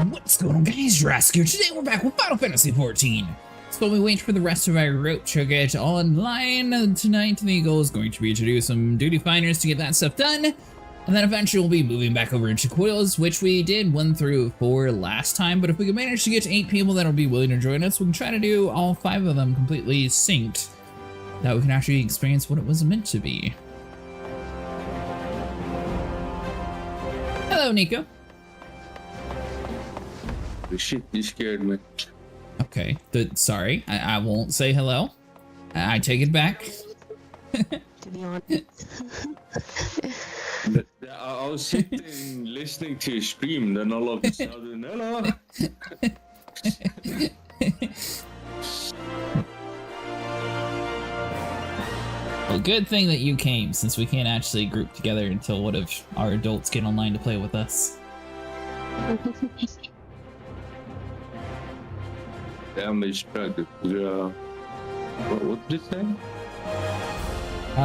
What's going on, guys? Jurassic here. Today we're back with Final Fantasy XIV. So we wait for the rest of our group to get online tonight. The goal is going to be to do some duty finders to get that stuff done. And then eventually we'll be moving back over into coils, which we did 1 through 4 last time. But if we can manage to get to 8 people that'll be willing to join us, we can try to do all 5 of them completely synced. That we can actually experience what it was meant to be. Hello, Nico. Shit, you scared me. Okay, sorry, I won't say hello. I take it back. To be honest. I was sitting listening to your stream, then all of a sudden, hello. Well, good thing that you came, since we can't actually group together until one of our adults get online to play with us. Damage tracker. What did you say?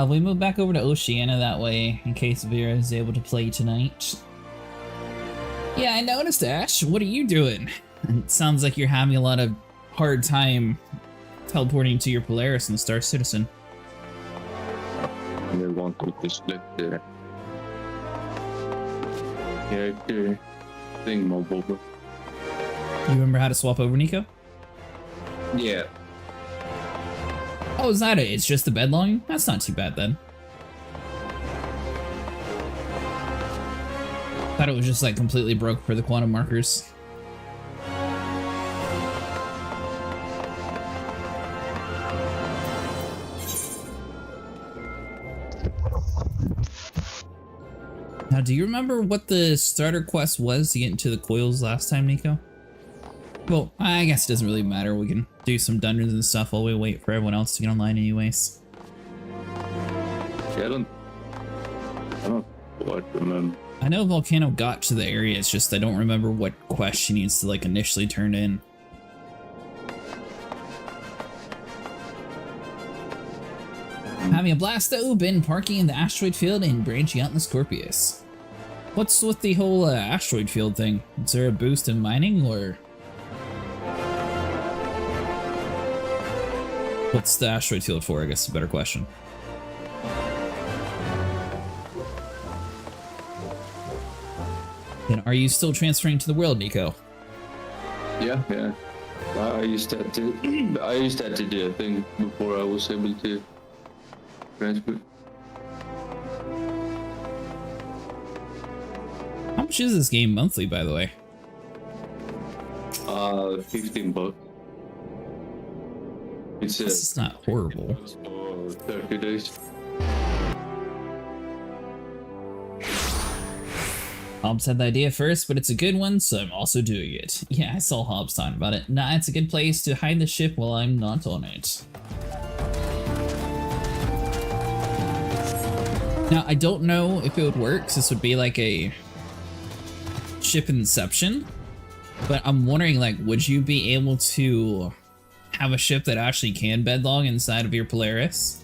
We moved back over to Oceania that way, in case Vera is able to play tonight. Yeah, I noticed, Ash. What are you doing? It sounds like you're having a lot of hard time teleporting to your Polaris and Star Citizen. They want me to split the character thing mobile. You remember how to swap over, Nico? Yeah. Oh, is that it? It's just the bed logging? That's not too bad then. Thought it was just like completely broke for the quantum markers. Now, do you remember what the starter quest was to get into the coils last time, Nico? Well, I guess it doesn't really matter. We can do some dungeons and stuff while we wait for everyone else to get online anyways. Yeah, I don't quite remember. I know Volcano got to the area, it's just I don't remember what quest she needs to like initially turn in. Having a blast though, been parking in the asteroid field and branching out in the Scorpius. What's with the whole asteroid field thing? Is there a boost in mining or? What's the asteroid field for, I guess is a better question. And are you still transferring to the world, Nico? Yeah. I used that to do a thing before I was able to transfer. How much is this game monthly, by the way? $15. It's This is not horrible. for 30 days. Hobbs had the idea first, but it's a good one, so I'm also doing it. Yeah, I saw Hobbs talking about it. Nah, it's a good place to hide the ship while I'm not on it. Now, I don't know if it would work, 'cause this would be like a ship inception, but I'm wondering, like, would you be able to have a ship that actually can bedlog inside of your Polaris,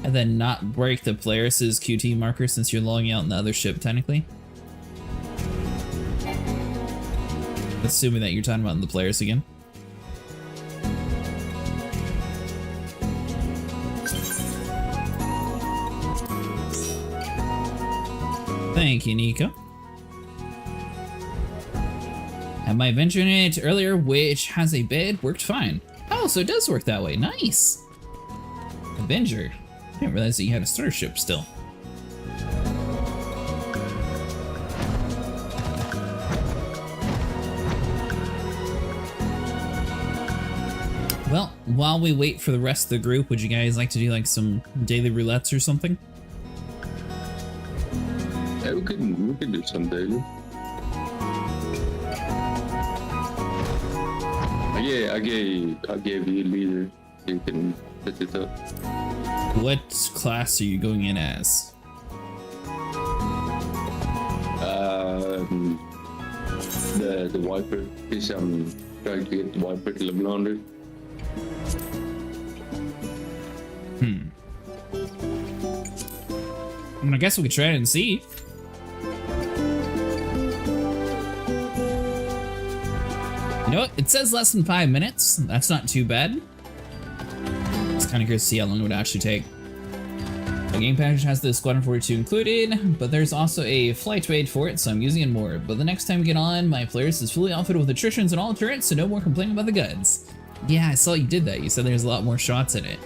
and then not break the Polaris's QT marker since you're logging out in the other ship, technically? Assuming that you're talking about the Polaris again. Thank you, Nico. Had my Avenger in it earlier, which has a bed, worked fine. Oh, so it does work that way. Nice. Avenger. I didn't realize that you had a starship still. Well, while we wait for the rest of the group, would you guys like to do like some daily roulettes or something? Yeah, we could do some daily. Yeah, I gave you a leader. You can set it up. What class are you going in as? The Viper. Is trying to get the Viper to level 100. I guess we could try it and see. You know what? It says less than 5 minutes. That's not too bad. It's kind of curious to see how long it would actually take. The game package has the Squadron 42 included, but there's also a flight raid for it, so I'm using it more. But the next time we get on, my players is fully outfitted with attritions and all turrets, so no more complaining about the guns. Yeah, I saw you did that. You said there's a lot more shots in it.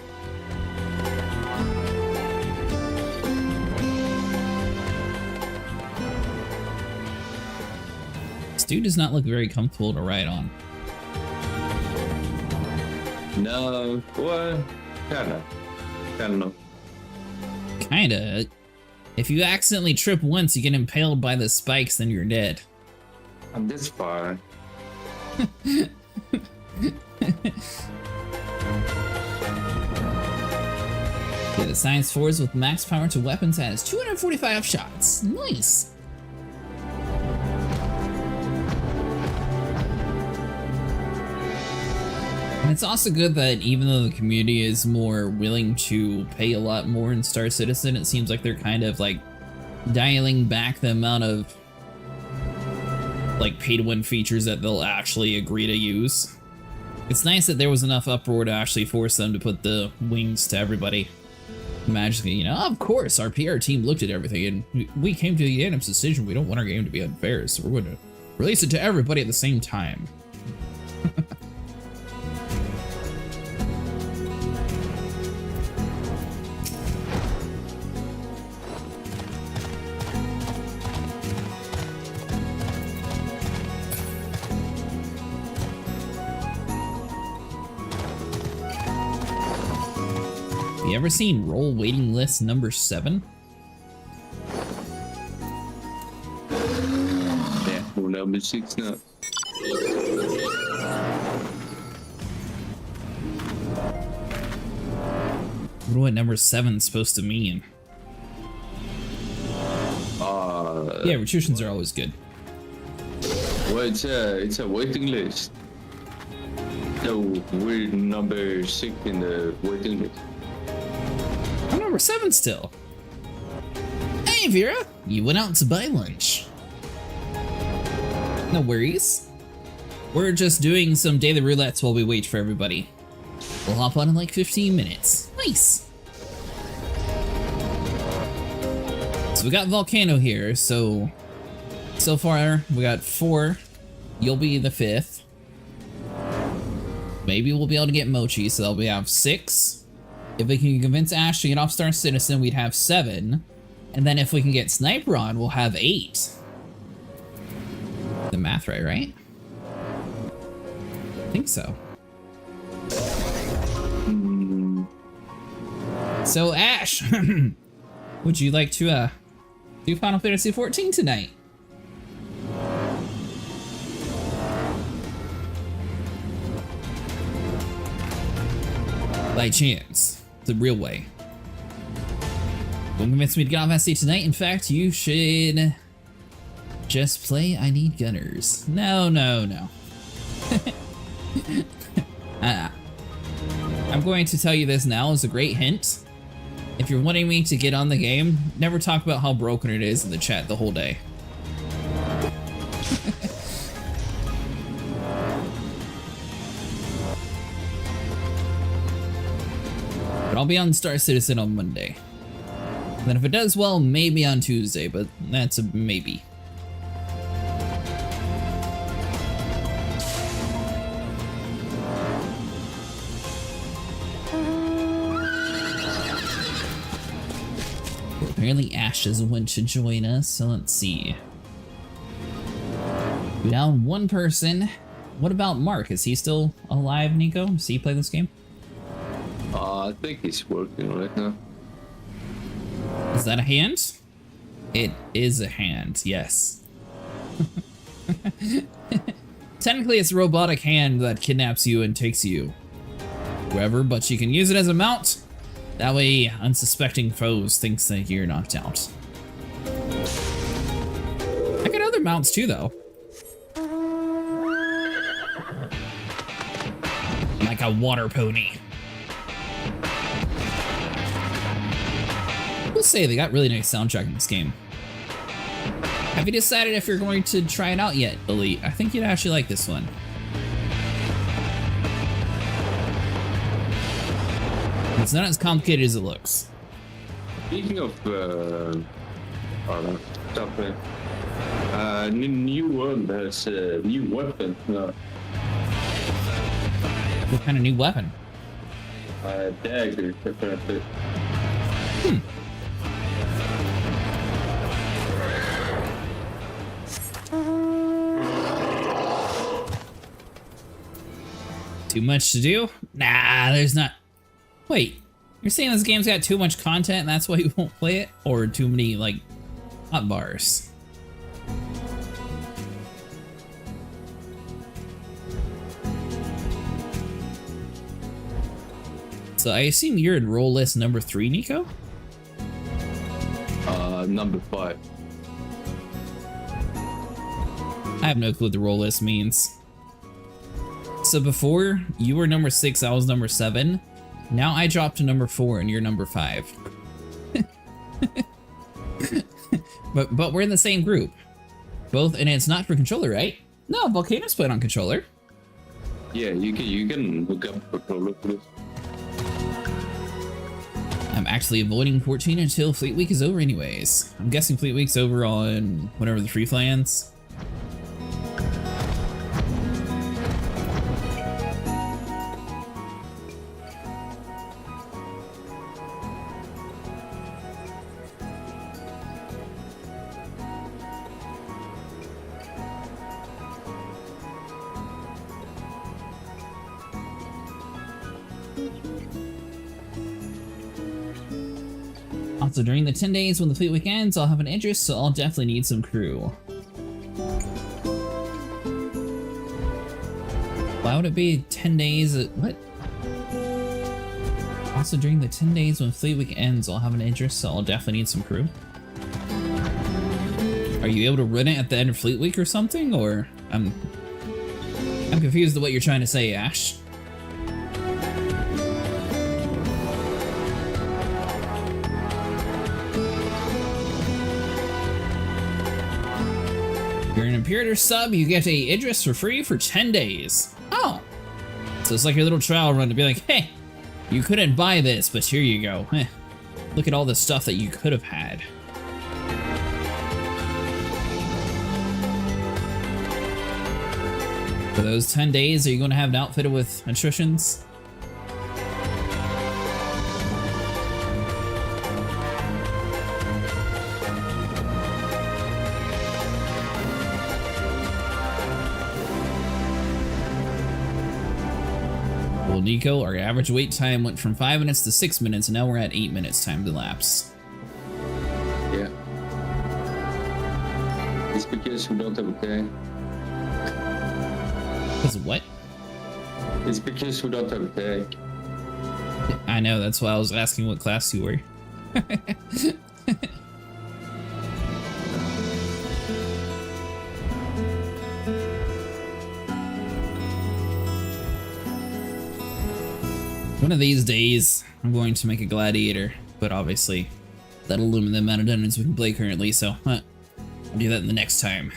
This dude does not look very comfortable to ride on. No, what? Kinda. Kinda. If you accidentally trip once, you get impaled by the spikes, then you're dead. I'm this far. Okay, the Science Force with max power to weapons has 245 shots. Nice. And it's also good that even though the community is more willing to pay a lot more in Star Citizen, it seems like they're kind of like dialing back the amount of like pay-to-win features that they'll actually agree to use. It's nice that there was enough uproar to actually force them to put the wings to everybody. Magically, you know, of course, our PR team looked at everything and we came to the unanimous decision we don't want our game to be unfair, so we're going to release it to everybody at the same time. You ever seen Roll Waiting List number 7? Yeah, we're number 6 now. What number 7's supposed to mean? Yeah, retributions are always good. Well, it's a waiting list. So we're number 6 in the waiting list. I'm number 7 still. Hey, Vera! You went out to buy lunch. No worries. We're just doing some daily roulettes while we wait for everybody. We'll hop on in like 15 minutes. Nice! So we got Volcano here, so far we got 4. You'll be the 5th. Maybe we'll be able to get Mochi, so we have 6. If we can convince Ash to get off Star Citizen, we'd have 7. And then if we can get Sniper on, we'll have 8. The math right? I think so. So Ash, would you like to do Final Fantasy XIV tonight? By chance. The real way. Don't convince me to get off SC tonight. In fact, you should just play I Need Gunners. No. I'm going to tell you this now as a great hint. If you're wanting me to get on the game, never talk about how broken it is in the chat the whole day. But I'll be on Star Citizen on Monday. And then if it does well, maybe on Tuesday, but that's a maybe. Apparently Ash doesn't want to join us, so let's see. We down one person. What about Mark? Is he still alive, Nico? Does he play this game? I think he's working right now. Is that a hand? It is a hand, yes. Technically, it's a robotic hand that kidnaps you and takes you wherever, but you can use it as a mount. That way, unsuspecting foes thinks that you're knocked out. I got other mounts too, though. Like a water pony. We'll say they got really nice soundtrack in this game. Have you decided if you're going to try it out yet, Elite? I think you'd actually like this one. It's not as complicated as it looks. Speaking of, stop it. New World has a new weapon. What kind of new weapon? Dagger, apparently. Too much to do? Nah, there's not. Wait, you're saying this game's got too much content and that's why you won't play it? Or too many, like, hotbars? So I assume you're in role list number 3, Nico? Number 5. I have no clue what the role list means. So before, you were number 6, I was number 7. Now I dropped to number 4 and you're number 5. but we're in the same group. Both, and it's not for controller, right? No, Volcano's played on controller. Yeah, you can look up controller for this. I'm actually avoiding 14 until Fleet Week is over anyways. I'm guessing Fleet Week's over on whatever the free plans. Also, during the 10 days when the Fleet Week ends, I'll have an interest, so I'll definitely need some crew. Why would it be 10 days? What? Also, during the 10 days when Fleet Week ends, I'll have an interest, so I'll definitely need some crew. Are you able to run it at the end of Fleet Week or something? Or I'm confused at what you're trying to say, Ash. You're an Imperator sub, you get a Idris for free for 10 days. Oh! So it's like your little trial run to be like, hey, you couldn't buy this, but here you go. Look at all the stuff that you could have had. For those 10 days, are you going to have it outfitted with attritions? Well, Nico, our average wait time went from 5 minutes to 6 minutes, and now we're at 8 minutes time to lapse. Yeah. It's because we don't have a tag. Because what? It's because we don't have a tag. I know, that's why I was asking what class you were. One of these days, I'm going to make a gladiator, but obviously, that'll limit the amount of dungeons we can play currently, so I'll do that in the next time.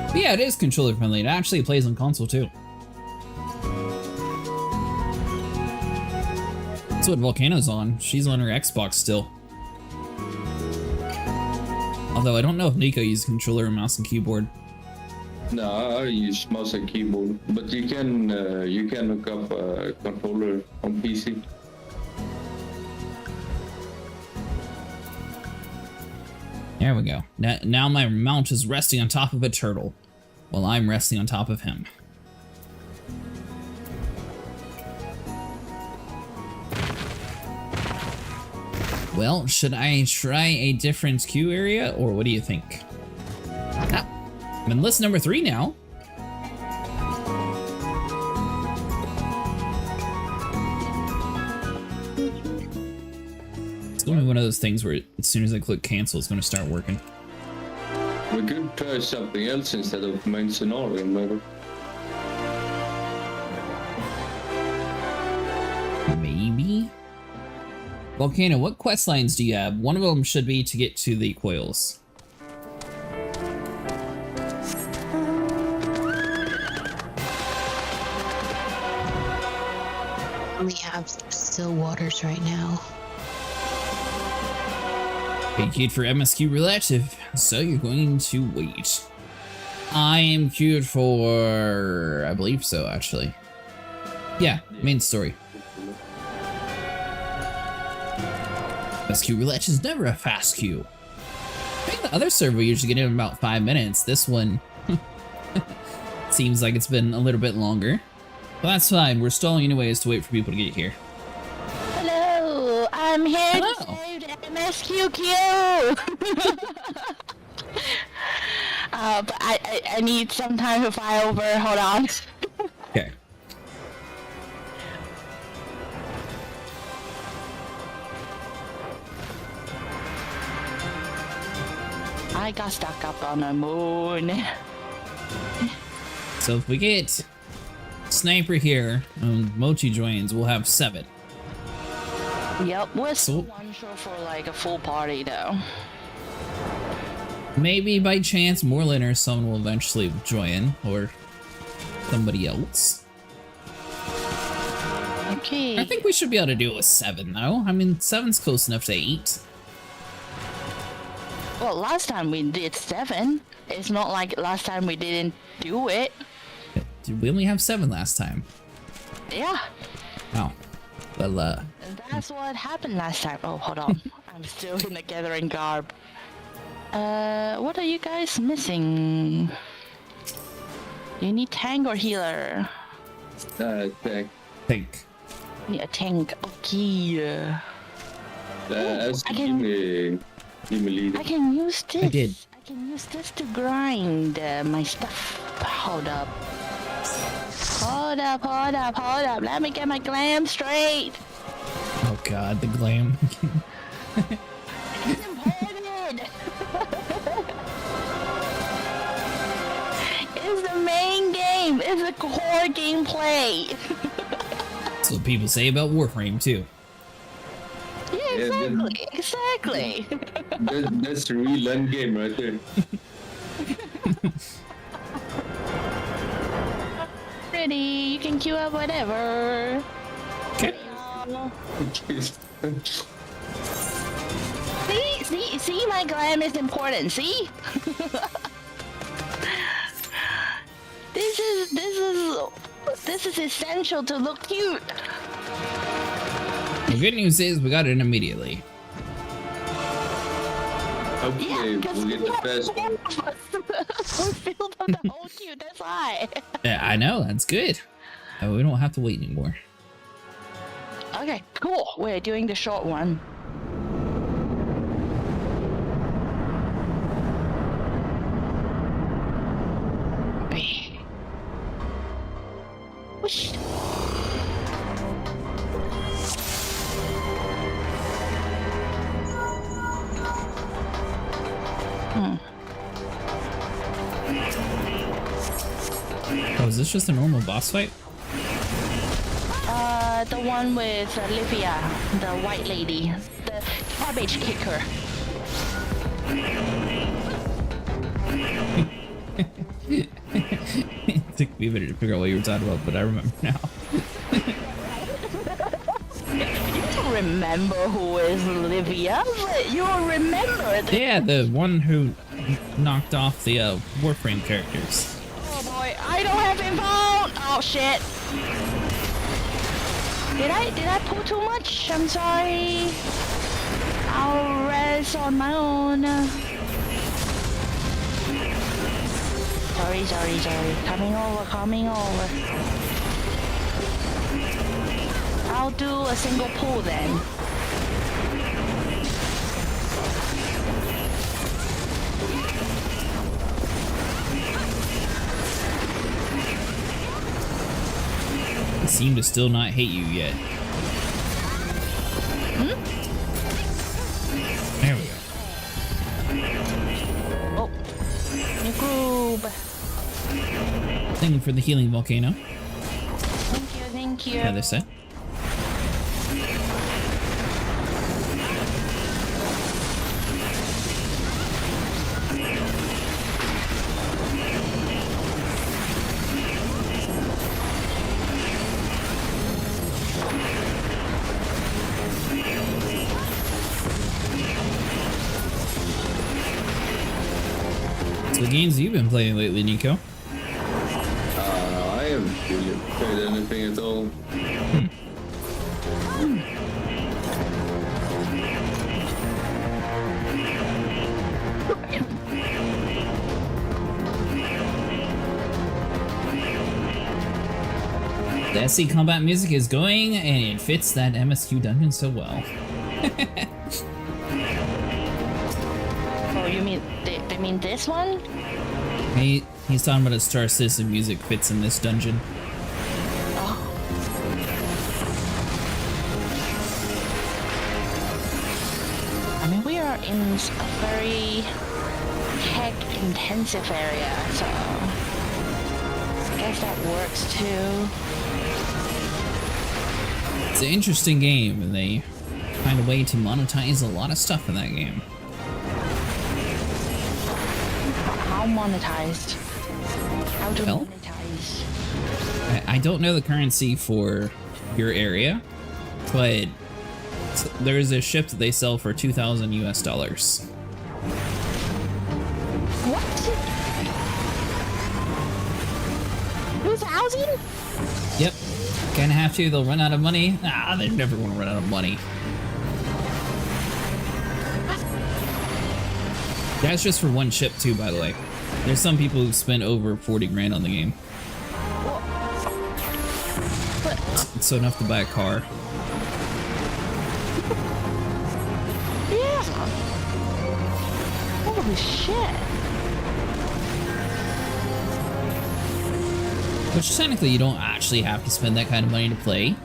But yeah, it is controller friendly. It actually plays on console too. That's what Volcano's on. She's on her Xbox still. Although I don't know if Nico uses controller or mouse and keyboard. No, I use mouse and keyboard, but you can look up a controller on PC. There we go. Now my mount is resting on top of a turtle, while I'm resting on top of him. Well, should I try a different queue area, or what do you think? Ah, I'm in list number 3 now. It's gonna be one of those things where as soon as I click cancel, it's gonna start working. We could try something else instead of main scenario, maybe. Maybe? Volcano, what quest lines do you have? One of them should be to get to the coils. We have still waters right now. Okay, queued for MSQ relative, so you're going to wait. I am queued for... I believe so, actually. Yeah, main story. MSQ roulette is never a fast queue. I think the other server we usually get in about 5 minutes. This one seems like it's been a little bit longer. But that's fine. We're stalling anyways to wait for people to get here. Hello, I'm here Hello. to save the MSQ queue. But I need some time to fly over. Hold on. Okay. I got stuck up on the moon. So if we get Sniper here and Mochi joins, we'll have 7. Yep, we're So- still one show for like a full party though. Maybe by chance Moreland or someone will eventually join, or somebody else. Okay. I think we should be able to do it with 7 though. I mean, 7's close enough to 8. Well, last time we did 7. It's not like last time we didn't do it. Did we only have 7 last time? Yeah. Oh. Well, And that's what happened last time. Oh, hold on. I'm still in the gathering garb. What are you guys missing? You need tank or healer? Thank. think. Need a tank. Okay. As I can- give me lead. I can use this. I did. I can use this to grind my stuff. Hold up. Hold up, hold up, hold up. Let me get my glam straight. Oh god, the glam. It's important. It's the main game. It's the core gameplay. That's what people say about Warframe too. Yeah, Yeah, exactly. That's the real end game right there. Ready? You can queue up whatever. Okay. See, my glam is important. See? This is essential to look cute. The good news is we got it immediately. Hopefully we'll get the best. We filled up the whole queue. That's why. Yeah, I know, that's good. We don't have to wait anymore. Okay, cool. We're doing the short one. Okay. Whoosh. Oh, is this just a normal boss fight? The one with Livia, the white lady, the cabbage kicker. It took me a minute to figure out what you were talking about, but I remember now. You don't remember who is Livia, but you'll remember that. Yeah, the one who knocked off the Warframe characters. I don't have info. Oh shit. Did I pull too much? I'm sorry. I'll rest on my own. Sorry. Coming over. I'll do a single pull then. They seem to still not hate you yet. There we go. Oh, new groove. Thank you for the healing volcano. Thank you. Other set. So the games you've been playing lately, Nico? I haven't really played anything at all. The SC combat music is going, and it fits that MSQ dungeon so well. Oh, you mean they mean this one? He's talking about a Star Citizen music fits in this dungeon. Oh. I mean, we are in a very tech-intensive area, so I guess that works too. It's an interesting game, and they find a way to monetize a lot of stuff in that game. How monetized? How to Well, monetize? I don't know the currency for your area, but there's a ship that they sell for $2,000 US. What? 2,000? Yep. Kinda have to, they'll run out of money. Nah, they're never gonna run out of money. That's just for one ship too, by the way. There's some people who spend over 40 grand on the game. It's enough to buy a car. Yeah. Holy shit. Which technically you don't actually have to spend that kind of money to play.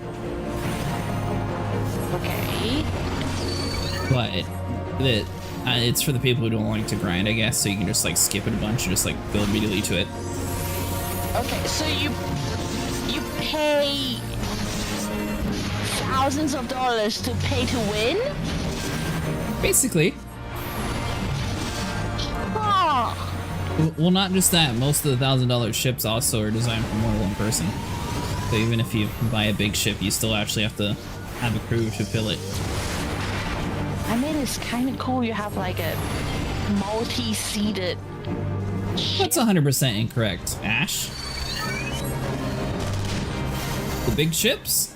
Okay. But it's for the people who don't like to grind, I guess, so you can just like skip it a bunch and just like go immediately to it. Okay, so you pay thousands of dollars to pay to win? Basically. Oh. Well, not just that. Most of the $1,000 ships also are designed for more than one person. So even if you buy a big ship, you still actually have to have a crew to fill it. I mean, it's kind of cool you have like a multi-seated That's 100% incorrect, Ash. The big ships?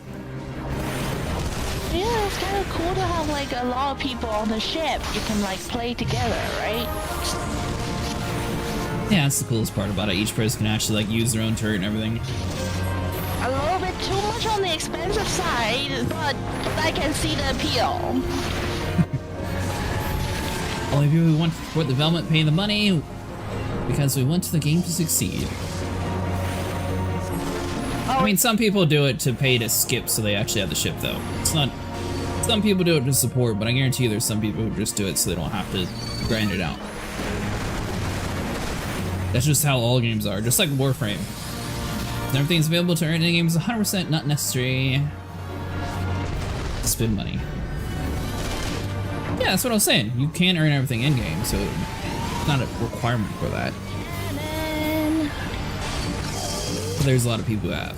Yeah, it's kind of cool to have like a lot of people on the ship. You can like play together, right? Yeah, that's the coolest part about it. Each person can actually like use their own turret and everything. A little bit too much on the expensive side, but I can see the appeal. Only people who want to support the development pay the money because we want the game to succeed. I mean, some people do it to pay to skip so they actually have the ship, though. It's not... Some people do it to support, but I guarantee you there's some people who just do it so they don't have to grind it out. That's just how all games are, just like Warframe. Everything's available to earn in games, 100% not necessary to spend money. Yeah, that's what I was saying. You can earn everything in game, so it's not a requirement for that. But there's a lot of people who have.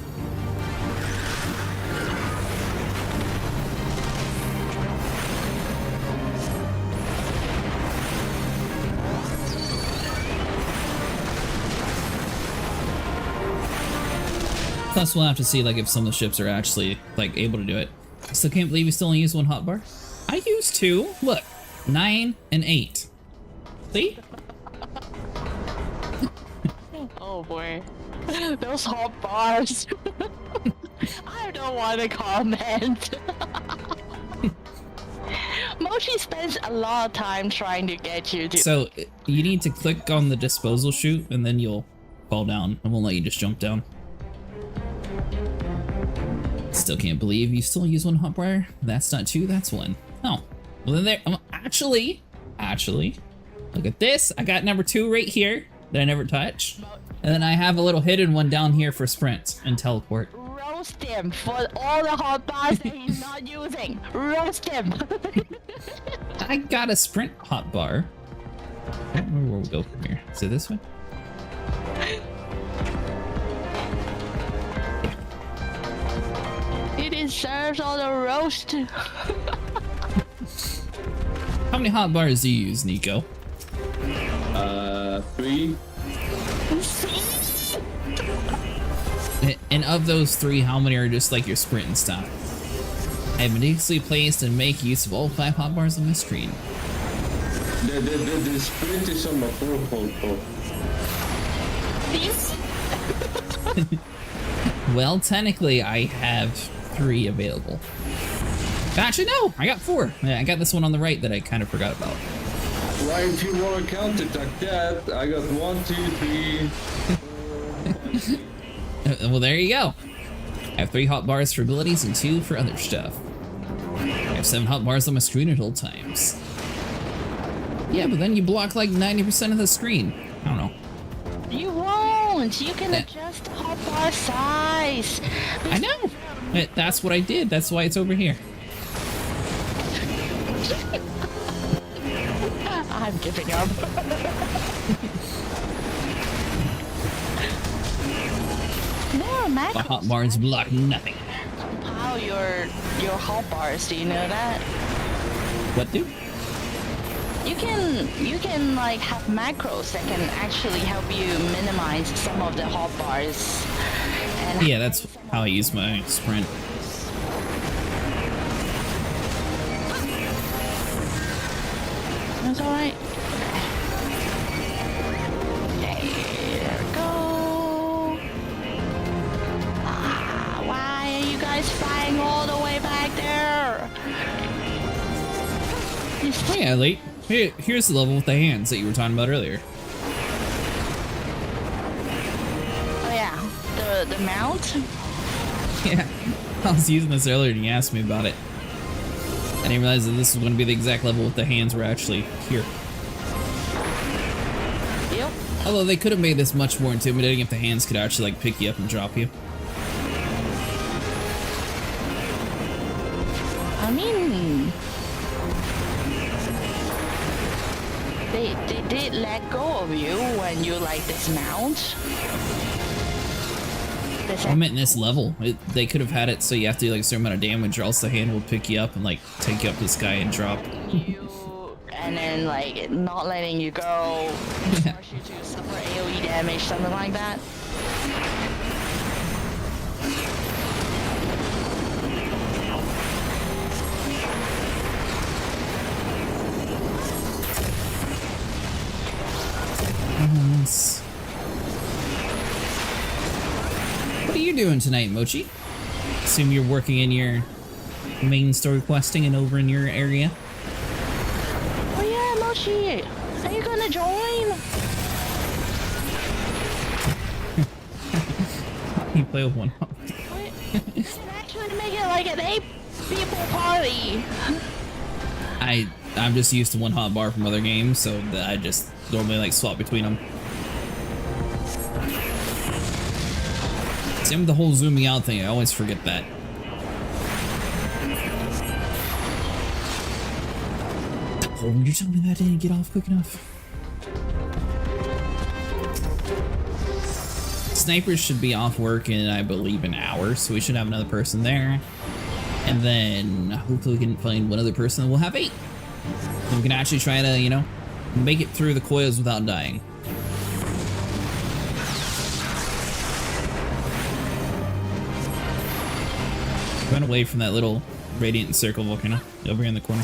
Plus, we'll have to see like if some of the ships are actually like able to do it. Still can't believe you still only use one hotbar. I used 2. Look, 9 and 8. See? Oh boy. Those hot bars. I don't want to comment. Mochi spends a lot of time trying to get you to. So you need to click on the disposal chute and then you'll fall down. I won't let you just jump down. Still can't believe you still use one hotbar. That's not 2, that's 1. Oh, well then there. Actually, look at this. I got number 2 right here that I never touch, and then I have a little hidden one down here for sprint and teleport. Roast him for all the hot bars that he's not using. Roast him. I got a sprint hotbar. I don't remember where we go from here. Is it this way? He deserves all the roast. How many hotbars do you use, Nico? 3. And of those 3, how many are just like your sprint and stuff? I have meticulously placed and make use of all 5 hotbars on my screen. The sprint is on my forefold. Well, technically, I have 3 available. Actually, no, I got 4. I got this one on the right that I kind of forgot about. Why, if you want to count it like that, I got 1, 2, 3. Well, there you go. I have 3 hotbars for abilities and 2 for other stuff. I have 7 hotbars on my screen at all times. Yeah, but then you block like 90% of the screen. I don't know. You won't. You can adjust the hotbar size. I know. That's what I did. That's why it's over here. I'm giving up. No, Mac. The hotbars block nothing. How your hotbars? Do you know that? What do? You can like have macros that can actually help you minimize some of the hotbars. And Yeah, that's how I use my sprint. That's alright. Okay, there we go. Why are you guys flying all the way back there? Oh yeah, Late. Here's the level with the hands that you were talking about earlier. Oh yeah, the mount? Yeah, I was using this earlier and you asked me about it. I didn't realize that this was going to be the exact level with the hands were actually here. Yep. Although they could have made this much more intimidating if the hands could actually like pick you up and drop you. I mean, they did let go of you when you like dismount. I meant in this level. They could have had it so you have to do like a certain amount of damage or else the hand will pick you up and like take you up to the sky and drop. And then like not letting you go, force you to suffer AoE damage, something like that. What are you doing tonight, Mochi? Assume you're working in your main story questing and over in your area. Oh yeah, Mochi, are you gonna join? You play with one. We can actually make it like an 8-people party. I'm just used to one hot bar from other games, so that I just normally like swap between them. Same with the whole zooming out thing, I always forget that. Oh, you're telling me that didn't get off quick enough? Snipers should be off work in, I believe, an hour, so we should have another person there. And then hopefully we can find one other person and we'll have 8. And we can actually try to, you know, make it through the coils without dying. Run away from that little radiant circle volcano over here in the corner.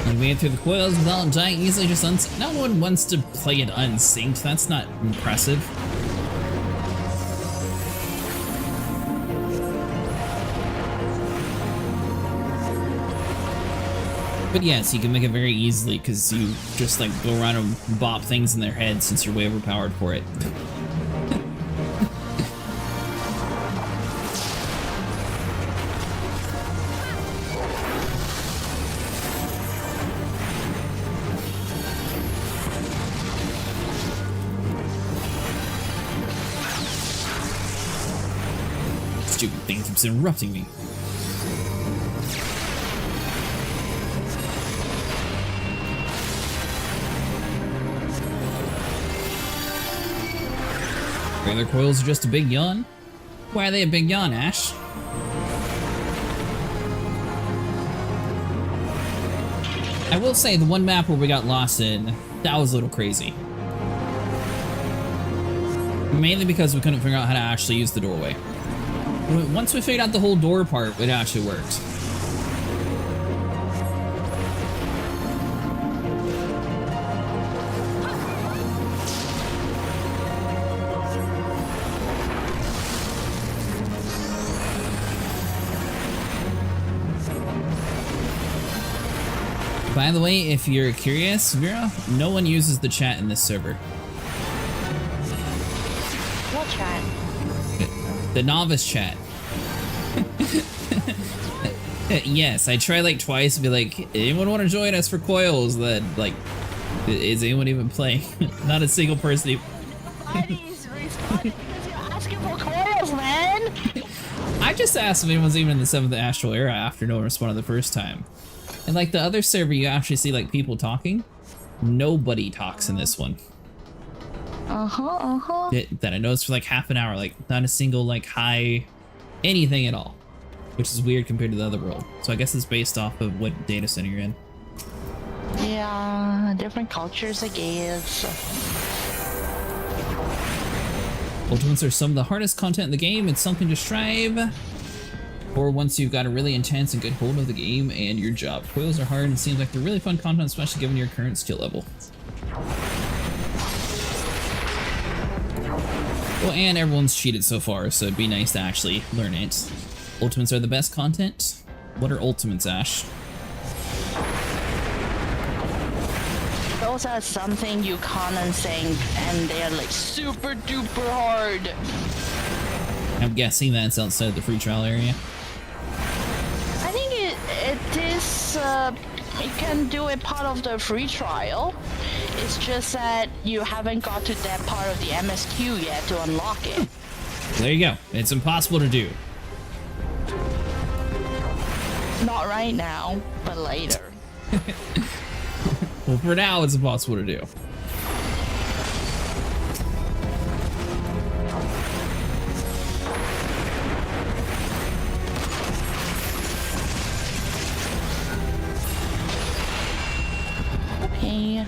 You made it through the coils without dying easily, just no one wants to play it unsynced. That's not impressive. But yes, you can make it very easily because you just like go around and bop things in their head since you're way overpowered for it. Stupid thing keeps interrupting me. Regular coils are just a big yawn? Why are they a big yawn, Ash? I will say the one map where we got lost in, that was a little crazy. Mainly because we couldn't figure out how to actually use the doorway. Once we figured out the whole door part, it actually worked. By the way, if you're curious, Vera, no one uses the chat in this server. What chat? The novice chat. Yes, I try like twice to be like, anyone want to join us for coils? Then like, is anyone even playing? Not a single person. Buddy's responding because you're asking for coils, man. I just asked if anyone's even in the 7th Astral Era after no one responded the first time. And like the other server, you actually see like people talking. Nobody talks in this one. That I noticed for like half an hour, like not a single like hi, anything at all, which is weird compared to the other world. So I guess it's based off of what data center you're in. Yeah, different cultures, I guess. Ultimates are some of the hardest content in the game. It's something to strive for once you've got a really intense and good hold of the game and your job. Coils are hard and seems like they're really fun content, especially given your current skill level. Well, and everyone's cheated so far, so it'd be nice to actually learn it. Ultimates are the best content. What are ultimates, Ash? Those are something you can't sing, and they're like super duper hard. I'm guessing that's outside the free trial area. I think it is, you can do a part of the free trial. It's just that you haven't got to that part of the MSQ yet to unlock it. There you go. It's impossible to do. Not right now, but later. Well, for now, it's impossible to do. Okay.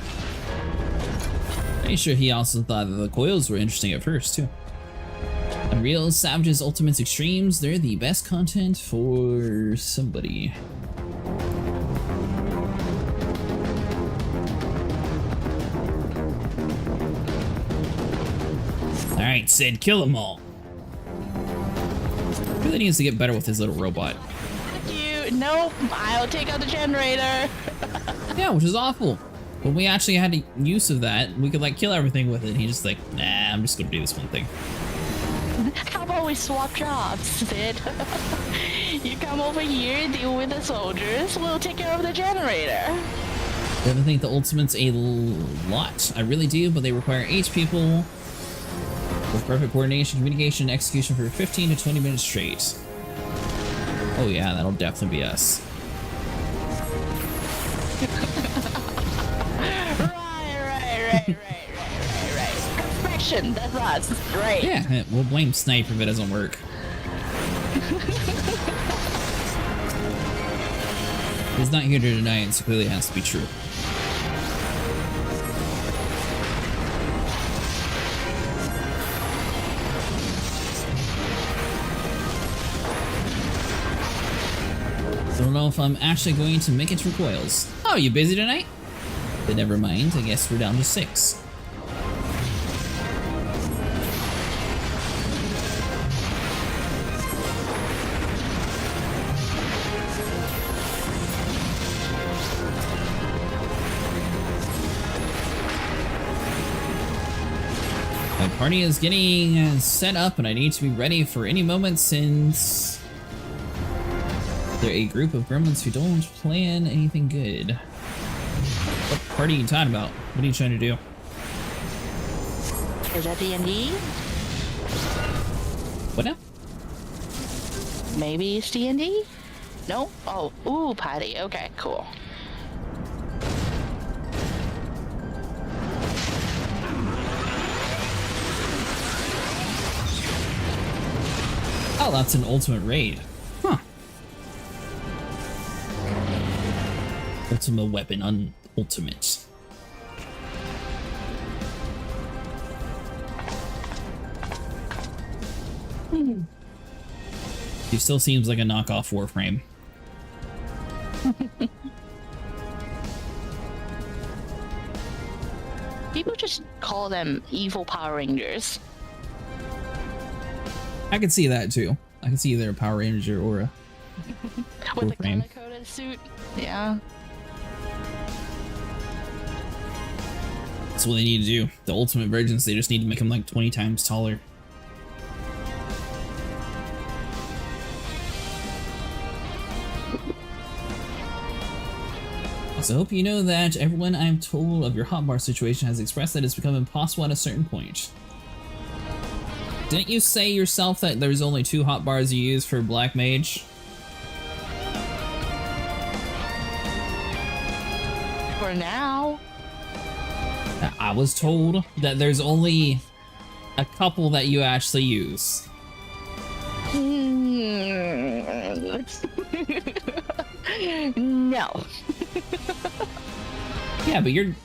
Pretty sure he also thought that the coils were interesting at first, too. Unreal Savage's Ultimates Extremes, they're the best content for somebody. Alright, Sid, kill them all. Really needs to get better with his little robot. Thank you. Nope, I'll take out the generator. Yeah, which is awful. When we actually had use of that, we could like kill everything with it. He just like, nah, I'm just gonna do this one thing. How about we swap jobs, Sid? You come over here, deal with the soldiers, we'll take care of the generator. I think the ultimates a lot. I really do, but they require 8 people with perfect coordination, communication, and execution for 15 to 20 minutes straight. Oh yeah, that'll definitely be us. Right. Perfection, that's us. Great. Yeah, we'll blame Snipe if it doesn't work. He's not here to deny it, so clearly it has to be true. I don't know if I'm actually going to make it to coils. Oh, you busy tonight? But never mind, I guess we're down to 6. My party is getting set up and I need to be ready for any moment since they're a group of gremlins who don't plan anything good. What party are you talking about? What are you trying to do? Is that D&D? What now? Maybe it's D&D? No? Oh, ooh, party. Okay, cool. Oh, that's an ultimate raid. Huh. Ultimate weapon, ultimate. He still seems like a knockoff Warframe. People just call them evil Power Rangers. I could see that too. I can see either a Power Ranger or a With the Warframe. color-coded suit. Yeah. That's what they need to do. The ultimate versions, they just need to make them like 20 times taller. Also, I hope you know that everyone I'm told of your hotbar situation has expressed that it's become impossible at a certain point. Didn't you say yourself that there's only 2 hotbars you use for Black Mage? For now. I was told that there's only a couple that you actually use. No. Yeah, but you're...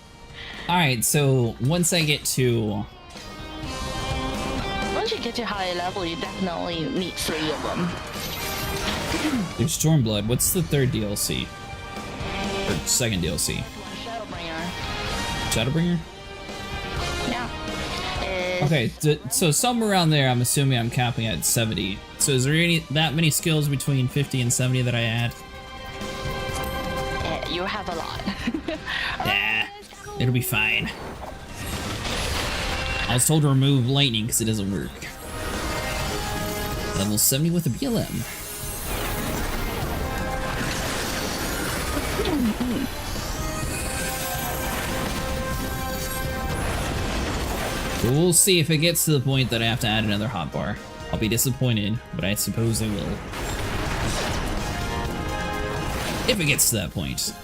Alright, so once I get to... Once you get to higher level, you definitely need 3 of them. There's Stormblood. What's the 3rd DLC? Or 2nd DLC? Shadowbringer. Shadowbringer? Yeah. Okay, so somewhere around there, I'm assuming I'm capping at 70. So is there that many skills between 50 and 70 that I add? You have a lot. Nah, it'll be fine. I was told to remove lightning because it doesn't work. Level 70 with a BLM. We'll see if it gets to the point that I have to add another hotbar. I'll be disappointed, but I suppose I will. If it gets to that point.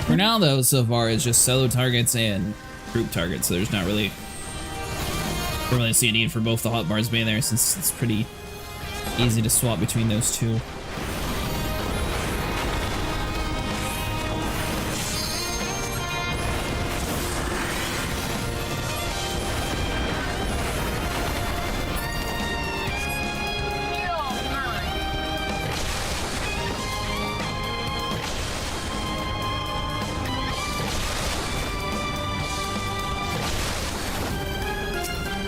For now, though, so far, it's just solo targets and group targets, so there's not really... I don't really see a need for both the hotbars being there, since it's pretty easy to swap between those two.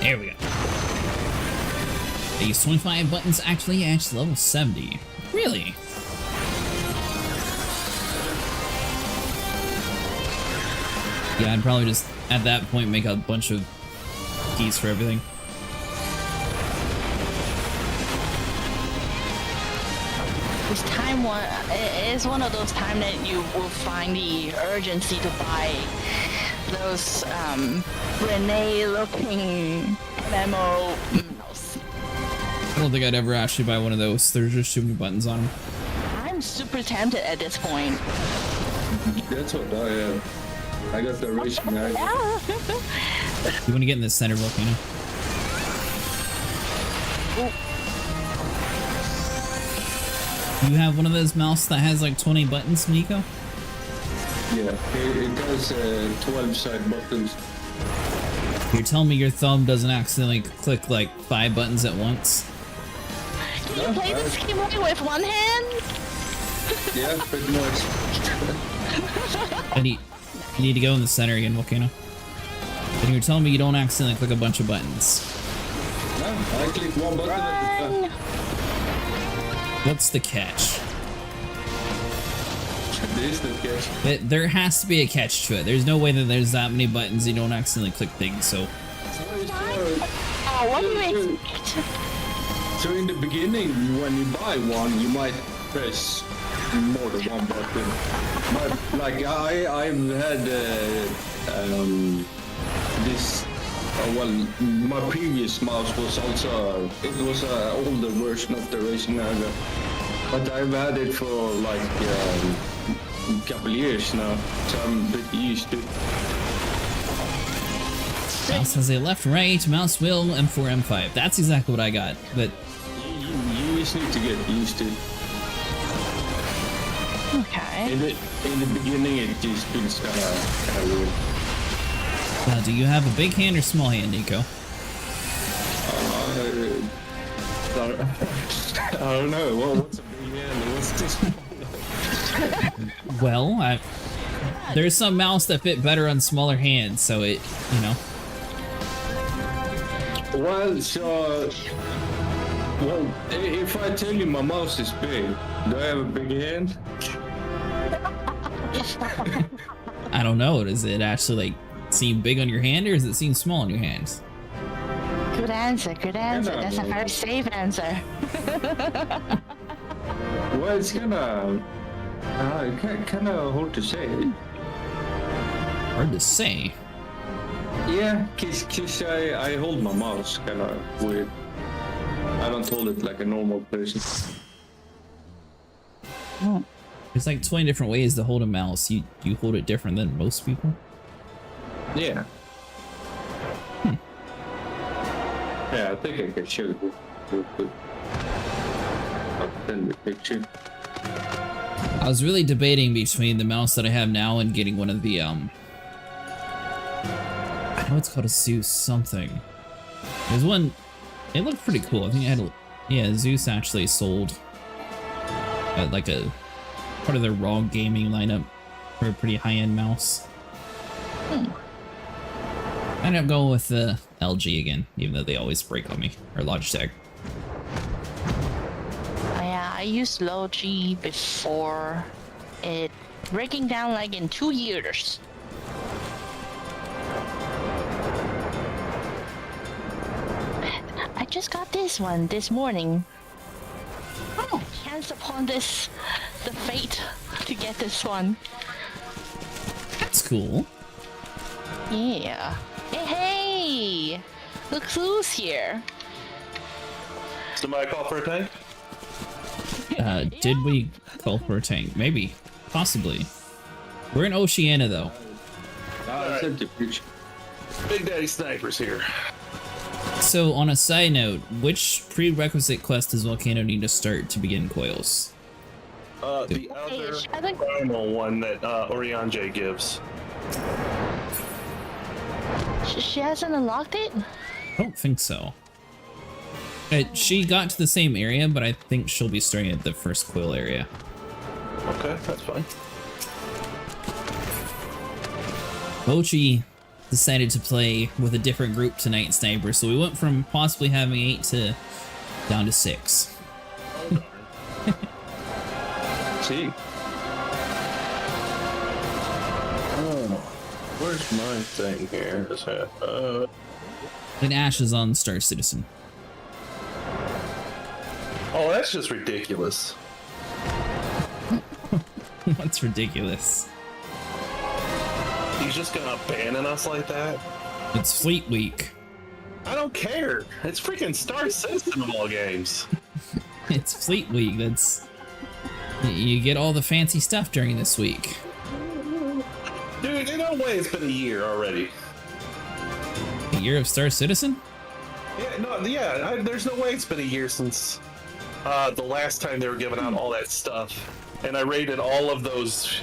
There we go. They use 25 buttons actually at level 70. Really? Yeah, I'd probably just, at that point, make a bunch of keys for everything. This time it is one of those times that you will find the urgency to buy those Renee-looking MMO mouse. I don't think I'd ever actually buy one of those. There's just too many buttons on them. I'm super tempted at this point. That's what I have. I got the racing mag. You want to get in the center volcano? You have one of those mouse that has like 20 buttons, Nico? Yeah, it does 12 side buttons. You're telling me your thumb doesn't accidentally click like 5 buttons at once? Can you play this game only with one hand? Yeah, pretty much. You need to go in the center again, Volcano. And you're telling me you don't accidentally click a bunch of buttons. No, I click one button at a time. What's the catch? This is the catch. There has to be a catch to it. There's no way that there's that many buttons you don't accidentally click things, so... Oh, what do you expect? So in the beginning, when you buy one, you might press more than one button. But like I've had this. Well, my previous mouse was also it was an older version of the Racing Naga, but I've had it for like a couple years now, so I'm pretty used to it. Mouse has a left, right, mouse wheel, M4, M5. That's exactly what I got, but... You just need to get used to it. Okay. In the beginning, it just feels kind of weird. Now, do you have a big hand or small hand, Nico? I don't know. Well, what's a big hand and what's this? Well, there's some mouse that fit better on smaller hands, so it, you know. Well, so... Well, if I tell you my mouse is big, do I have a big hand? I don't know. Does it actually, like, seem big on your hand, or does it seem small on your hands? Good answer, good answer. That's a very safe answer. Well, it's kind of hard to say. Hard to say. Yeah, cause I hold my mouse kind of weird. I don't hold it like a normal person. There's like 20 different ways to hold a mouse. You hold it different than most people? Yeah. Yeah, I think I can show you real quick. I'll send you a picture. I was really debating between the mouse that I have now and getting one of the, I know it's called a Zeus something. There's one, it looked pretty cool. I think it had, yeah, Zeus actually sold like a part of their raw gaming lineup for a pretty high-end mouse. I ended up going with the LG again, even though they always break on me, or Logitech. Yeah, I used Logi before it breaking down like in 2 years. I just got this one this morning. Oh, chance upon this, the fate to get this one. That's cool. Yeah. Hey! Look who's here. Somebody call for a tank? Did we call for a tank? Maybe. Possibly. We're in Oceania, though. I sent you a picture. Big Daddy Sniper's here. So, on a side note, which prerequisite quest does Volcano need to start to begin coils? The other final one that Oriange gives. She hasn't unlocked it? I don't think so. She got to the same area, but I think she'll be starting at the first coil area. Okay, that's fine. Mochi decided to play with a different group tonight, Sniper, so we went from possibly having 8 to down to 6. Oh, darn. See? Oh, where's my thing here? And Ash is on Star Citizen. Oh, that's just ridiculous. What's ridiculous? He's just gonna abandon us like that? It's Fleet Week. I don't care. It's freaking Star Citizen of all games. It's Fleet Week. That's... You get all the fancy stuff during this week. Dude, in no way it's been a year already. A year of Star Citizen? Yeah, no, yeah, there's no way it's been a year since the last time they were giving out all that stuff. And I raided all of those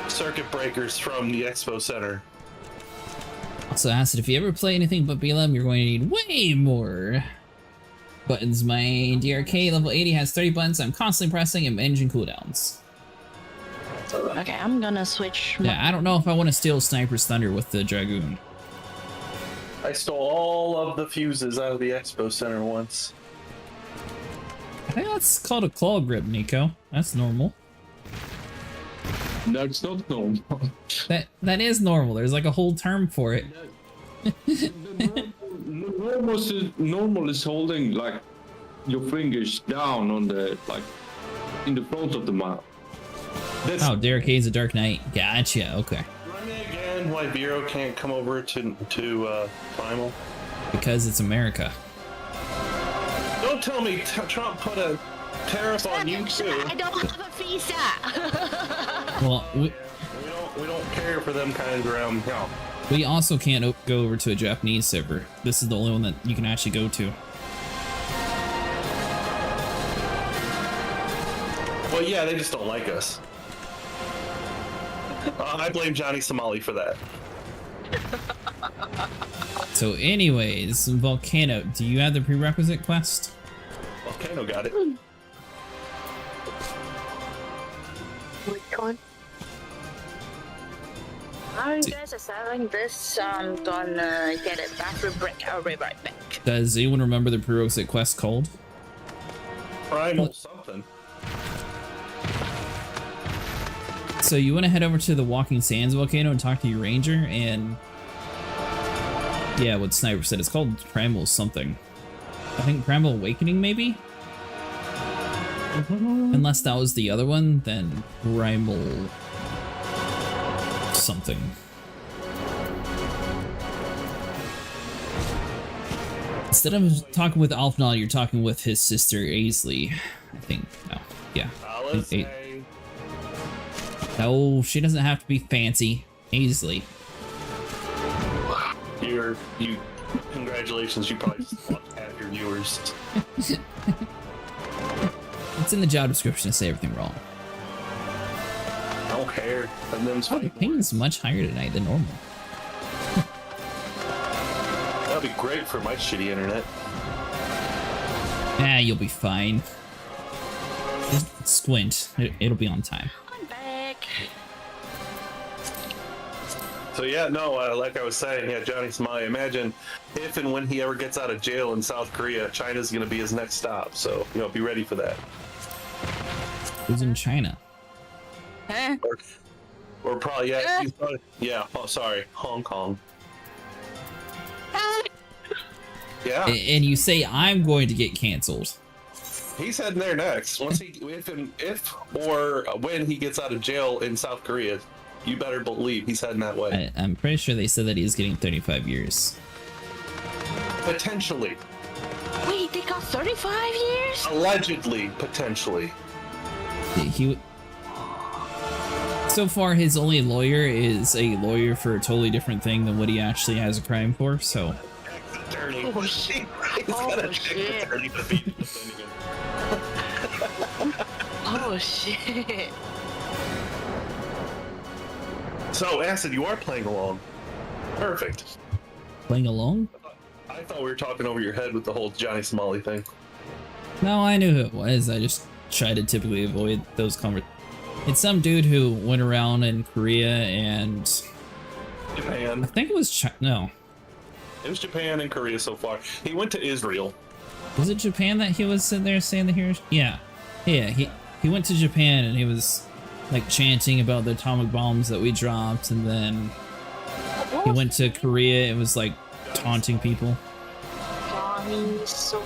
circuit breakers from the expo center. Also, Acid, if you ever play anything but BLM, you're going to need way more buttons. My DRK level 80 has 30 buttons I'm constantly pressing and engine cooldowns. Okay, I'm gonna switch. Yeah, I don't know if I want to steal Sniper's Thunder with the Dragoon. I stole all of the fuses out of the expo center once. I think that's called a claw grip, Nico. That's normal. That's not normal. That is normal. There's like a whole term for it. Normal is holding like your fingers down on the like in the front of the mouth. Oh, Derek Hayes, a Dark Knight. Gotcha. Okay. Remind me again why Vero can't come over to Primal. Because it's America. Don't tell me Trump put a tariff on you too. I don't have a visa. Well, We don't care for them kinds around. No. we also can't go over to a Japanese server. This is the only one that you can actually go to. Well, yeah, they just don't like us. I blame Johnny Somali for that. So anyways, Volcano, do you have the prerequisite quest? Volcano got it. Which one? How you guys are selling this? I'm gonna get it bathroom break. I'll be right back. Does anyone remember the prerequisite quest called? Primal something. So you want to head over to the Walking Sands volcano and talk to your ranger, and yeah, what Sniper said, it's called Primal something. I think Primal Awakening, maybe? Unless that was the other one, then Primal something. Instead of talking with Alfnod, you're talking with his sister Aisley, I think. No, yeah. No, she doesn't have to be fancy. Aisley. Congratulations, you probably just lost half your viewers. It's in the job description to say everything wrong. I don't care. And them's Oh, the ping is much higher tonight than normal. That'd be great for my shitty internet. Yeah, you'll be fine. Just squint. It'll be on time. I'm back. So yeah, no, like I was saying, yeah, Johnny Somali, imagine if and when he ever gets out of jail in South Korea, China's going to be his next stop. So, be ready for that. Who's in China? Huh? Or probably, yeah, he's probably, yeah, oh, sorry, Hong Kong. Yeah, And you say I'm going to get canceled. he's heading there next. Once if or when he gets out of jail in South Korea, you better believe he's heading that way. I'm pretty sure they said that he's getting 35 years. Potentially. Wait, they got 35 years? Allegedly, potentially. So far, his only lawyer is a lawyer for a totally different thing than what he actually has a crime for, so... Attorney. Oh, shit. He's got a Oh, shit. attorney to be defending him. Oh, shit. So, Acid, you are playing along. Perfect. Playing along? I thought we were talking over your head with the whole Johnny Somali thing. No, I knew who it was. I just try to typically avoid those conversations. It's some dude who went around in Korea and... I Japan. think it was no. It was Japan and Korea so far. He went to Israel. Was it Japan that he was sitting there saying that here? Yeah. Yeah, he went to Japan and he was like chanting about the atomic bombs that we dropped, and then he went to Korea and was like taunting people. Johnny so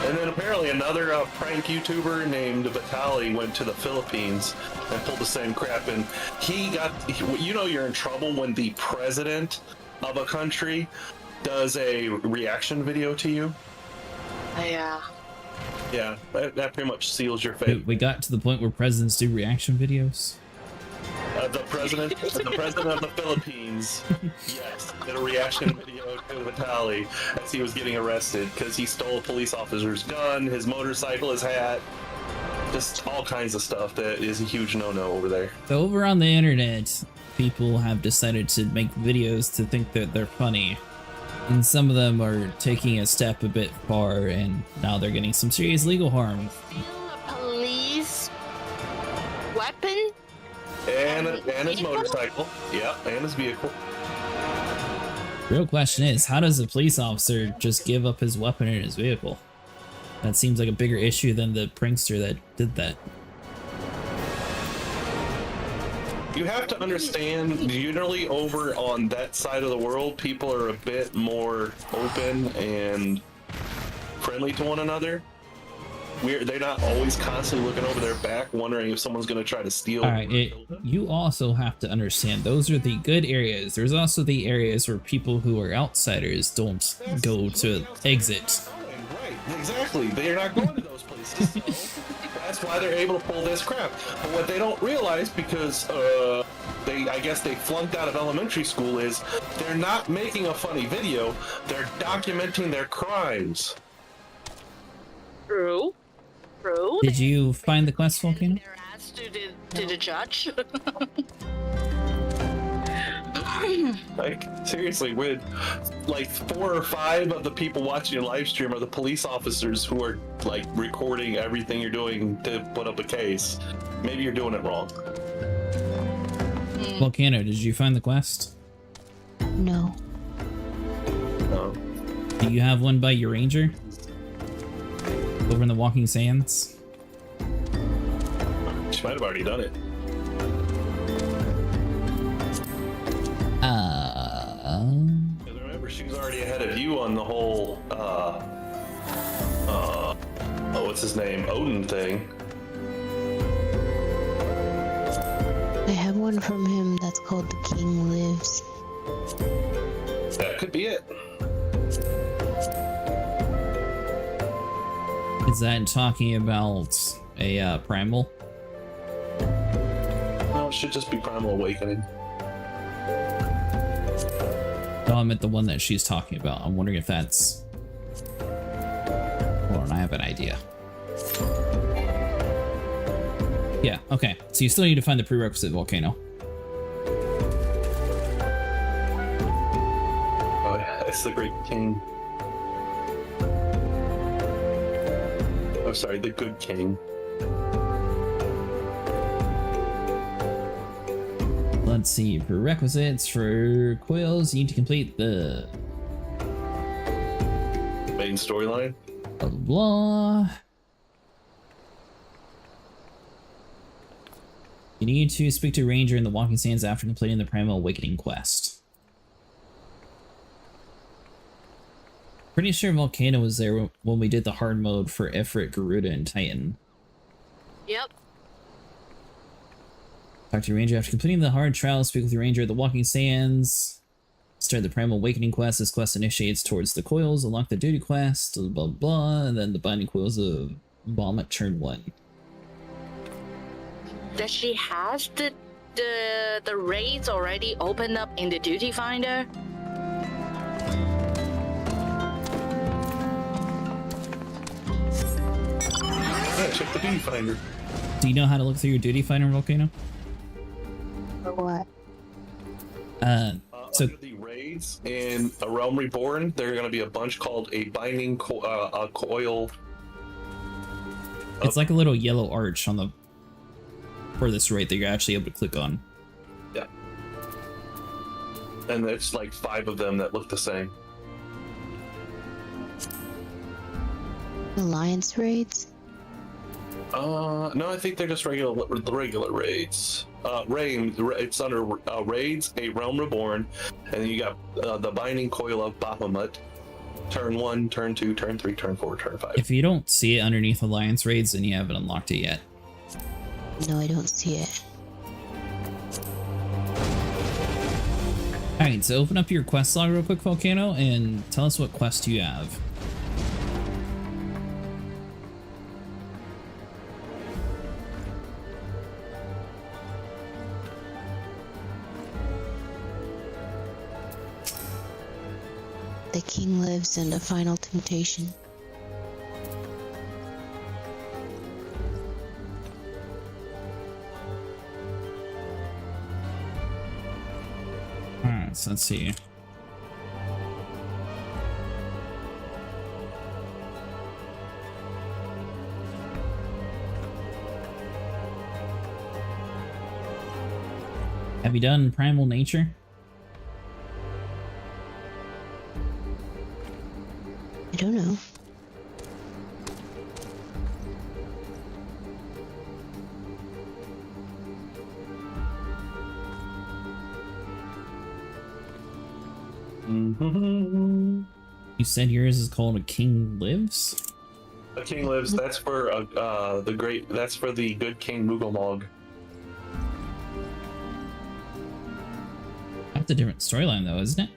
And then apparently another prank YouTuber named Vitali went to the Philippines and pulled the same crap. And you're in trouble when the president of a country does a reaction video to you. yeah. Yeah, that pretty much seals your fate. We got to the point where presidents do reaction videos. the president of the Philippines, yes, did a reaction video to Vitaly as he was getting arrested because he stole a police officer's gun, his motorcycle, his hat, just all kinds of stuff that is a huge no-no over there. So over on the internet, people have decided to make videos to think that they're funny. And some of them are taking a step a bit far, and now they're getting some serious legal harm. Steal a police weapon? And his motorcycle. Yeah, and his vehicle. Real question is, how does a police officer just give up his weapon in his vehicle? That seems like a bigger issue than the prankster that did that. You have to understand, generally over on that side of the world, people are a bit more open and friendly to one another. They're not always constantly looking over their back, wondering if someone's going to try to steal. All right, you also have to understand, those are the good areas. There's also the areas where people who are outsiders don't go to exit. Right, exactly. They're not going to those places. So that's why they're able to pull this crap. But what they don't realize, because I guess they flunked out of elementary school, is they're not making a funny video. They're documenting their crimes. True. True. Did you find the quest, Volcano? Their ass to the judge. Like, seriously, with like 4 or 5 of the people watching your live stream are the police officers who are like recording everything you're doing to put up a case. Maybe you're doing it wrong. Volcano, did you find the quest? No. No. Do you have one by your ranger? Over in the Walking Sands? She might have already done it. Because remember, she was already ahead of you on the whole, what's his name? Odin thing. I have one from him that's called The King Lives. That could be it. Is that talking about a primal? No, it should just be Primal Awakening. No, I meant the one that she's talking about. I'm wondering if that's... Hold on, I have an idea. Yeah, okay. So you still need to find the prerequisite volcano. Oh yeah, it's the Great King. Oh, sorry, the Good King. Let's see, prerequisites for coils. You need to complete the Main storyline. blah blah blah. You need to speak to a ranger in the Walking Sands after completing the Primal Awakening quest. Pretty sure Volcano was there when we did the hard mode for Ifrit, Garuda, and Titan. Yep. Talk to your ranger after completing the hard trial. Speak with your ranger at the Walking Sands. Start the Primal Awakening quest. This quest initiates towards the coils. Unlock the duty quest. Blah blah blah. And then the Binding Coils of Bahamut turn 1. Does she has the raids already opened up in the duty finder? Yeah, check the duty finder. Do you know how to look through your duty finder, Volcano? For what? So Under the raids in A Realm Reborn, there are going to be a bunch called a Binding Coil. it's like a little yellow arch on the furthest right that you're actually able to click on. Yeah. And there's like 5 of them that look the same. Alliance raids? No, I think they're just regular raids. It's under raids, A Realm Reborn, and then you got the Binding Coil of Bahamut. Turn 1, turn 2, turn 3, turn 4, turn 5. If you don't see it underneath Alliance raids, then you haven't unlocked it yet. No, I don't see it. Alright, so open up your quest log real quick, Volcano, and tell us what quest you have. The king lives and a final temptation. Alright, so let's see. Have you done Primal Nature? I don't know. You said yours is called A King Lives? A King Lives. That's for the great. That's for the good King Mugelmog. That's a different storyline though, isn't it?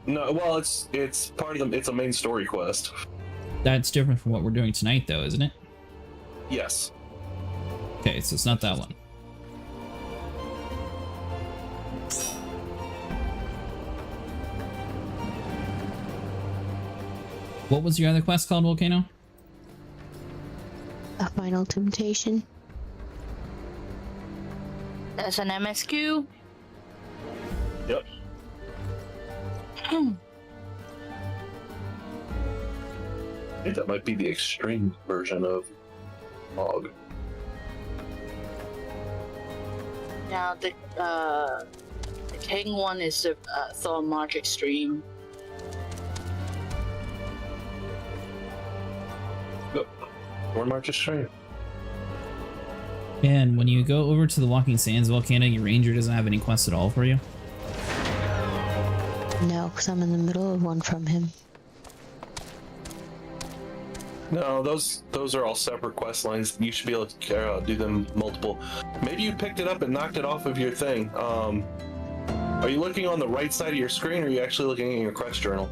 No. Well, it's part of the. It's a main story quest. That's different from what we're doing tonight though, isn't it? Yes. Okay, so it's not that one. What was your other quest called, Volcano? A final temptation. There's an MSQ. Yep. Hmm. I think that might be the extreme version of Mog. Now the king one is the Thorn March Extreme. Yep. Or March Extreme. And when you go over to the Walking Sands Volcano, your ranger doesn't have any quests at all for you? No, because I'm in the middle of one from him. No, those are all separate quest lines. You should be able to do them multiple. Maybe you picked it up and knocked it off of your thing. Are you looking on the right side of your screen, or are you actually looking in your quest journal?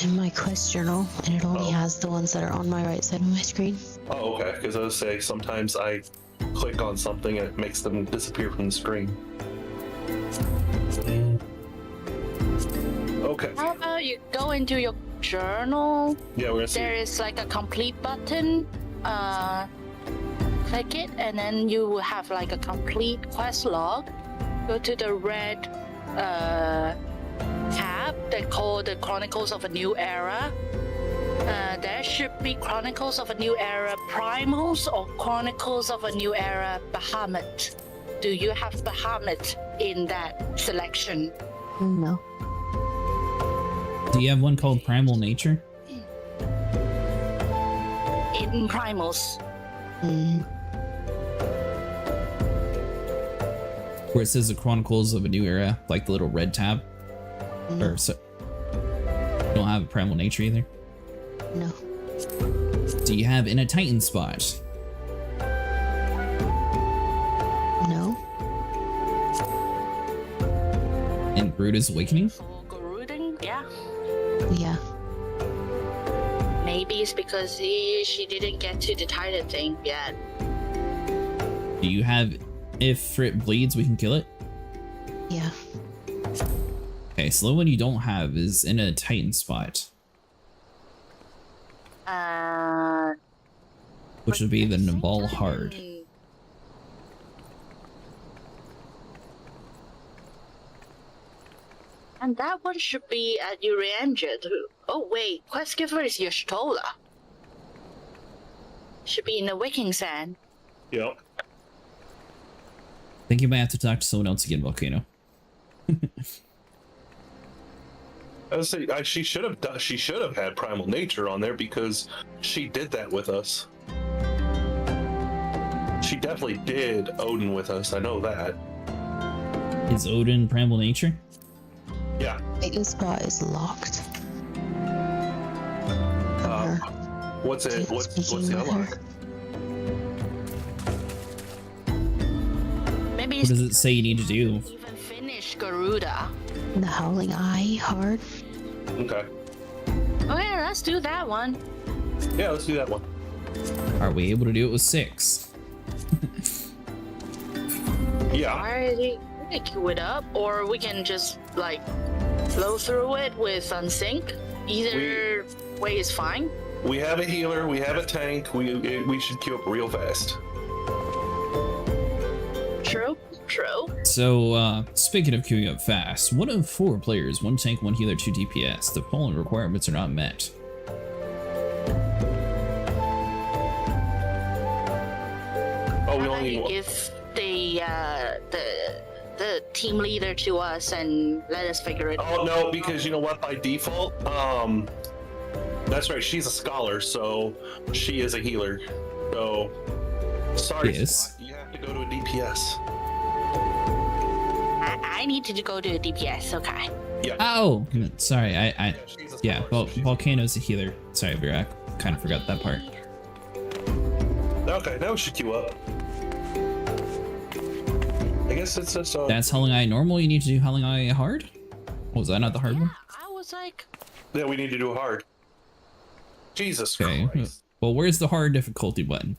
In my quest journal, and it only has the ones that are on my right side of my screen. Oh, okay. Because I was saying sometimes I click on something and it makes them disappear from the screen. Okay. How about you go into your journal? Yeah, we're gonna see. There is like a complete button. Click it, and then you will have like a complete quest log. Go to the red tab that called the Chronicles of a New Era. There should be Chronicles of a New Era Primals or Chronicles of a New Era Bahamut. Do you have Bahamut in that selection? No. Do you have one called Primal Nature? In Primals. Where it says the Chronicles of a New Era, like the little red tab? No. Or so, you don't have a Primal Nature either? No. Do you have In a Titan spot? No. In Garuda's Awakening? For Garuding, yeah. Yeah. Maybe it's because she didn't get to the Titan thing yet. Do you have If it bleeds, we can kill it? Yeah. Okay, so the one you don't have is In a Titan spot, which would be the Nabal Hard. And that one should be at Urianger too. Oh wait, quest giver is Yoshitola. Should be in the Wicking Sand. Yep. I think you might have to talk to someone else again, Volcano. I was say she should have had Primal Nature on there because she did that with us. She definitely did Odin with us. I know that. Is Odin Primal Nature? Yeah. Titan spot is locked. What's it? What's the unlock? Maybe What does it say you need to do? even finish Garuda. The Howling Eye hard. Okay. Okay, let's do that one. Yeah, let's do that one. Are we able to do it with 6? Yeah. Alrighty. can queue it up, or we can just like flow through it with unsync. Either way is fine. We have a healer, we have a tank, we should queue up real fast. True. So, speaking of queuing up fast, 1 of 4 players, 1 tank, 1 healer, 2 DPS. The following requirements are not met. Oh, we How only about you need give the team leader to us and let us figure it out? Oh no, because you know what? By default, that's right. She's a scholar, so she is a healer. So, sorry, Yes. Spot, you have to go to a DPS. I need to go to a DPS. Okay. Yeah. Oh, sorry, She's a yeah, scholar, so she's- Volcano's a healer. Sorry, Vera, I kind of forgot that part. Okay, now we should queue up. I guess it's just That's Howling Eye normal, you need to do Howling Eye hard? Was that not the hard one? I was like, yeah, we need to do it hard. Jesus Okay, Christ. well, where's the hard difficulty button?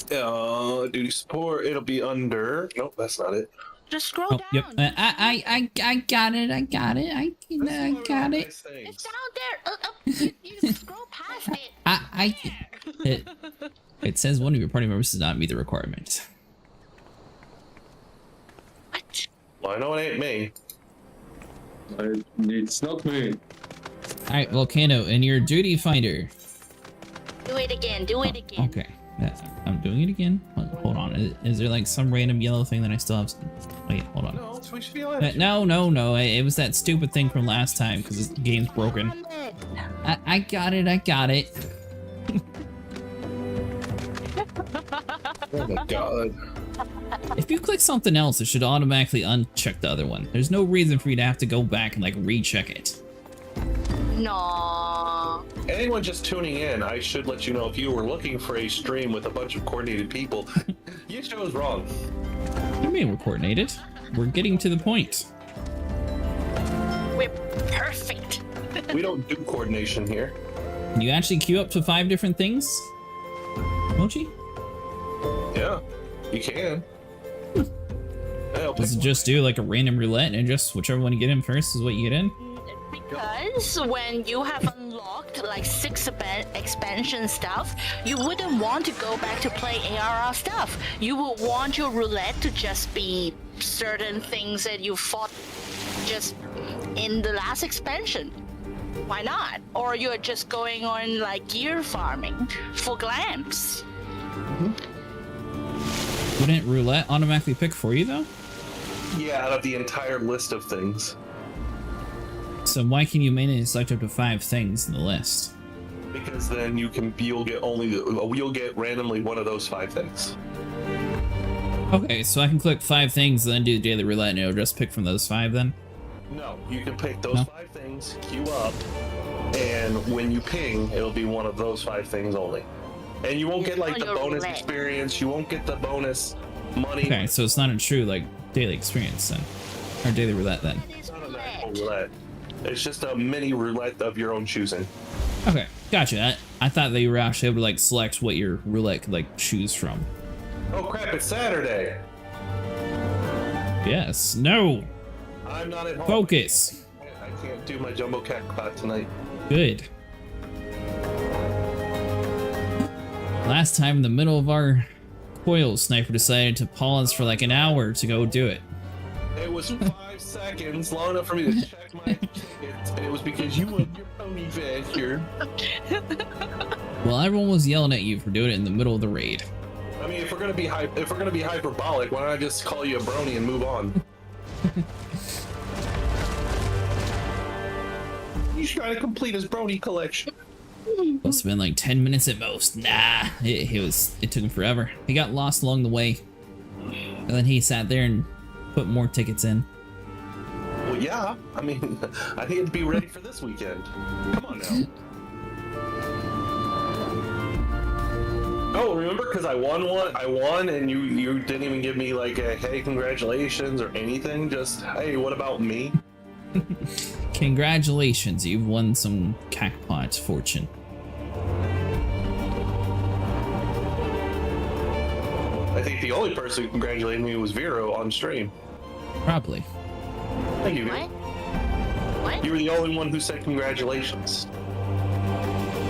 Duty support. It'll be under. Nope, that's not it. just scroll Oh, down. yep, I got it, I got it. It's down there. You scroll past it. It says one of your party members does not meet the requirement. What? Well, I know it ain't me. It's not me. Alright, Volcano, and your duty finder. Do it again. Do it again. Okay, I'm doing it again. Hold on, is there like some random yellow thing that I still have? Wait, hold on. No, we should be allowed. No, it was that stupid thing from last time because this game's broken. I got it. Oh my god. If you click something else, it should automatically uncheck the other one. There's no reason for you to have to go back and like recheck it. No. Anyone just tuning in, I should let you know if you were looking for a stream with a bunch of coordinated people, you chose wrong. What do you mean we're coordinated? We're getting to the point. We're perfect. We don't do coordination here. Can you actually queue up to 5 different things? Mochi? Yeah, you can. Yeah, I'll pick Does it just do like a random roulette and just whichever one you get in first is what you get in? Because when you have unlocked like 6 expansion stuff, you wouldn't want to go back to play ARR stuff. You would want your roulette to just be certain things that you fought just in the last expansion. Why not? Or you're just going on like gear farming for glamps. Wouldn't roulette automatically pick for you though? Yeah, out of the entire list of things. So why can you manually select up to 5 things in the list? Because then you'll get randomly one of those 5 things. Okay, so I can click 5 things, then do the daily roulette, and it'll just pick from those 5 then? No, you can pick those No. 5 things, queue up, and when you ping, it'll be one of those 5 things only. And you won't get like the On your bonus roulette. experience, you won't get the bonus money. Okay, so it's not a true, like, daily experience then. Or daily roulette then. That is It's not an roulette. actual roulette. It's just a mini roulette of your own choosing. Okay, gotcha. I thought that you were actually able to, like, select what your roulette could, like, choose from. Oh crap, it's Saturday! Yes. No! I'm not at home. Focus! I can't do my jumbo jackpot tonight. Good. Last time in the middle of our coil, Sniper decided to pause for like an hour to go do it. It was 5 seconds, long enough for me to check my tickets, and it was because you went your pony faster. Well, everyone was yelling at you for doing it in the middle of the raid. I mean, if we're gonna be hyperbolic, why don't I just call you a brony and move on? He's trying to complete his brony collection. Must have been like 10 minutes at most. Nah, it took him forever. He got lost along the way. And then he sat there and put more tickets in. Well, yeah. I mean, I need to be ready for this weekend. Come on now. Oh, remember? Because I won, and you didn't even give me like a hey, congratulations or anything. Just hey, what about me? Congratulations, you've won some Cacpot fortune. I think the only person who congratulated me was Vero on stream. Probably. Thank you, What? Vero. What? You were the only one who said congratulations.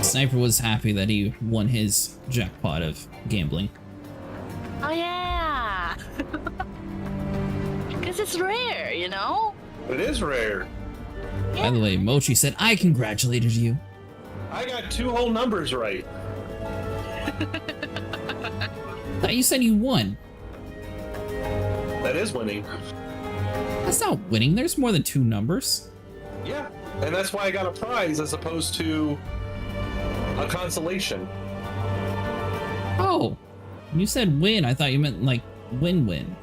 Sniper was happy that he won his jackpot of gambling. Oh yeah. Because it's rare, you know. It is rare. By the way, Mochi said, I congratulated you. I got 2 whole numbers right. Thought you said you won. That is winning. That's not winning. There's more than 2 numbers. Yeah, and that's why I got a prize as opposed to a consolation. Oh, you said win. I thought you meant like win-win.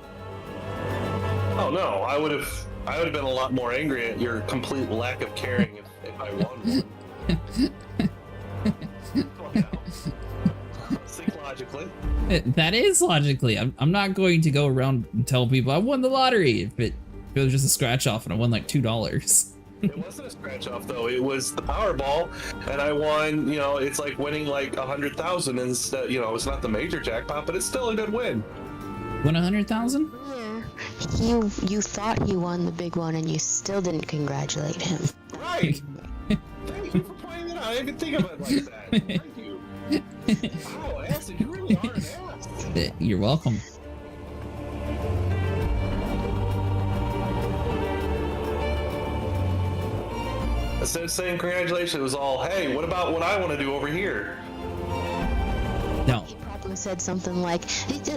Oh no, I would have been a lot more angry at your complete lack of caring if I won one. Come on now. Think logically. That is logically. I'm not going to go around and tell people I won the lottery if it was just a scratch off and I won like $2. It wasn't a scratch off though. It was the Powerball, and I won. You know, it's like winning like 100,000 instead. You know, it's not the major jackpot, but it's still a good win. Won 100,000? You thought he won the big one and you still didn't congratulate him. Right. Thank you for pointing it out. I didn't think of it like that. Thank you. Wow, Acid, you really are an ass. You're welcome. Instead of saying congratulations, it was all, hey, what about what I want to do over here? No. He probably said something like,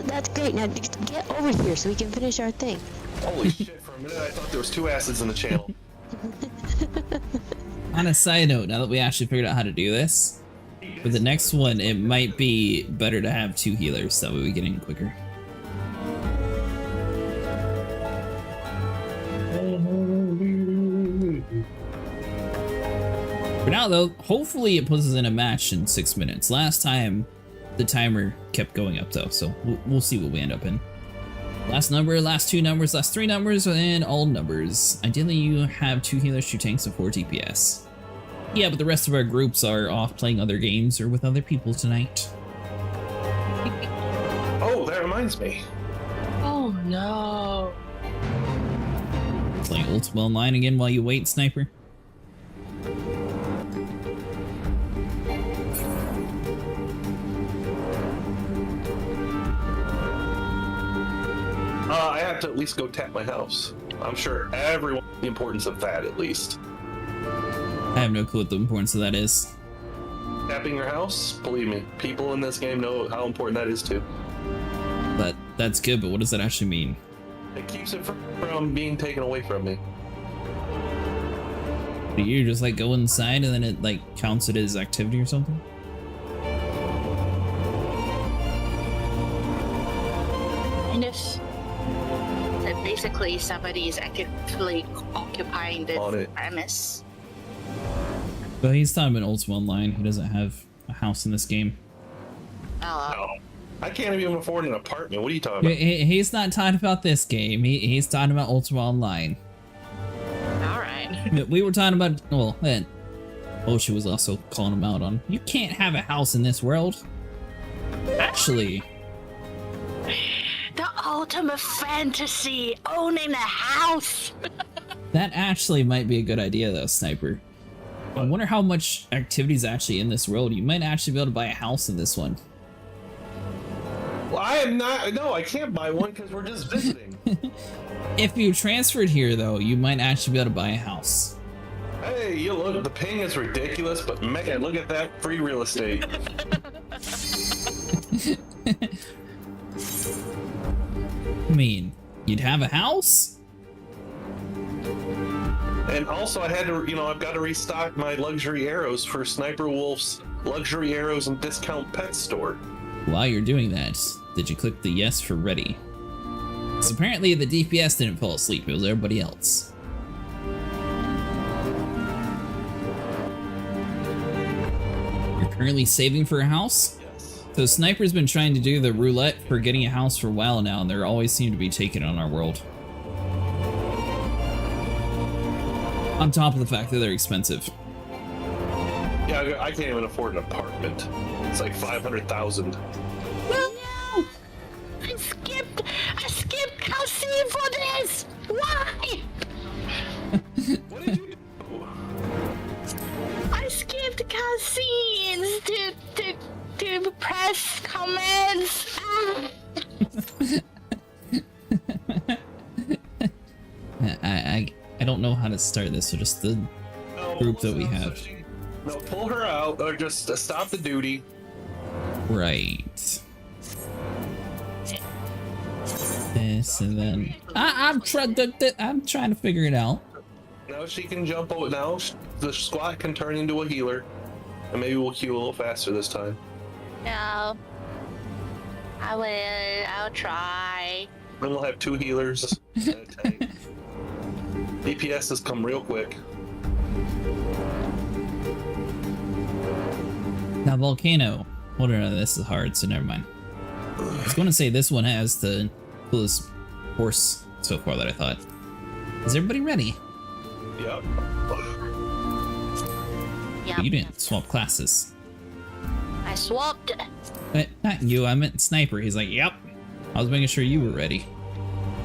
that's great, now get over here so we can finish our thing. Holy shit, for a minute I thought there was 2 acids in the channel. On a side note, now that we actually figured out how to do this, for the next one, it might be better to have 2 healers, so that way we get in quicker. For now, though, hopefully it puts us in a match in 6 minutes. Last time, the timer kept going up, though, so we'll see what we end up in. Last number, last 2 numbers, last 3 numbers, and all numbers. Ideally, you have 2 healers, 2 tanks, and 4 DPS. Yeah, but the rest of our groups are off playing other games or with other people tonight. Oh, that reminds me. Oh no. Playing Ultima Online again while you wait, Sniper? I have to at least go tap my house. I'm sure everyone knows the importance of that, at least. I have no clue what the importance of that is. Tapping your house? Believe me, people in this game know how important that is too. That's good, but what does that actually mean? It keeps it from being taken away from me. Do you just like go inside and then it like counts it as activity or something? And if that basically somebody is actively occupying the premise. But he's talking about Ultima Online. He doesn't have a house in this game. Oh. No, I can't even afford an apartment. What are you talking about? He's not talking about this game. He's talking about Ultima Online. Alright. We were talking about, well, and Oshi was also calling him out on, you can't have a house in this world. Actually, The ultimate fantasy, owning a house. that actually might be a good idea though, Sniper. I wonder how much activity is actually in this world. You might actually be able to buy a house in this one. Well, I am not. No, I can't buy one because we're just visiting. If you transferred here though, you might actually be able to buy a house. Hey, you look, the ping is ridiculous, but man, look at that free real estate. I mean, you'd have a house? And also, I had to, I've got to restock my luxury arrows for Sniper Wolf's luxury arrows and discount pet store. While you're doing that, did you click the yes for ready? Because apparently the DPS didn't fall asleep, it was everybody else. You're currently saving for a house? Yes. So Sniper's been trying to do the roulette for getting a house for a while now, and there always seem to be taken on our world. On top of the fact that they're expensive. Yeah, I can't even afford an apartment. It's like 500,000. No! It's don't know how to start this, so just the group that we have. No, pull her out, or just stop the duty. Right. This and then I'm trying to figure it out. Now she can jump over. Now the squat can turn into a healer, and maybe we'll queue a little faster this time. No. I will. I'll try. Then we'll have 2 healers and a tank. DPS has come real quick. Now Volcano. Hold on, this is hard, so never mind. I was going to say this one has the coolest horse so far that I thought. Is everybody ready? Yep. Yep. You didn't swap classes. I swapped. Not you, I meant Sniper. He's like, yep. I was making sure you were ready.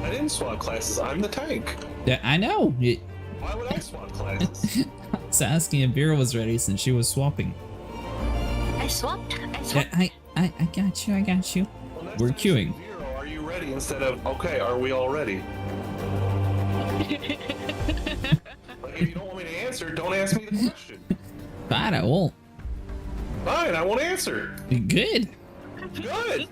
I didn't swap classes. I'm the tank. Yeah, I know. Why would I swap classes? I was asking if Vera was ready since she was swapping. I swapped. Yeah, I got you. I got you. Well, next We're time queuing. say, Vero, are you ready? Instead of, okay, are we all ready? Like, if you don't want me to answer, don't ask me the question. Fine, I won't. Fine, I won't answer. Good. Good.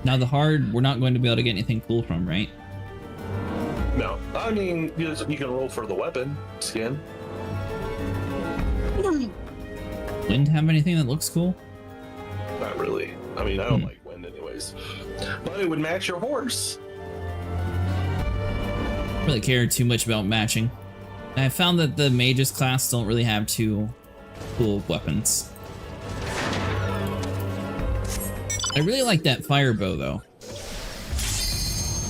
Now the hard, we're not going to be able to get anything cool from, right? No, I mean, you can roll for the weapon skin. Wind have anything that looks cool? Not really. I mean, I don't like wind anyways. But it would match your horse. Don't really care too much about matching. I found that the mages class don't really have too cool weapons. I really like that fire bow though.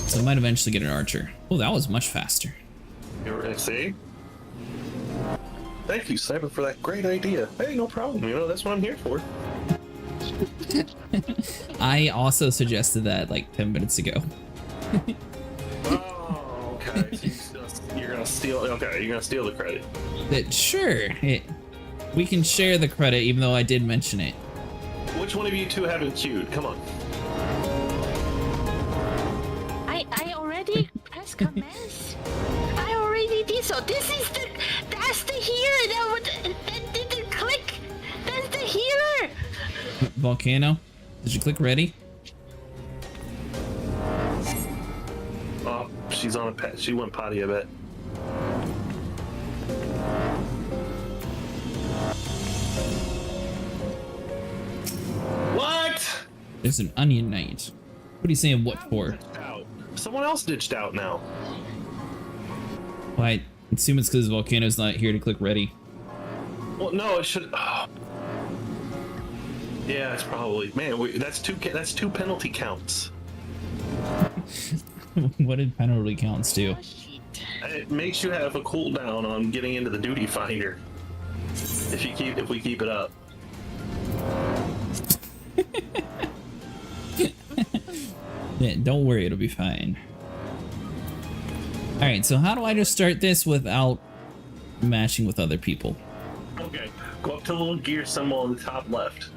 So I might eventually get an archer. Oh, that was much faster. See? Thank you, Sniper, for that great idea. Hey, no problem. You know, that's what I'm here for. I also suggested that like 10 minutes ago. Oh, okay. So you're gonna steal. Okay, you're gonna steal the credit. Sure, we can share the credit even though I did mention it. Which one of you two haven't queued? Come on. I already pressed commence. I already did so. That's the healer that didn't click. That's the healer. Volcano, did you click ready? Oh, she's on a pet. She went potty, I bet. What? There's an onion knight. What are you saying what for? Someone else ditched out now. Well, I assume it's because Volcano's not here to click ready. Well, no, it should. Oh. Yeah, it's probably. Man, that's two penalty counts. What did penalty counts do? It makes you have a cooldown on getting into the duty finder. If we keep it up. Yeah, don't worry, it'll be fine. Alright, so how do I just start this without matching with other people? Okay, go up to the little gear symbol on the top left.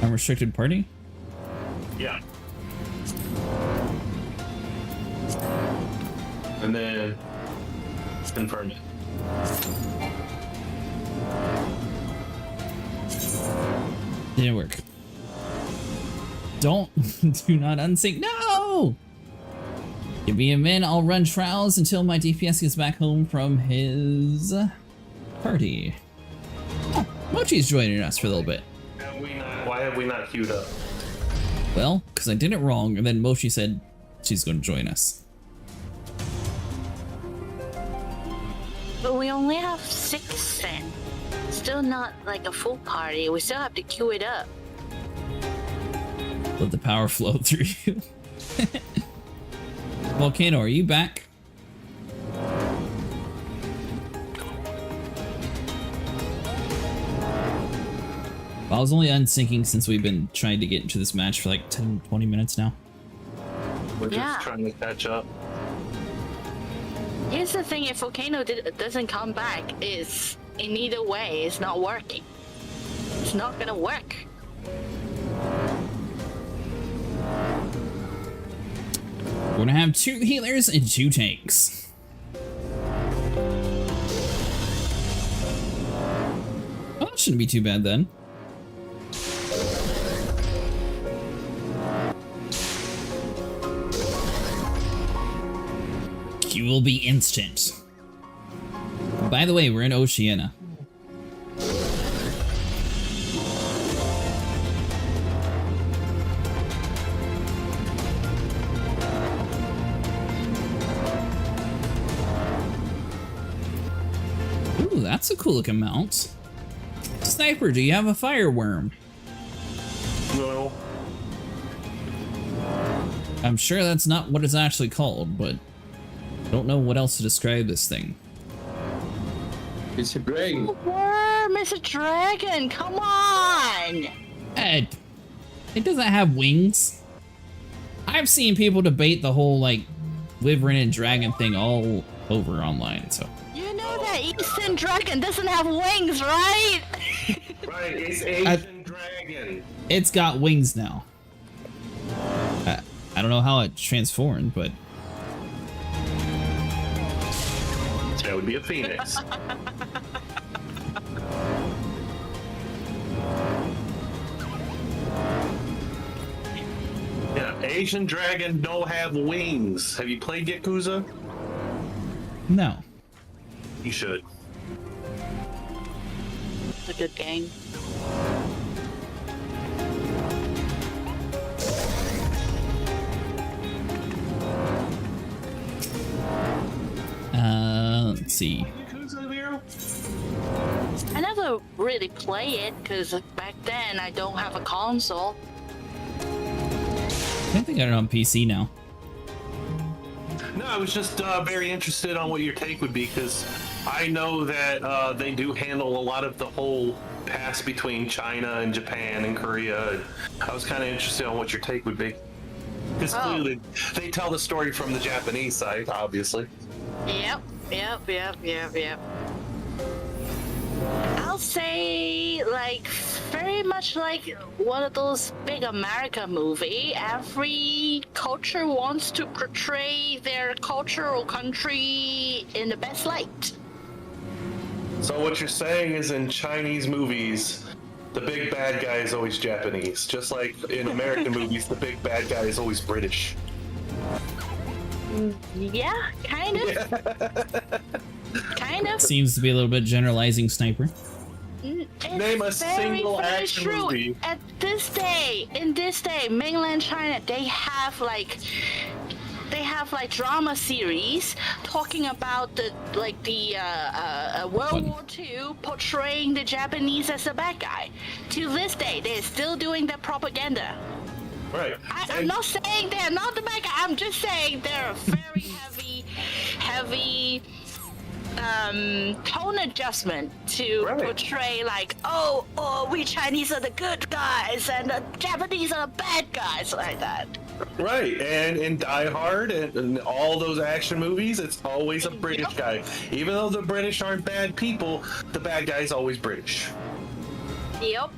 Unrestricted party? Yeah. And then confirm it. Didn't work. Do not unsync. No! Give me a minute, I'll run trials until my DPS gets back home from his party. Oh, Mochi's joining us for a little bit. Why have we not queued up? Well, because I did it wrong, and then Mochi said she's going to join us. But we only have 6 then. Still not like a full party. We still have to queue it up. Let the power flow through you. Volcano, are you back? I was only unsyncing since we've been trying to get into this match for like 10-20 minutes now. We're just Yeah. trying to catch up. Here's the thing: if Volcano doesn't come back, is in either way, it's not working. It's not gonna work. We're gonna have 2 healers and 2 tanks. Oh, that shouldn't be too bad then. You will be instant. By the way, we're in Oceania. Ooh, that's a cool looking mount. Sniper, do you have a fireworm? No. I'm sure that's not what it's actually called, but I don't know what else to describe this thing. It's a dragon. Worm is a dragon. Come on. Ed, it doesn't have wings. I've seen people debate the whole, like, wyvern and dragon thing all over online, so. You know that Eastern dragon doesn't have wings, right? Right, it's Asian dragon. It's got wings now. I don't know how it transformed, but... That would be a phoenix. Yeah, Asian dragon don't have wings. Have you played Yakuza? No. You should. It's a good game. Let's see. Yakuza, Vero? I never really play it because back then I don't have a console. I think I got it on PC now. No, I was just very interested on what your take would be, because I know that they do handle a lot of the whole pass between China and Japan and Korea. I was kind of interested on what your take would be. Because clearly they tell the story from the Japanese side, obviously. Yep. I'll say, like, very much like one of those big America movie. Every culture wants to portray their culture or country in the best light. So what you're saying is, in Chinese movies, the big bad guy is always Japanese. Just like in American movies, the big bad guy is always British. Yeah, kind of. Kind of. Seems to be a little bit generalizing, Sniper. It's Name a single very action true. movie. At this day, in this day, mainland China, they have like drama series talking about the World War II, portraying the Japanese as a bad guy. To this day, they're still doing that propaganda. Right. I'm not saying they're not the bad guy. I'm just saying they're a very heavy tone adjustment to portray like, oh, we Chinese are the good guys and the Japanese are the bad guys, like that. Right, and in Die Hard and all those action movies, it's always a British guy. Even though the British aren't bad people, the bad guy's always British. Yep.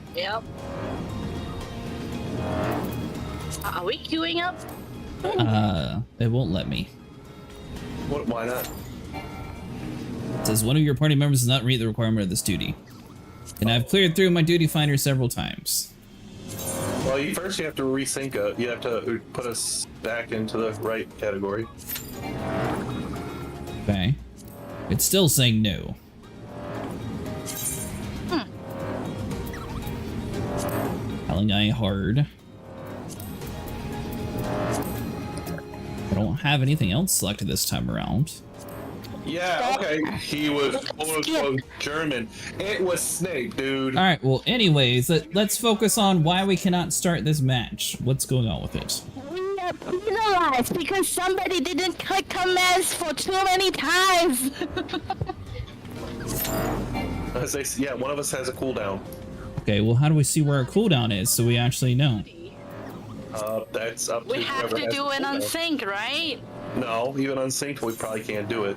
Are we queuing up? It won't let me. What? Why not? It says one of your party members does not meet the requirement of this duty. And I've cleared through my duty finder several times. Well, first you have to resync it. You have to put us back into the right category. Okay. It's still saying no. Telling I hard. I don't have anything else selected this time around. Yeah, okay. He was quote-unquote German. It was Snape, dude. Alright, well, anyways, let's focus on why we cannot start this match. What's going on with it? We are penalized because somebody didn't click commands for too many times. Yeah, one of us has a cooldown. Okay, well, how do we see where our cooldown is so we actually know? That's up to We have whoever to has do it the on cooldown. sync, right? No, even unsynced, we probably can't do it.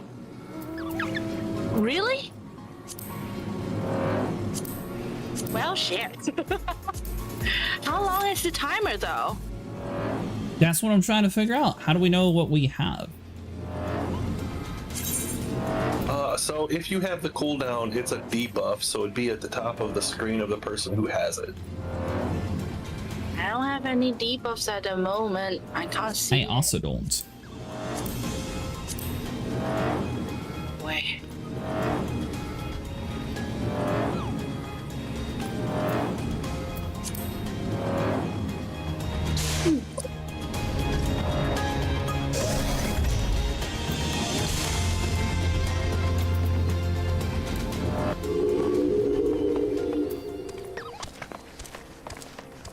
Really? Well, shit. How long is the timer, though? That's what I'm trying to figure out. How do we know what we have? So if you have the cooldown, it's a debuff, so it'd be at the top of the screen of the person who has it. I don't have any debuffs at the moment. I can't see. I also don't. Wait.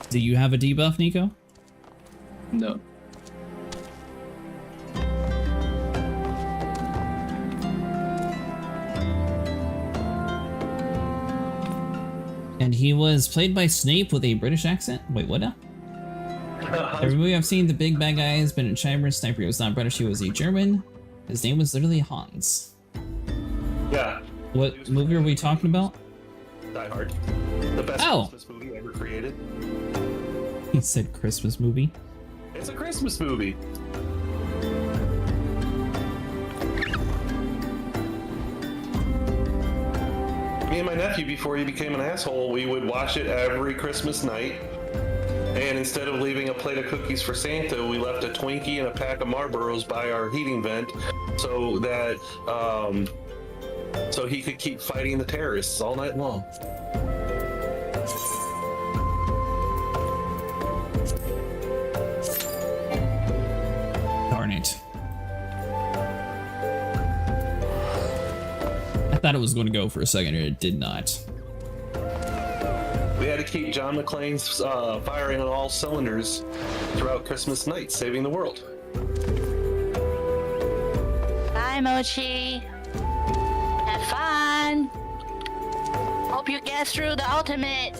Do you have a debuff, Nico? No. And he was played by Snape with a British accent? Wait, what now? Every movie I've seen, the big bad guy has been a Chimer. Sniper was not British, he was a German. His name was literally Hans. Yeah. What movie are we talking about? Die Hard. The best Christmas movie ever created. He said Christmas movie. It's a Christmas movie. Me and my nephew, before he became an asshole, we would watch it every Christmas night. And instead of leaving a plate of cookies for Santa, we left a Twinkie and a pack of Marlboros by our heating vent so that so he could keep fighting the terrorists all night long. Darn it. I thought it was going to go for a second, and it did not. We had to keep John McClane's firing on all cylinders throughout Christmas night, saving the world. Bye, Mochi. Have fun. Hope you get through the ultimate.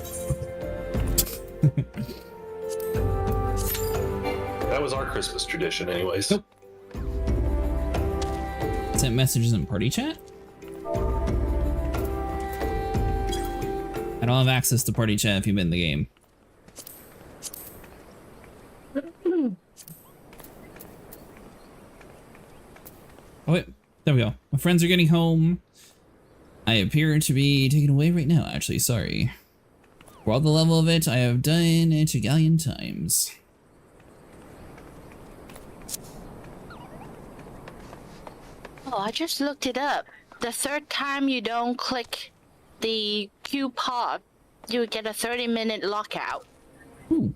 That was our Christmas tradition, anyways. Nope. Sent messages in party chat? I don't have access to party chat if you've been in the game. Oh wait, there we go. My friends are getting home. I appear to be taken away right now, actually, sorry. For all the level of it, I have done it a galleon times. Oh, I just looked it up. The third time you don't click the Q pod, you get a 30-minute lockout. Ooh.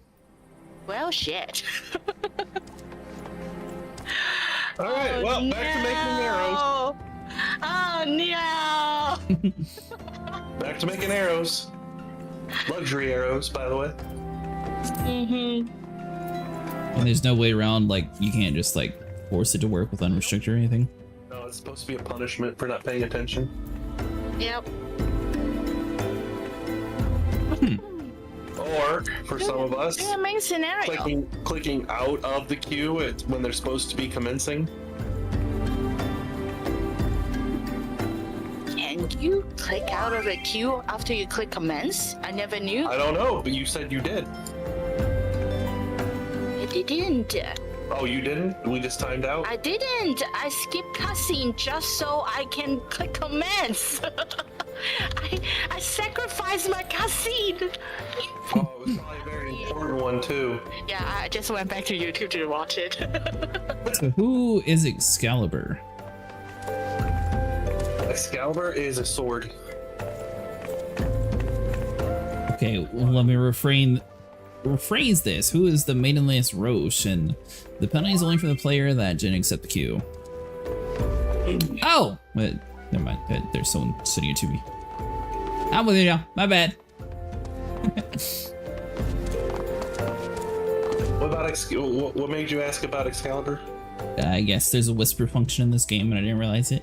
Well, shit. All right, well, back to making arrows. Oh, no. Back to making arrows. Luxury arrows, by the way. And there's no way around, like, you can't just, like, force it to work with unrestricted or anything? No, it's supposed to be a punishment for not paying attention. Yep. Or, for some of us, It's an amazing scenario. clicking out of the queue when they're supposed to be commencing. Can you click out of the queue after you click commence? I never knew. I don't know, but you said you did. I didn't. Oh, you didn't? We just timed out? I didn't. I skipped cutscene just so I can click commence. I sacrificed my cutscene. Oh, it was probably a very important one, too. Yeah, I just went back to YouTube to watch it. So who is Excalibur? Excalibur is a sword. Okay, well, let me rephrase this. Who is the maidenless Roche? And the penalty is only for the player that didn't accept the queue. Oh! Wait, never mind. There's someone sitting to me. I'm with you now. My bad. What about what made you ask about Excalibur? I guess there's a whisper function in this game and I didn't realize it.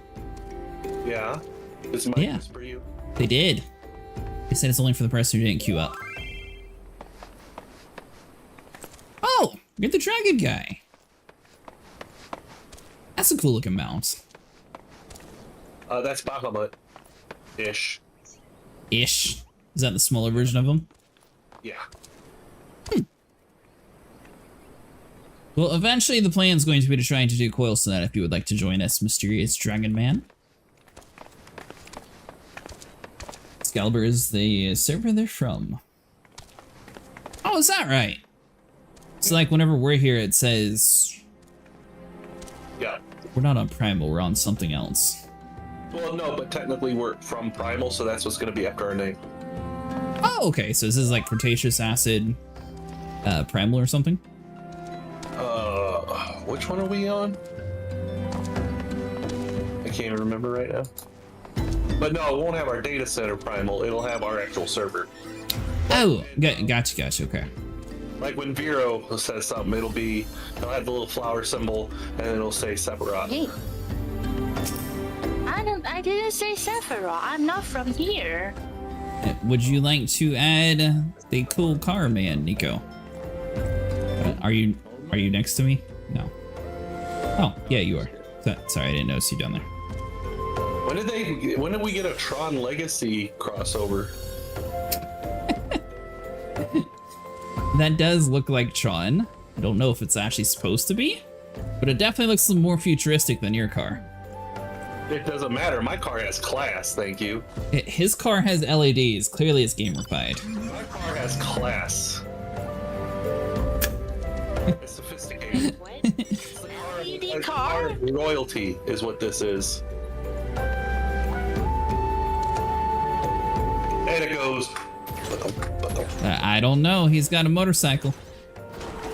Yeah? Does Mike whisper you? They did. They said it's only for the person who didn't queue up. Oh! You're the dragon guy. That's a cool looking mount. That's Bahamut. Ish. Ish. Is that the smaller version of him? Yeah. Well, eventually the plan is going to be to try to do Coil Sonata if you would like to join us, Mysterious Dragon Man. Excalibur is the server they're from. Oh, is that right? So like whenever we're here, it says... Yeah. We're not on Primal, we're on something else. Well, no, but technically we're from Primal, so that's what's going to be after our name. Oh, okay, so this is like Cretaceous Acid Primal or something? Which one are we on? I can't even remember right now. But no, it won't have our data center Primal, it'll have our actual server. Oh, gotcha, okay. Like when Vero says something, it'll have the little flower symbol, and it'll say Sephiroth. Hey. I didn't say Sephiroth. I'm not from here. Would you like to add the cool car man, Nico? Are you next to me? No. Oh, yeah, you are. Sorry, I didn't notice you down there. When did we get a Tron Legacy crossover? That does look like Tron. I don't know if it's actually supposed to be, but it definitely looks more futuristic than your car. It doesn't matter. My car has class, thank you. His car has LEDs. Clearly, it's gamerified. My car has class. It's sophisticated. What? It's the LED car car? of royalty is what this is. And it goes. I don't know. He's got a motorcycle.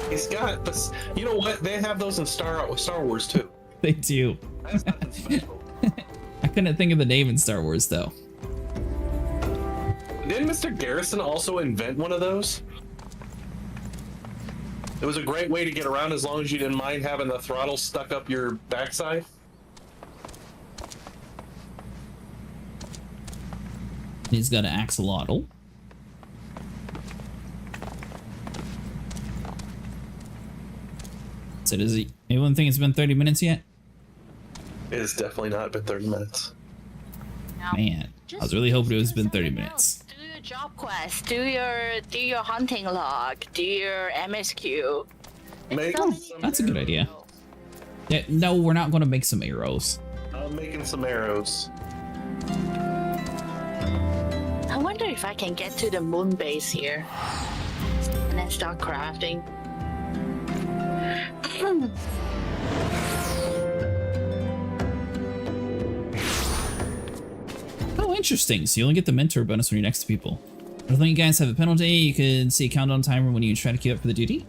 He's got this. You know what? They have those in Star Wars too. They do. That's nothing special. I couldn't think of the name in Star Wars, though. Didn't Mr. Garrison also invent one of those? It was a great way to get around as long as you didn't mind having the throttle stuck up your backside. He's got an axolotl. So does anyone think it's been 30 minutes yet? It has definitely not been 30 minutes. Man, I was really hoping it was been 30 minutes. Do your job quest. Do your hunting log. Do your MSQ. Make So some That's a good arrows. idea. Yeah, no, we're not going to make some arrows. I'm making some arrows. I wonder if I can get to the moon base here and then start crafting. Oh, interesting. So you only get the mentor bonus when you're next to people. I don't think you guys have a penalty. You can see a countdown timer when you try to queue up for the duty.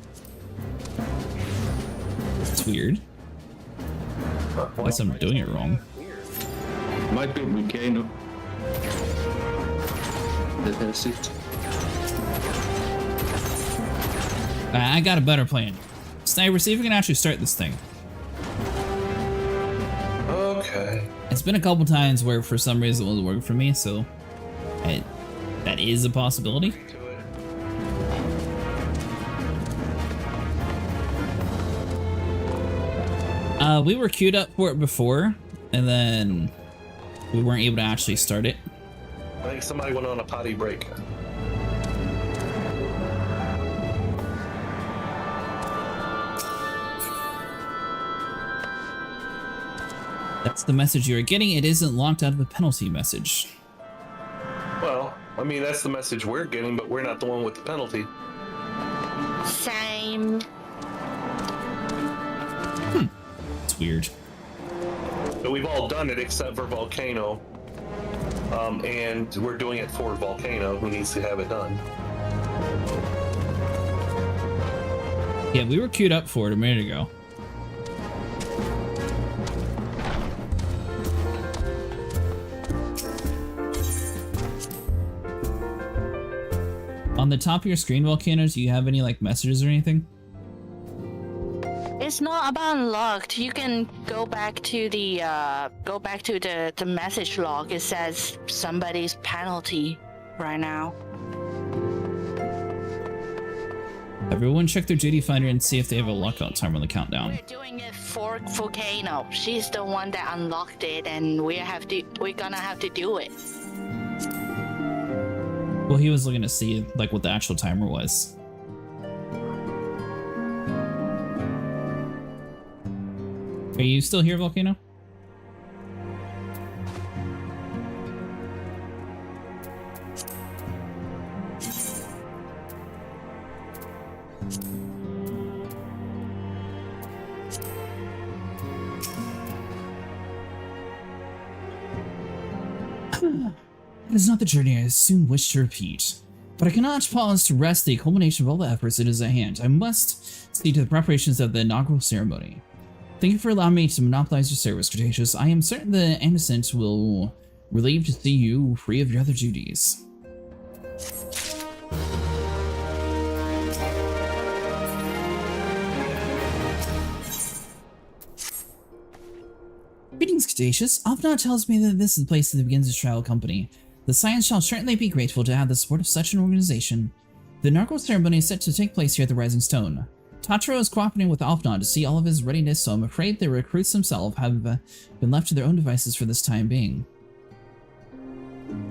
It's weird. Unless I'm doing it wrong. Might be a volcano. That's it. I got a better plan. Sniper, see if we can actually start this thing. Okay. It's been a couple times where for some reason it wasn't working for me, so that is a possibility. We were queued up for it before, and then we weren't able to actually start it. I think somebody went on a potty break. That's the message you are getting. It isn't locked out of a penalty message. Well, I mean, that's the message we're getting, but we're not the one with the penalty. Same. It's weird. But we've all done it except for Volcano. And we're doing it for Volcano, who needs to have it done. Yeah, we were queued up for it a minute ago. On the top of your screen, Volcano, do you have any like messages or anything? It's not about unlocked. You can go back to the message log. It says somebody's penalty right now. Everyone check their duty finder and see if they have a lockout timer on the countdown. We're doing it for Volcano. She's the one that unlocked it, and we're gonna have to do it. Well, he was looking to see like what the actual timer was. Are you still here, Volcano? It is not the journey I soon wish to repeat, but I cannot pause to rest the culmination of all the efforts it is at hand. I must see to the preparations of the inaugural ceremony. Thank you for allowing me to monopolize your service, Cretaceous. I am certain the innocent will relieved to see you free of your other duties. Greetings, Cretaceous. Alphnaud tells me that this is the place that begins his trial company. The Science shall certainly be grateful to have the support of such an organization. The inaugural ceremony is set to take place here at the Rising Stone. Tatro is cooperating with Alphnaud to see all of his readiness, so I'm afraid the recruits themselves have been left to their own devices for this time being.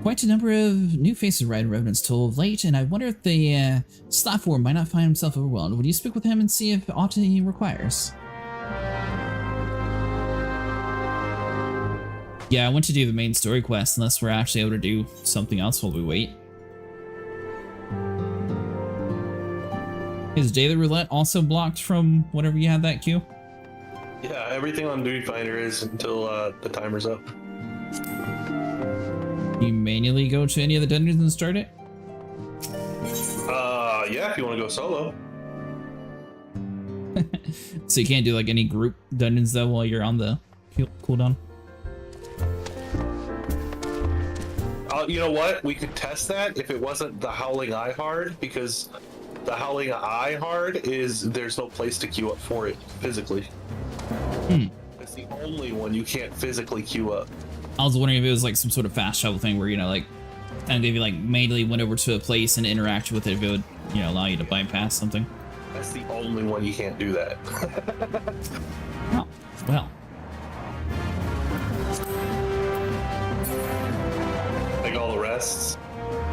Quite a number of new faces ride Revenant's Toll of late, and I wonder if the staff ward might not find himself overwhelmed. Would you speak with him and see if aught he requires? Yeah, I want to do the main story quest unless we're actually able to do something else while we wait. Is Daily Roulette also blocked from whenever you have that queue? Yeah, everything on Duty Finder is until the timer's up. You manually go to any of the dungeons and start it? Yeah, if you want to go solo. So you can't do like any group dungeons though while you're on the cooldown? You know what? We could test that if it wasn't the Howling Eye hard, because the Howling Eye hard is there's no place to queue up for it physically. It's the only one you can't physically queue up. I was wondering if it was like some sort of fast travel thing where, you know, like, and if you like manually went over to a place and interacted with it, if it would, you know, allow you to bypass something. That's the only one you can't do that. Oh, well. Like all the rests,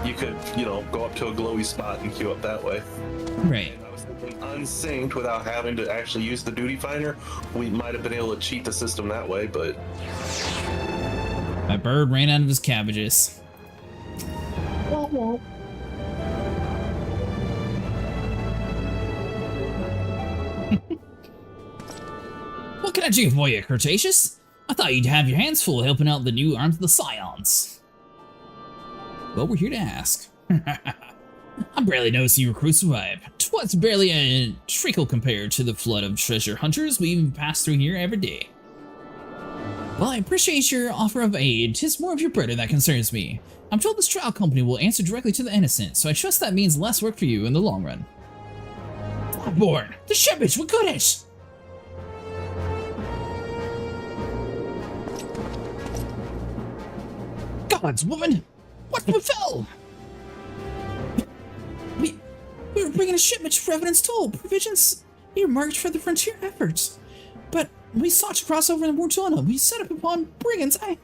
you could, you know, go up to a glowy spot and queue up that way. Right. And I was thinking unsynced without having to actually use the Duty Finder, we might have been able to cheat the system that way, but... My bird ran out of his cabbages. What can I do for you, Cretaceous? I thought you'd have your hands full helping out the new arms of the Scions. Well, we're here to ask. I barely noticed you recruits survived. 'Twas barely a trickle compared to the flood of treasure hunters we pass through here every day. Well, I appreciate your offer of aid. 'Tis more of your brother that concerns me. I'm told this trial company will answer directly to the innocent, so I trust that means less work for you in the long run. Bloodborne! The shepherds, we got it! Gods, woman! What befell? We were bringing a shipment to Revenant's Toll, provisions earmarked for the frontier efforts. But we sought to cross over in Mortona. We set up upon brigands. I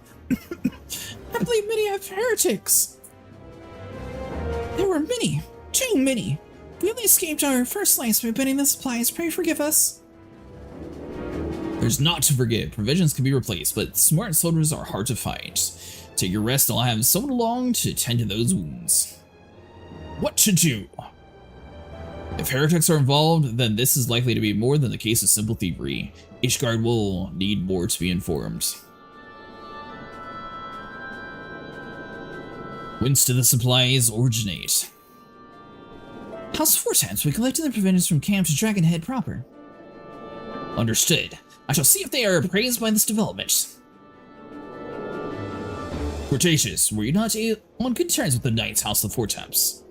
believe many have heretics. There were many, too many. We only escaped our first slice by bending the supplies. Pray forgive us. There's not to forgive. Provisions can be replaced, but smart soldiers are hard to fight. Take your rest. I'll have someone along to tend to those wounds. What to do? If heretics are involved, then this is likely to be more than the case of simple thievery. Ishgard will need more to be informed. Whence do the supplies originate? House Fortans, we collected the provisions from Camp to Dragonhead proper. Understood. I shall see if they are appraised by this development. Cretaceous, were you not on good terms with the Knights House of Fortemps?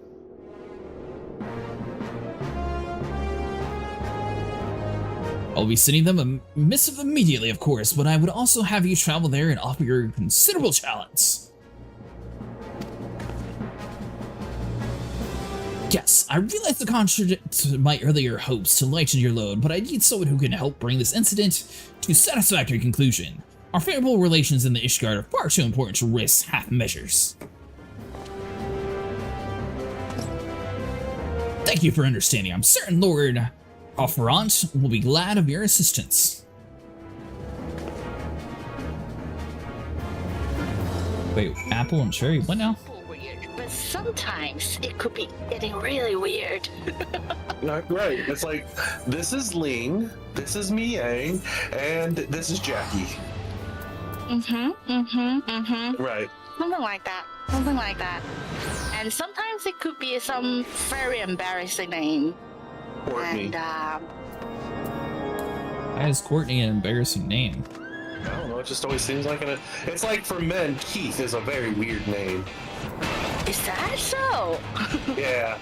I'll be sending them a missive immediately, of course, but I would also have you travel there and offer your considerable talents. Yes, I realize the contradict to my earlier hopes to lighten your load, but I need someone who can help bring this incident to a satisfactory conclusion. Our favorable relations in the Ishgard are far too important to risk half measures. Thank you for understanding. I'm certain Lord Alferant will be glad of your assistance. Wait, apple and cherry? What now? Weird, but sometimes it could be getting really weird. Right. It's like, this is Ling, this is Miang, and this is Jackie. Right. Something like that. Something like that. And sometimes it could be some very embarrassing name. Courtney. And Why is Courtney an embarrassing name? I don't know, it just always seems like it's like for men, Keith is a very weird name. is that so? Yeah.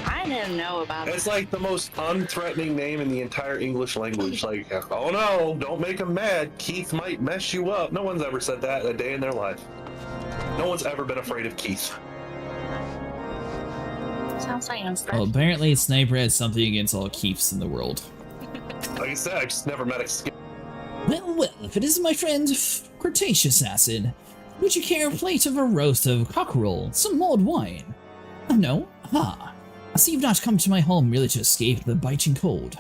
I didn't know about It's like the most unthreatening name in the entire English language. Like, oh no, don't make him mad. Keith might mess you up. No one's ever said that a day in their life. No one's ever been afraid of Keith. Sounds like I'm Well, apparently Sniper has something against all Keefs in the world. Like I said, I just never met a Well, if it isn't my friend, Cretaceous Acid, would you care a plate of a roast of cockerel, some mulled wine? Oh no, I see you've not come to my home merely to escape the biting cold.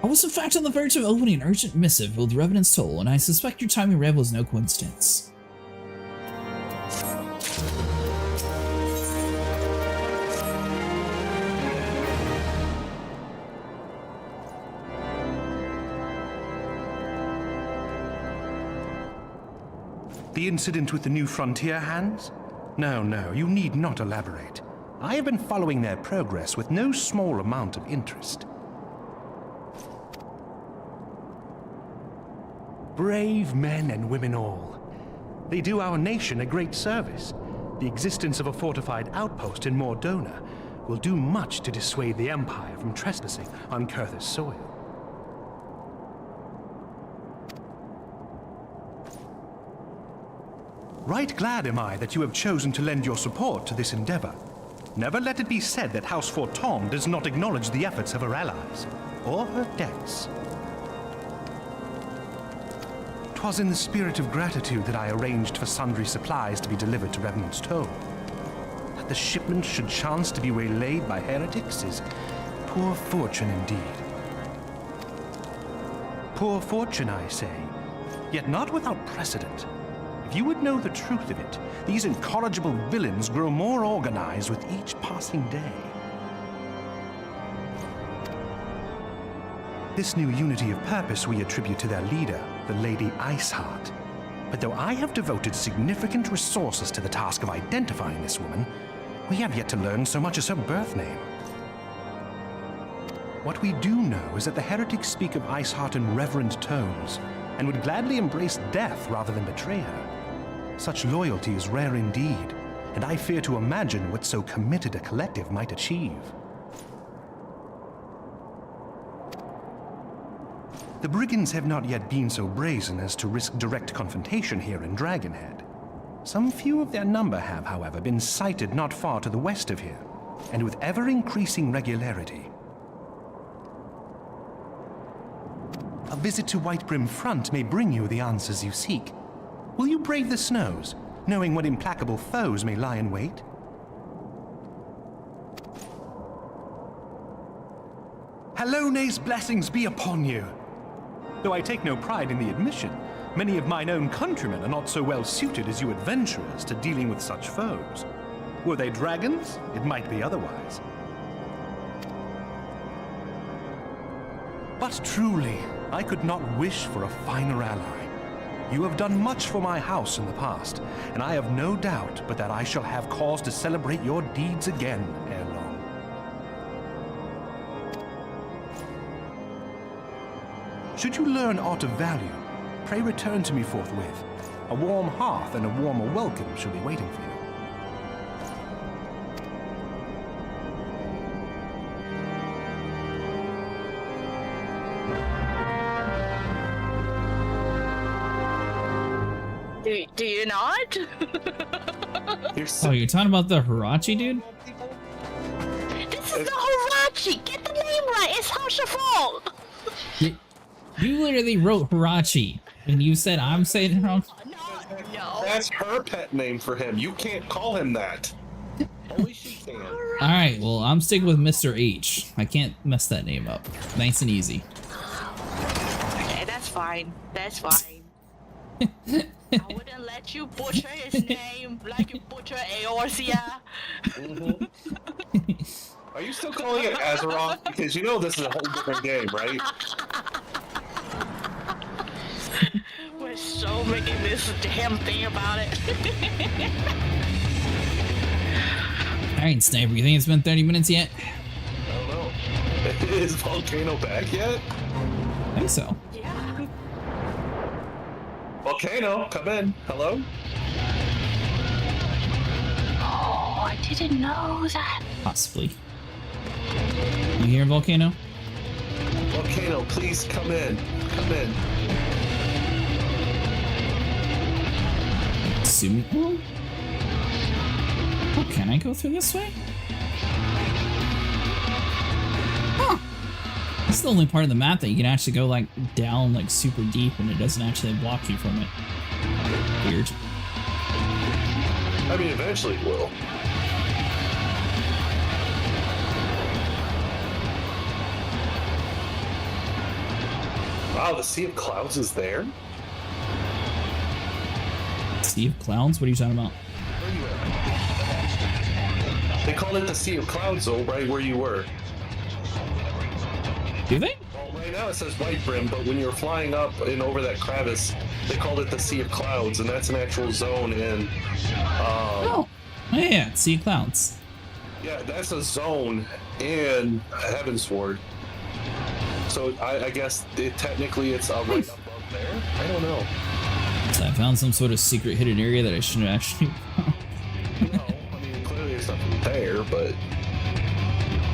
I was in fact on the verge of opening an urgent missive with Revenant's Toll, and I suspect your timing Rev was no coincidence. The incident with the New Frontier hands? No, you need not elaborate. I have been following their progress with no small amount of interest. Brave men and women all. They do our nation a great service. The existence of a fortified outpost in Mordona will do much to dissuade the Empire from trespassing on Kurth's soil. Right glad am I that you have chosen to lend your support to this endeavor. Never let it be said that House Forton does not acknowledge the efforts of her allies, or her debts. 'Twas in the spirit of gratitude that I arranged for sundry supplies to be delivered to Revenant's Toll. That the shipment should chance to be waylaid by heretics is poor fortune indeed. Poor fortune, I say, yet not without precedent. If you would know the truth of it, these incorrigible villains grow more organized with each passing day. This new unity of purpose we attribute to their leader, the Lady Iceheart. But though I have devoted significant resources to the task of identifying this woman, we have yet to learn so much as her birth name. What we do know is that the heretics speak of Iceheart in reverent tones, and would gladly embrace death rather than betray her. Such loyalty is rare indeed, and I fear to imagine what so committed a collective might achieve. The brigands have not yet been so brazen as to risk direct confrontation here in Dragonhead. Some few of their number have, however, been sighted not far to the west of here, and with ever-increasing regularity. A visit to Whitebrim Front may bring you the answers you seek. Will you brave the snows, knowing what implacable foes may lie in wait? Hallone's blessings be upon you! Though I take no pride in the admission, many of mine own countrymen are not so well suited as you adventurers to dealing with such foes. Were they dragons, it might be otherwise. But truly, I could not wish for a finer ally. You have done much for my house in the past, and I have no doubt but that I shall have cause to celebrate your deeds again ere long. Should you learn aught of value, pray return to me forthwith. A warm hearth and a warmer welcome shall be waiting for you. Do you not? Oh, you're talking about the Hirachi dude? This is the Hirachi! Get the name right! It's Hasha fault! You literally wrote Hirachi, and you said I'm saying it wrong? No. That's her pet name for him. You can't call him that. Only she can. Alright, well, I'm sticking with Mr. H. I can't mess that name up. Nice and easy. Okay, that's fine. That's fine. I wouldn't let you butcher his name like you butcher Eorzea. Are you still calling it Azeroth? Because you know this is a whole different game, right? We're so making this damn thing about it. Alright, Sniper, you think it's been 30 minutes yet? I don't know. Is Volcano back yet? I think so. Yeah. Volcano, come in. Hello? Oh, I didn't know that. Possibly. You hear Volcano? Volcano, please come in. Come in. Sumo? Oh, can I go through this way? Huh. This is the only part of the map that you can actually go like down like super deep and it doesn't actually block you from it. Weird. I mean, eventually it will. Wow, the Sea of Clouds is there? Sea of Clouds? What are you talking about? Where are you at? They call it the Sea of Clouds, though, right where you were. Do they? Well, right now it says White Brim, but when you're flying up and over that crevice, they called it the Sea of Clouds, and that's an actual zone in... Oh, yeah, Sea of Clouds. Yeah, that's a zone in Heavensward. So I guess technically it's right above there? I don't know. So I found some sort of secret hidden area that I shouldn't have actually found. No, I mean, clearly there's nothing there, but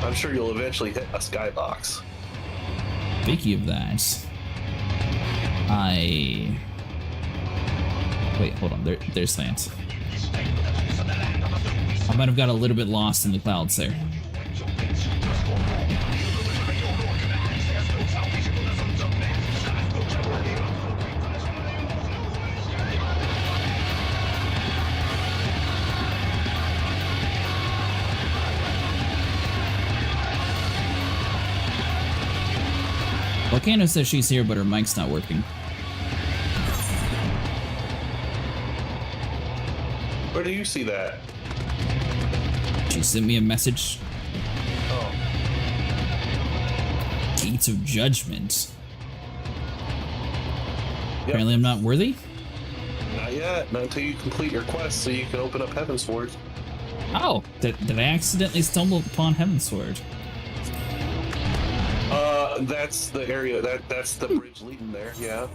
I'm sure you'll eventually hit a skybox. Speaking of that, wait, hold on. There's Lance. I might have got a little bit lost in the clouds there. Volcano says she's here, but her mic's not working. Where do you see that? She sent me a message. Oh. Gates of Judgment. Yep. Apparently I'm not worthy? Not yet. Not until you complete your quest so you can open up Heavensward. Oh, did I accidentally stumble upon Heavensward? That's the area. That's the bridge leading there, yeah.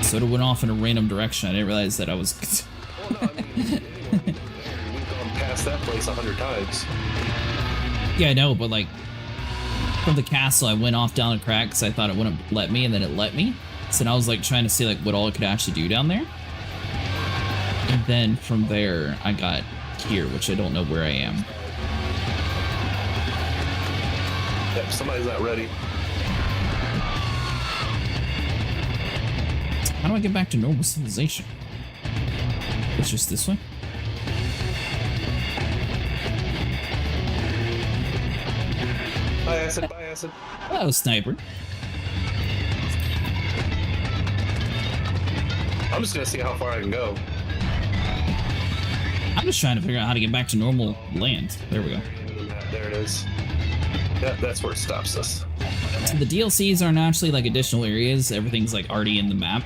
So it went off in a random direction. I didn't realize that I was... Well, no, I mean, anyway, we've gone past that place 100 times. Yeah, I know, but like... From the castle, I went off down a crack because I thought it wouldn't let me, and then it let me. So then I was like trying to see like what all it could actually do down there. And then from there, I got here, which I don't know where I am. Yep, somebody's not ready. How do I get back to normal civilization? It's just this way? Bye, Acid. Bye, Acid. Hello, Sniper. I'm just gonna see how far I can go. I'm just trying to figure out how to get back to normal land. There we go. There it is. Yeah, that's where it stops us. So the DLCs aren't actually like additional areas. Everything's like already in the map.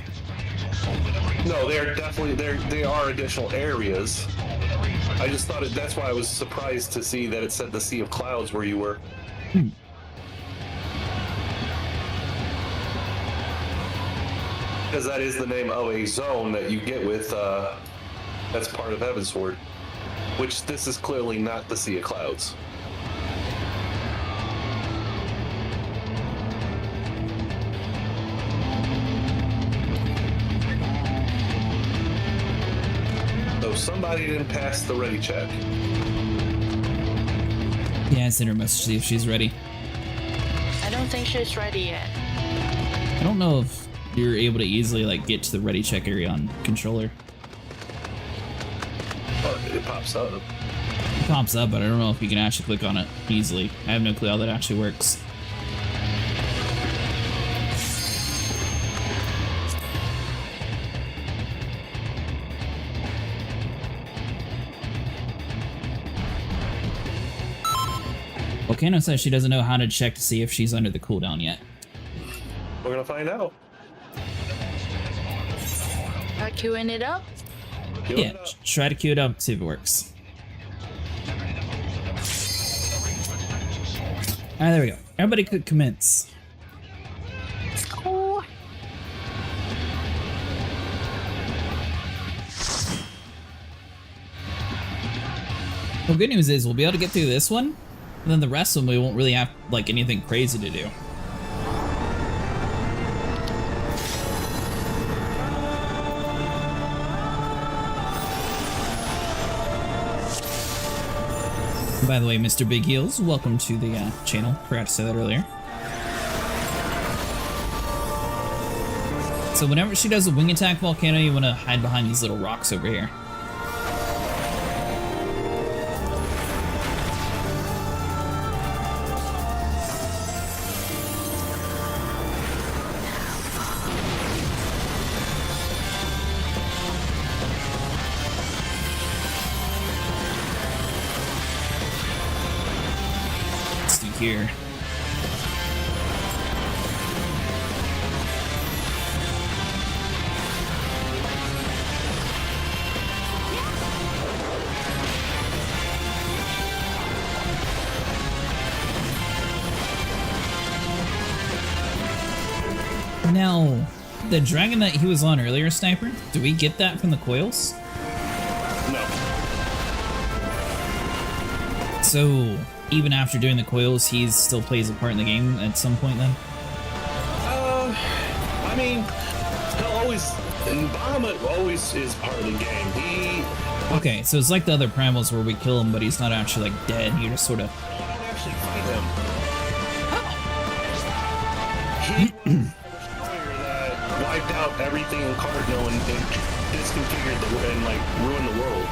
No, they're definitely they are additional areas. I just thought that's why I was surprised to see that it said the Sea of Clouds where you were. Because that is the name of a zone that you get with that's part of Heavensward, which this is clearly not the Sea of Clouds. So somebody didn't pass the ready check. Yeah, I sent her a message to see if she's ready. I don't think she's ready yet. I don't know if you're able to easily like get to the ready check area on controller. Well, it pops up. It pops up, but I don't know if you can actually click on it easily. I have no clue how that actually works. Volcano says she doesn't know how to check to see if she's under the cooldown yet. We're gonna find out. Are queuing it up? Queue Yeah, it up. try to queue it up, see if it works. Alright, there we go. Everybody could commence. Oh. Well, good news is we'll be able to get through this one, and then the rest of them we won't really have like anything crazy to do. By the way, Mr. Big Heels, welcome to the channel. Forgot to say that earlier. So whenever she does a wing attack, Volcano, you want to hide behind these little rocks over here. Let's do here. Now, the dragon that he was on earlier, Sniper, do we get that from the coils? No. So, even after doing the coils, he still plays a part in the game at some point then? I mean, he'll always. And Bahamut always is part of the game. He. Okay, so it's like the other primals where we kill him, but he's not actually like dead. You just sort of. You don't actually fight him. He was the destroyer that wiped out everything in Cardinal and disconfigured and like ruined the world.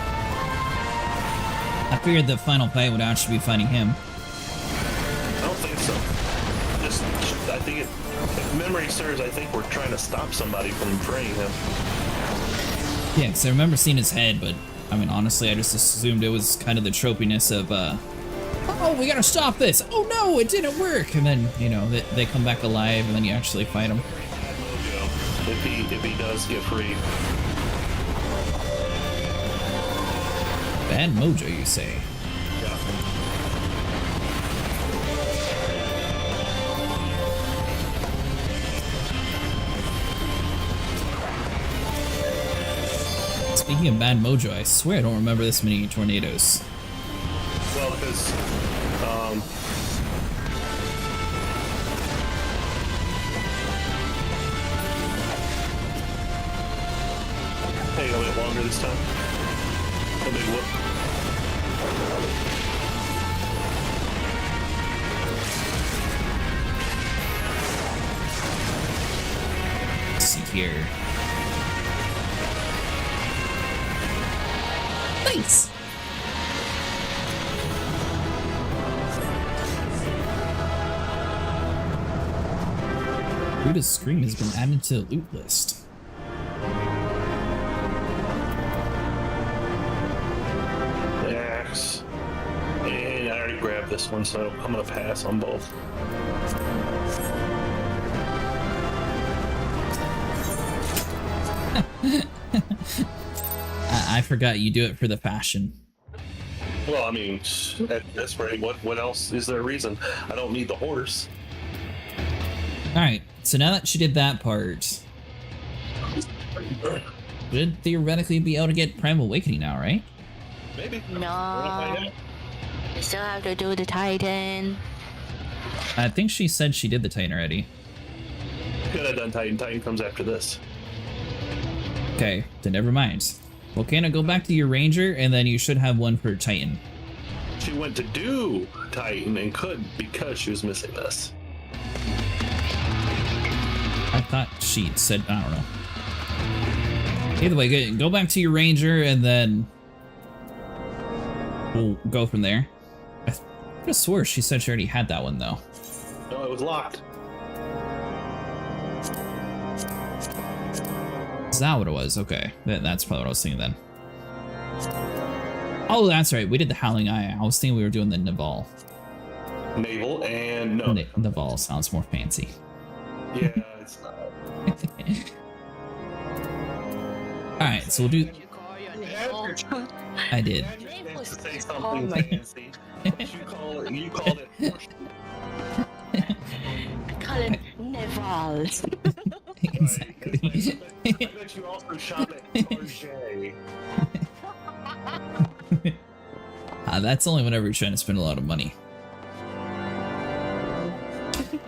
I figured the final fight would actually be fighting him. I don't think so. Just, I think it. If memory serves, I think we're trying to stop somebody from freeing him. Yeah, because I remember seeing his head, but I mean, honestly, I just assumed it was kind of the tropiness of, oh, we gotta stop this. Oh no, it didn't work. And then, you know, they come back alive and then you actually fight him. If he does get free. Bad mojo, you say? Yeah. Speaking of bad mojo, I swear I don't remember this many tornadoes. Well, because hey, a little longer this time. A big whoop. Let's see here. Nice! Rita's scream has been added to the loot list. Axe. And I already grabbed this one, so I'm gonna pass on both. I forgot you do it for the fashion. Well, I mean, at this rate, what else is there a reason? I don't need the horse. Alright, so now that she did that part, should theoretically be able to get Primal Awakening now, right? Maybe. No. We're gonna find out. You still have to do the Titan. I think she said she did the Titan already. Could have done Titan. Titan comes after this. Okay, then never mind. Volcano, go back to your Ranger, and then you should have one for Titan. She went to do Titan and couldn't because she was missing this. I thought she said, I don't know. Either way, go back to your Ranger, and then we'll go from there. I could have swore she said she already had that one, though. No, it was locked. Is that what it was? Okay, that's probably what I was thinking then. Oh, that's right. We did the Howling Eye. I was thinking we were doing the Naval. Naval and no. Naval sounds more fancy. Yeah, it's not. Alright, so we'll do... You call your navel. I did. To say something fancy. You called it. I call it naval. Exactly. I bet you also shot at Target. That's only whenever you're trying to spend a lot of money.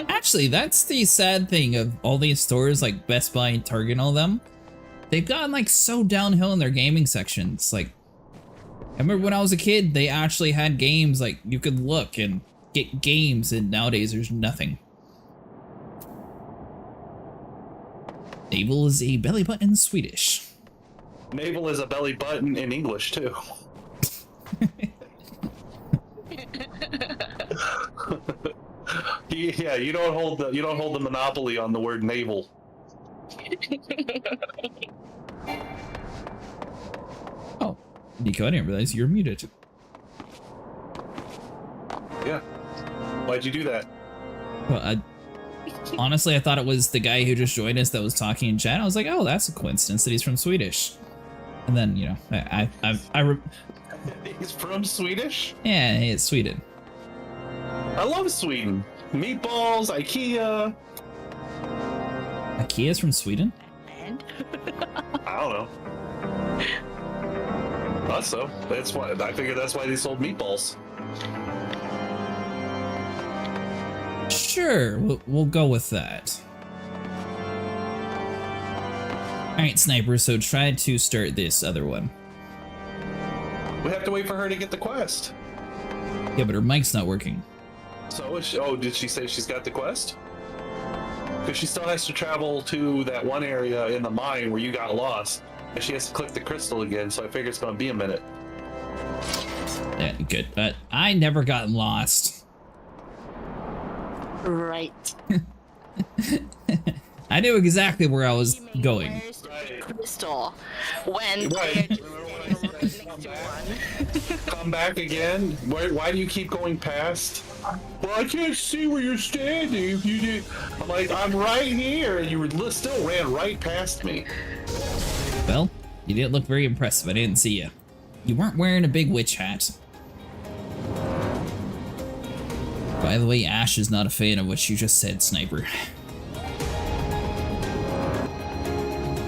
Actually, that's the sad thing of all these stores like Best Buy and Target and all them. They've gotten like so downhill in their gaming sections. Like, I remember when I was a kid, they actually had games like you could look and get games, and nowadays there's nothing. Navel is a belly button in Swedish. Naval is a belly button in English too. Yeah, you don't hold the monopoly on the word naval. Oh, Nico, I didn't realize you're muted. Yeah. Why'd you do that? Well, honestly, I thought it was the guy who just joined us that was talking in chat. I was like, oh, that's a coincidence that he's from Swedish. And then, you know, He's from Swedish? yeah, it's Sweden. I love Sweden. Meatballs, IKEA. IKEA's from Sweden? And I don't know. Thought so. That's why I figured that's why they sold meatballs. Sure, we'll go with that. Alright, Sniper, so try to start this other one. We have to wait for her to get the quest. Yeah, but her mic's not working. So, did she say she's got the quest? Because she still has to travel to that one area in the mine where you got lost. And she has to click the crystal again, so I figure it's going to be a minute. Yeah, good. But I never got lost. right. I knew exactly where I was going. Where's the crystal? When Right. they're just next to one. Come back again? Why do you keep going past? Well, I can't see where you're standing. If you did, I'm like, I'm right here, and you still ran right past me. Well, you didn't look very impressive. I didn't see you. You weren't wearing a big witch hat. By the way, Ash is not a fan of what you just said, Sniper.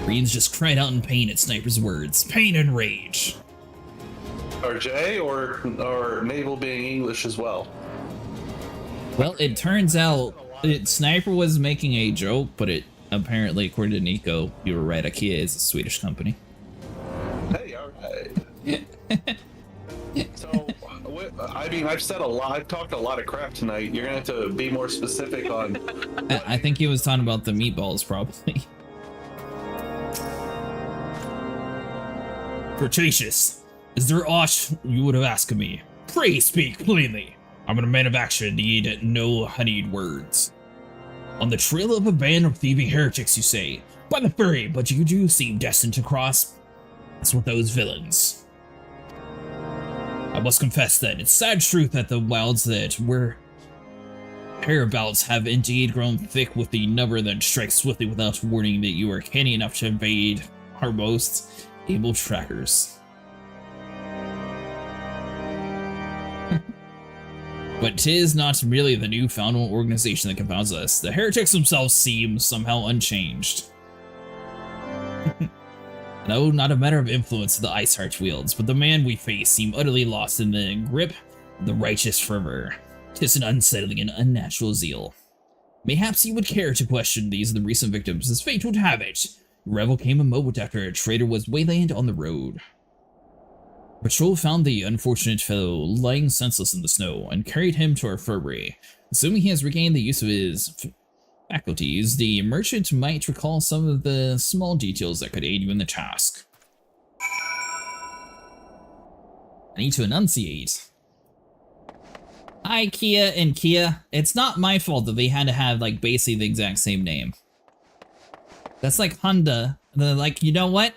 Greens just cried out in pain at Sniper's words. Pain and rage. Or Jay, or Naval being English as well. Well, it turns out Sniper was making a joke, but it apparently, according to Nico, you were right. IKEA is a Swedish company. Hey, all right. So, I mean, I've said a lot. I've talked a lot of crap tonight. You're gonna have to be more specific on. I think he was talking about the meatballs, probably. Cretaceous, is there aught you would have asked of me? Pray speak plainly. I'm a man of action, need no honeyed words. On the trail of a band of thieving heretics, you say? By the furry, but you do seem destined to cross. That's with those villains. I must confess then, it's sad truth that the wilds that we're hereabouts have indeed grown thick with the number that strikes swiftly without warning that you are canny enough to invade our most able trackers. But 'tis not merely the newfound organization that confounds us. The heretics themselves seem somehow unchanged. No, not a matter of influence the Ice Heart wields, but the man we face seem utterly lost in the grip of the righteous fervor. 'Tis an unsettling and unnatural zeal. Mayhaps you would care to question these the recent victims, as fate would have it. Revel came a moment after a traitor was waylaid on the road. Patrol found the unfortunate fellow lying senseless in the snow and carried him to our infirmary. Assuming he has regained the use of his faculties, the merchant might recall some of the small details that could aid you in the task. I need to enunciate. IKEA and Kia, it's not my fault that they had to have like basically the exact same name. That's like Honda. They're like, you know what?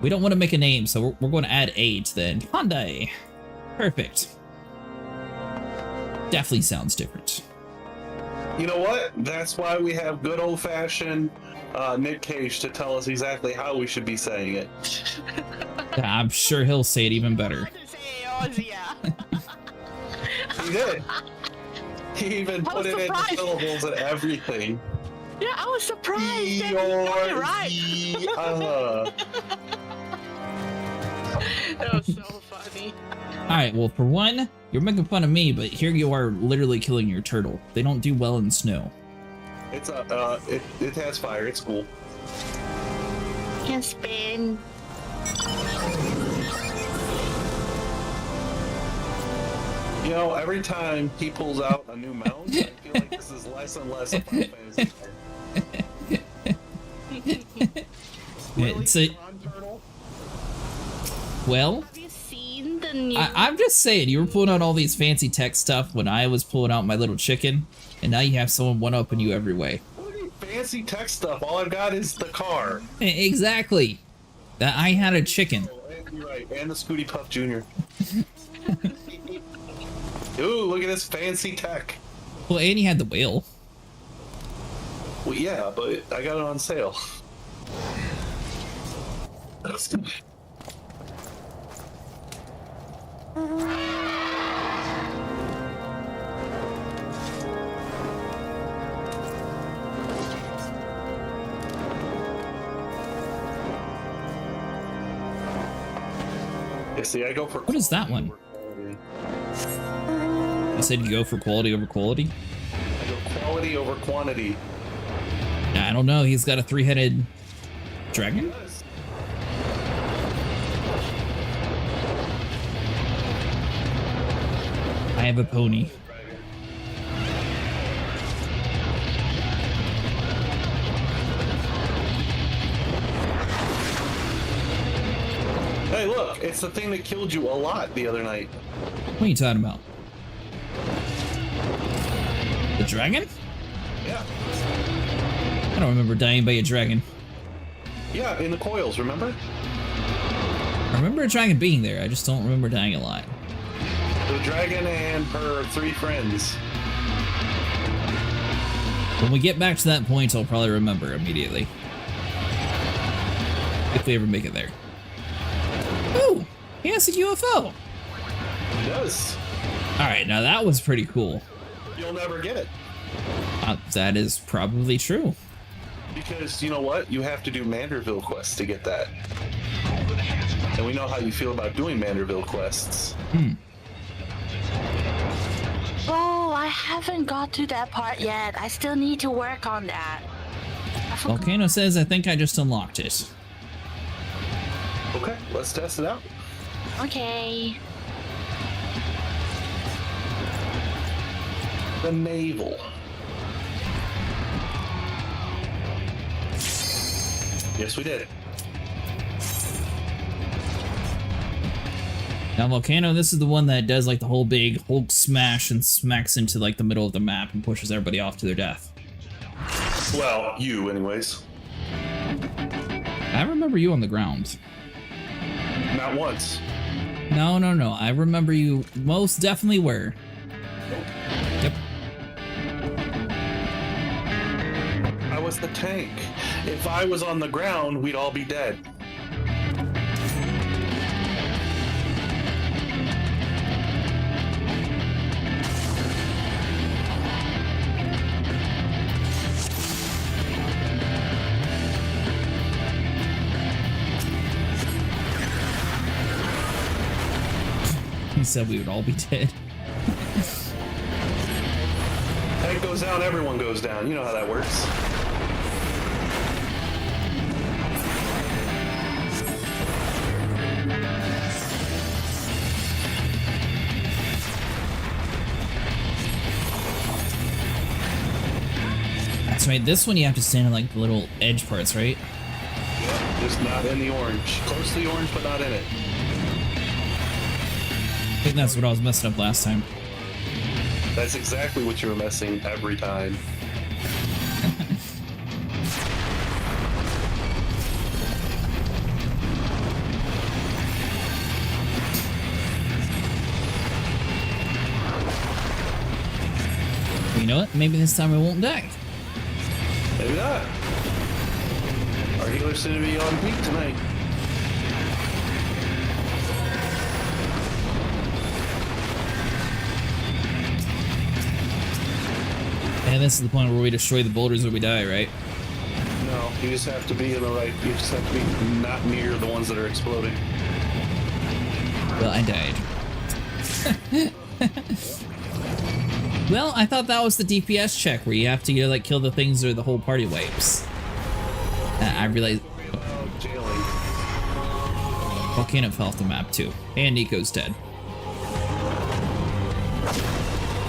We don't want to make a name, so we're going to add A to then. Hyundai. Perfect. definitely sounds different. You know what? That's why we have good old-fashioned Nick Cage to tell us exactly how we should be saying it. I'm sure he'll say it even better. Yeah. He did. He even put it into syllables and everything. Yeah, I was surprised. That you got it right. That was so funny. Alright, well, for one, you're making fun of me, but here you are literally killing your turtle. They don't do well in snow. It's it has fire. It's cool. Can spin. You know, every time he pulls out a new mount, I feel like this is less and less a Final Fantasy game. It's a, well, Have you seen the new? I'm just saying, you were pulling out all these fancy tech stuff when I was pulling out my little chicken, and now you have someone one-upping you every way. Fancy tech stuff. All I've got is the car. Exactly. That I had a chicken. Oh, and you're right, and the Scooty Puff Jr. Ooh, look at this fancy tech. Well, and you had the whale. Well, yeah, but I got it on sale. Yeah, see, I go for. What is that one? You said you go for quality over quality? I go quality over quantity. I don't know. He's got a three-headed dragon? I have a pony. Hey, look, it's the thing that killed you a lot the other night. What are you talking about? The dragon? Yeah. I don't remember dying by a dragon. Yeah, in the coils, remember? I remember a dragon being there. I just don't remember dying a lot. The dragon and her 3 friends. When we get back to that point, I'll probably remember immediately. If we ever make it there. Ooh! He has a UFO! He does. Alright, now that was pretty cool. You'll never get it. That is probably true. Because, you know what? You have to do Manderville quests to get that. And we know how you feel about doing Manderville quests. Oh, I haven't got to that part yet. I still need to work on that. I forgot. Volcano says, I think I just unlocked it. Okay, let's test it out. Okay. The navel. Yes, we did. Now, Volcano, this is the one that does like the whole big Hulk smash and smacks into like the middle of the map and pushes everybody off to their death. Well, you, anyways. I remember you on the ground. Not once. No. I remember you most definitely were. Yep. I was the tank. If I was on the ground, we'd all be dead. He said we would all be dead. Tank goes down, everyone goes down. You know how that works. That's right, this one you have to stand in like the little edge parts, right? Yeah, just not in the orange. Close to the orange, but not in it. I think that's what I was messing up last time. That's exactly what you were messing every time. know what? Maybe this time I won't die. Maybe not. Our healer seem to be on peak tonight. And this is the point where we destroy the boulders or we die, right? No, you just have to be in the right. You just have to be not near the ones that are exploding. Well, I died. Well, I thought that was the DPS check where you have to either like kill the things or the whole party wipes. I realized. Jailing. Volcano fell off the map too, and Nico's dead.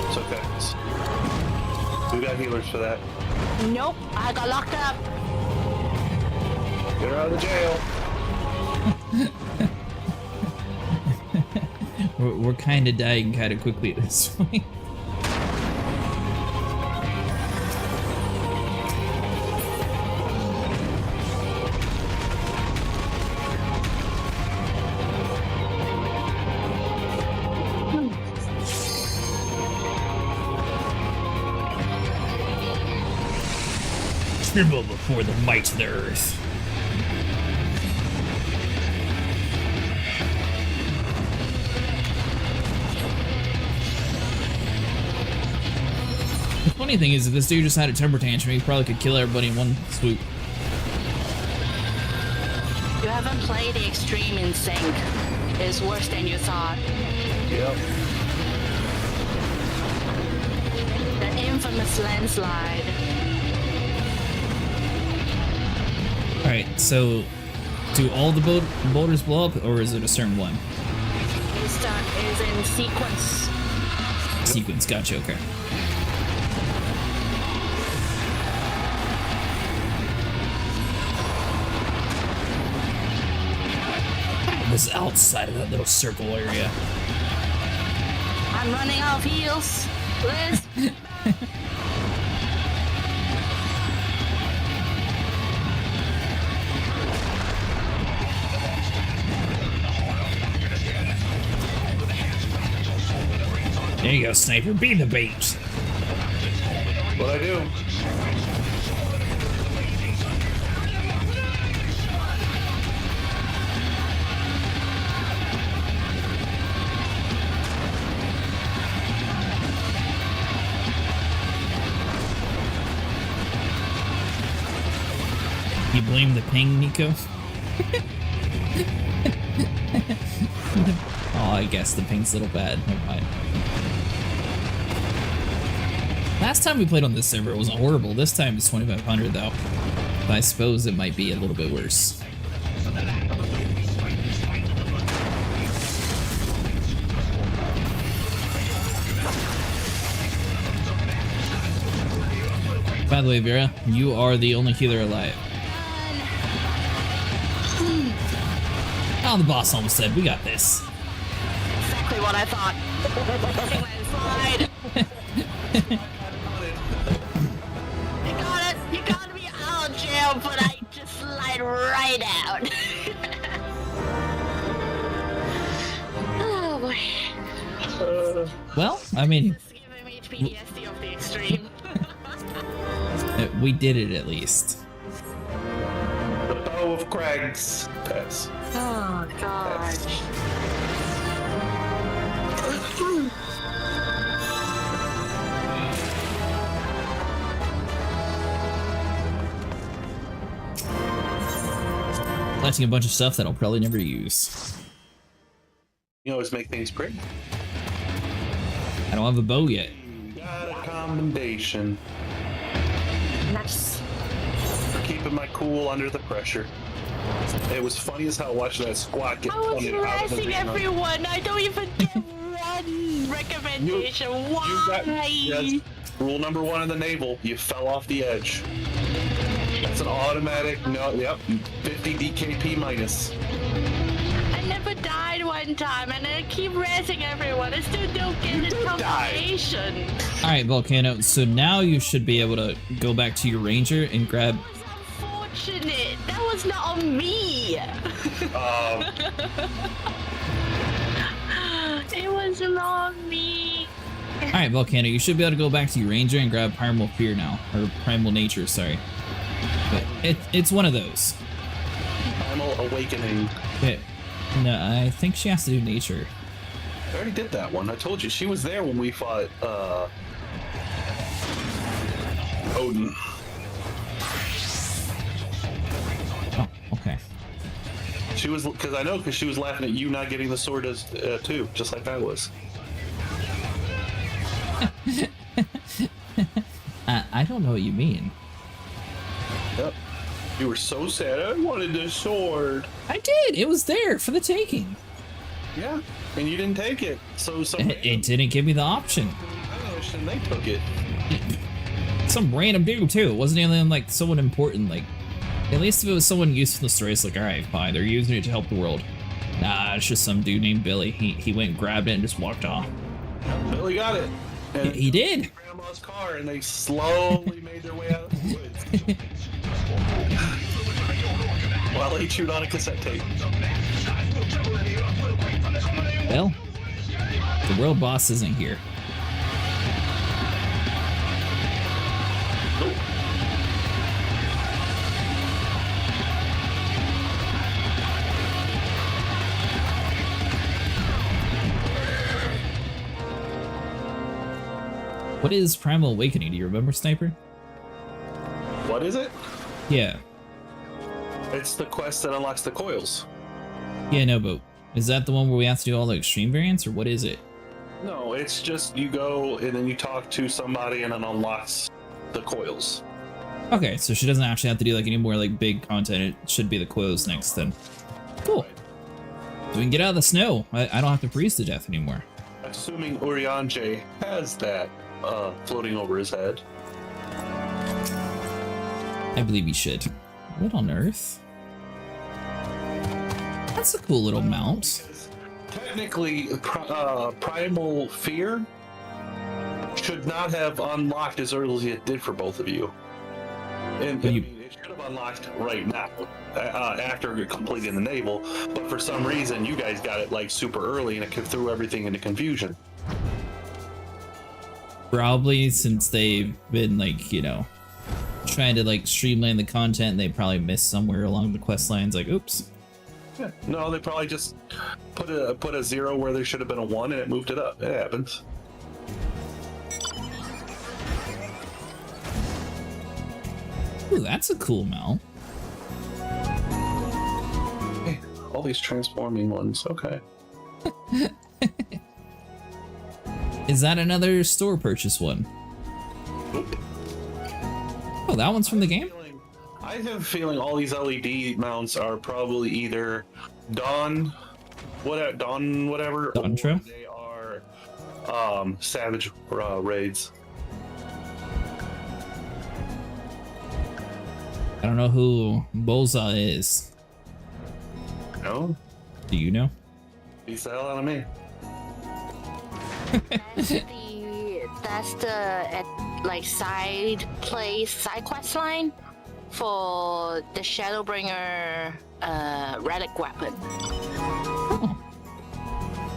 It's okay. We got healers for that. Nope, I got locked up. Get her out of the jail. We're kind of dying kind of quickly at this point. Tremble before the might of the earth. The funny thing is, if this dude just had a temper tantrum, he probably could kill everybody in one swoop. You haven't played the extreme in sync. It's worse than you thought. Yep. The infamous landslide. Alright, so do all the boulders blow up, or is it a certain one? Is in sequence. Sequence, gotcha, okay. This is outside of that little circle area. I'm running out of heals. Liz. There you go, sniper. Be the bait. What'd I do? You blame the ping, Nico? Oh, I guess the ping's a little bad. Never mind. Last time we played on this server, it wasn't horrible. This time it's 2500 though. But I suppose it might be a little bit worse. By the way, Vera, you are the only healer alive. Oh, the boss almost said, we got this. Exactly what I thought. Landslide. You got me out of jail, but I just slide right out. Oh boy. Well, I mean, It's giving me PTSD of the extreme. we did it at least. The bow of Craig's pets. Oh gosh. Collecting a bunch of stuff that I'll probably never use. You always make things pretty. I don't have a bow yet. Got a commendation Nice. for keeping my cool under the pressure. It was funny as hell watching that squad get I was pointed out of the harassing arena. everyone. I don't even get one recommendation. Why? You got, yes, rule number 1 in the naval, you fell off the edge. That's an automatic, no, yep, 50 DKP minus. I never died one time, and I keep razzing everyone. I still don't get the confirmation. Alright, Volcano, so now you should be able to go back to your ranger and grab... Unfortunate. That was not on me. It was not on me. Alright, Volcano, you should be able to go back to your ranger and grab Primal Fear now. Or Primal Nature, sorry. But it's one of those. Primal Awakening. Okay. No, I think she has to do Nature. I already did that one. I told you. She was there when we fought, Odin. Oh, okay. She was, because she was laughing at you not getting the sword as, too, just like I was. I don't know what you mean. Yep. You were so sad. I wanted the sword. I did. It was there for the taking. Yeah, and you didn't take it. So It didn't give me the option. And they took it. Some random dude too. It wasn't even like someone important. Like, at least if it was someone useful in the story, it's like, all right, fine. They're using it to help the world. Nah, it's just some dude named Billy. He went and grabbed it and just walked off. Billy got it. And He did. Grandma's car, and they slowly made their way out of the woods. While he chewed on a cassette tape. Well, the world boss isn't here. Nope. What is Primal Awakening? Do you remember, Sniper? What is it? Yeah. It's the quest that unlocks the coils. Yeah, no, but is that the one where we have to do all the extreme variants, or what is it? No, it's just you go and then you talk to somebody and it unlocks the coils. Okay, so she doesn't actually have to do like any more like big content. It should be the coils next then. Cool. So we can get out of the snow. I don't have to freeze to death anymore. Assuming Urianger has that floating over his head. I believe he should. What on earth? That's a cool little mount. Technically, Primal Fear should not have unlocked as early as it did for both of you. And it should have unlocked right now, after completing the naval, but for some reason you guys got it like super early and it threw everything into confusion. Probably since they've been like, you know, trying to like streamline the content, they probably missed somewhere along the quest lines, like, oops. Yeah. No, they probably just put a 0 where there should have been a 1 and it moved it up. It happens. Ooh, that's a cool mount. Hey, all these transforming ones. Okay. Is that another store purchase one? Nope. Oh, that one's from the game? I have a feeling all these LED mounts are probably either Dawn whatever, Dawn Trim? or they are Savage raids. I don't know who Bolza is. No? Do you know? Beats the hell out of me. That's the like side quest line for the Shadowbringer relic weapon. Oh.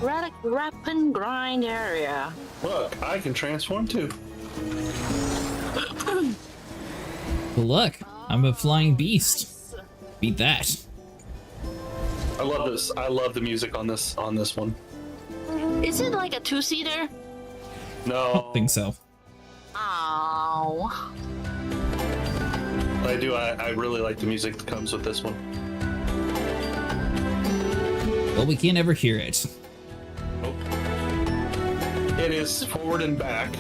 Relic weapon grind area. Look, I can transform too. Well, look, I'm a flying beast. Beat that. I love this. I love the music on this one. Is it like a two-seater? I No, don't think so. Oh. I do. I really like the music that comes with this one. Well, we can't ever hear it. Nope. It is forward and back,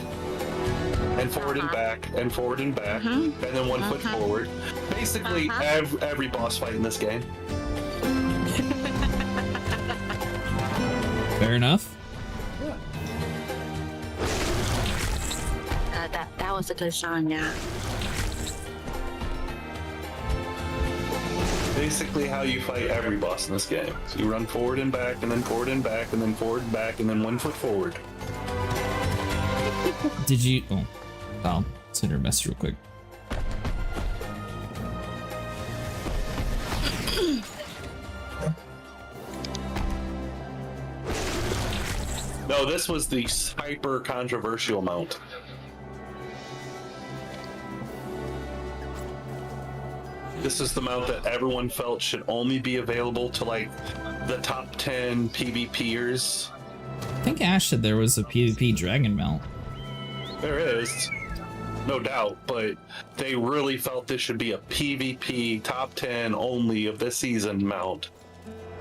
and forward and back, and forward and back, and then 1 foot forward. Basically, every boss fight in this game. Fair enough. That was a good song, yeah. Basically how you fight every boss in this game. So you run forward and back, and then forward and back, and then forward and back, and then 1 foot forward. Did you... Oh, I'll send her a message real quick. No, this was the hyper controversial mount. This is the mount that everyone felt should only be available to like the top 10 PvPers. I think Ash said there was a PvP dragon mount. There is, no doubt, but they really felt this should be a PvP top 10 only of this season mount.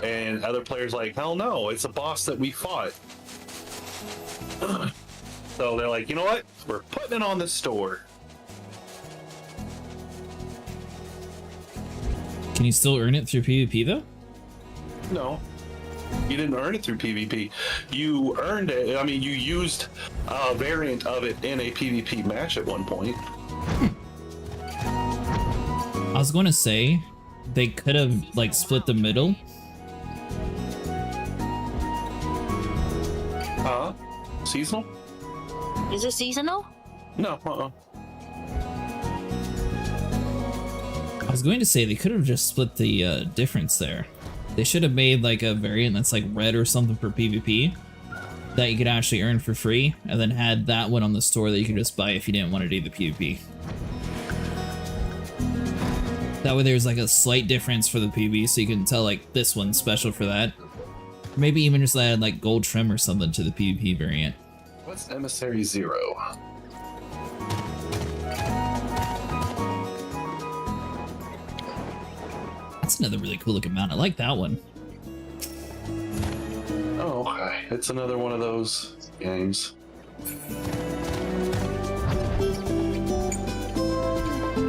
And other players like, hell no, it's a boss that we fought. So they're like, you know what? We're putting it on the store. Can you still earn it through PvP though? No. You didn't earn it through PvP. You earned it. I mean, you used a variant of it in a PvP match at one point. I was going to say they could have like split the middle. Seasonal? Is it seasonal? No. I was going to say they could have just split the difference there. They should have made like a variant that's like red or something for PvP that you could actually earn for free, and then had that one on the store that you could just buy if you didn't want to do the PvP. That way there's like a slight difference for the PvP, so you can tell like this one's special for that. Or maybe even just add like gold trim or something to the PvP variant. What's Emissary 0? That's another really cool looking mount. I like that one. Oh, okay. It's another one of those games.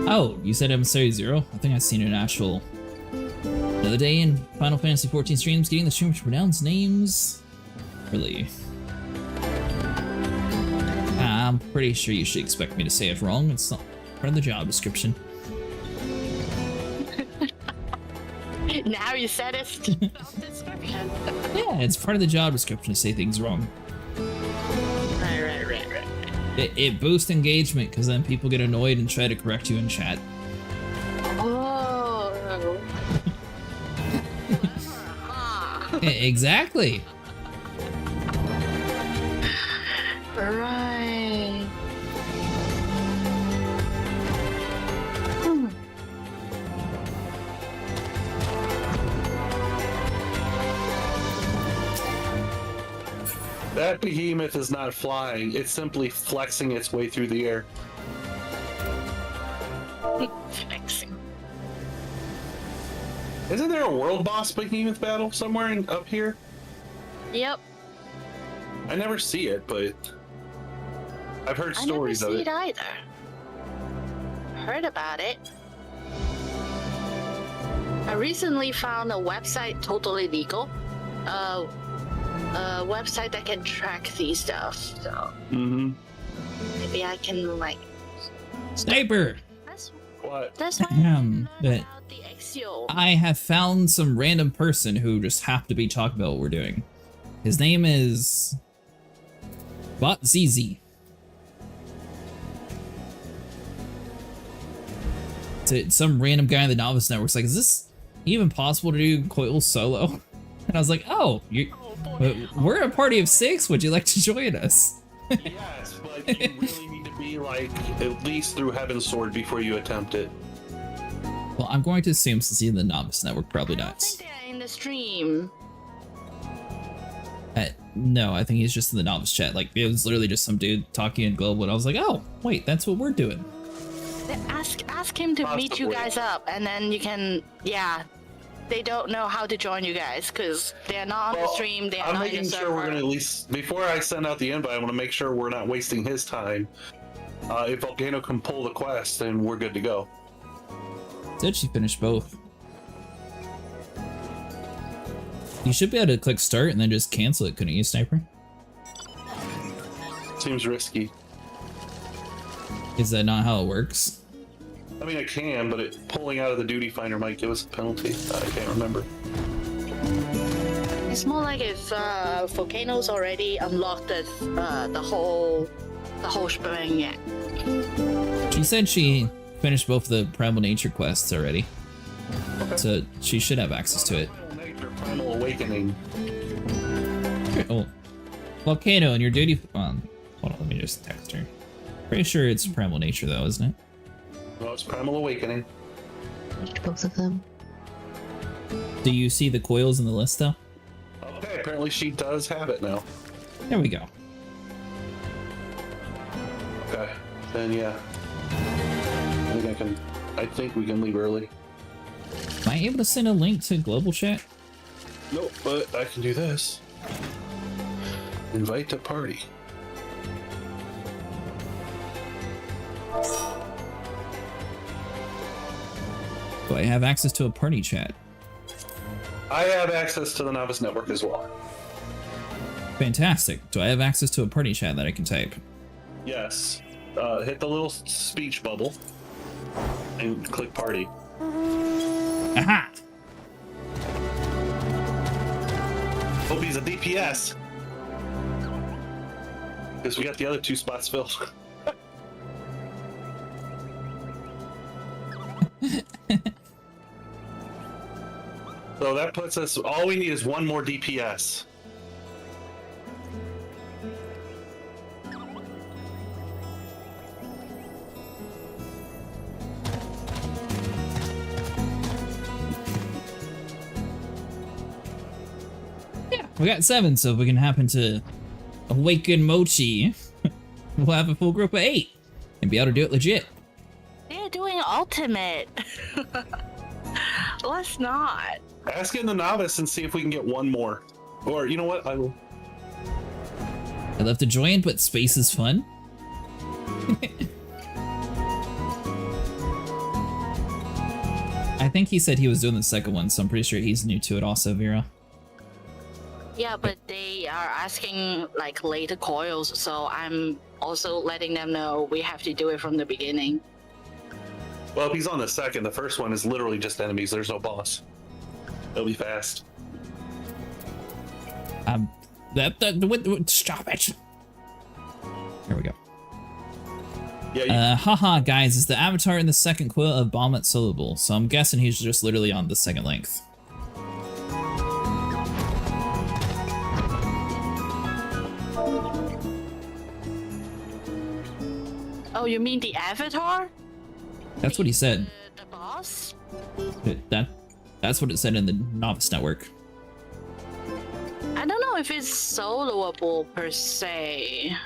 Oh, you said Emissary 0? I think I've seen an actual... Another day in Final Fantasy XIV streams, getting the streamer to pronounce names. Really? I'm pretty sure you should expect me to say it wrong. It's not part of the job description. Now you said it. Description. Yeah, it's part of the job description to say things wrong. Right. It boosts engagement because then people get annoyed and try to correct you in chat. Oh. Exactly. Right. That behemoth is not flying, it's simply flexing its way through the air. Flexing. Isn't there a world boss behemoth battle somewhere up here? Yep. I never see it, but I've heard stories I of never it. see it either. Heard about it. I recently found a website totally legal. A website that can track these stuff. So maybe I can like. Sniper! What? That's why But about the Exio. I have found some random person who just happened to be talking about what we're doing. His name is BotZZ. It's some random guy in the Novice Network's like, is this even possible to do Coil solo? And I was like, oh, we're a party of 6. Would you like to join us? Yes, but you really need to be like at least through Heaven's Sword before you attempt it. Well, I'm going to assume since he's in the Novice Network, probably I not. think they're in the stream. No, I think he's just in the Novice chat. Like, it was literally just some dude talking in Global, and I was like, oh, wait, that's what we're doing. Ask him to meet you guys up, and then you can, yeah. They don't know how to join you guys because they're not on the stream. They're I'm not in making the sure we're server. gonna at least before I send out the invite. I want to make sure we're not wasting his time. If Volcano can pull the quest, then we're good to go. Did she finish both? You should be able to click start and then just cancel it, couldn't you, Sniper? Seems risky. Is that not how it works? I mean, I can, but pulling out of the duty finder might give us a penalty. I can't remember. It's more like if Volcano's already unlocked the whole shebang. Yeah. She said she finished both the Primal Nature quests already. Okay. So she should have access to it. Primal Nature, Primal Awakening. Oh. Volcano and your duty. Hold on, let me just text her. Pretty sure it's Primal Nature, though, isn't it? Well, it's Primal Awakening. Both of them. Do you see the coils in the list, though? Okay, apparently she does have it now. There we go. Okay, then yeah. I think we can leave early. Am I able to send a link to global chat? Nope, but I can do this. Invite to party. Do I have access to a party chat? I have access to the Novice Network as well. Fantastic. Do I have access to a party chat that I can type? Yes. Hit the little speech bubble and click party. Aha! Hope he's a DPS. Because we got the other 2 spots filled. So that puts us, all we need is 1 more DPS. Yeah, we got 7, so if we can happen to awaken Mochi, we'll have a full group of 8 and be able to do it legit. They're doing ultimate. Let's not. Ask in the Novice and see if we can get 1 more. Or, you know what, I will. I'd love to join, but space is fun. I think he said he was doing the second one, so I'm pretty sure he's new to it also, Vera. Yeah, but they are asking like later coils, so I'm also letting them know we have to do it from the beginning. Well, if he's on the second, the first one is literally just enemies. There's no boss. It'll be fast. Stop it. There we go. Yeah. Haha, guys, is the avatar in the second coil of Bahamut soloable? So I'm guessing he's just literally on the second length. Oh, you mean the avatar? That's what he said. The boss? That's what it said in the Novice Network. I don't know if it's soloable per se.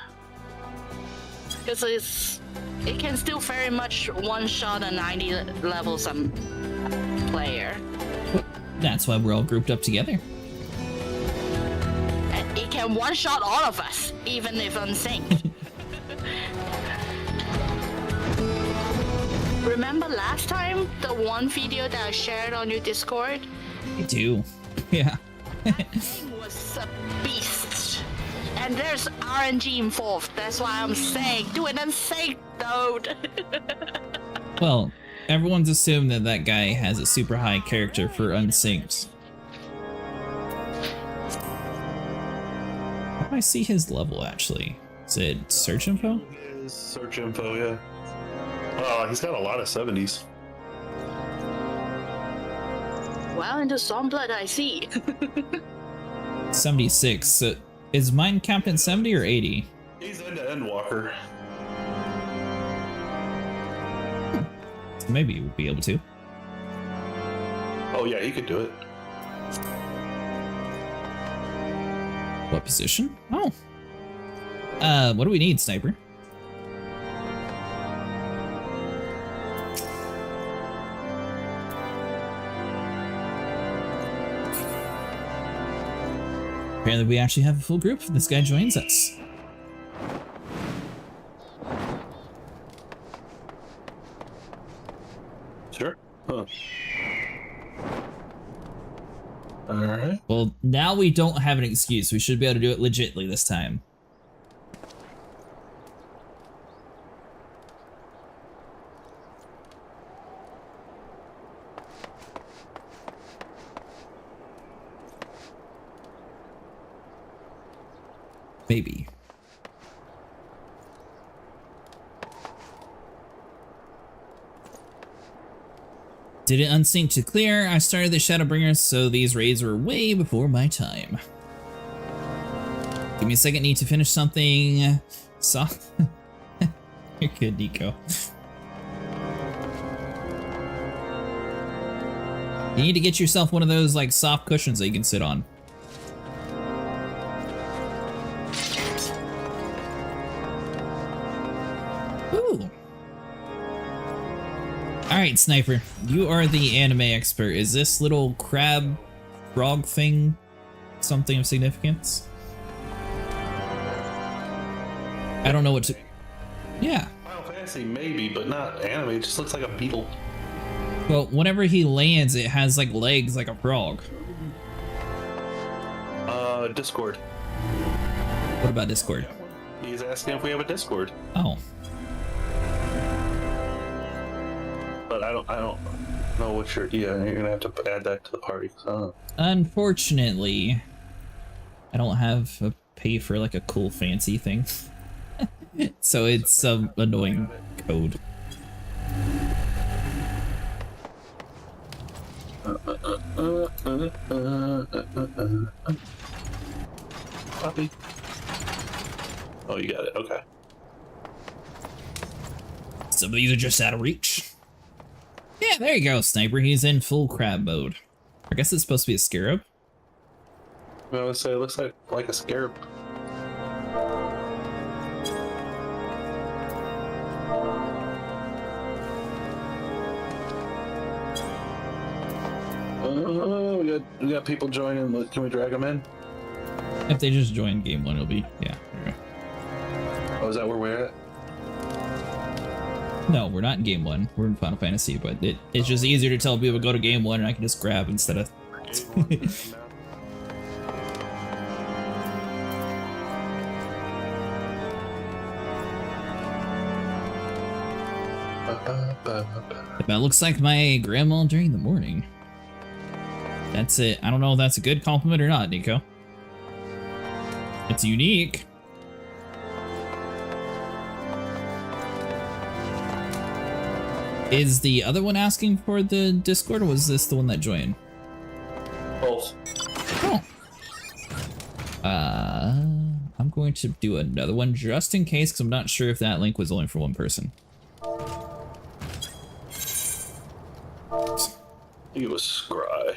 Because it can still very much one-shot a 90 level some player. That's why we're all grouped up together. And it can one-shot all of us, even if unsynced. Remember last time, the one video that I shared on your Discord? I do. Yeah. That thing was a beast. And there's RNG involved. That's why I'm saying, do it unsynced, dude. Well, everyone's assumed that that guy has a super high character for unsynced. How do I see his level, actually? Is it search info? His search info, yeah. Oh, he's got a lot of 70s. Well, into Stormblood I see. 76. So is mine capped at 70 or 80? He's end-to-end walker. Maybe you would be able to. Oh yeah, he could do it. What position? Oh. What do we need, Sniper? Apparently we actually have a full group. This guy joins us. Sure. Huh. Alright. Well, now we don't have an excuse. We should be able to do it legitly this time. Maybe. Did it unsync to clear? I started the Shadowbringers, so these raids were way before my time. Give me a second, need to finish something soft. You're good, Nico. You need to get yourself one of those like soft cushions that you can sit on. Ooh. Alright, Sniper. You are the anime expert. Is this little crab frog thing something of significance? I don't know what to... Yeah. Final Fantasy, maybe, but not anime. It just looks like a beetle. Well, whenever he lands, it has like legs like a frog. Discord. What about Discord? He's asking if we have a Discord. Oh. But I don't know what you're gonna have to add that to the party. So. Unfortunately, I don't have a pay for like a cool fancy thing. So it's some annoying code. Copy. Oh, you got it. Okay. Some of these are just out of reach. Yeah, there you go, Sniper. He's in full crab mode. I guess it's supposed to be a scarab. I would say it looks like a scarab. We got people joining. Can we drag them in? If they just join game one, it'll be, yeah. There we go. Oh, is that where we're at? No, we're not in game one. We're in Final Fantasy, but it's just easier to tell people go to game one and I can just grab instead of... That looks like my grandma during the morning. That's it. I don't know if that's a good compliment or not, Nico. It's unique. Is the other one asking for the Discord, or was this the one that joined? Both. Oh. I'm going to do another one just in case, because I'm not sure if that link was only for one person. It was Scry.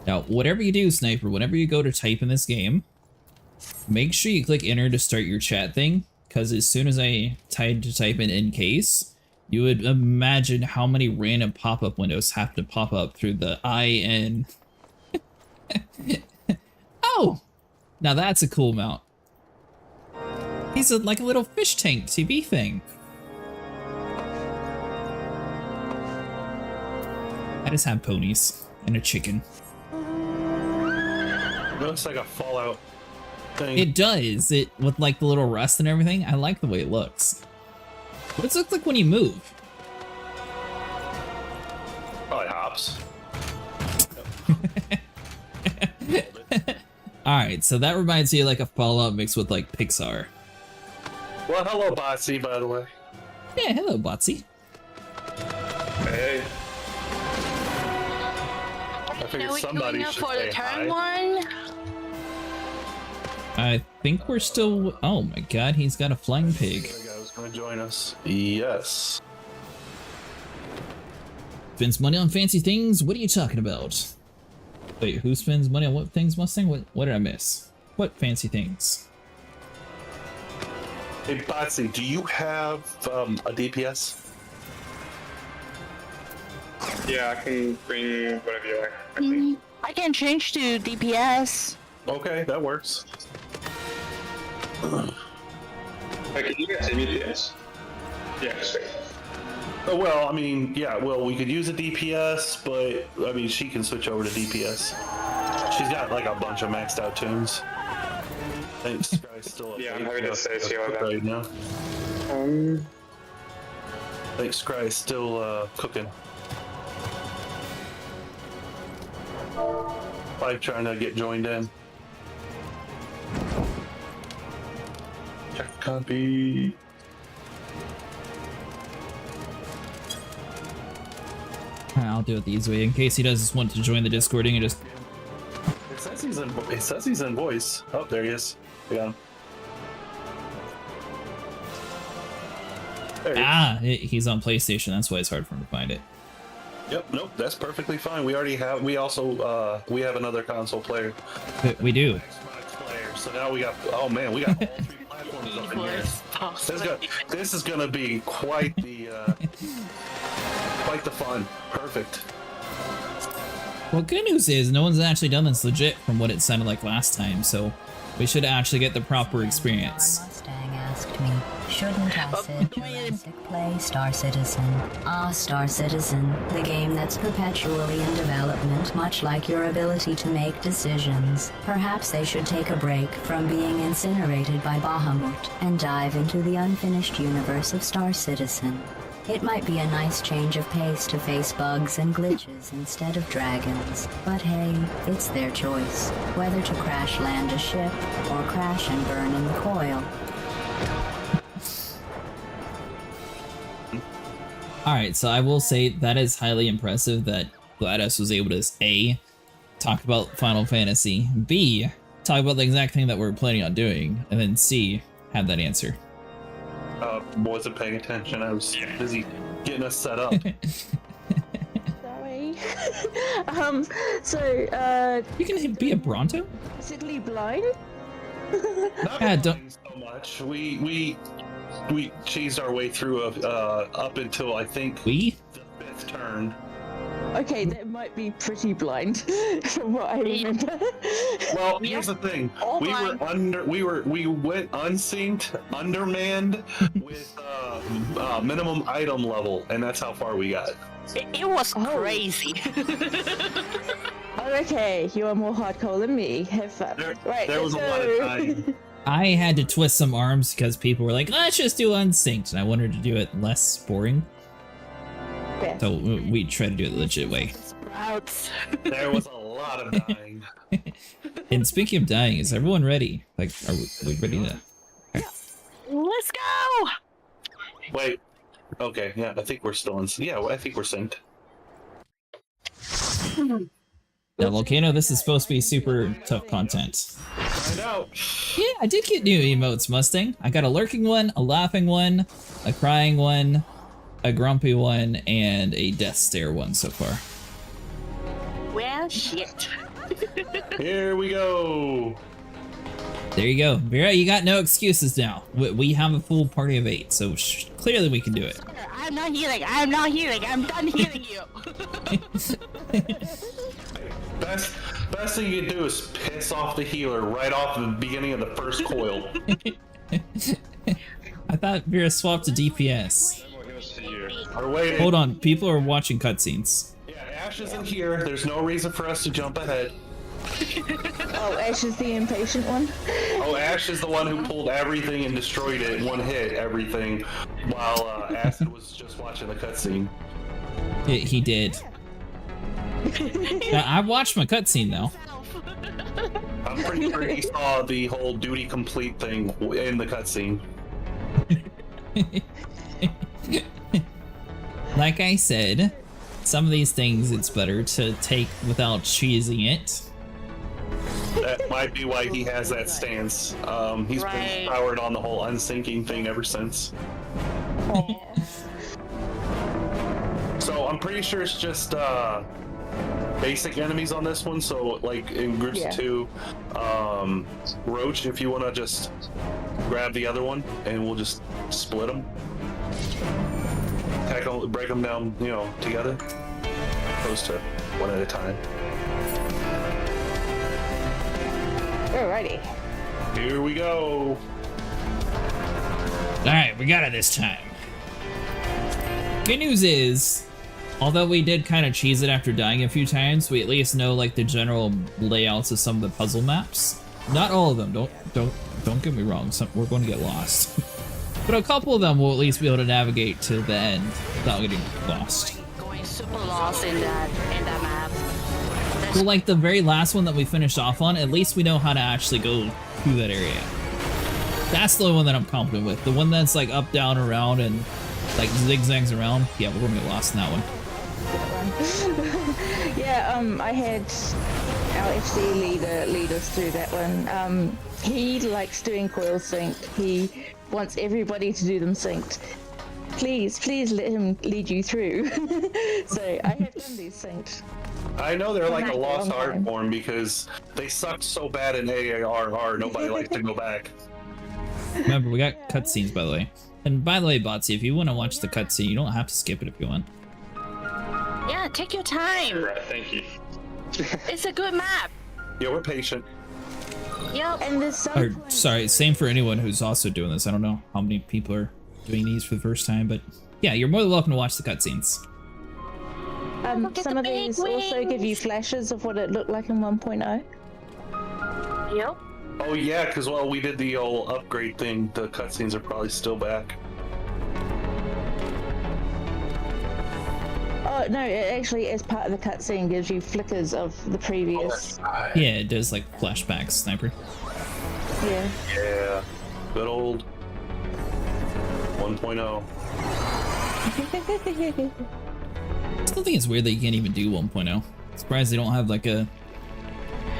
Now, whatever you do, Sniper, whenever you go to type in this game, make sure you click enter to start your chat thing, because as soon as I tried to type in case, you would imagine how many random pop-up windows have to pop up through the IN. Oh! Now that's a cool mount. He's like a little fish tank TV thing. I just have ponies and a chicken. It looks like a Fallout thing. It does. It with like the little rust and everything. I like the way it looks. What does it look like when you move? Probably hops. Alright, so that reminds me of like a Fallout mixed with like Pixar. Well, hello, Botsy, by the way. Yeah, hello, Botsy. Hey. I Are figured we somebody going up should for say the turn hi. one? I think we're still... Oh my god, he's got a flying pig. The guy was going to join us. Yes. Spends money on fancy things? What are you talking about? Wait, who spends money on what things, Mustang? What did I miss? What fancy things? Hey, Botsy, do you have a DPS? Yeah, I can bring whatever you like. I think. I can change to DPS. Okay, that works. Okay, you get DPS. Yeah, sweet. Oh, well, I mean, yeah, well, we could use a DPS, but, I mean, she can switch over to DPS. She's got, like, a bunch of maxed out tunes. I think Scry's still at Yeah, I'm happy to say to you on that. right now. I think Scry's still cooking. Like trying to get joined in. Check copy. I'll do it the easy way. In case he does want to join the Discord, you can just... It says he's in voice. Oh, there he is. We got him. There he is. He's on PlayStation. That's why it's hard for him to find it. Yep. Nope. That's perfectly fine. We already have. We also we have another console player. We do. Xbox player. So now we got. Oh man, we got all three platforms up in here. This is gonna be quite the fun. Perfect. Well, good news is no one's actually done this legit from what it sounded like last time, so we should actually get the proper experience. Mustang asked me, shouldn't I said Jurassic play Star Citizen? Ah, Star Citizen, the game that's perpetually in development, much like your ability to make decisions. Perhaps they should take a break from being incinerated by Bahamut and dive into the unfinished universe of Star Citizen. It might be a nice change of pace to face bugs and glitches instead of dragons. But hey, it's their choice, whether to crash land a ship or crash and burn in the coil. Alright, so I will say that is highly impressive that GLaDOS was able to A, talk about Final Fantasy, B, talk about the exact thing that we're planning on doing, and then C, have that answer. Wasn't paying attention. I was busy getting us set up. Sorry. You can be a Bronto? Basically blind? Not Yeah, blind so much. We cheesed our way through up until I think the 5th turn. Okay, that might be pretty blind from what I remember. Well, here's the thing: we went unsynced, undermanned with minimum item level, and that's how far we got. It was crazy. Oh, okay, you are more hardcore than me. Have fun. There was a lot of time. I had to twist some arms because people were like, let's just do unsynced, and I wanted to do it less boring. Yeah. So we try to do it the legit way. Sprouts. There was a lot of dying. And speaking of dying, is everyone ready? Like, are we ready to... Let's go! Wait. Okay, yeah, I think we're still in. Yeah, I think we're synced. Now, Volcano, this is supposed to be super tough content. Find out. Yeah, I did get new emotes, Mustang. I got a lurking one, a laughing one, a crying one, a grumpy one, and a death stare one so far. Well, shit. Here we go. There you go. Vera, you got no excuses now. We have a full party of 8, so clearly we can do it. I'm not healing. I'm not healing. I'm done healing you. Best thing you can do is piss off the healer right off the beginning of the first coil. I thought Vera swapped to DPS. Or wait. Hold on, people are watching cutscenes. Yeah, Ash isn't here. There's no reason for us to jump ahead. Oh, Ash is the impatient one? Oh, Ash is the one who pulled everything and destroyed it in one hit, everything, while Acid was just watching the cutscene. He did. I watched my cutscene though. I'm pretty sure he saw the whole duty complete thing in the cutscene. Like I said, some of these things it's better to take without cheesing it. That might be why he has that stance. He's been powered on the whole unsyncing thing ever since. So I'm pretty sure it's just basic enemies on this one. So like in groups of 2, Roach, if you want to just grab the other one and we'll just split them. Break them down, you know, together, opposed to one at a time. Alrighty. Here we go. Alright, we got it this time. Good news is, although we did kind of cheese it after dying a few times, we at least know like the general layouts of some of the puzzle maps. Not all of them, don't get me wrong, we're going to get lost. But a couple of them will at least be able to navigate to the end without getting lost. Going super lost in that map. Well, like the very last one that we finished off on, at least we know how to actually go through that area. That's the one that I'm confident with. The one that's like up, down, around, and like zigzags around. Yeah, we're gonna get lost in that one. Yeah, I had our FC leader lead us through that one. He likes doing coil sync. He wants everybody to do them synced. Please let him lead you through. So I have done these synced. I know they're like a Not lost long art time. form because they sucked so bad in AARR, nobody likes to go back. Remember, we got cutscenes, by the way. And by the way, Botsy, if you want to watch the cutscene, you don't have to skip it if you want. Yeah, take your time. Right, thank you. It's a good map. Yeah, we're patient. Yep. And there's some. Or, sorry, same for anyone who's also doing this. I don't know how many people are doing these for the first time, but yeah, you're more than welcome to watch the cutscenes. Look at Some the of these big also give you wings. flashes of what it looked like in 1.0. Yep. Oh yeah, because well, we did the old upgrade thing. The cutscenes are probably still back. Oh no, it actually, as part of the cutscene, gives you flickers of the previous. Yeah, it does like flashbacks, Sniper. Yeah. Yeah, good old 1.0. I still think it's weird that you can't even do 1.0. Surprised they don't have like a...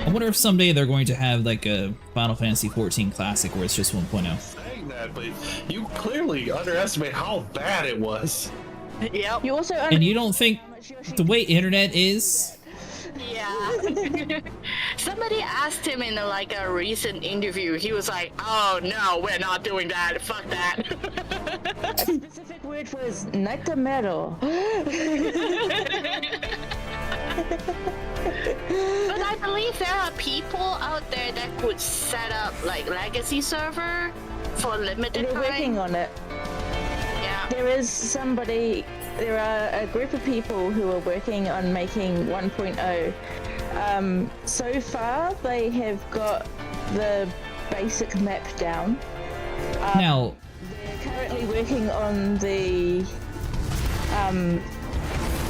I wonder if someday they're going to have like a Final Fantasy XIV Classic where it's just 1.0. Saying that, but you clearly underestimate how bad it was. Yep. You also And you don't think the way internet is... Yeah. Somebody asked him in a recent interview. He was like, "Oh no, we're not doing that. Fuck that." A specific word was nightmare. But I believe there are people out there that could set up like legacy server for a limited They're time. working on it. Yeah. There are a group of people who are working on making 1.0. So far, they have got the basic map down. Now, They're currently working on the.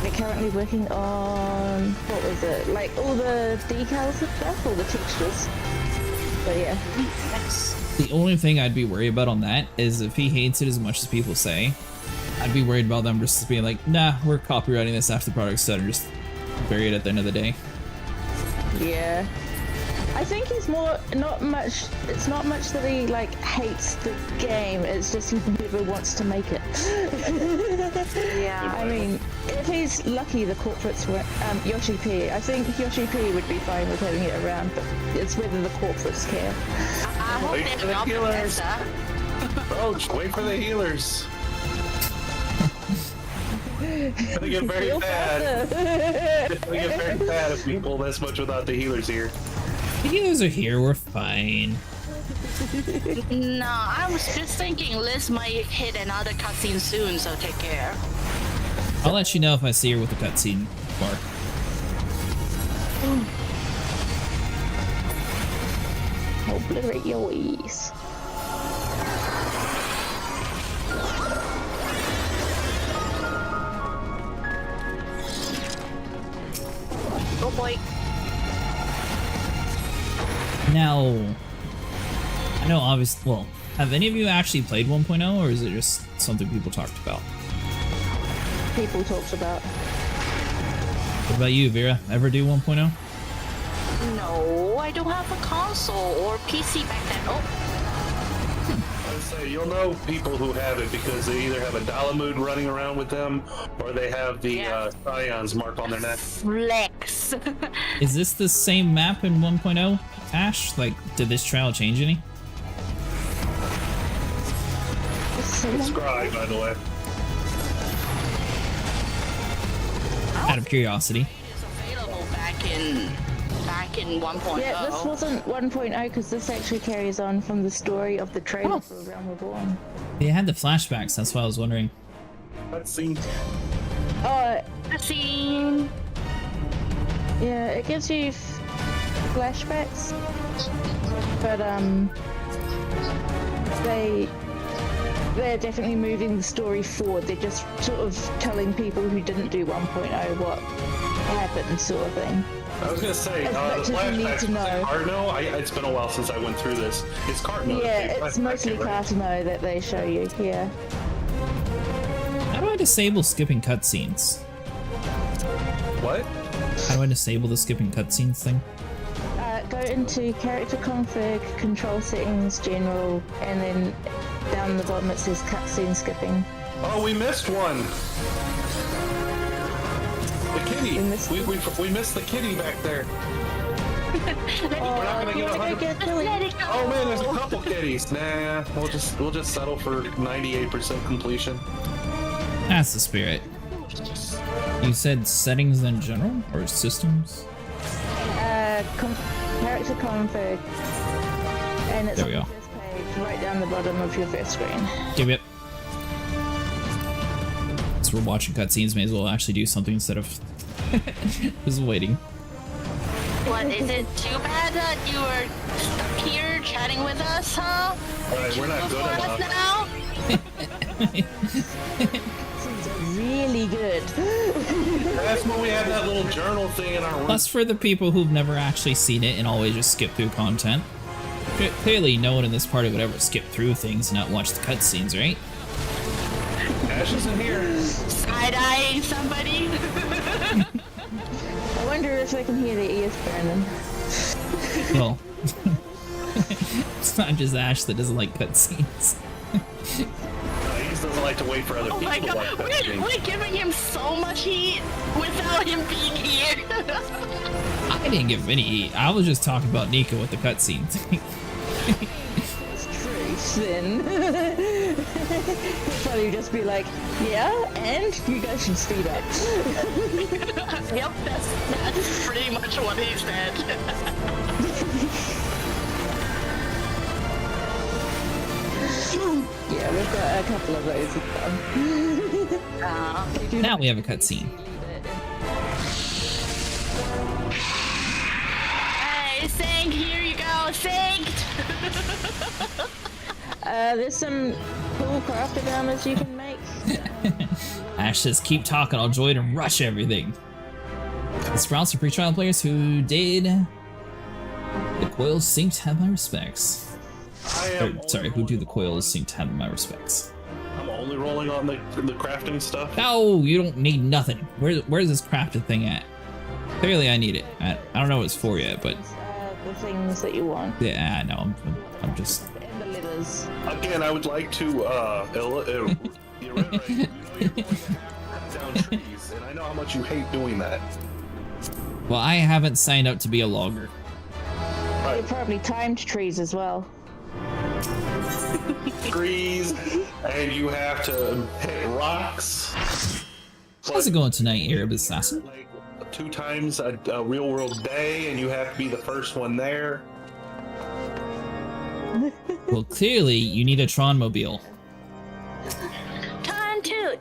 They're currently working on what was it? Like all the decals and stuff, all the textures. But yeah. the only thing I'd be worried about on that is if he hates it as much as people say, I'd be worried about them just being like, nah, we're copywriting this after the product's done and just bury it at the end of the day. Yeah. I think he's more not much. It's not much that he like hates the game. It's just he never wants to make it. Yeah. I mean, if he's lucky, the corporates were Yoshi P. I think Yoshi P would be fine with having it around, but it's whether the corporates care. I hope Wait they're for the not healers. Bethesda. Oh, just wait for the healers. It's gonna get very Feel bad. faster. It's gonna get very bad if we pull this much without the healers here. The healers are here, we're fine. No, I was just thinking Liz might hit another cutscene soon, so take care. I'll let you know if I see her with the cutscene bar. Obliterate your ways. Oh boy. Now, I know obviously, well, have any of you actually played 1.0 or is it just something people talked about? People talked about. What about you, Vera? Ever do 1.0? No, I don't have a console or PC back then. Oh, I'd say you'll know people who have it because they either have a Dalamud running around with them or they have the Yeah. Scions mark on their neck. flex. Is this the same map in 1.0, Ash? Like, did this trial change any? Scribe, by the way. Out of curiosity. It's available back in 1.0. Yeah, this wasn't 1.0 because this actually carries on from the story of the trailer for A Realm Reborn. They had the flashbacks, that's why I was wondering. Cutscene. Oh, Scene. yeah, it gives you flashbacks, but they're definitely moving the story forward. They're just sort of telling people who didn't do 1.0 what happened, sort of thing. I was gonna say, As the much as you need flashbacks, to know. Cardno? It's been a while since I went through this. It's Cardno. Yeah, it's mostly Cartano that they show you. Yeah. How do I disable skipping cutscenes? What? How do I disable the skipping cutscenes thing? Go into character config, control settings, general, and then down the bottom it says cutscene skipping. Oh, we missed one. The kitty. We missed the kitty back there. We're not gonna get 100. Oh man, there's a couple kitties. Nah, we'll just settle for 98% completion. That's the spirit. You said settings in general or systems? Character config, and it's there we on go. the first page, right down the bottom of your first screen. Yep. So we're watching cutscenes, may as well actually do something instead of just waiting. What, is it too bad that you were stuck here chatting with us, huh? Alright, we're not good enough. Really good. That's when we have that little journal thing in our room. Plus, for the people who've never actually seen it and always just skip through content, clearly no one in this party would ever skip through things and not watch the cutscenes, right? Ash isn't here. Side-eyeing somebody? I wonder if I can hear the ears burning. Well, it's not just Ash that doesn't like cutscenes. He just doesn't like to wait for other Oh people my to god, watch that we're giving him so much heat without him being here. I didn't give any heat. I was just talking about Nico with the cutscenes. It's true, Sin. He'll probably just be like, yeah, and you guys should speed up. Yep, that's pretty much what he said. Yeah, we've got a couple of those. Now we have a cutscene. Hey, Sank, here you go, Sanked! There's some cool crafted armors you can make. Ash says, keep talking, I'll join and rush everything. The Sprouts are pre-trial players who did the coils seem to have my respects. Sorry, who do the coils seem to have my respects. I'm only rolling on the crafting stuff. No, you don't need nothing. Where's this crafted thing at? Clearly I need it. I don't know what it's for yet, but... The things that you want. Yeah, no, I'm just... And the letters. Again, I would like to, reiterate, you know you're going to cut down trees, and I know how much you hate doing that. Well, I haven't signed up to be a logger. Right. You probably timed trees as well. Trees, and you have to hit rocks. How's it going tonight, Arab Assassin? Like 2 times a real world day, and you have to be the first one there. Well, clearly you need a Tron mobile.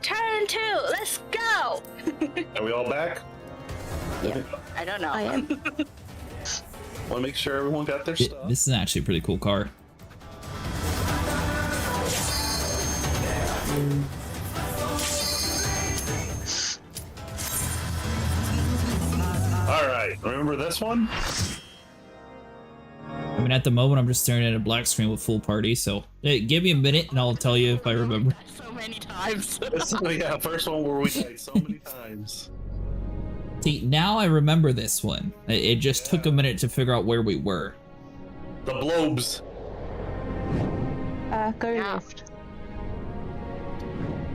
Turn 2, let's go! Are we all back? Yeah, I don't know. I am. Want to make sure everyone got their stuff. This is actually a pretty cool car. Alright, remember this one? I mean, at the moment, I'm just staring at a black screen with full party, so hey, give me a minute and I'll tell you if I remember. So many times. So, yeah, first one where we died so many times. See, now I remember this one. It just took a minute to figure out where we were. The blobes. Go left.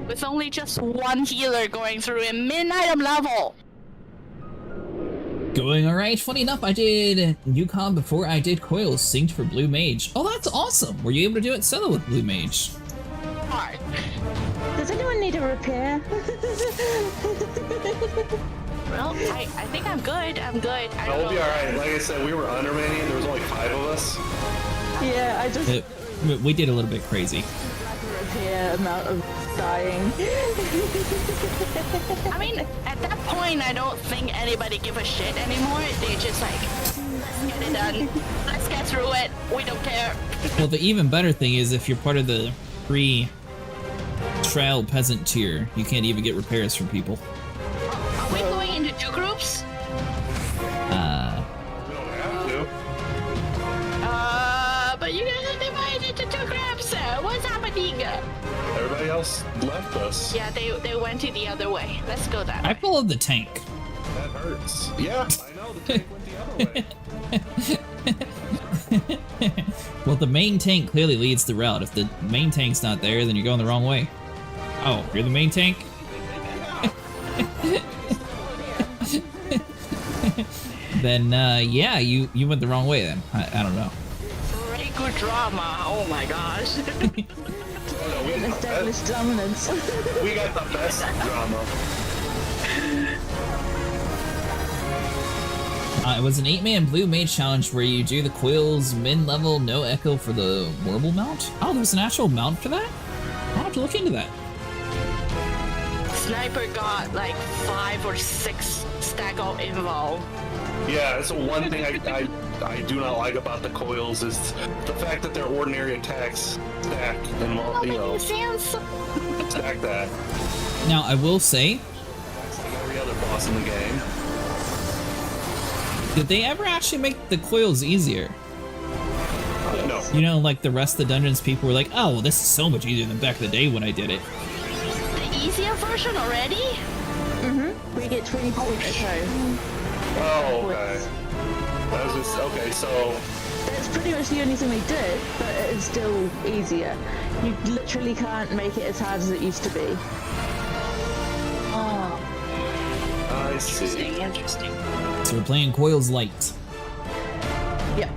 With only just one healer going through a mid-item level. Going alright. Funny enough, I did Yukon before I did Coils synced for Blue Mage. Oh, that's awesome. Were you able to do it solo with Blue Mage? Hard. Does anyone need a repair? Well, I think I'm good. I'm good. We'll be alright. Like I said, we were undermanning. There was only 5 of us. Yeah, I just... We did a little bit crazy. Repair amount of dying. I mean, at that point, I don't think anybody give a shit anymore. They're just like, let's get it done. Let's get through it. We don't care. Well, the even better thing is if you're part of the pre-trial peasant tier, you can't even get repairs from people. Are we going into 2 groups? We don't have to. But you guys are divided into 2 groups. What's happening? Everybody else left us. Yeah, they went to the other way. Let's go that way. I followed the tank. That hurts. Yeah, I know. The tank went the other way. Well, the main tank clearly leads the route. If the main tank's not there, then you're going the wrong way. Oh, you're the main tank? Then, yeah, you went the wrong way then. I don't know. Very good drama. Oh my gosh. Established dominance. We got the best drama. It was an 8-man blue mage challenge where you do the coils min-level, no echo for the warble mount. Oh, there's an actual mount for that? I'll have to look into that. Sniper got like 5 or 6 stack of involved. Yeah, that's one thing I do not like about the coils is the fact that their ordinary attacks stack and, you know, stack that. Now, I will say, It's like every other boss in the game. did they ever actually make the coils easier? No. You know, like the rest of the dungeons, people were like, oh, well, this is so much easier than back in the day when I did it. The easier version already? Mm-hmm. We get 20% echo. Oh, okay. That was just, okay, so... That's pretty much the only thing they did, but it is still easier. You literally can't make it as hard as it used to be. Oh, I see. interesting. So we're playing coils light. Yeah.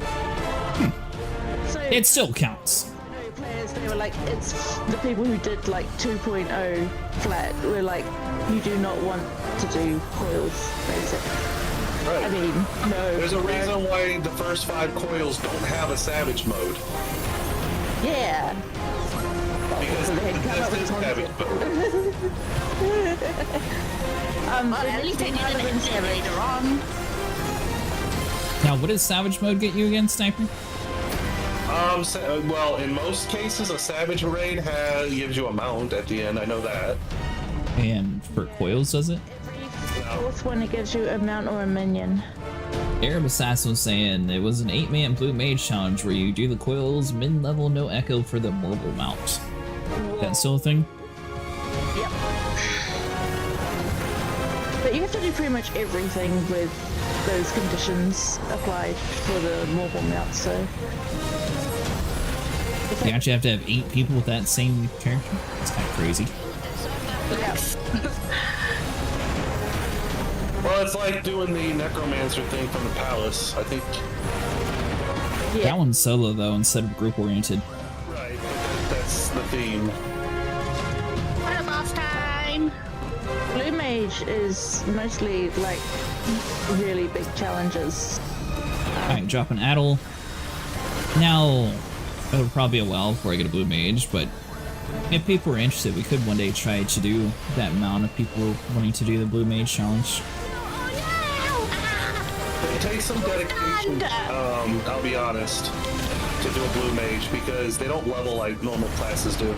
So It still counts. players, they were like, it's the people who did like 2.0 flat were like, you do not want to do coils, basically. Right. I mean, no. There's a reason why the first 5 coils don't have a savage mode. Yeah. Because So they had come up this is with savage mode. Well, at least they didn't end it later on. Now, what does Savage Mode get you again, Sniper? Well, in most cases, a savage raid gives you a mount at the end. I know that. And for coils, does it? Fourth one, it gives you a mount or a minion. Arab Assassin was saying it was an 8-man blue mage challenge where you do the coils mid-level, no echo for the mobile mount. That still a thing? Yep. But you have to do pretty much everything with those conditions applied for the mobile mount, so... You actually have to have 8 people with that same character? It's kind of crazy. Well, it's like doing the necromancer thing from the palace. I think. Yeah. That one's solo, though, instead of group-oriented. Right. That's the theme. Final boss time! Blue Mage is mostly like really big challenges. Alright, drop an Addle. Now, it'll probably be a while before I get a blue mage, but if people are interested, we could one day try to do that amount of people wanting to do the blue mage challenge. It takes some dedication, I'll be honest, to do a blue mage because they don't level like normal classes do.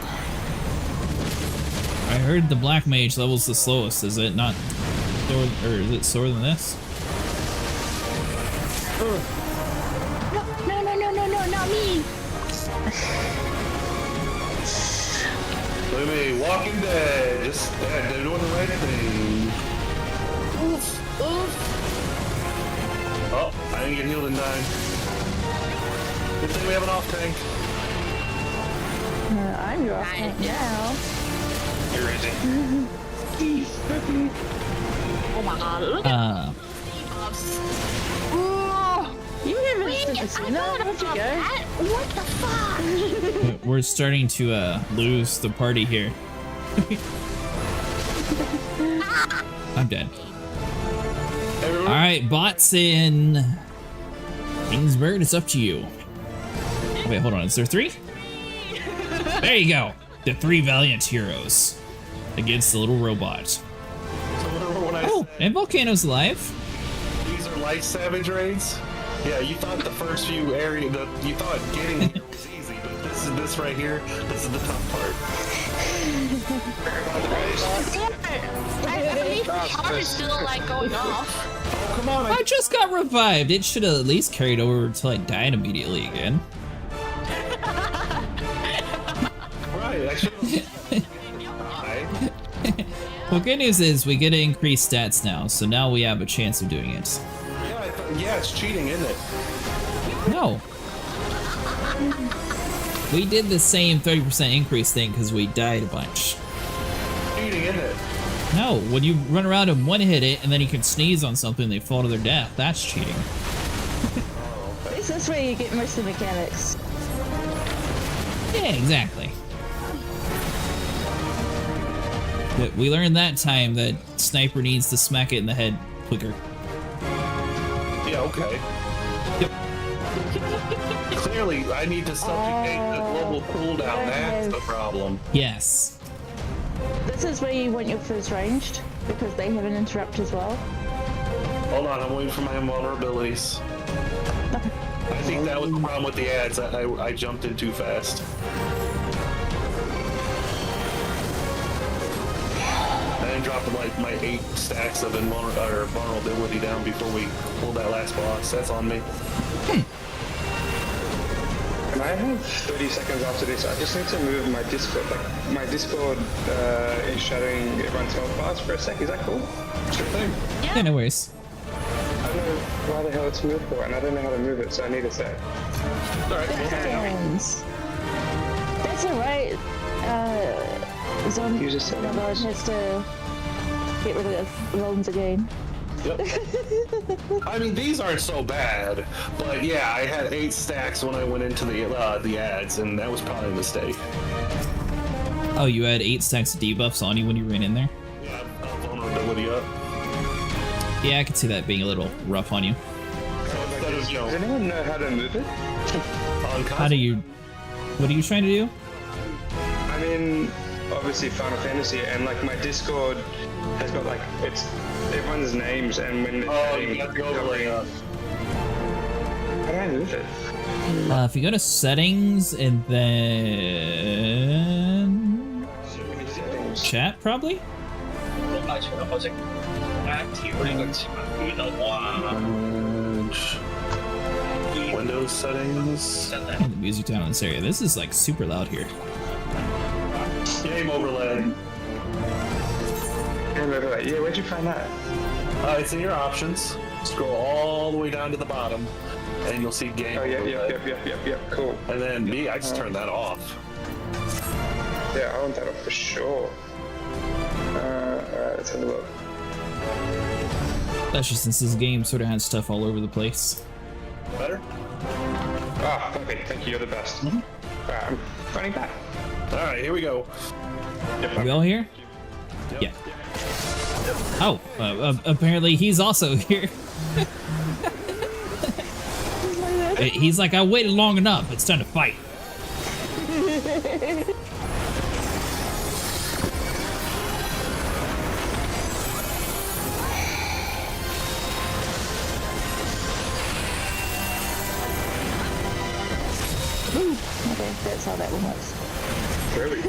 I heard the black mage level's the slowest. Is it not slower, or is it slower than this? No, not me! Look at me, Walking Dead, just they're doing the right thing. Oof, oof. Oh, I didn't get healed in 9. Good thing we have an off tank. I'm your off tank now. You're easy. Oh my god, look at You haven't stood the sooner. Where'd you go? What the fuck? We're starting to lose the party here. I'm dead. Alright, bots in Kingsburg, it's up to you. Wait, hold on, is there 3? There you go. The 3 valiant heroes against the little robot. So remember when I Oh, and Volcano's alive. said these are light savage raids? Yeah, you thought the first few areas, you thought getting here was easy, but this right here, this is the tough part. I believe the heart is still like going off. Oh, come on, I just got revived. It should have at least carried over until I died immediately again. right, I should Well, good news is we get to increase stats now, so now we have a chance of doing it. Yeah, yeah, it's cheating, isn't it? No. We did the same 30% increase thing because we died a bunch. Cheating, isn't it? No, when you run around and one-hit it, and then you can sneeze on something and they fall to their death, that's cheating. This is where you get most of the mechanics. Yeah, exactly. But we learned that time that Sniper needs to smack it in the head quicker. Yeah, okay. Yep. Clearly, I need to subjugate the global cooldown. That's the problem. Yes. This is where you want your first ranged, because they have an interrupt as well. Hold on, I'm waiting for my invulnerabilities. I think that was the problem with the ads. I jumped in too fast. I didn't drop like my 8 stacks of vulnerability down before we pulled that last boss. That's on me. And I have 30 seconds after this. I just need to move my Discord. Like my Discord is shadowing everyone's health bars for a sec. Is that cool? Sure thing. Yeah, no worries. I don't know why the hell it's moved for, and I don't know how to move it, so I need a sec. Alright, That's alright. Zombie User settings. has to get rid of loans again. Yep. I mean, these aren't so bad, but yeah, I had 8 stacks when I went into the ads, and that was probably a mistake. Oh, you had 8 stacks of debuffs on you when you ran in there? Yeah, vulnerability up. Yeah, I could see that being a little rough on you. So instead of, Does anyone know how to move it? How do you... What are you trying to do? I mean, obviously Final Fantasy, and like my Discord has got like it's everyone's names, and when it's you got the overlay up. How do I move it? If you go to settings and then... Chat, probably? Windows settings. Turn the music down in this area. This is like super loud here. Game overlay. Game overlay. Yeah, where'd you find that? It's in your options. Scroll all the way down to the bottom, and you'll see game. Oh yeah, overlay. yep. Cool. And then me, I just turned that off. Yeah, I want that off for sure. Alright, let's have a look. Especially since this game sort of has stuff all over the place. Better? Ah, perfect. Thank you. You're the best. Alright, I'm running back. Alright, here we go. Are we all here? Yep. Yeah. Oh, apparently he's also here. He's like, I waited long enough. It's time to fight. Okay, that's how that one works. Really?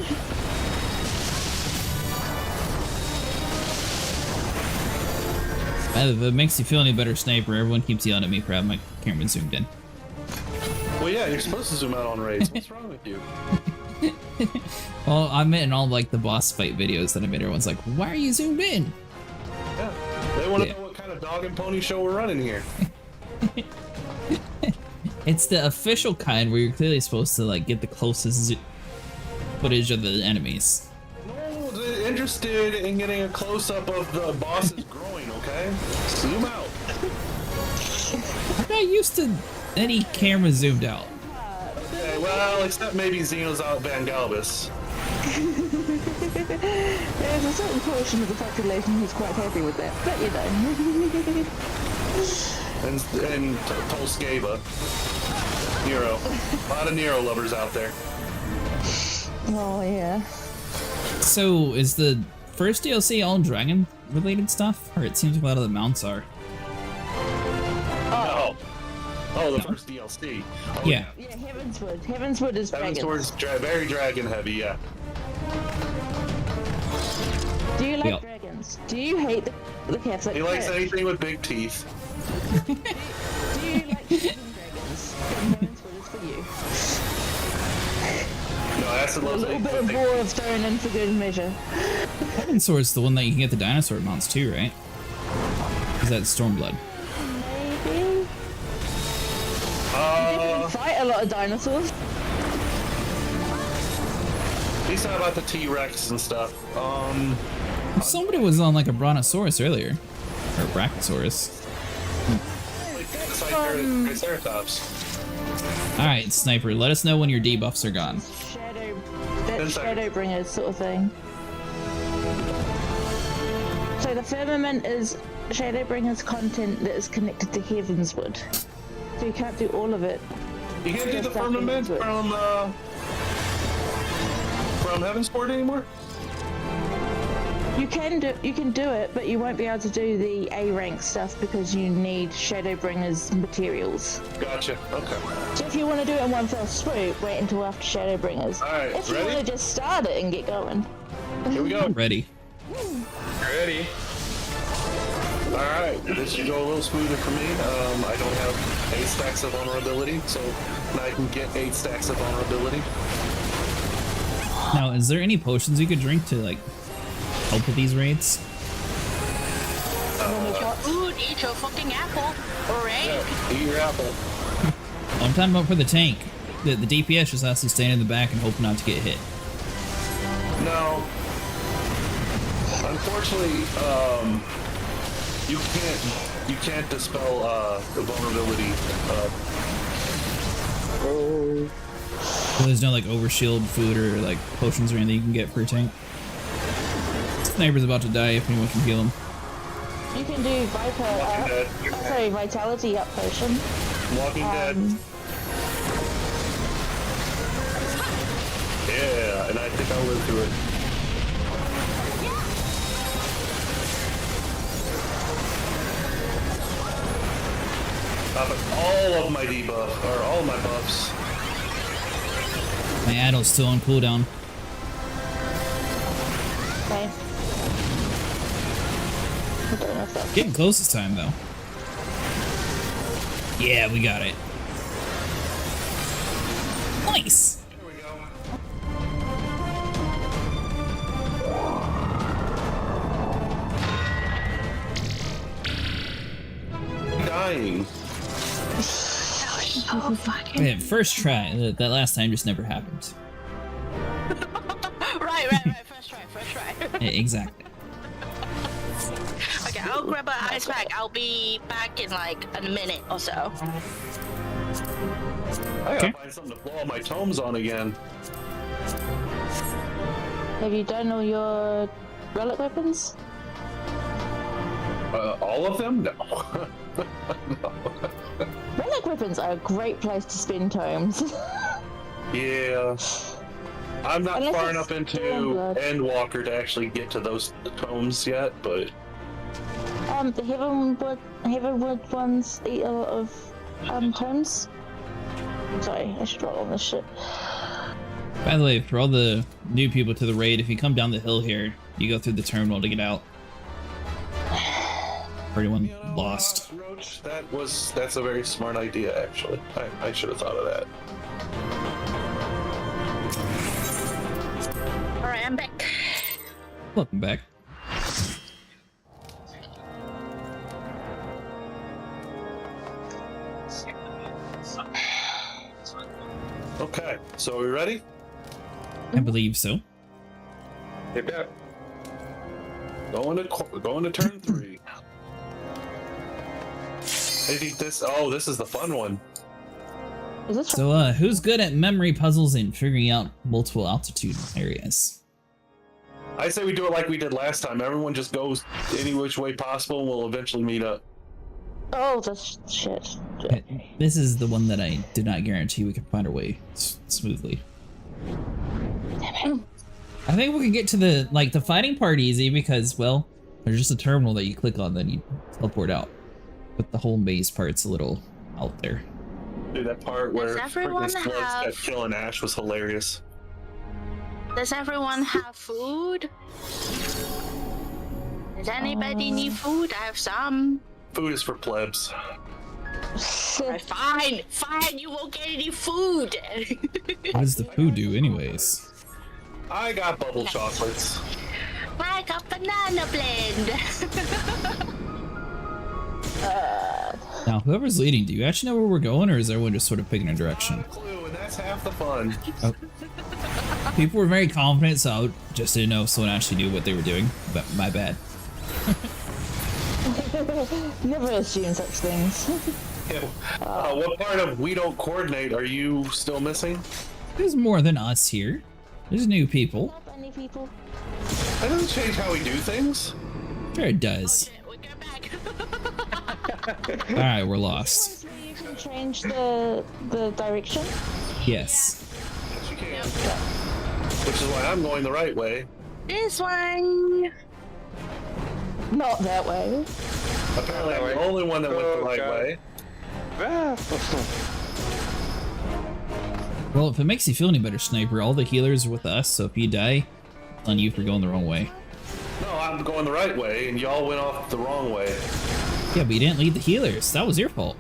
If it makes you feel any better, Sniper, everyone keeps yelling at me for having my camera zoomed in. Well, yeah, you're supposed to zoom out on raids. What's wrong with you? Well, I meant in all like the boss fight videos that I made, everyone's like, why are you zoomed in? Yeah, they want to know what kind of dog and pony show we're running here. It's the official kind where you're clearly supposed to like get the closest footage of the enemies. No, they're interested in getting a close-up of the boss's groin, okay? Zoom out. I'm not used to any camera zoomed out. Okay, well, except maybe Xenos out Van Galbus. There's a certain portion of the population who's quite happy with that, but you know. And Tolskava. Nero. A lot of Nero lovers out there. Oh, yeah. So, is the first DLC all dragon-related stuff? Or it seems like a lot of the mounts are. Oh. Oh, the first DLC. Oh, Yeah. Yeah, Heavenswood. Heavenswood is dragons. Heavensward's very dragon-heavy, yeah. Do you like Yeah. dragons? Do you hate the Catholic He likes Church? anything with big teeth. Do you like dragons? Then Heavenswood is for you. No, that's a A little bit of war of thrown in for good measure. Heavensward's the one that you can get the dinosaur mounts too, right? Is that Stormblood? Maybe? fight a lot of dinosaurs. He's talking about the T-Rex and stuff. Somebody was on like a brontosaurus earlier. Or a brachiosaurus. Triceratops. Alright, Sniper, let us know when your debuffs are gone. That's Shadowbringers sort of thing. So the firmament is Shadowbringers content that is connected to Heavenswood. So you can't do all of it. You can't do the firmament from Heavensport anymore? You can do it, but you won't be able to do the A rank stuff because you need Shadowbringers materials. Gotcha. Okay. So if you want to do it in one fell swoop, wait until after Shadowbringers. Alright, if you want to just start it and get going. Here we go. Ready. Ready. Alright, this should go a little smoother for me. I don't have 8 stacks of vulnerability, so now I can get 8 stacks of vulnerability. Now, is there any potions you could drink to like help with these raids? Food, eat your fucking apple. Alright. Yeah, eat your apple. Well, I'm talking about for the tank. The DPS just has to stand in the back and hope not to get hit. No. Unfortunately, you can't dispel the vulnerability. So there's no like overshield food or like potions or anything you can get for a tank. Sniper's about to die if anyone can heal him. You can do vitality up potion. Walking Dead. Yeah, and I think I'll live through it. But all of my debuff, or all of my buffs. My Addle's still on cooldown. Okay. Getting close this time though. Yeah, we got it. Nice. There we go. Dying. Oh, fucking. Okay, first try. That last time just never happened. Right. First try. Yeah, exactly. Okay, I'll grab an ice pack. I'll be back in like a minute or so. I gotta find something to blow all my tomes on again. Have you done all your relic weapons? All of them? No. No. Relic weapons are a great place to spend tomes. Yeah. I'm not Unless far it's enough into Stormblood. Endwalker to actually get to those tomes yet, but The Heavenwood ones eat a lot of tomes. Sorry, I should roll on this shit. By the way, for all the new people to the raid, if you come down the hill here, you go through the terminal to get out. For anyone lost. Roach, that's a very smart idea actually. I should have thought of that. Alright, I'm back. Welcome back. Okay, so are we ready? I believe so. Yep. Going to turn 3. I think this is the fun one. Is this So, who's good at memory puzzles and figuring out multiple altitude areas? I say we do it like we did last time. Everyone just goes any which way possible and we'll eventually meet up. Oh, this shit. This is the one that I did not guarantee we could find our way smoothly. I think we can get to the fighting part easy because, well, there's just a terminal that you click on, then you teleport out. But the whole maze part's a little out there. Dude, that part where everyone freaking Sludge have- got killing Ash was hilarious. Does everyone have food? Does anybody need food? I have some. Food is for plebs. Alright, fine, you won't get any food. What does the food do anyways? I got bubble chocolates. I got banana blend. Now, whoever's leading, do you actually know where we're going, or is everyone just sort of picking a direction? Clue, and that's half the fun. Oh. People were very confident, so I just didn't know if someone actually knew what they were doing. But my bad. Never assume such things. Yeah. What part of we don't coordinate are you still missing? There's more than us here. There's new people. Not any people. That doesn't change how we do things. Sure it does. We go back. Alright, we're lost. You can change the direction. Yes. Yes, you can. Which is why I'm going the right way. This one. Not that way. Apparently, I'm the only one that went the right way. Well, if it makes you feel any better, Sniper, all the healers are with us, so if you die, it's on you for going the wrong way. No, I'm going the right way, and y'all went off the wrong way. Yeah, but you didn't lead the healers. That was your fault.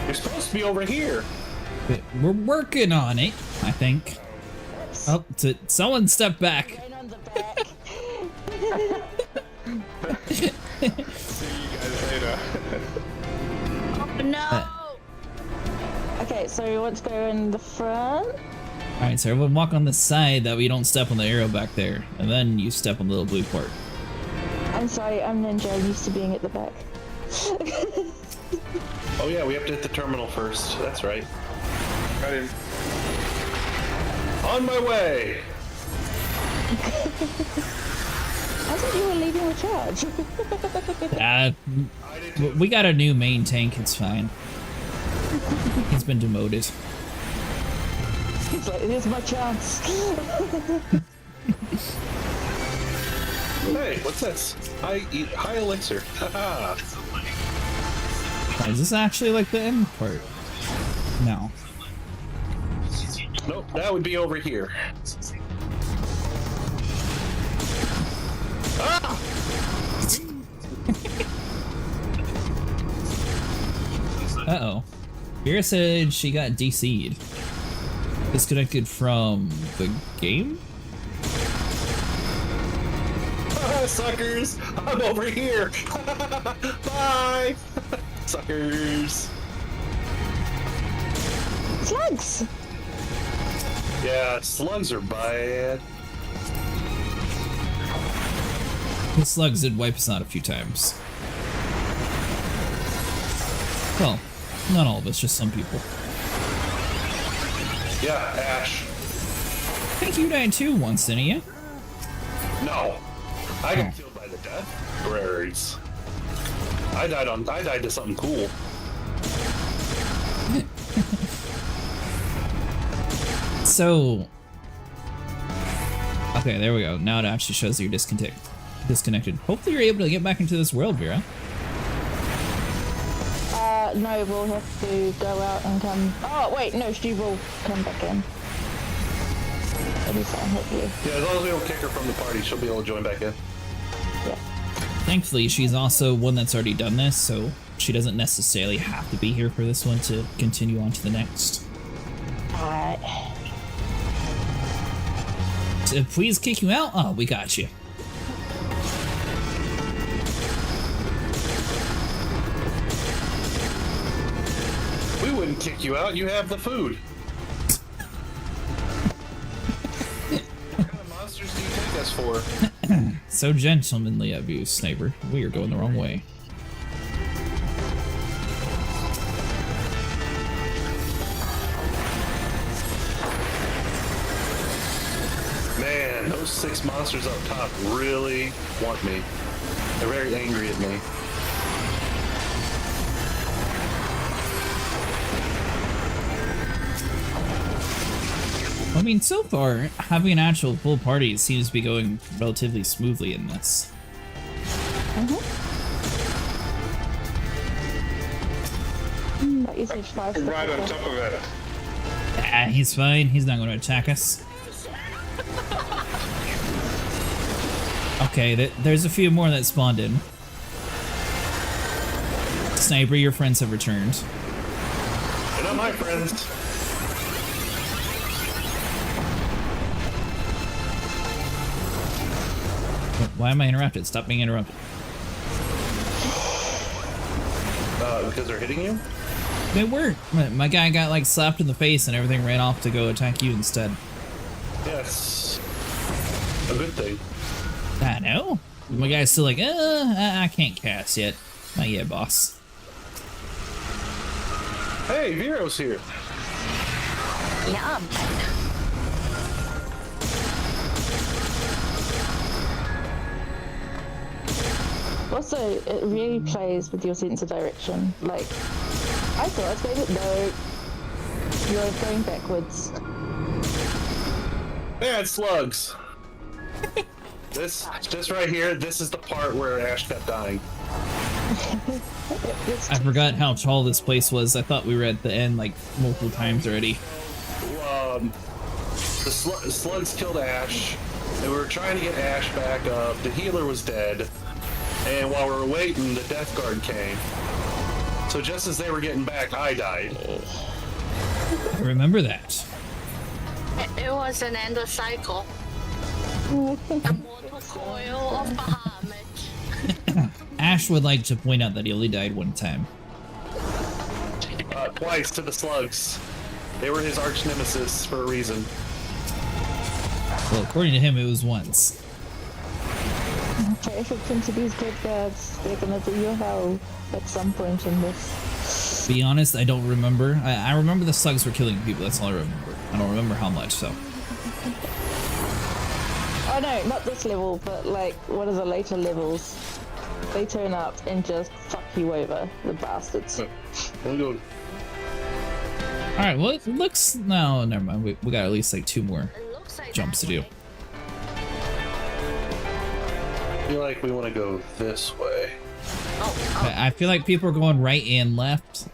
You're supposed to be over here. But we're working on it, I think. Oh, someone step back. Right on the back. See you guys later. Oh, no. Okay, so we want to go in the front. Alright, so everyone walk on the side that we don't step on the arrow back there. And then you step on the little blue part. I'm sorry, I'm ninja. I'm used to being at the back. Oh yeah, we have to hit the terminal first. That's right. Got him. On my way. I thought you were leading the charge. We got a new main tank, it's fine. He's been demoted. He's like, here's my chance. Hey, what's this? High elixir. Haha. Is this actually like the end part? No. Nope, that would be over here. Ah! Uh-oh. Vera said she got DC'd. Disconnected from the game? Suckers! I'm over here! Bye! Suckers! Slugs! Yeah, slugs are bad. The slugs did wipe us out a few times. Well, not all of us, just some people. Yeah, Ash. I think you died too once, didn't you? No. I got killed by the death prairies. I died to something cool. So... Okay, there we go. Now it actually shows that you're disconnected. Hopefully you're able to get back into this world, Vera. No, we'll have to go out and come... Oh, wait, no, she will come back in. It'll be fine, hopefully. Yeah, as long as we don't kick her from the party, she'll be able to join back in. Yeah. Thankfully, she's also one that's already done this, so she doesn't necessarily have to be here for this one to continue on to the next. Alright. So please kick you out? Oh, we got you. We wouldn't kick you out, you have the food. What kind of monsters do you take us for? So gentlemanly of you, Sniper. We are going the wrong way. Man, those 6 monsters up top really want me. They're very angry at me. I mean, so far, having an actual full party seems to be going relatively smoothly in this. That is his 5 Right on top of it. Ah, he's fine. He's not going to attack us. Okay, there's a few more that spawned in. Sniper, your friends have returned. They're not my friends. Why am I interrupted? Stop being interrupted. Because they're hitting you? They weren't. My guy got like slapped in the face and everything ran off to go attack you instead. Yes. A good thing. I know. My guy's still like, I can't cast yet. Not yet, boss. Hey, Vero's here. Yeah, I'm back. Also, it really plays with your sense of direction. Like, I thought I was going to... No. You're going backwards. Yeah, it's slugs. This right here, this is the part where Ash kept dying. I forgot how tall this place was. I thought we were at the end like multiple times already. The slugs killed Ash, and we were trying to get Ash back up. The healer was dead, and while we were waiting, the Death Guard came. So just as they were getting back, I died. I remember that. It was an endless cycle. A mortal coil of Bahamut. Ash would like to point out that he only died one time. Twice to the slugs. They were his arch nemesis for a reason. Well, according to him, it was once. Okay, if it comes to these good guards, they're gonna do your hell at some point in this. To be honest, I don't remember. I remember the slugs were killing people. That's all I remember. I don't remember how much, so. Oh no, not this level, but like one of the later levels. They turn up and just fuck you over, the bastards. Alright, well, it looks... No, never mind. We got at least like 2 more jumps to do. I feel like we want to go this way. I feel like people are going right and left.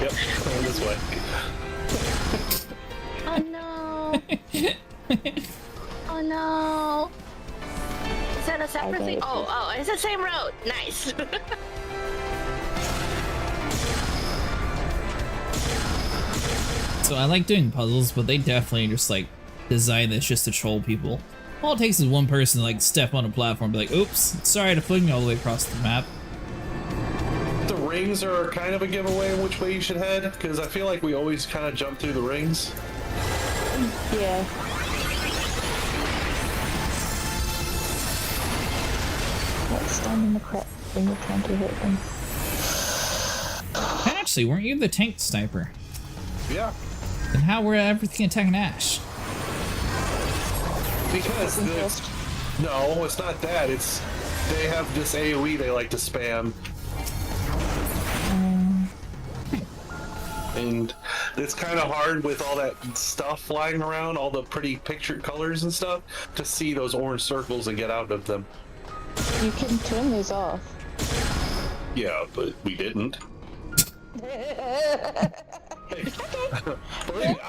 Yep, going this way. Oh no! Oh no! Is that a separate thing? Oh, it's the same road. Nice. So I like doing puzzles, but they definitely just like design this just to troll people. All it takes is one person to like step on a platform and be like, oops, sorry to fling you all the way across the map. The rings are kind of a giveaway in which way you should head, because I feel like we always kind of jump through the rings. Yeah. Let's stand in the crap when you're trying to hit them. Actually, weren't you the tank sniper? Yeah. Then how were everything attacking Ash? Because no, it's not that. It's they have this AoE they like to spam. And it's kind of hard with all that stuff flying around, all the pretty pictured colors and stuff, to see those orange circles and get out of them. You can turn those off. Yeah, but we didn't. I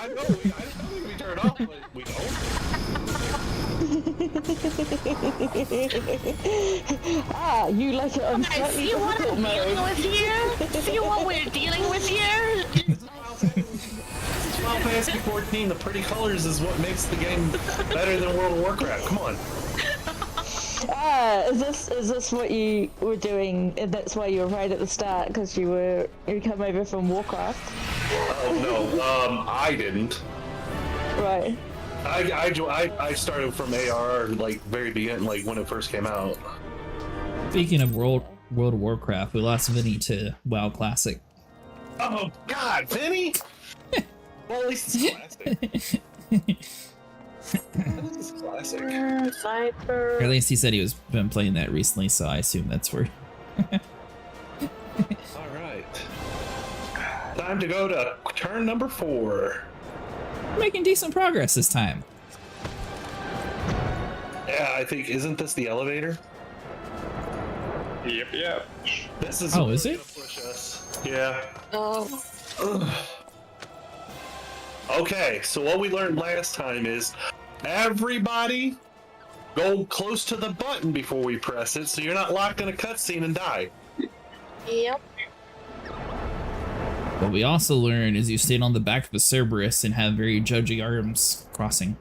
know we turn off, but we don't. Ah, you like it on slightly See what I'm difficult dealing mode. with here? See what we're dealing with here? Final Fantasy XIV, the pretty colors is what makes the game better than World of Warcraft. Come on. Ah, is this what you were doing? And that's why you were right at the start, because you come over from Warcraft. Oh no, I didn't. Right. I started from ARR like very beginning, like when it first came out. Speaking of World of Warcraft, we lost Vinny to WoW Classic. Oh God, Vinny! Well, at least it's classic. This is classic. Cypher. Or at least he said he was been playing that recently, so I assume that's where. All right. Time to go to turn number 4. Making decent progress this time. Yeah, I think, isn't this the elevator? Yep. This is. Oh, is it? Gonna push us. Yeah. Oh. Ugh. Okay, so what we learned last time is everybody go close to the button before we press it, so you're not locked in a cutscene and die. Yep. What we also learned is you stand on the back of a Cerberus and have very judgy arms crossing.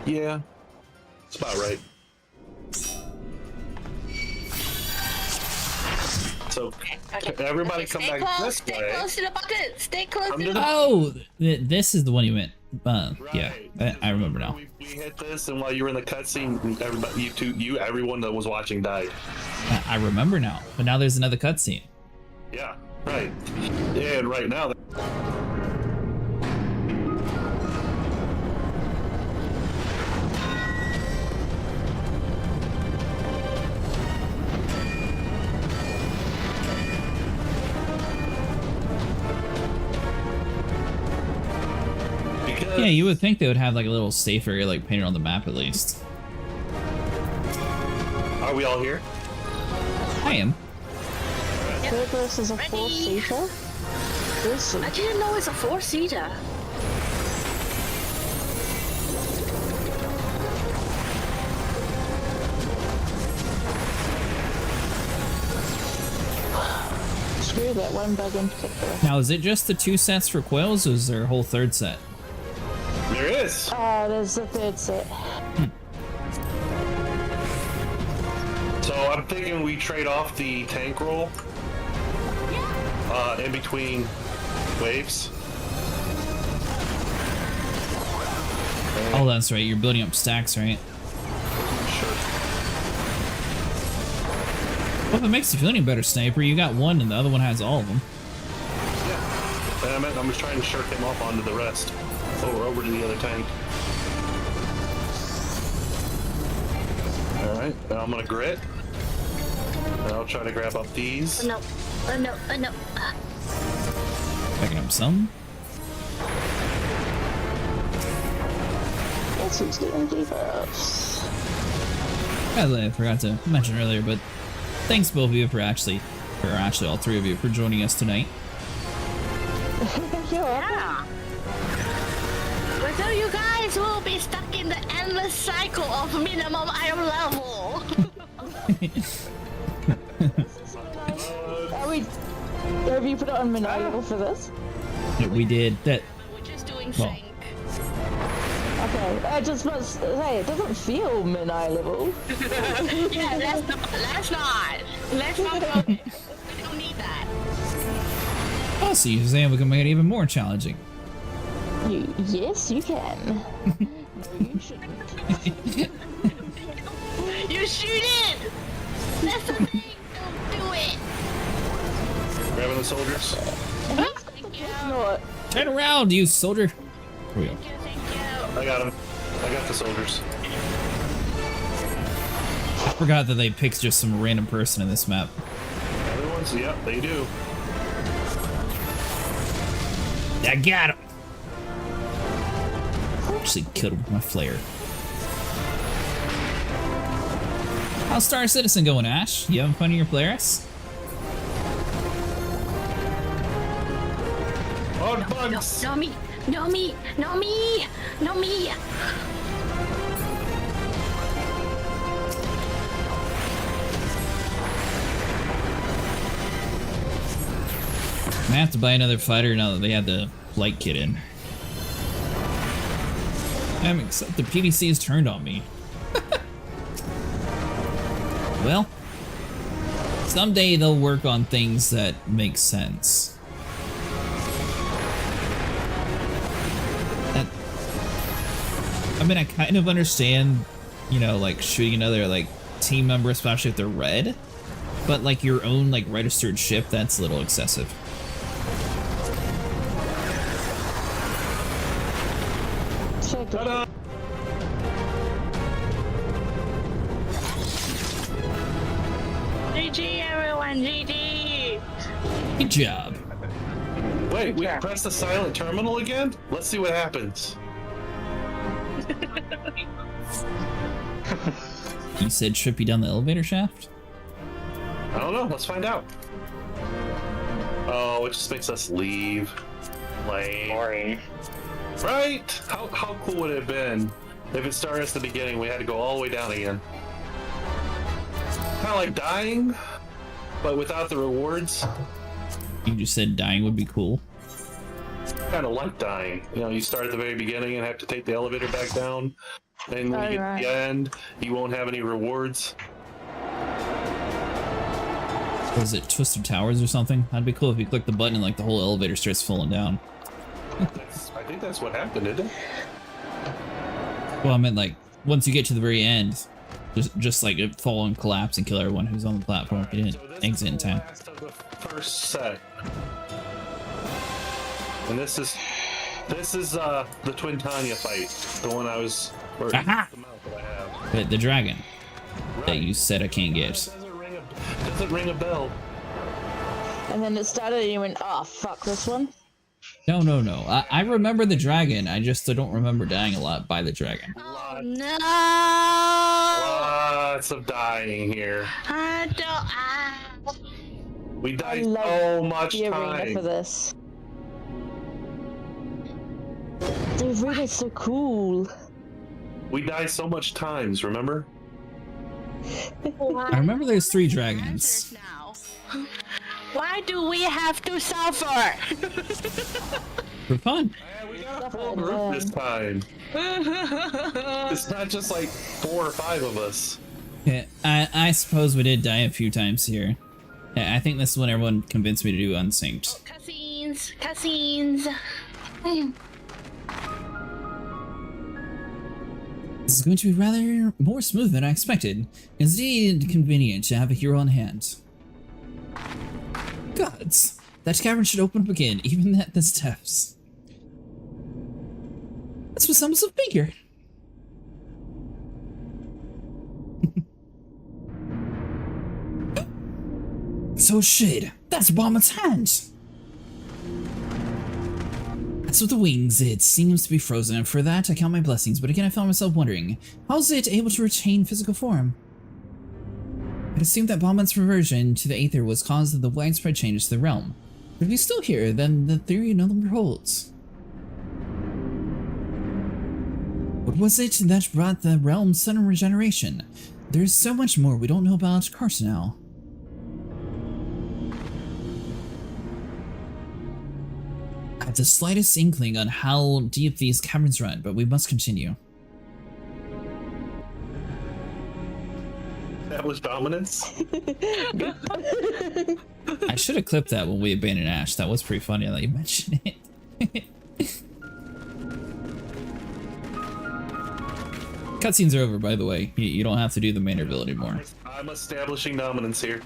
Yeah, that's about right. So everybody come Stay back close, this stay way. close to the bucket. Stay close Come to to the the- Oh, this is the one you meant. Yeah, Right. I remember now. We hit this, and while you were in the cutscene, everybody, everyone that was watching died. I remember now, but now there's another cutscene. Yeah, right. And right now, Yeah, you would think they would have like a little safe area like painted on the map at least. are we all here? I am. Cerberus is a Ready. four-seater. This I didn't know it's a four-seater. screw that one bug in particular. Now, is it just the 2 sets for coils, or is there a whole third set? There is. There's the third set. So I'm thinking we trade off the tank roll in between waves. Oh, that's right. You're building up stacks, right? Sure. Well, if it makes you feel any better, Sniper, you got one and the other one has all of them. Yeah. I'm just trying to shirk him off onto the rest. Over to the other tank. Alright, now I'm gonna grit. And I'll try to grab up these. Oh no. Oh no. Oh no. Picking up some. Guess who's doing debuffs? As I forgot to mention earlier, but thanks both of you for actually all three of you for joining us tonight. Yeah. Without you guys, we'll be stuck in the endless cycle of minimum item level. Have you put it on Minai level for this? Yeah, we did that. We're just doing Well. sync. Okay, I just must say, it doesn't feel Minai level. Yeah, let's not go. We don't need that. Oh, so you're saying we can make it even more challenging. Yes, you can. No, you shouldn't. You shouldn't. That's the thing. Don't do it. Grabbing the soldiers. Thank you. No, Turn around, you soldier. Here we go. Thank you. I got him. I got the soldiers. I forgot that they picked just some random person in this map. Other ones, yep, they do. I got him. Actually killed him with my flare. How's Star Citizen going, Ash? You having fun in your Polaris? On bugs! No me. No me. No me. No me. I have to buy another fighter now that they have the light kit in. Except the PVC is turned on me. Well, someday they'll work on things that make sense. I mean, I kind of understand, you know, like shooting another like team member, especially if they're red, but like your own like registered ship, that's a little excessive. Ta-da! GG everyone. GG. Good job. Wait, we press the silent terminal again? Let's see what happens. He said trippy down the elevator shaft? I don't know, let's find out. Oh, it just makes us leave. Lame. Boring. Right? How cool would it have been if it started at the beginning, we had to go all the way down again? Kind of like dying, but without the rewards. You just said dying would be cool. Kind of like dying. You know, you start at the very beginning and have to take the elevator back down. And when you get to the end, you won't have any rewards. Was it Twisted Towers or something? That'd be cool if you click the button and like the whole elevator starts falling down. I think that's what happened, didn't it? Well, I meant like once you get to the very end, just like it fall and collapse and kill everyone who's on the platform if you didn't exit in time. Last of the first set. And this is the Twintania fight, the one I was. Or the mount that I have. The dragon that you said I can't get. Doesn't ring a bell. And then it started and you went, oh, fuck this one. No. I remember the dragon. I just don't remember dying a lot by the dragon. Oh no! Lots of dying here. I don't. We died so much the time. arena for this. The arena's so cool. We die so much times, remember? I remember there's 3 dragons. Why do we have to suffer? For fun. Yeah, we got a full group this time. It's not just like 4 or 5 of us. Yeah, I suppose we did die a few times here. I think this is when everyone convinced me to do unsynced. Cutscenes. This is going to be rather more smooth than I expected. It's indeed convenient to have a hero on hand. Gods, that cavern should open up again, even at the steps. That's what someone's a figure. So shit, that's Bahamut's hand. As with the wings, it seems to be frozen. For that, I count my blessings, but again I found myself wondering, how is it able to retain physical form? I'd assumed that Bahamut's reversion to the Aether was caused of the widespread changes to the realm. But if he's still here, then the theory no longer holds. What was it that brought the realm sudden regeneration? There's so much more we don't know about Carcinal. I have the slightest inkling on how deep these caverns run, but we must continue. That was dominance. I should have clipped that when we abandoned Ash. That was pretty funny that you mentioned it. Cutscenes are over, by the way. You don't have to do the main reveal anymore. I'm establishing dominance here.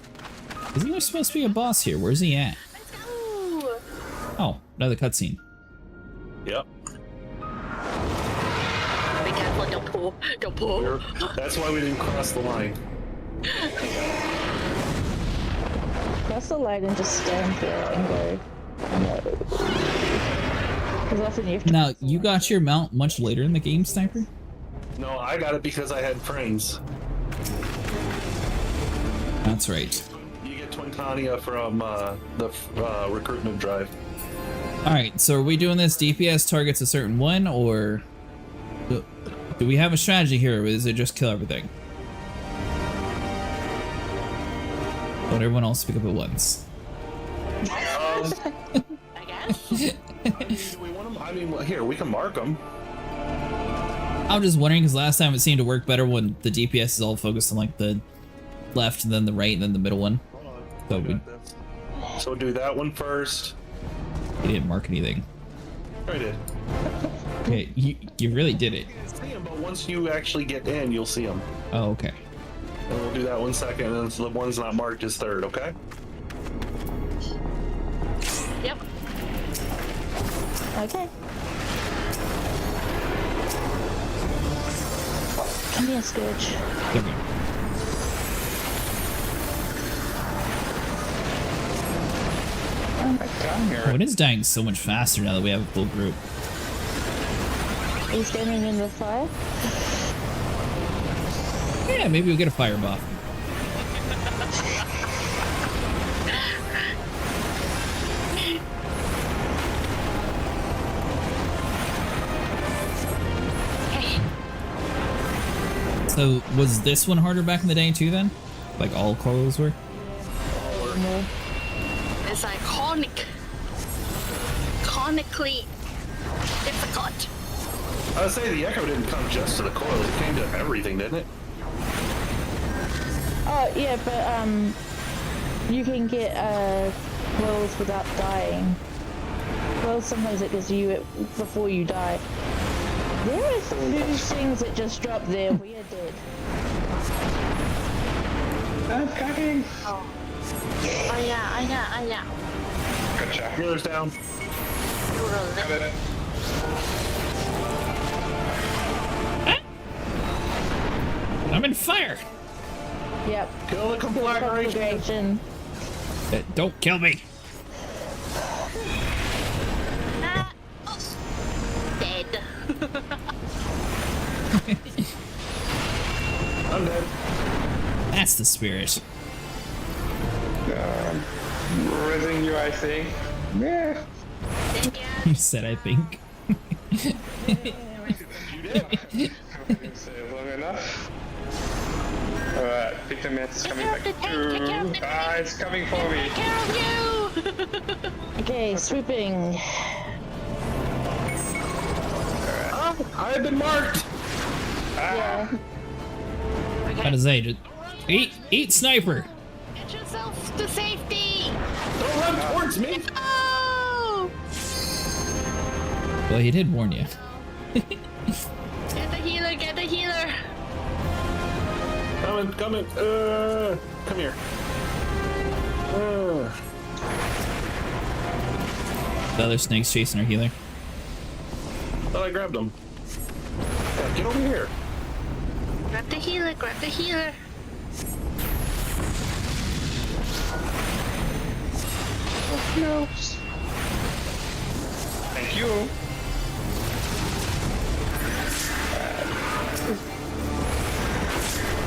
Isn't there supposed to be a boss here? Where's he at? Oh, another cutscene. Yep. Be careful, don't pull. Don't pull. That's why we didn't cross the line. Cross the line and just stand there and go, no. Because often you have to. Now, you got your mount much later in the game, Sniper? No, I got it because I had friends. That's right. You get Twintania from the recruitment drive. Alright, so are we doing this DPS targets a certain one, or do we have a strategy here, or is it just kill everything? Let everyone else speak up at once. I guess. Do we want them? I mean, here, we can mark them. I'm just wondering, because last time it seemed to work better when the DPS is all focused on like the left, and then the right, and then the middle one. Hold on. So do that one first. You didn't mark anything. I did. Okay, you really did it. You can see them, but once you actually get in, you'll see them. Oh, okay. And we'll do that one second, and then the one's not marked is third, okay? Yep. Okay. Come here, Scourge. Okay. Oh, it is dying so much faster now that we have a full group. Are you standing in the fire? Yeah, maybe we'll get a fire buff. So, was this one harder back in the day too then? Like all coils were? It's iconic ironically difficult. I would say the echo didn't come just to the coil; it came to everything, didn't it? Oh yeah, but you can get coils without dying. Well, sometimes it gives you it before you die. There are some new things that just dropped there. We are dead. I'm coming. Oh yeah. Gotcha. Healer's down. Got it. I'm in fire. Yep. Kill the conflagration. Conflagration. Don't kill me. Dead. I'm dead. That's the spirit. Raising you, I think. Yeah. You said, I think. You did. I didn't say it long enough. Alright, Victor Mets is coming back through. Ah, it's coming for me. Take care of you. Okay, swooping. Oh, I have been marked. Yeah. How does that just eat sniper? Get yourself to safety. Don't run towards me. Oh! Well, he did warn you. Get the healer. Get the healer. Coming. Come here. The other snake's chasing our healer. Thought I grabbed him. Yeah, get over here. Grab the healer. Grab the healer. No. Thank you.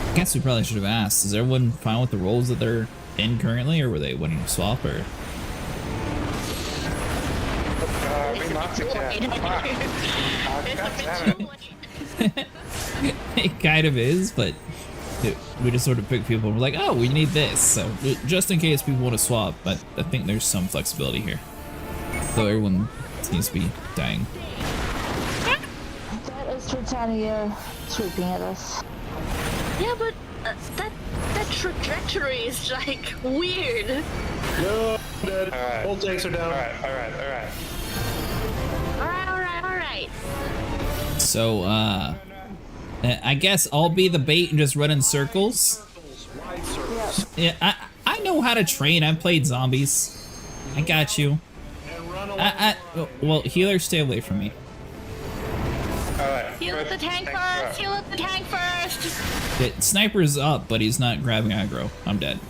I guess we probably should have asked. Is everyone fine with the roles that they're in currently, or were they wanting to swap, or? We marked it, yeah. It kind of is, but we just sort of pick people and we're like, oh, we need this. So just in case people want to swap, but I think there's some flexibility here. Though everyone seems to be dying. That is Twintania swooping at us. Yeah, but that trajectory is like weird. No, I'm dead. Alright. Both tanks are down. Alright. All right. So, I guess I'll be the bait and just run in circles. Wide circles. Yeah, I know how to train. I've played zombies. I got you. And run along. Well, healer, stay away from me. Alright. Heal up the tank first. Heal up the tank first. Sniper's up, but he's not grabbing aggro. I'm dead.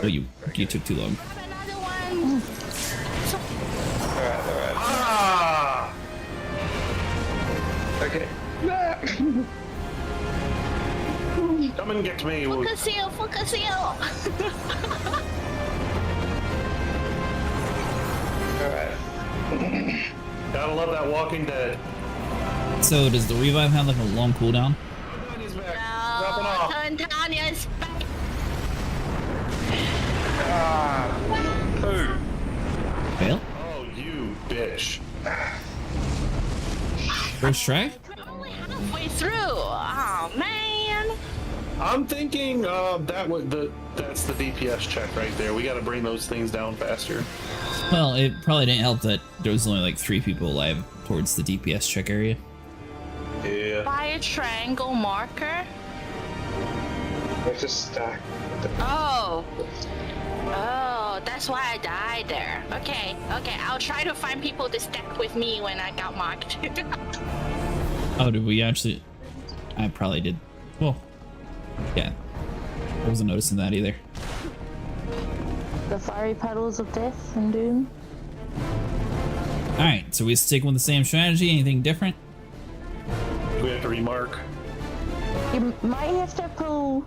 Oh, you took too long. Grab another one. Alright. Ah! Okay. Come and get me. Focus heal. Alright. Gotta love that Walking Dead. So does the revive have like a long cooldown? He's back. Dropping off. Twintania is back. Poo. Fail? Oh, you bitch. First try? We're only halfway through. Oh man. I'm thinking that's the DPS check right there. We gotta bring those things down faster. Well, it probably didn't help that there was only like 3 people alive towards the DPS check area. Yeah. By a triangle marker. Let's just stack. Oh, that's why I died there. Okay, I'll try to find people to stack with me when I got marked. Oh, did we actually? I probably did. Well, yeah. I wasn't noticing that either. The fiery puddles of death and doom. Alright, so we stick with the same strategy. Anything different? Do we have to remark? You might have to pull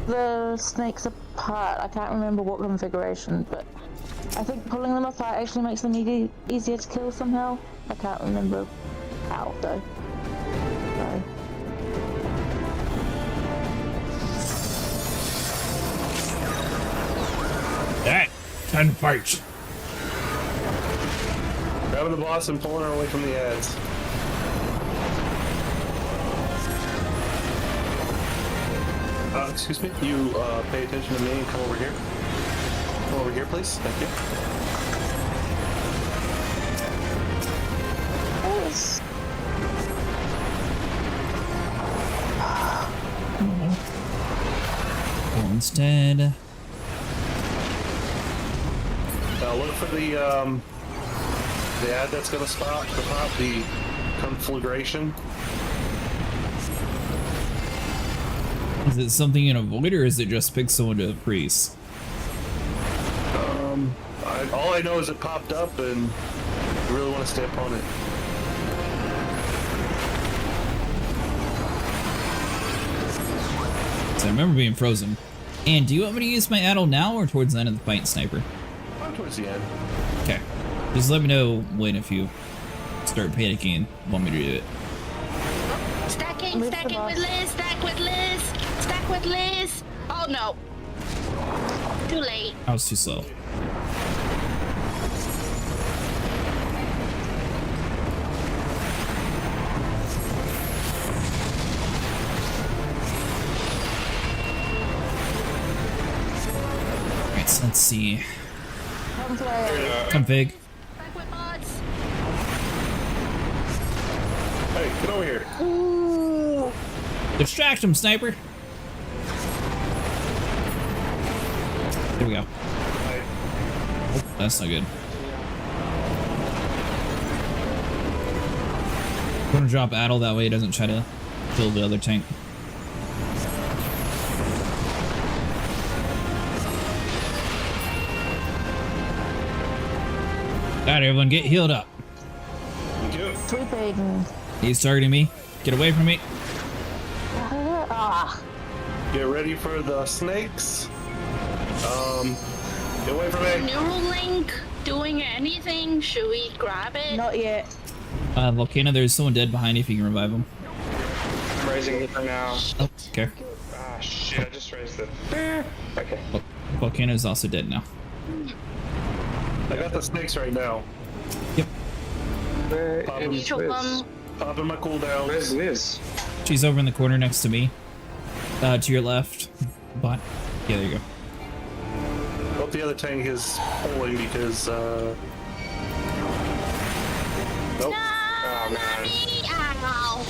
the snakes apart. I can't remember what configuration, but I think pulling them apart actually makes them easier to kill somehow. I can't remember how though. So. Alright, time to fight. Grabbing the boss and pulling her away from the ads. Excuse me, you pay attention to me and come over here. Come over here, please. Thank you. Instead, Look for the ad that's gonna pop, the conflagration. is it something you can avoid, or is it just pick someone to priest? All I know is it popped up, and I really want to stay upon it. So I remember being frozen. And do you want me to use my addle now or towards the end of the fight, Sniper? I'm towards the end. Okay. Just let me know when, if you start panicking and want me to do it. Stacking with Liz, stack with Liz, stack with Liz. Oh no. Too late. I was too slow. Alright, so let's see. Config. Back with bots. Hey, get over here. Distract him, Sniper. There we go. Oh, that's not good. I'm gonna drop Addle that way he doesn't try to kill the other tank. Alright, everyone, get healed up. Thank you. Sweeping. He's targeting me. Get away from me. Get ready for the snakes. Get away from me. Neuralink doing anything? Should we grab it? Not yet. Volcano, there's someone dead behind you if you can revive him. I'm raising it now. Oh, okay. Ah, shit, I just raised it. Okay. Volcano's also dead now. I got the snakes right now. Yep. Where Popping, is Each of them. popping my cooldowns. Where's Liz? She's over in the corner next to me. To your left. But yeah, there you go. Hope the other tank is pulling because nope. Oh man. Ow.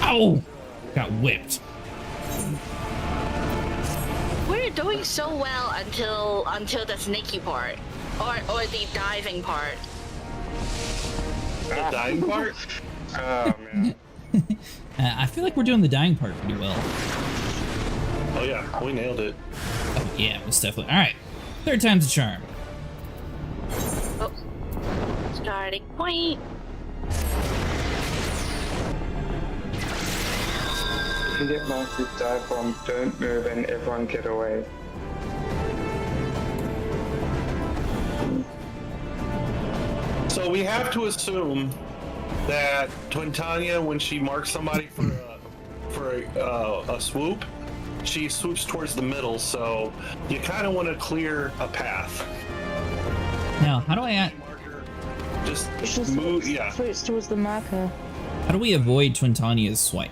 Ow! Got whipped. We're doing so well until the snaky part, or the diving part. The dying part? Oh man. I feel like we're doing the dying part pretty well. Oh yeah, we nailed it. Oh yeah, most definitely. Alright. Third time's a charm. Oh. Starting point. If you get marked with dive bomb, don't move and everyone get away. So we have to assume that Twintania, when she marks somebody for a swoop, she swoops towards the middle. So you kind of want to clear a path. Now, how do I Just move. Yeah. Switch towards the marker. how do we avoid Twintania's swipe?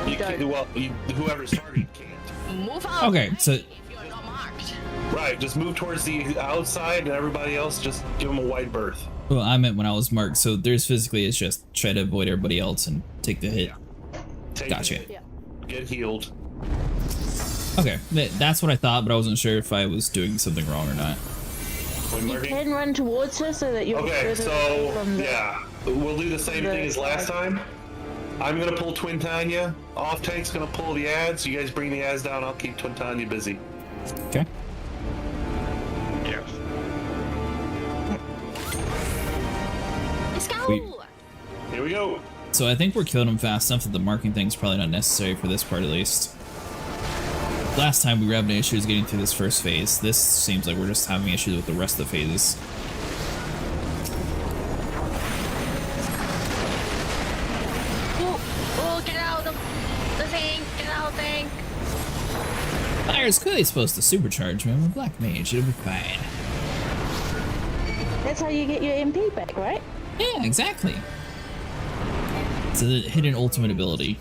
You can, well, whoever's targeted can't. Move out. Okay, so If you're not marked. Right. Just move towards the outside, and everybody else just give them a wide berth. well, I meant when I was marked, so there's physically it's just try to avoid everybody else and take the hit. Take Gotcha. it, get healed. Okay, that's what I thought, but I wasn't sure if I was doing something wrong or not. When You marking- can run towards her so that you're Okay, further so from the... yeah, we'll do the same the thing as last side. time. I'm gonna pull Twintania. Off tank's gonna pull the ads. You guys bring the ads down. I'll keep Twintania busy. Okay. Yeah. Let's go. Sweet. Here we go. So I think we're killing them fast enough that the marking thing's probably not necessary for this part at least. Last time we were having issues getting through this first phase. This seems like we're just having issues with the rest of the phases. Oh, get out of the thing. Get out of the thing. Fire's clearly supposed to supercharge me. I'm a black mage. It'll be fine. That's how you get your MP back, right? Yeah, exactly. It's a hidden ultimate ability.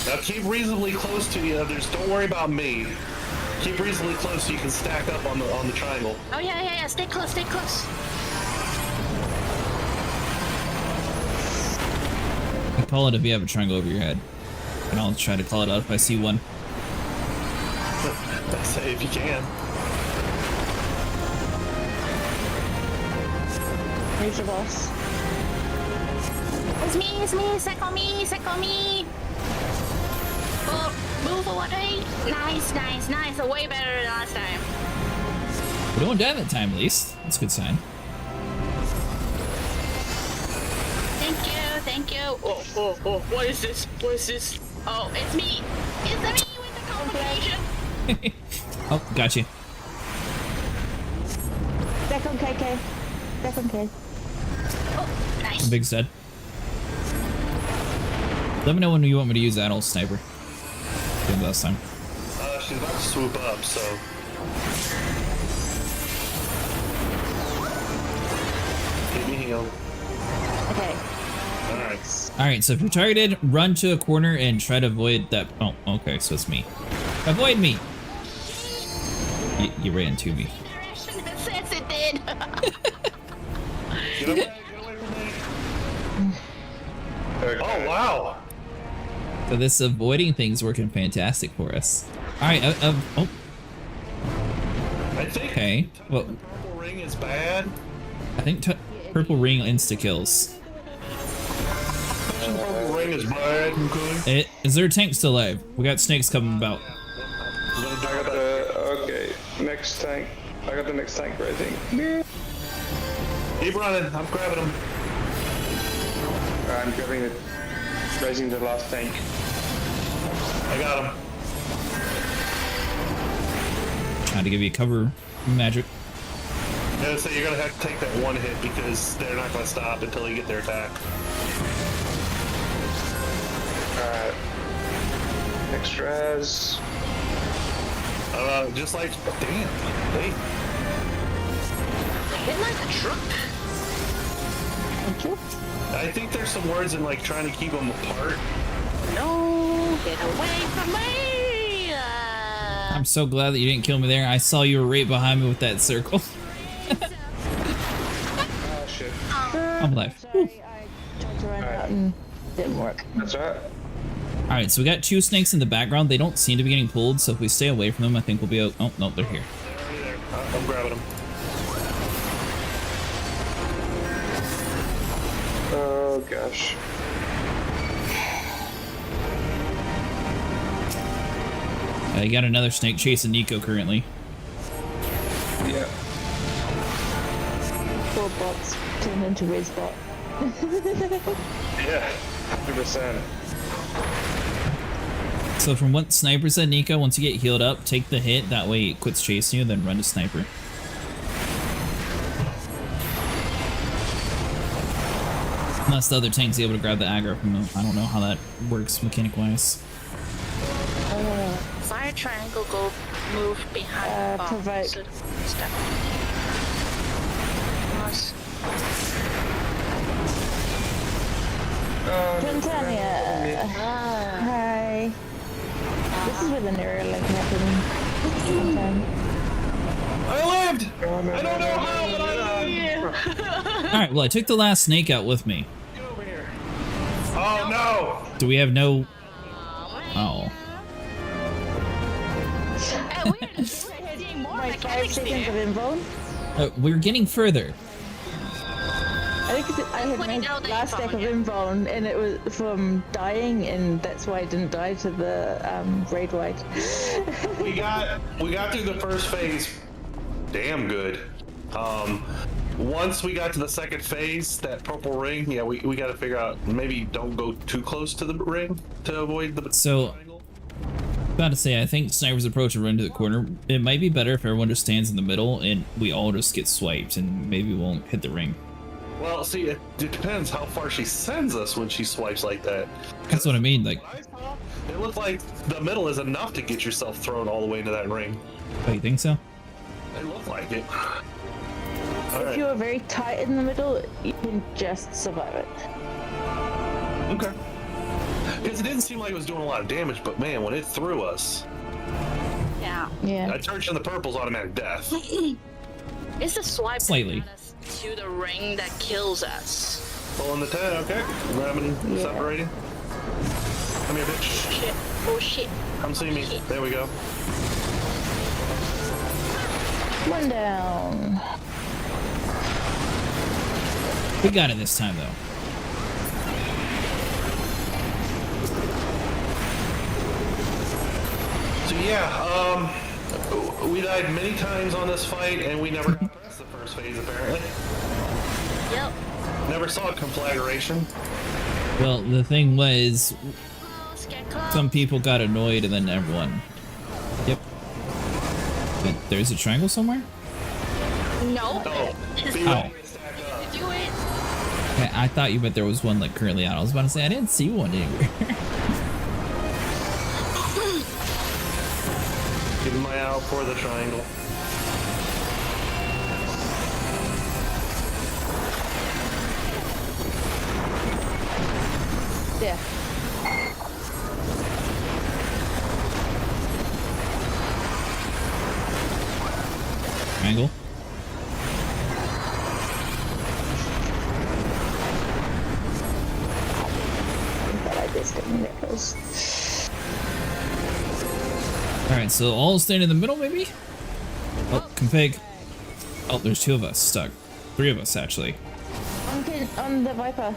Now keep reasonably close to the others. Don't worry about me. Keep reasonably close so you can stack up on the triangle. Oh yeah. Stay close, stay close. You call it if you have a triangle over your head. And I'll try to call it out if I see one. I say if you can. Where's your boss? It's me, second me. Oh, move away. Nice. Way better than last time. We don't die that time, at least. That's a good sign. Thank you. Oh, what is this? Oh, it's me with the complication. Oh, got you. Back on KK. Oh, nice. Big's dead. Let me know when you want me to use that old sniper. Did last time. She's about to swoop up, so. Keep me healed. Okay. Alright. Alright, so if you're targeted, run to a corner and try to avoid that. Oh, okay, so it's me. Avoid me! You ran to me. Yes, it did. Get away from me. Oh, wow. So this avoiding thing's working fantastic for us. Alright, oh. I think Okay, well, purple ring is bad. I think purple ring insta-kills. Purple ring is bad. Okay. Is there a tank still alive? We got snakes coming about. I got the next tank. I got the next tank raising. Keep running. I'm grabbing him. I'm raising the last tank. I got him. Trying to give you cover magic. Yeah, so you're gonna have to take that one hit because they're not gonna stop until you get their attack. Alright. Next res. Just like, damn, hey. Hit like a truck. Thank you. I think there's some words in like trying to keep them apart. No, get away from me. I'm so glad that you didn't kill me there. I saw you were right behind me with that circle. Oh shit. I'm alive. Sorry, I tried to run out and didn't work. That's right. Alright, so we got two snakes in the background. They don't seem to be getting pulled, so if we stay away from them, I think we'll be out. Oh, no, they're here. I'm grabbing them. Oh gosh. You got another snake chasing Nico currently. Yeah. 4 bots turned into res bot. Yeah. 100%. So from what Sniper said, Nico, once you get healed up, take the hit. That way it quits chasing you, then run to Sniper. Unless the other tank's able to grab the aggro from him. I don't know how that works mechanic-wise. Fire triangle, go move behind bomb. Provoke. So step. Nice. Twintania. Hi. This is where the Neuralink happened. Sometime. I lived! I don't know how, but I lived! Alright, well I took the last snake out with me. Get over here. Oh no! Do we have no... Oh. We're seeing more Like 5 mechanics seconds of here. invuln. We're getting further. I think I had Putting out my the last stack of invuln, invuln and it was from dying, and that's why I didn't die to the raid wide. We got through the first phase damn good. Once we got to the second phase, that purple ring, yeah, we got to figure out, maybe don't go too close to the ring to avoid the So, about to say, I think Sniper's approach will run to the corner. It might be better if everyone just stands in the middle and we all just get swiped and maybe we won't hit the ring. Well, see, it depends how far she sends us when she swipes like that. That's what I mean, like... There It looked like the middle is enough to get yourself thrown all the way into that ring. Oh, you think so? It looked like it. All If right. you are very tight in the middle, you can just survive it. Okay. Because it didn't seem like it was doing a lot of damage, but man, when it threw us, Yeah. Yeah. I charged in the purple's automatic death. It's the swipe Slightly. that got us to the ring that kills us. Pulling the 10, okay. Grabbing, separating. Come here, bitch. Shit. Oh shit. Come see me. There we go. One down. We got it this time, though. So yeah, we died many times on this fight, and we never got past the first phase, apparently. Yep. Never saw a conflagration. Well, the thing was, Let's get close. some people got annoyed and then everyone. Yep. But there's a triangle somewhere? No. Oh, Just be Ow. ready to stack up. do it. Okay, I thought you meant there was one like currently out. I was about to say I didn't see one anywhere. Keeping my eye out for the triangle. Yeah. Triangle. But I just didn't nipples. Alright, so all stand in the middle, maybe? Oh, config. Oh, there's two of us stuck. Three of us, actually. On the Viper.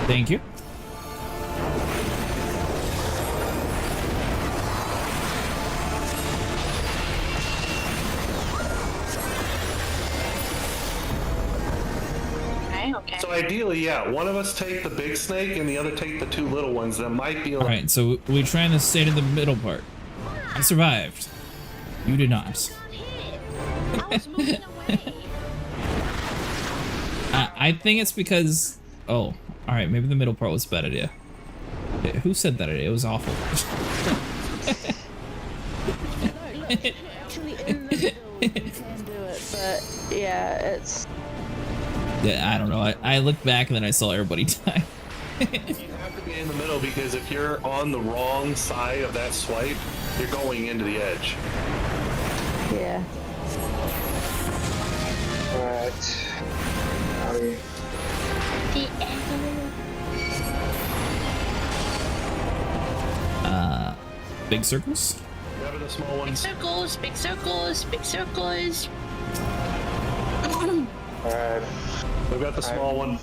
Thank you. Okay. So ideally, yeah, one of us take the big snake and the other take the two little ones. That might be. Alright, so we trying to stay in the middle part. I survived. You did not. I was moving away. I think it's because... Oh, alright, maybe the middle part was a bad idea. Yeah, who said that idea? It was awful. Actually, in the middle, you can do it, but yeah, it's. Yeah, I don't know. I looked back and then I saw everybody die. You have to be in the middle because if you're on the wrong side of that swipe, you're going into the edge. Yeah. Alright. The end. Big circles? Grab the small ones. Circles, big circles, big circles. Alright. We've got the small one.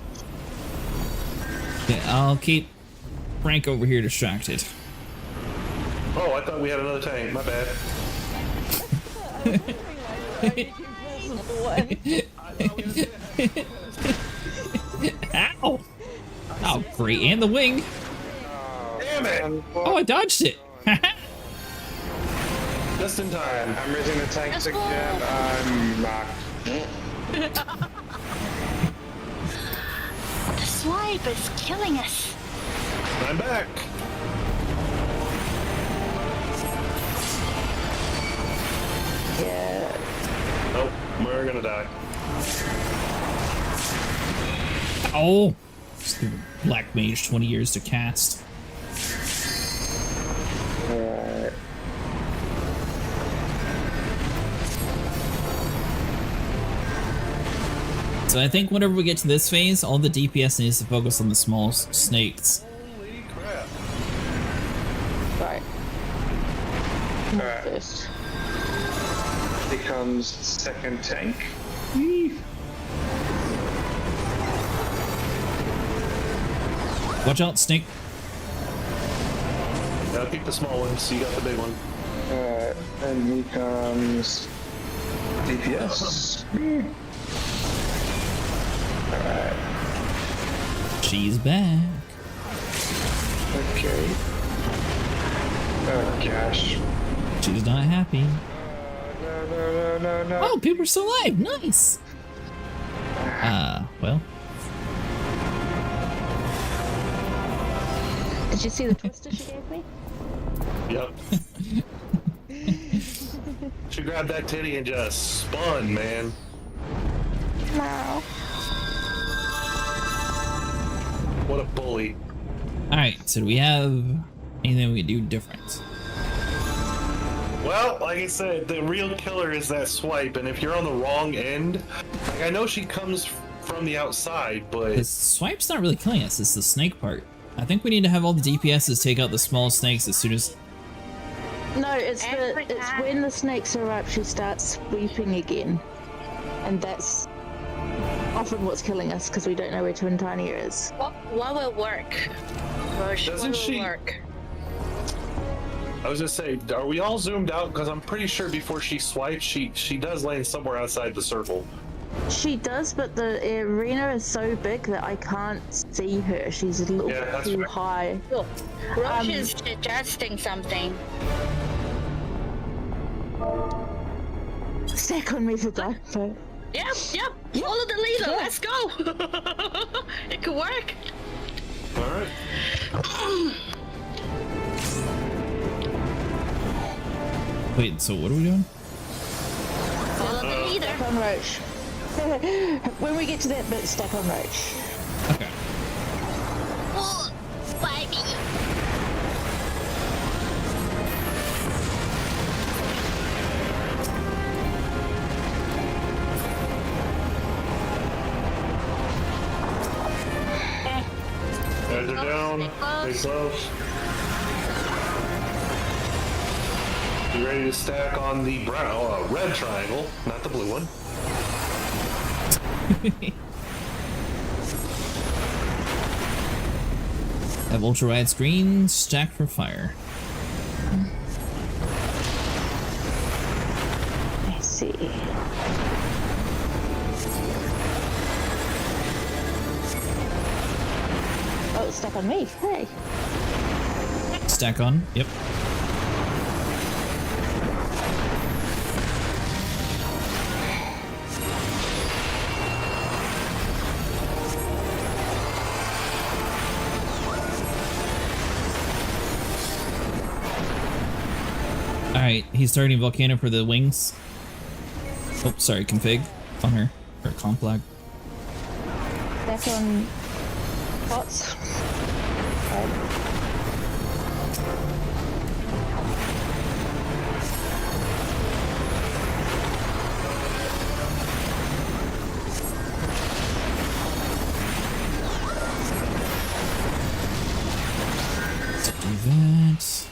Yeah, I'll keep Frank over here distracted. Oh, I thought we had another tank. My bad. Ow! Oh, great. And the wing. Damn it! Oh, I dodged it. Just in time. I'm raising the tanks Let's go. again. I'm marked. The swipe is killing us. I'm back. Yeah. Nope, we're gonna die. Oh! Stupid Black Mage, 20 years to cast. Alright. So I think whenever we get to this phase, all the DPS needs to focus on the small snakes. Holy crap. Right. Alright. First. Becomes second tank. Watch out, snake. Now keep the small one, so you got the big one. Alright. And he comes DPS. Alright. She's back. Okay. Oh gosh. She's not happy. No. Oh, people are still alive. Nice. Well. Did you see the twister she gave me? Yep. She grabbed that titty and just spun, man. No. What a bully. Alright, so do we have anything we can do different? Well, like I said, the real killer is that swipe, and if you're on the wrong end, like I know she comes from the outside, but The swipe's not really killing us, it's the snake part. I think we need to have all the DPSs take out the small snakes as soon as... No, it's when the snakes are up, she starts sweeping again. And that's often what's killing us, because we don't know where Twintania is. What will work? Roche, Doesn't what will she- work? I was just saying, are we all zoomed out? Because I'm pretty sure before she swipes, she does land somewhere outside the circle. She does, but the arena is so big that I can't see her. She's a little Yeah, bit that's too fair. high. Roche is suggesting something. Stack on me for that. Yep. Follow the leader. Yeah. Let's go. It could work. All right. Wait, so what are we doing? Follow the leader. Stack on Roach. When we get to that bit, stack on Roach. Okay. Oh, baby. Guys are down. Stay close. You ready to stack on the brown, red triangle, not the blue one. Have ultra wide screen, stack for fire. Let's see. Oh, it's stuck on me. Hey. Stack on, yep. Alright, he's starting Volcano for the wings. Oh, sorry, config on her. Or complag. Stack on pots. Do that.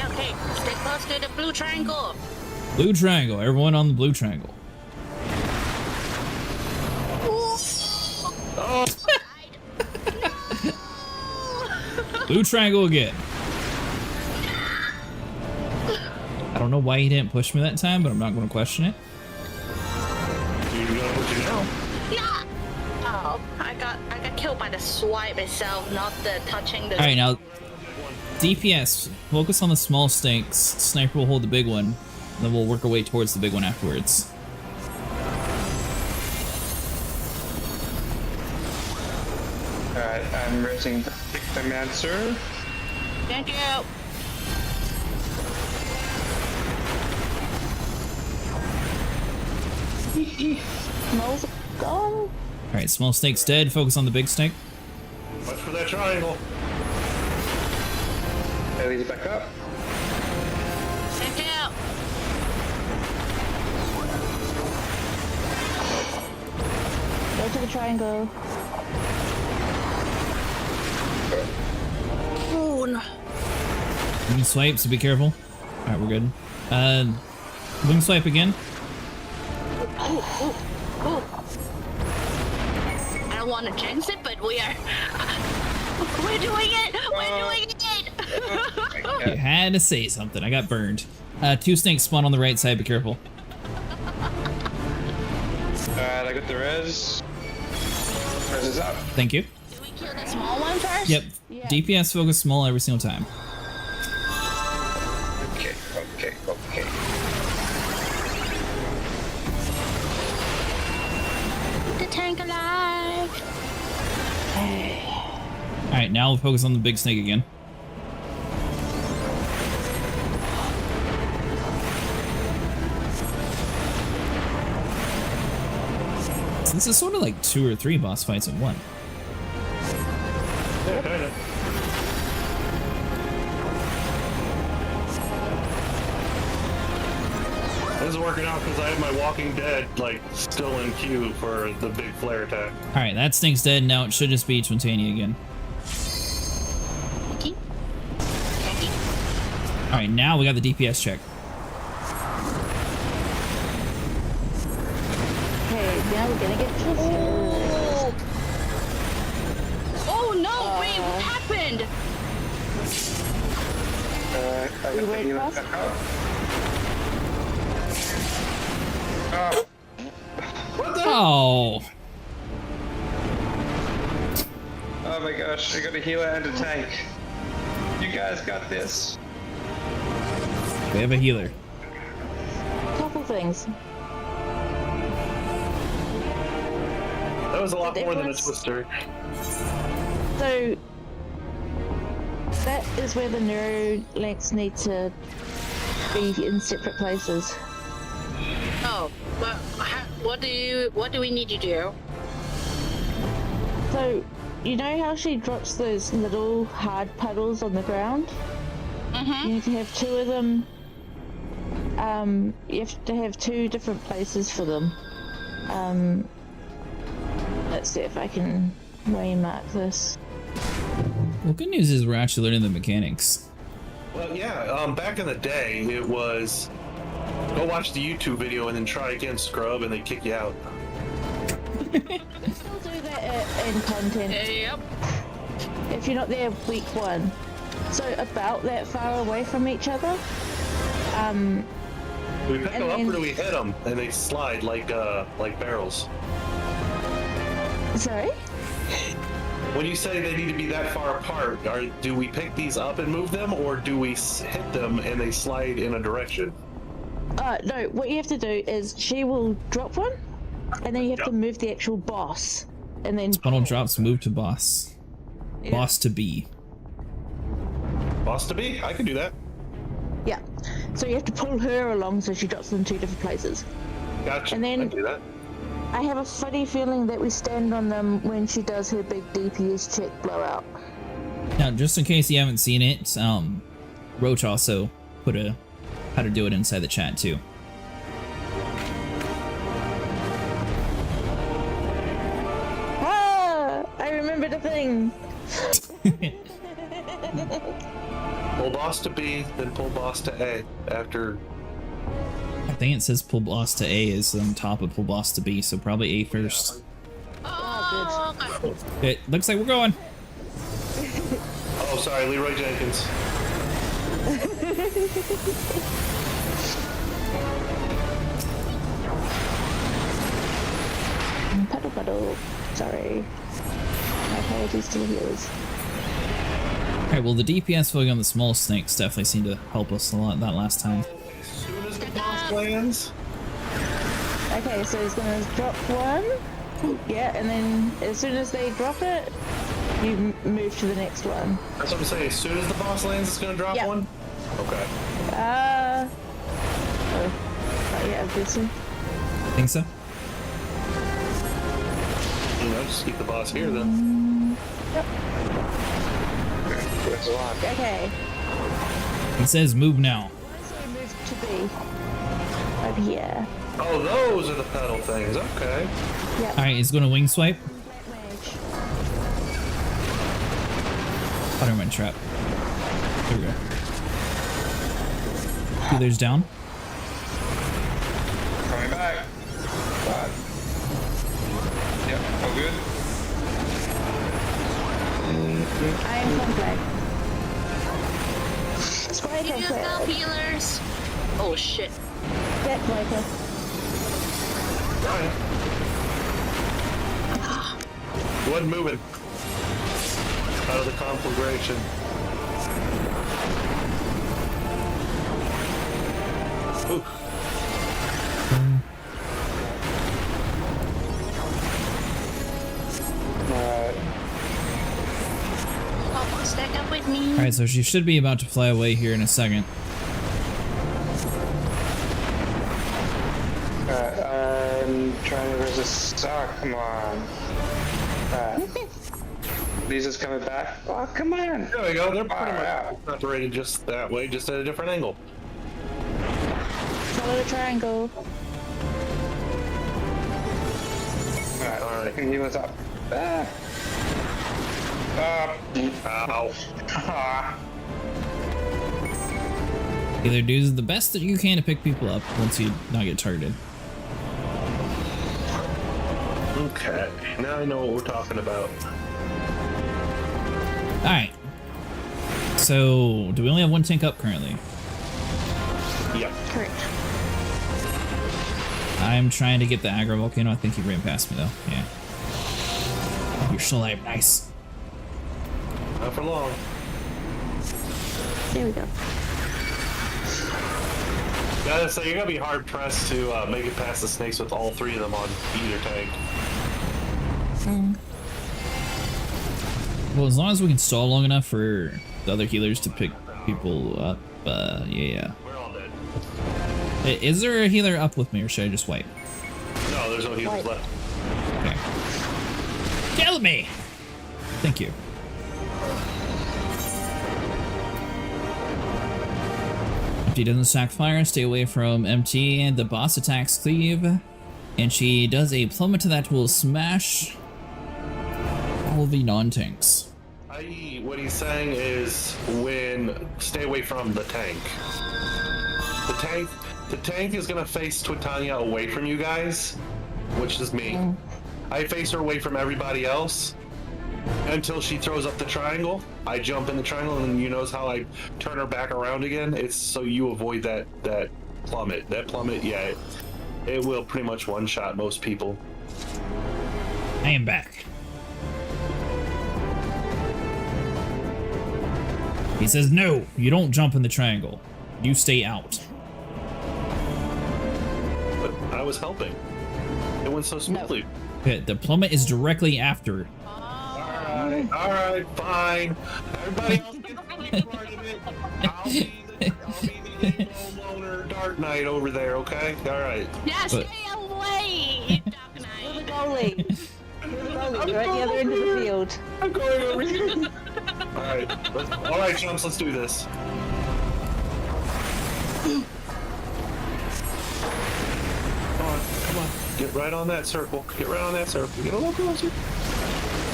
Okay. Stay close to the blue triangle. Blue triangle, everyone on the blue triangle. Blue triangle again. I don't know why he didn't push me that time, but I'm not going to question it. You're gonna put you down. Yeah. Oh, I got killed by the swipe itself, not the touching the. All right, now DPS, focus on the small snakes. Sniper will hold the big one, then we'll work our way towards the big one afterwards. Alright, I'm raising Victomancer. Thank you. Smells gone. All right, small snake's dead. Focus on the big snake. Watch for that triangle. Ellie's back up. Thank you. Go to the triangle. Oh no. Wing swipe, so be careful. All right, we're good. Wing swipe again. Ooh. I don't want to jinx it, but we are. We're doing it. We're doing it. You had to say something. I got burned. Two snakes spawn on the right side. Be careful. Alright, I got the res. Res is up. Thank you. Do we kill the small one first? Yep. DPS focus small every single time. Okay. The tank alive. All Alright, now we'll focus on the big snake again. So this is sort of like 2 or 3 boss fights in one. Yeah, kind of. This is working out because I have my Walking Dead like still in queue for the big flare attack. Alright, that snake's dead. Now it should just be Twintania again. Okay. Alright, now we got the DPS check. Okay, now we're gonna get twisted. Oh no! Wait, what happened? I You got the wait healer fast? back up. Oh! Oh my gosh, I got a healer and a tank. You guys got this. We have a healer. Couple things. That was a lot The more than a difference- twister. So that is where the neuro links need to be in separate places. Oh, but what do we need to do? So you know how she drops those little hard puddles on the ground? Mm-hmm. You need to have 2 of them. You have to have 2 different places for them. Let's see if I can waymark this. Well, good news is we're actually learning the mechanics. Well, yeah. Back in the day, it was go watch the YouTube video and then try again, scrub, and they kick you out. Still do that in content Yep. if you're not there week 1. So about that far away from each other. Do we pick And them up then- or do we hit them and they slide like barrels? Sorry? When you say they need to be that far apart, do we pick these up and move them, or do we hit them and they slide in a direction? No, what you have to do is she will drop one, and then you have to move the actual boss, and then Funnel drops, move to boss. Yeah. Boss to B. Boss to be? I can do that. yeah. So you have to pull her along so she drops them in 2 different places. Gotcha. And then- I can do that. I have a funny feeling that we stand on them when she does her big DPS check blowout. Now, just in case you haven't seen it, Roach also put how to do it inside the chat too. Ah! I remembered a thing. Pull boss to B, then pull boss to A after. I think it says pull boss to A is on top of pull boss to B, so probably A first. Oh, okay. It looks like we're going. Oh, sorry, Leroy Jenkins. Puddle puddle. Sorry. My apologies to the viewers. Alright, well the DPS focusing on the small snakes definitely seemed to help us a lot that last time. As soon as the boss lands, Okay, so he's gonna drop one. Yeah, and then as soon as they drop it, you move to the next one. that's what I'm saying. As soon as the boss lands, it's gonna drop Yeah. one. Okay. Oh yeah, obviously. Think so? You know, just keep the boss here then. That's a lot. Okay. It says move now. So we move to B. Over here. Oh, those are the pedal things. Okay. Yep. Alright, it's going to wing swipe. Black mage. Spider-Man trap. There we go. Healer's down. Coming back. What? Yep, all good. I am complex. Spray Give yourself complex. healers. Oh shit. Get Viper. Alright. He wasn't moving. Out of the conflagration. Ooh. Stack up with me. Alright, so she should be about to fly away here in a second. I'm trying to resist. Oh, come on. Lisa's coming back. Oh, come on. There we go. They're pretty much separated just that way, just at a different angle. Follow the triangle. Alright, I can heal us up. Ah. Ow. Ah. Either do the best that you can to pick people up once you not get targeted. Okay, now I know what we're talking about. Alright. So, do we only have one tank up currently? Yep. Correct. I'm trying to get the aggro volcano. I think he ran past me though. Yeah. You're still alive. Nice. Not for long. There we go. Gotta say, you're gonna be hard pressed to make it past the snakes with all three of them on either tank. Well, as long as we can stall long enough for the other healers to pick people up, yeah. We're all dead. Hey, is there a healer up with me, or should I just wipe? No, there's no healers left. Okay. Kill me! Thank you. If she doesn't sack fire, stay away from MT, and the boss attacks Cleave. And she does a plummet to that will smash all the non-tanks. What he's saying is stay away from the tank. The tank is gonna face Twintania away from you guys, which is me. I face her away from everybody else until she throws up the triangle. I jump in the triangle, and you notice how I turn her back around again. It's so you avoid that plummet. That plummet, yeah, it will pretty much one-shot most people. I am back. He says, no, you don't jump in the triangle. You stay out. But I was helping. It went so smoothly. Okay, the plummet is directly after. Alright, fine. Everybody else gets to be part of it. I'll be the emo loner Dark Knight over there, okay? Alright. Yeah, stay away, Dark Knight. You're the goalie. You're the goalie. You're at the other end of the field. I'm going over here. Alright, chumps, let's do this. Come on. Get right on that circle. Get right on that circle. Get a little closer.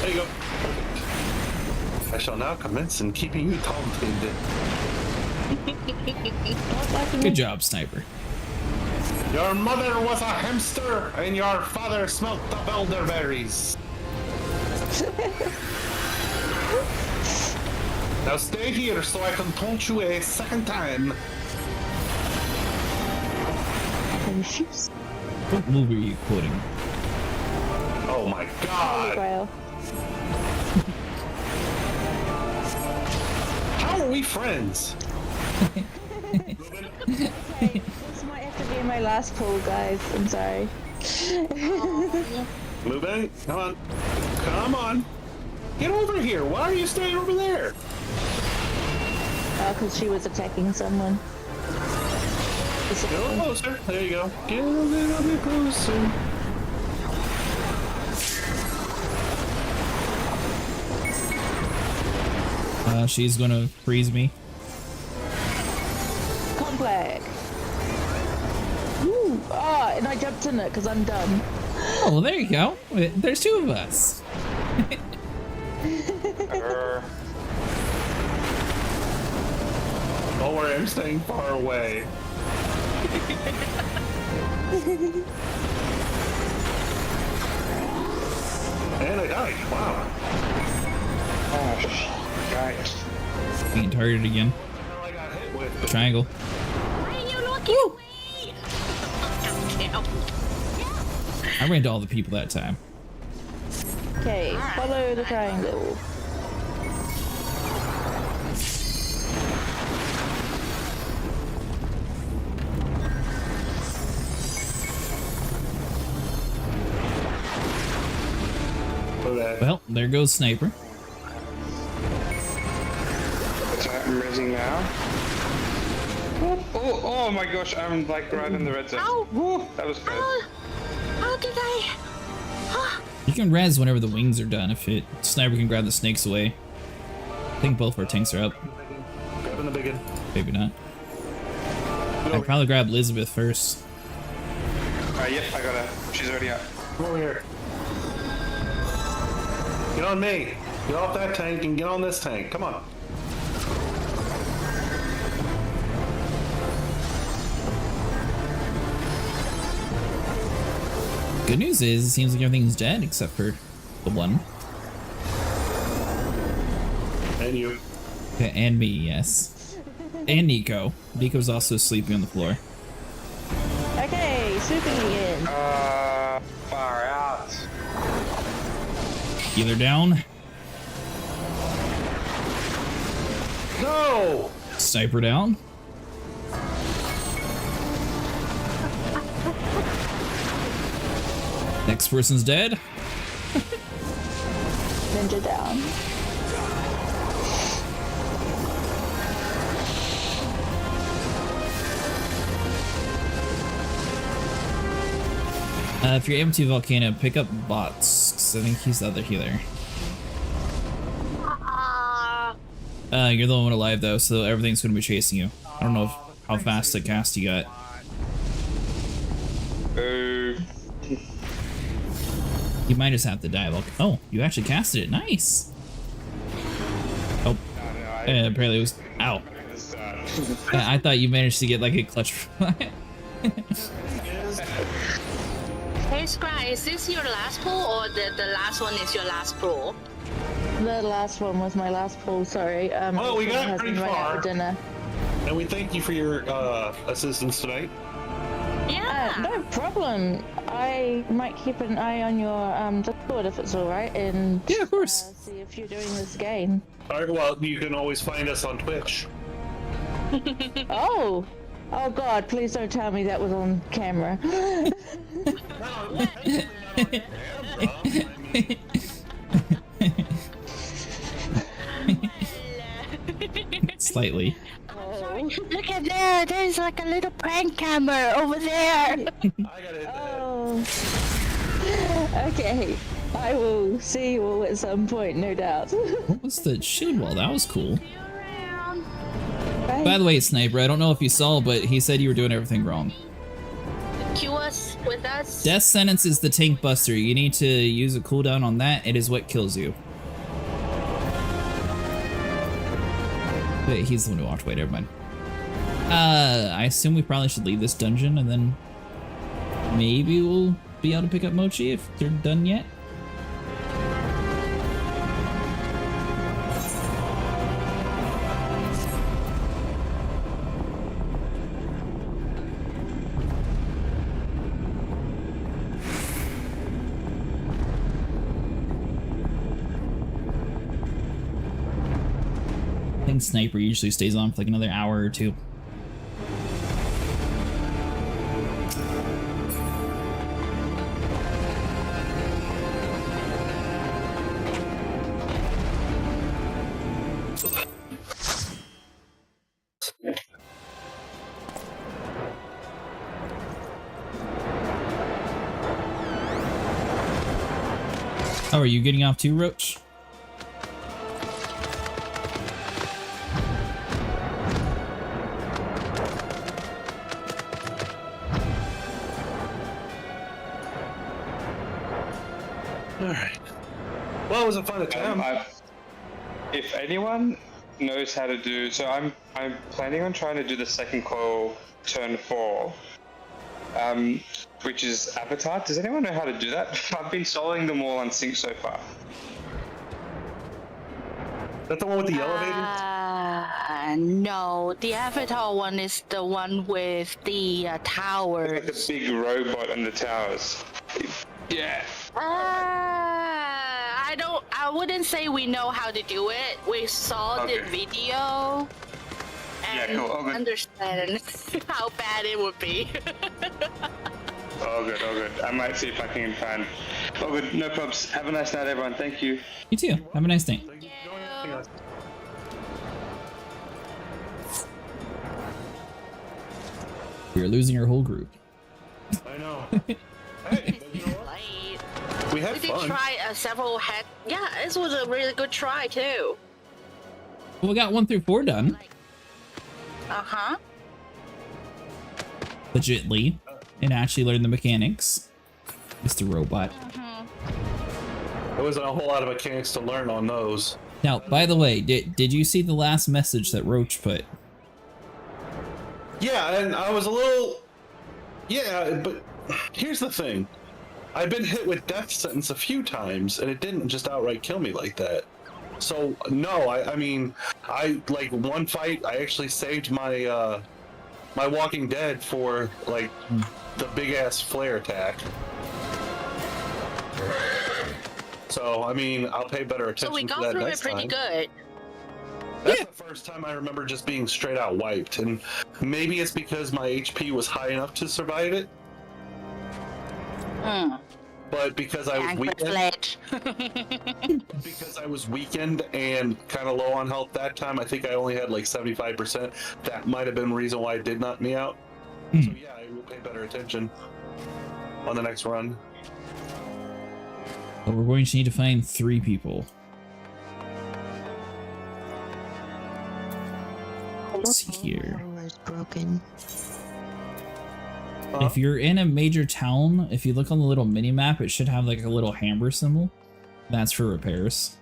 There you go. Perfect. I shall now commence in keeping you taunted. Good job, sniper. Your mother was a hamster, and your father smelt the elderberries. Now stay here so I can taunt you a second time. What movie are you quoting? Oh my god! How are we friends? Okay, this might have to be my last pull, guys. I'm sorry. Moving, come on. Come on. Get over here. Why are you staying over there? Oh, because she was attacking someone. Get a little closer. There you go. Get a little bit closer. She's gonna freeze me. Complex. Ooh, and I jumped in it because I'm dumb. Oh, well, there you go. There's two of us. Don't worry, I'm staying far away. And I died. Wow. Oh, right. Being targeted again. Well, I got hit with. Triangle. Why are you looking away? I ran to all the people that time. Okay, follow the triangle. Well, there goes Sniper. I'm raising now. Oh my gosh, I'm like right in the red zone. Ow! Woo, that was close. How did I? You can res whenever the wings are done if it sniper can grab the snakes away. I think both of our tanks are up. Grabbing the big one. Maybe not. I'd probably grab Elizabeth first. Yep, I got her. She's already up. Come over here. Get on me. Get off that tank and get on this tank. Come on. Good news is, it seems like everything's dead except for the one. And you. Okay, and me, yes. And Nico. Nico's also sleeping on the floor. Okay, swooping again. Far out. Healer down. No! Sniper down. Next person's dead. Ninja down. If you're able to, Volcano, pick up bots, because I think he's the other healer. You're the only one alive though, so everything's going to be chasing you. I don't know how fast a cast you got. You might just have to die. Oh, you actually casted it. Nice. Oh, apparently it was. Ow. I thought you managed to get like a clutch. Hey Scry, is this your last pull or the last one is your last pull? The last one was my last pull, sorry. Well, we got pretty far. Dinner. And we thank you for your assistance tonight. Yeah. No problem. I might keep an eye on your Discord if it's alright, and yeah, of course. See if you're doing this again. Alright, well, you can always find us on Twitch. Oh god, please don't tell me that was on camera. Slightly. Look at there, there's like a little prank camera over there. Okay, I will see you all at some point, no doubt. What was the shield wall? That was cool. Bye. By the way, Sniper, I don't know if you saw, but he said you were doing everything wrong. Cue us with us. Death Sentence is the tank buster. You need to use a cooldown on that. It is what kills you. Wait, he's the one who walked away. Never mind. I assume we probably should leave this dungeon and then maybe we'll be able to pick up Mochi if they're done yet. I think Sniper usually stays on for like another hour or two. Oh, are you getting off too, Roach? Alright. Well, it was a fun attempt. If anyone knows how to do, so I'm planning on trying to do the second coil turn 4, which is Avatar. Does anyone know how to do that? I've been soloing them all on sync so far. Is that the one with the elevator? No, the Avatar one is the one with the towers. Like the big robot and the towers. Yeah. I wouldn't say we know how to do it. We saw the video and understand how bad it would be. All good, all good. I might see if I can find. All good, no problems. Have a nice night, everyone. Thank you. You too. Have a nice day. We're losing our whole group. I know. Hey, but you know what? Right. We had We did fun. try several hack. Yeah, this was a really good try too. Well, we got 1 through 4 done. Uh-huh. Legitly. And actually learned the mechanics. Mr. Robot. There wasn't a whole lot of mechanics to learn on those. Now, by the way, did you see the last message that Roach put? Yeah, and I was a little... Yeah, but here's the thing. I've been hit with death sentence a few times, and it didn't just outright kill me like that. So, no, I mean, like, one fight, I actually saved my, my Walking Dead for, like, the big-ass flare attack. So, I mean, I'll pay better attention So we to got that through it next pretty time. good. That's the first time I remember just being straight out wiped, and maybe it's because my HP was high enough to survive it. But because I was weakened and kind of low on health that time, I think I only had like 75%. That might have been the reason why it did knock me out. So yeah, I will pay better attention on the next run. But we're going to need to find 3 people. Let's see here. Broken. If you're in a major town, if you look on the little mini map, it should have like a little hammer symbol. That's for repairs.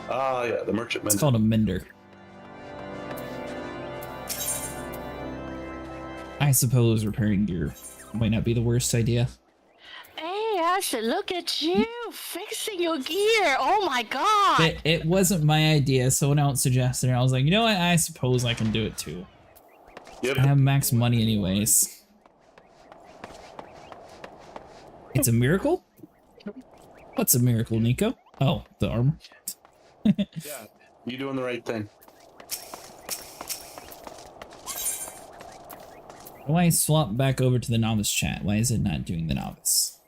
Ah, yeah, the merchant It's mender. called a mender. I suppose repairing gear might not be the worst idea. Hey, Ashley, look at you fixing your gear. Oh my god. It wasn't my idea. Someone else suggested it. I was like, you know what? I suppose I can do it too. Yep. I have max money anyways. It's a miracle? What's a miracle, Nico? Oh, the armor. Yeah, you're doing the right thing. Why swap back over to the novice chat? Why is it not doing the novice?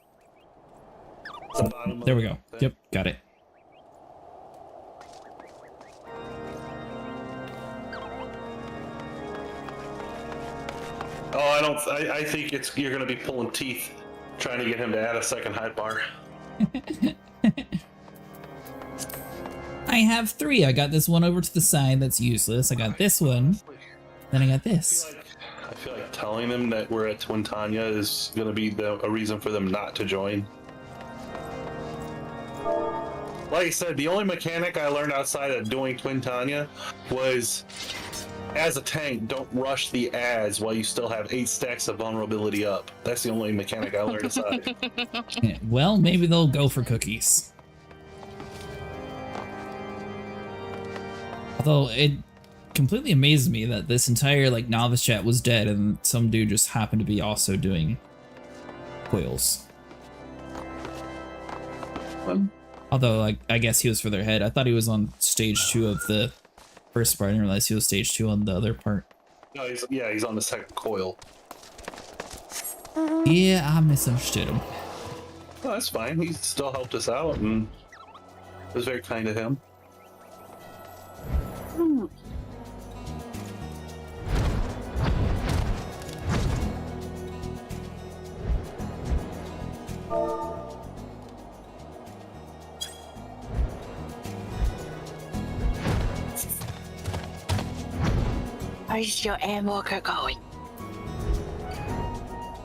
The bottom of There we the go. thing. Yep, got it. Oh, I think you're gonna be pulling teeth trying to get him to add a second height bar. I have 3. I got this one over to the side that's useless. I got this one. Then I got this. I feel like telling them that we're at Twintania is gonna be a reason for them not to join. Like I said, the only mechanic I learned outside of doing Twintania was, as a tank, don't rush the ads while you still have 8 stacks of vulnerability up. That's the only mechanic I learned aside. Yeah, well, maybe they'll go for cookies. Although it completely amazed me that this entire like novice chat was dead and some dude just happened to be also doing coils. Although, like, I guess he was further ahead. I thought he was on stage 2 of the first part. I didn't realize he was stage 2 on the other part. No, he's on the second coil. Yeah, I misunderstood him. Oh, that's fine. He still helped us out, and it was very kind of him. Where's your air walker going?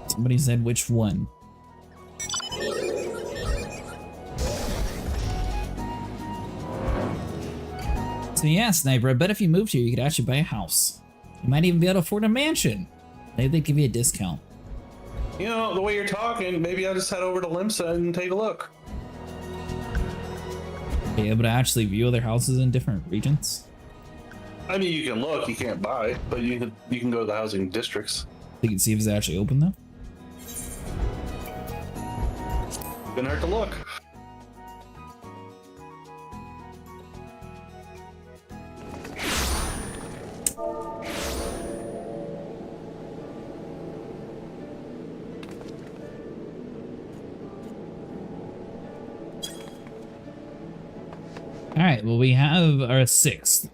Somebody said which one. So yeah, Sniper, I bet if you moved here, you could actually buy a house. You might even be able to afford a mansion. Maybe they'd give you a discount. You know, the way you're talking, maybe I'll just head over to Limsa and take a look. Be able to actually view other houses in different regions. I mean, you can look, you can't buy, but you can go to the housing districts. You can see if it's actually open though. Couldn't hurt to look. Alright, well we have our 6th.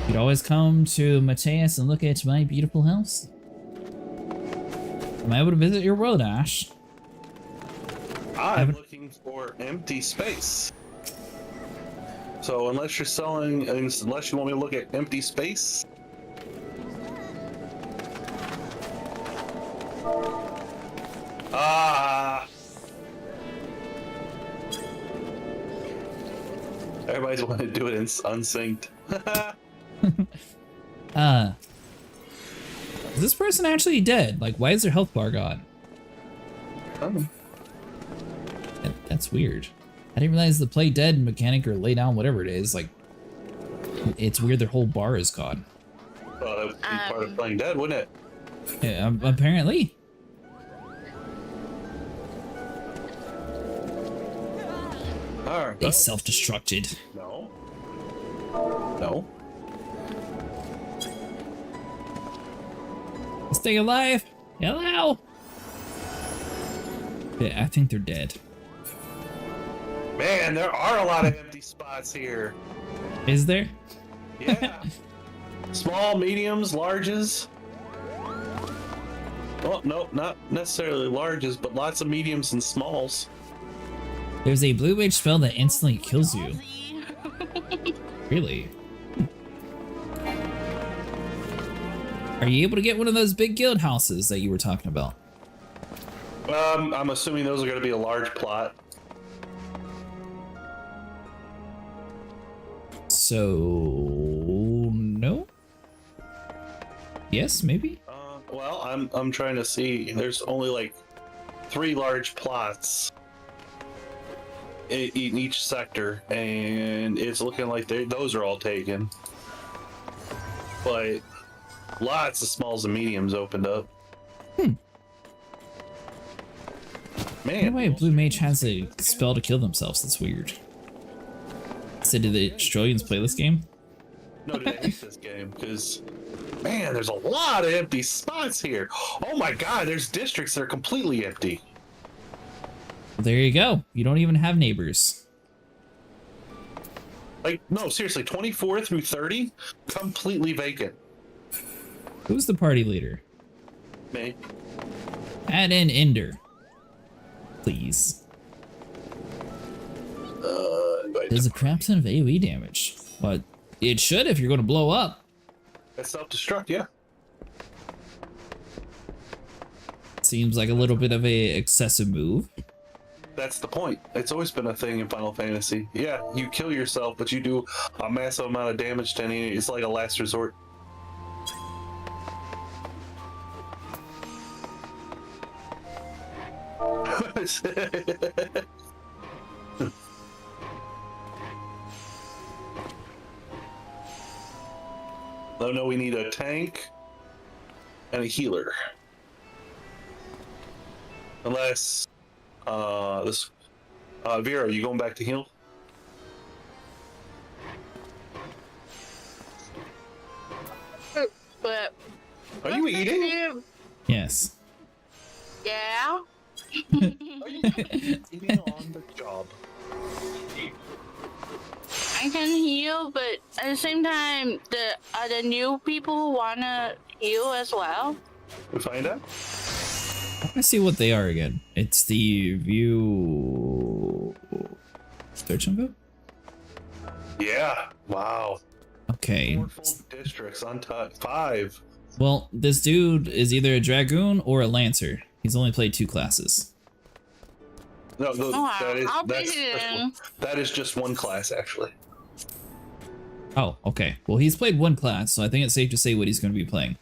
You'd always come to Mateus and look at my beautiful house. Am I able to visit your world, Ash? I'm looking for empty space. So unless you're selling, unless you want me to look at empty space. Everybody's wanting to do it in unsynced. Is this person actually dead? Like, why is their health bar gone? That's weird. I didn't realize the play dead mechanic or lay down, whatever it is, like, it's weird their whole bar is gone. Well, that would be part of playing dead, wouldn't it? Yeah, apparently. Alright. They self-destructed. No. No. Stay alive! Hello! Yeah, I think they're dead. Man, there are a lot of empty spots here. Is there? Yeah. Small, mediums, larges. Oh, no, not necessarily larges, but lots of mediums and smalls. There's a blue mage spell that instantly kills you. Really? Are you able to get one of those big guild houses that you were talking about? I'm assuming those are going to be a large plot. So no? Yes, maybe? Well, I'm trying to see. There's only like 3 large plots in each sector, and it's looking like those are all taken. But lots of smalls and mediums opened up. Man, No way a blue mage has a spell to kill themselves. That's weird. So did the Australians play this game? no, did I hate this game? Because, man, there's a lot of empty spots here. Oh my god, there's districts that are completely empty. Well, there you go. You don't even have neighbors. Like, no, seriously, 24 through 30, completely vacant. Who's the party leader? Me. Add in Ender. Please. There's a crap ton of AoE damage. But it should if you're going to blow up. That's self-destruct, yeah. Seems like a little bit of a excessive move. That's the point. It's always been a thing in Final Fantasy. Yeah, you kill yourself, but you do a massive amount of damage to any. It's like a last resort. Oh no, we need a tank and a healer. Unless Vera, you going back to heal? But Are you eating? Yes. yeah. Eating on the job. I can heal, but at the same time, the new people wanna heal as well. We find out. Let's see what they are again. It's the view search info? Yeah. Wow. Okay. 4 full districts on top. 5. Well, this dude is either a dragoon or a lancer. He's only played 2 classes. No, I'll that is just one class actually. Oh, okay. Well, he's played 1 class, so I think it's safe to say what he's going to be playing.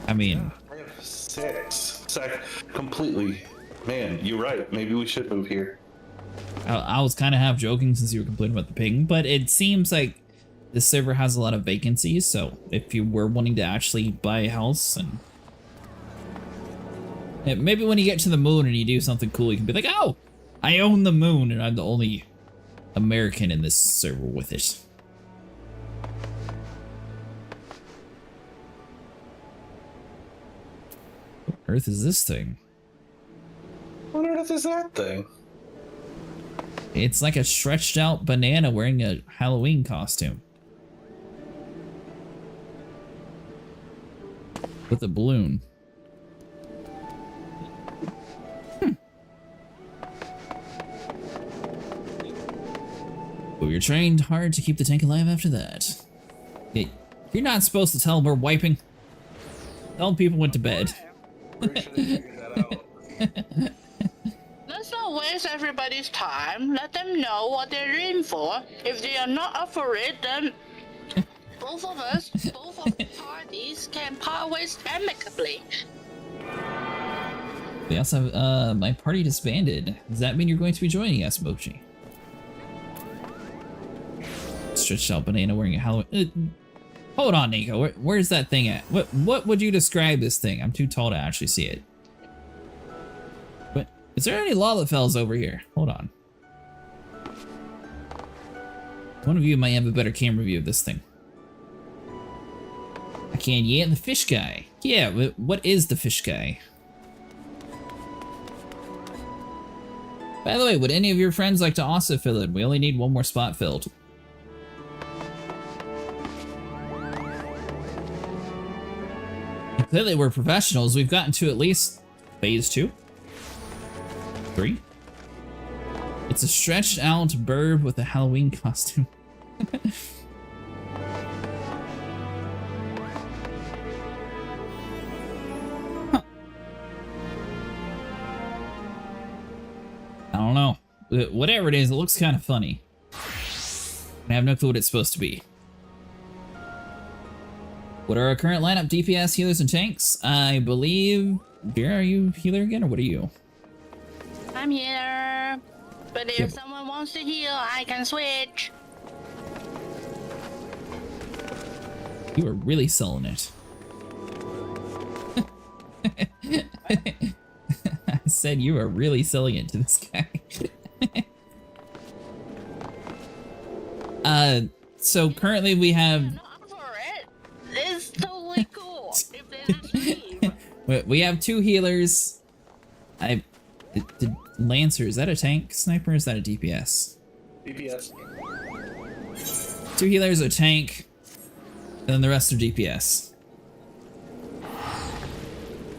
I mean, I have 6. Completely. Man, you're right. Maybe we should move here. I was kind of half joking since you were complaining about the ping, but it seems like the server has a lot of vacancies, so if you were wanting to actually buy a house and maybe when you get to the moon and you do something cool, you can be like, oh, I own the moon and I'm the only American in this server with it. What on earth is this thing? What is that thing? It's like a stretched out banana wearing a Halloween costume. With a balloon. But you're trained hard to keep the tank alive after that. Hey, you're not supposed to tell them we're wiping. Tell them people went to bed. Pretty sure they figured that out. Let's not waste everybody's time. Let them know what they're in for. If they are not up for it, then both of the parties can part ways amicably. We also have my party disbanded. Does that mean you're going to be joining us, Mochi? Stretched out banana wearing a Halloween. Hold on, Nico. Where's that thing at? What would you describe this thing? I'm too tall to actually see it. But is there any Lalafels over here? Hold on. One of you might have a better camera view of this thing. I can, yeah, the fish guy. Yeah, what is the fish guy? By the way, would any of your friends like to also fill in? We only need one more spot filled. Clearly we're professionals. We've gotten to at least phase 2. 3. It's a stretched out burb with a Halloween costume. Huh. I don't know. Whatever it is, it looks kind of funny. I have no clue what it's supposed to be. What are our current lineup? DPS, healers, and tanks? I believe... Vera, are you healer again, or what are you? I'm here. But if someone wants to heal, I can switch. You are really selling it. I said you are really selling it to this guy. So currently we have... It's totally cool. If there's a stream. We have 2 healers. The Lancer, is that a tank sniper or is that a DPS? DPS. 2 healers, a tank, and then the rest are DPS.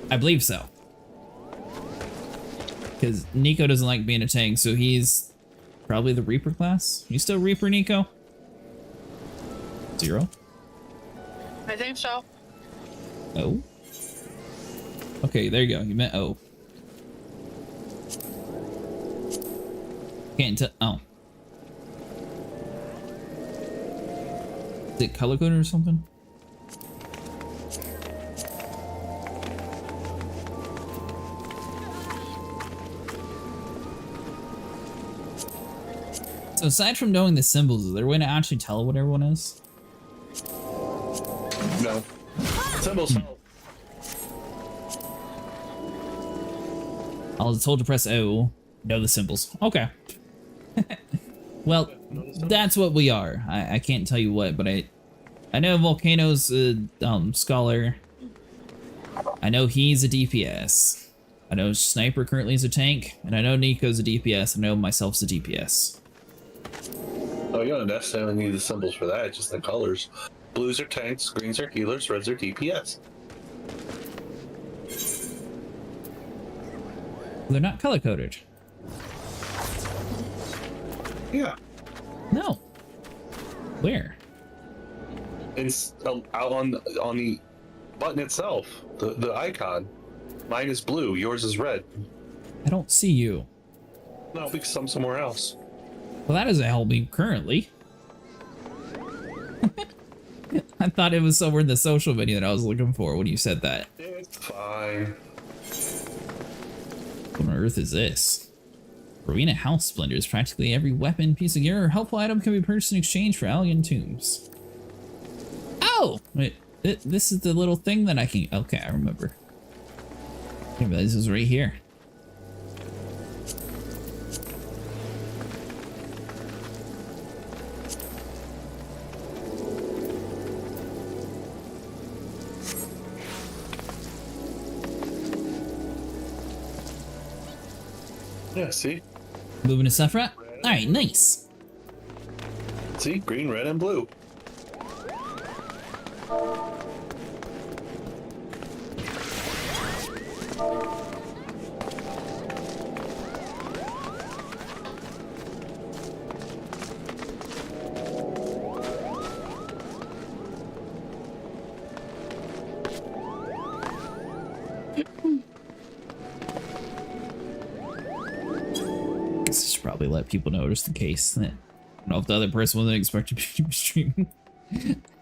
I believe so. Because Nico doesn't like being a tank, so he's probably the Reaper class. You still Reaper, Nico? 0? I think so. Oh. Okay, there you go. You meant O. Can't tell. Oh. Is it color coded or something? So aside from knowing the symbols, is there a way to actually tell what everyone is? No. Symbols help. I was told to press O. Know the symbols. Okay. Well, that's what we are. I can't tell you what, but I know Volcano's a scholar. I know he's a DPS. I know Sniper currently is a tank, and I know Nico's a DPS. I know myself's a DPS. Oh, you don't necessarily need the symbols for that, just the colors. Blues are tanks, greens are healers, reds are DPS. They're not color coded. Yeah. No. Where? It's out on the button itself, the icon. Mine is blue, yours is red. I don't see you. No, because I'm somewhere else. Well, that doesn't help me currently. I thought it was somewhere in the social menu that I was looking for when you said that. It's fine. What on earth is this? Arena House Splendors. Practically every weapon, piece of gear, or helpful item can be purchased in exchange for alien tombs. Oh! Wait, this is the little thing that I can... Okay, I remember. I didn't realize it was right here. Yeah, see? Moving to Sephiroth? Alright, nice. See? Green, red, and blue. Guess I should probably let people know just in case. I don't know if the other person wasn't expecting to be streaming.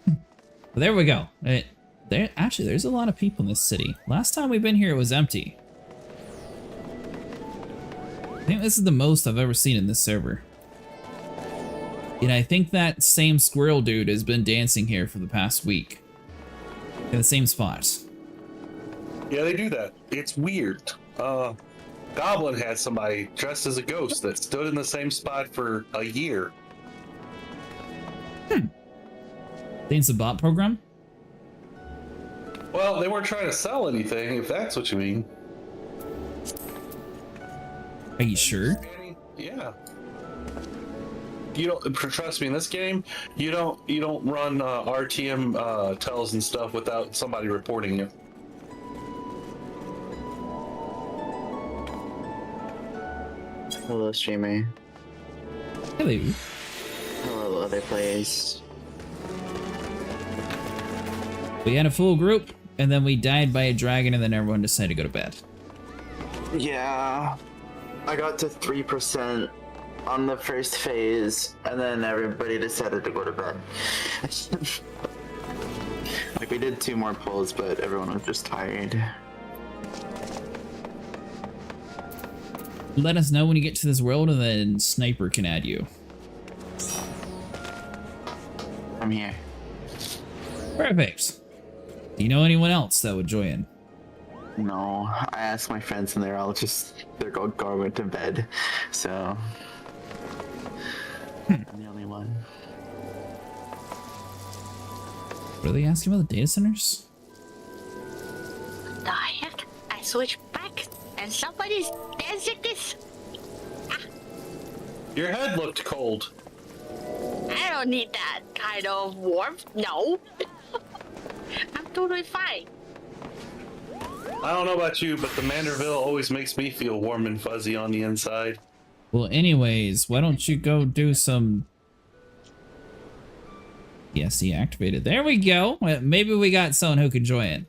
But there we go. There's a lot of people in this city. Last time we've been here, it was empty. I think this is the most I've ever seen in this server. And I think that same squirrel dude has been dancing here for the past week. In the same spot. Yeah, they do that. It's weird. Goblin had somebody dressed as a ghost that stood in the same spot for a year. Think it's a bot program? Well, they weren't trying to sell anything, if that's what you mean. Are you sure? Yeah. You don't trust me in this game. You don't run RTM tells and stuff without somebody reporting you. Hello, streamer. Hello. Hello, other players. We had a full group, and then we died by a dragon, and then everyone decided to go to bed. Yeah. I got to 3% on the first phase, and then everybody decided to go to bed. Like, we did 2 more pulls, but everyone was just tired. Let us know when you get to this world, and then Sniper can add you. I'm here. Perfect. Do you know anyone else that would join? No, I asked my friends and they're going to bed, so I'm the only one. What are they asking about the data centers? The heck? I switched back and somebody's dancing this. Your head looked cold. I don't need that kind of warmth. No. I'm totally fine. I don't know about you, but the Manderville always makes me feel warm and fuzzy on the inside. Well, anyways, why don't you go do some... Yes, he activated. There we go. Well, maybe we got someone who can join.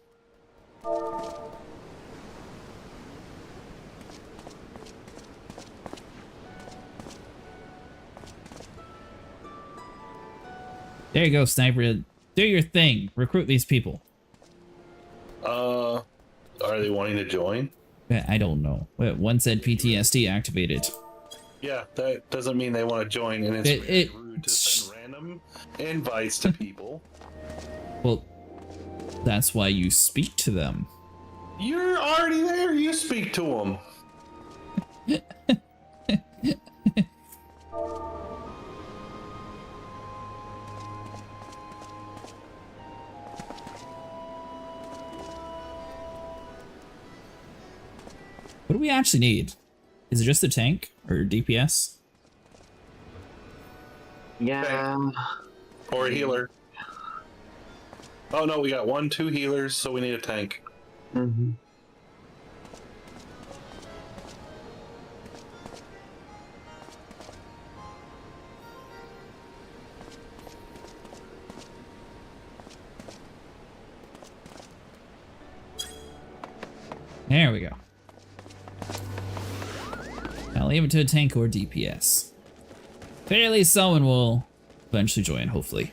There you go, Sniper. Do your thing. Recruit these people. Are they wanting to join? I don't know. One said PTSD activated. Yeah, that doesn't mean they want to join, and it's really rude to send random invites to people. Well, that's why you speak to them. You're already there. You speak to them. What do we actually need? Is it just a tank or DPS? Yeah. Or a healer. Oh no, we got 2 healers, so we need a tank. Mm-hmm. There we go. I'll leave it to a tank or DPS. Fairly someone will eventually join, hopefully.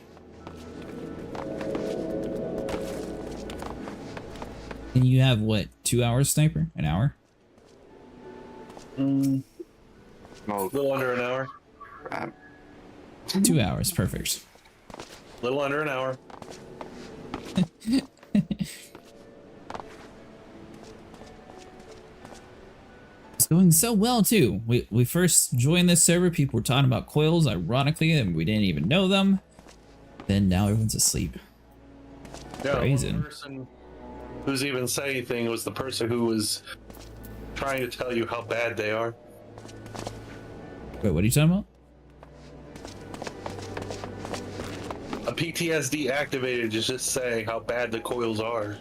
And you have, what, 2 hours, Sniper? An hour? Oh, A little under an hour. crap. 2 hours, perfect. A little under an hour. It's going so well, too. We first joined this server, people were talking about coils, ironically, and we didn't even know them. Then now everyone's asleep. Yeah, Brazen. one person who's even saying anything was the person who was trying to tell you how bad they are. Wait, what are you talking about? A PTSD activated is just saying how bad the coils are.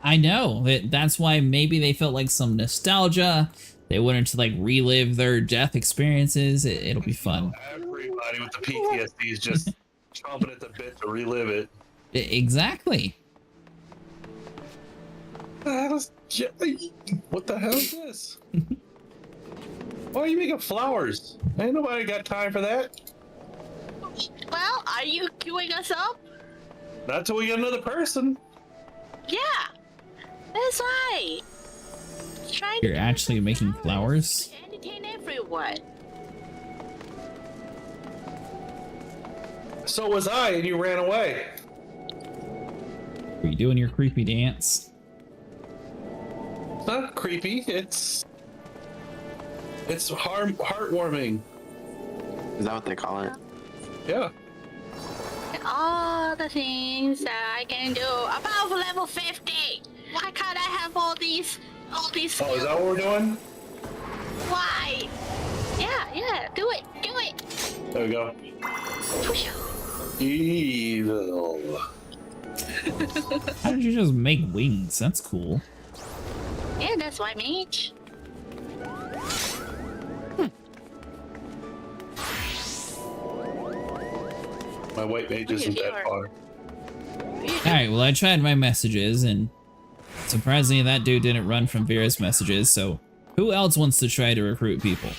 I know. That's why maybe they felt like some nostalgia. They wanted to like relive their death experiences. It'll be fun. Everybody with the PTSD is just chomping at the bit to relive it. Exactly. What the hell is this? Why are you making flowers? Ain't nobody got time for that. Well, are you queuing us up? Not till we get another person. Yeah, that's right. Trying You're actually making flowers? to entertain everyone. So was I, and you ran away. Are you doing your creepy dance? It's not creepy. It's heartwarming. Is that what they call it? Yeah. All the things that I can do above level 50. Why can't I have all these Oh, is that what we're doing? Why? Yeah, do it. There we go. Evil. How did you just make wings? That's cool. Yeah, that's why mage. My white mage isn't that far. Alright, well I tried my messages and surprisingly that dude didn't run from Vera's messages, so who else wants to try to recruit people?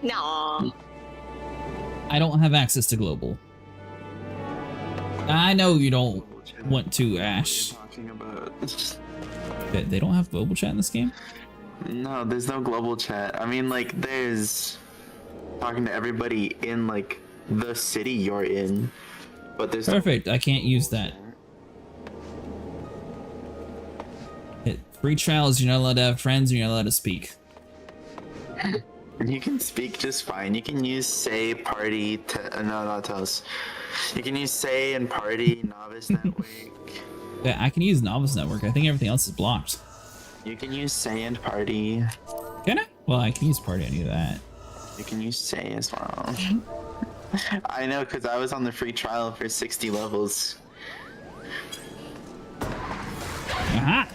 No. I don't have access to global. I know you don't want to, Ash. Talking about. They don't have global chat in this game? No, there's no global chat. I mean, like, there's talking to everybody in, like, the city you're in. But there's Perfect, I can't use that. Free trials, you're not allowed to have friends, and you're not allowed to speak. You can speak just fine. You can use say, party, no, not tells. You can use say and party, novice network. Yeah, I can use novice network. I think everything else is blocked. You can use say and party. Can I? Well, I can use party. I knew that. You can use say as well. I know, because I was on the free trial for 60 levels. Aha!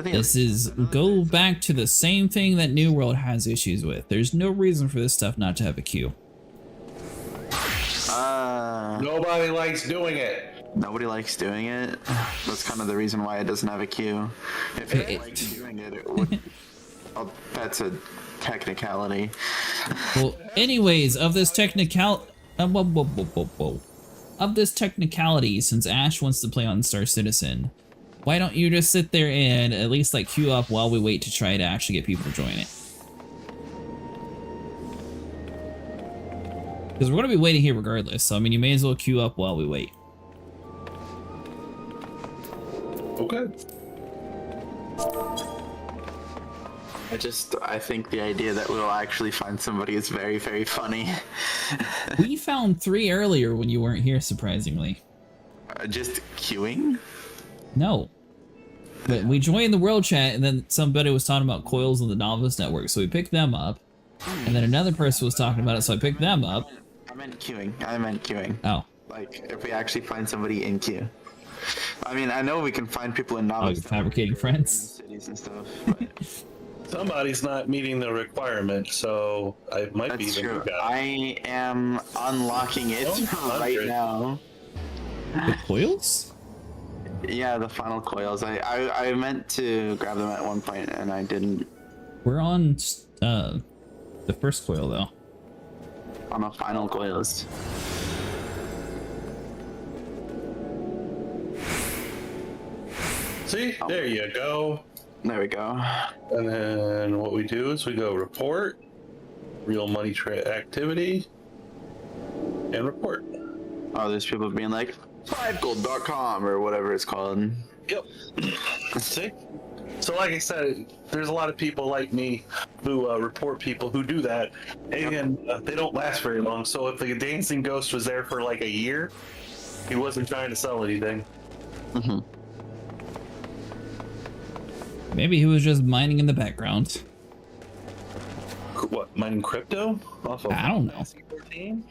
This is go back to the same thing that New World has issues with. There's no reason for this stuff not to have a queue. Nobody likes doing it. Nobody likes doing it. That's kind of the reason why it doesn't have a queue. If it likes doing it, it would. Oh, that's a technicality. Well, anyways, of this technicality, since Ash wants to play on Star Citizen, why don't you just sit there and at least like queue up while we wait to try to actually get people to join it? Because we're going to be waiting here regardless, so I mean, you may as well queue up while we wait. Okay. I think the idea that we'll actually find somebody is very, very funny. We found 3 earlier when you weren't here, surprisingly. Just queuing? No. But we joined the world chat, and then somebody was talking about coils on the novice network, so we picked them up. And then another person was talking about it, so I picked them up. I meant queuing. Oh. Like, if we actually find somebody in queue. I mean, I know we can find people in novice. Oh, you're fabricating friends? Cities and stuff, but... Somebody's not meeting the requirement, so I might be the new guy. I am unlocking it right now. The coils? Yeah, the final coils. I meant to grab them at one point and I didn't. We're on the first coil though. On the final coils. See, there you go. There we go. And then what we do is we go report, real money activity, and report. Oh, there's people being like, 5gold.com or whatever it's called. Yep. See? So like I said, there's a lot of people like me who report people who do that, and they don't last very long. So if the dancing ghost was there for like a year, he wasn't trying to sell anything. Mm-hmm. Maybe he was just mining in the background. What, mining crypto? Off of I don't know. Final Fantasy XIV?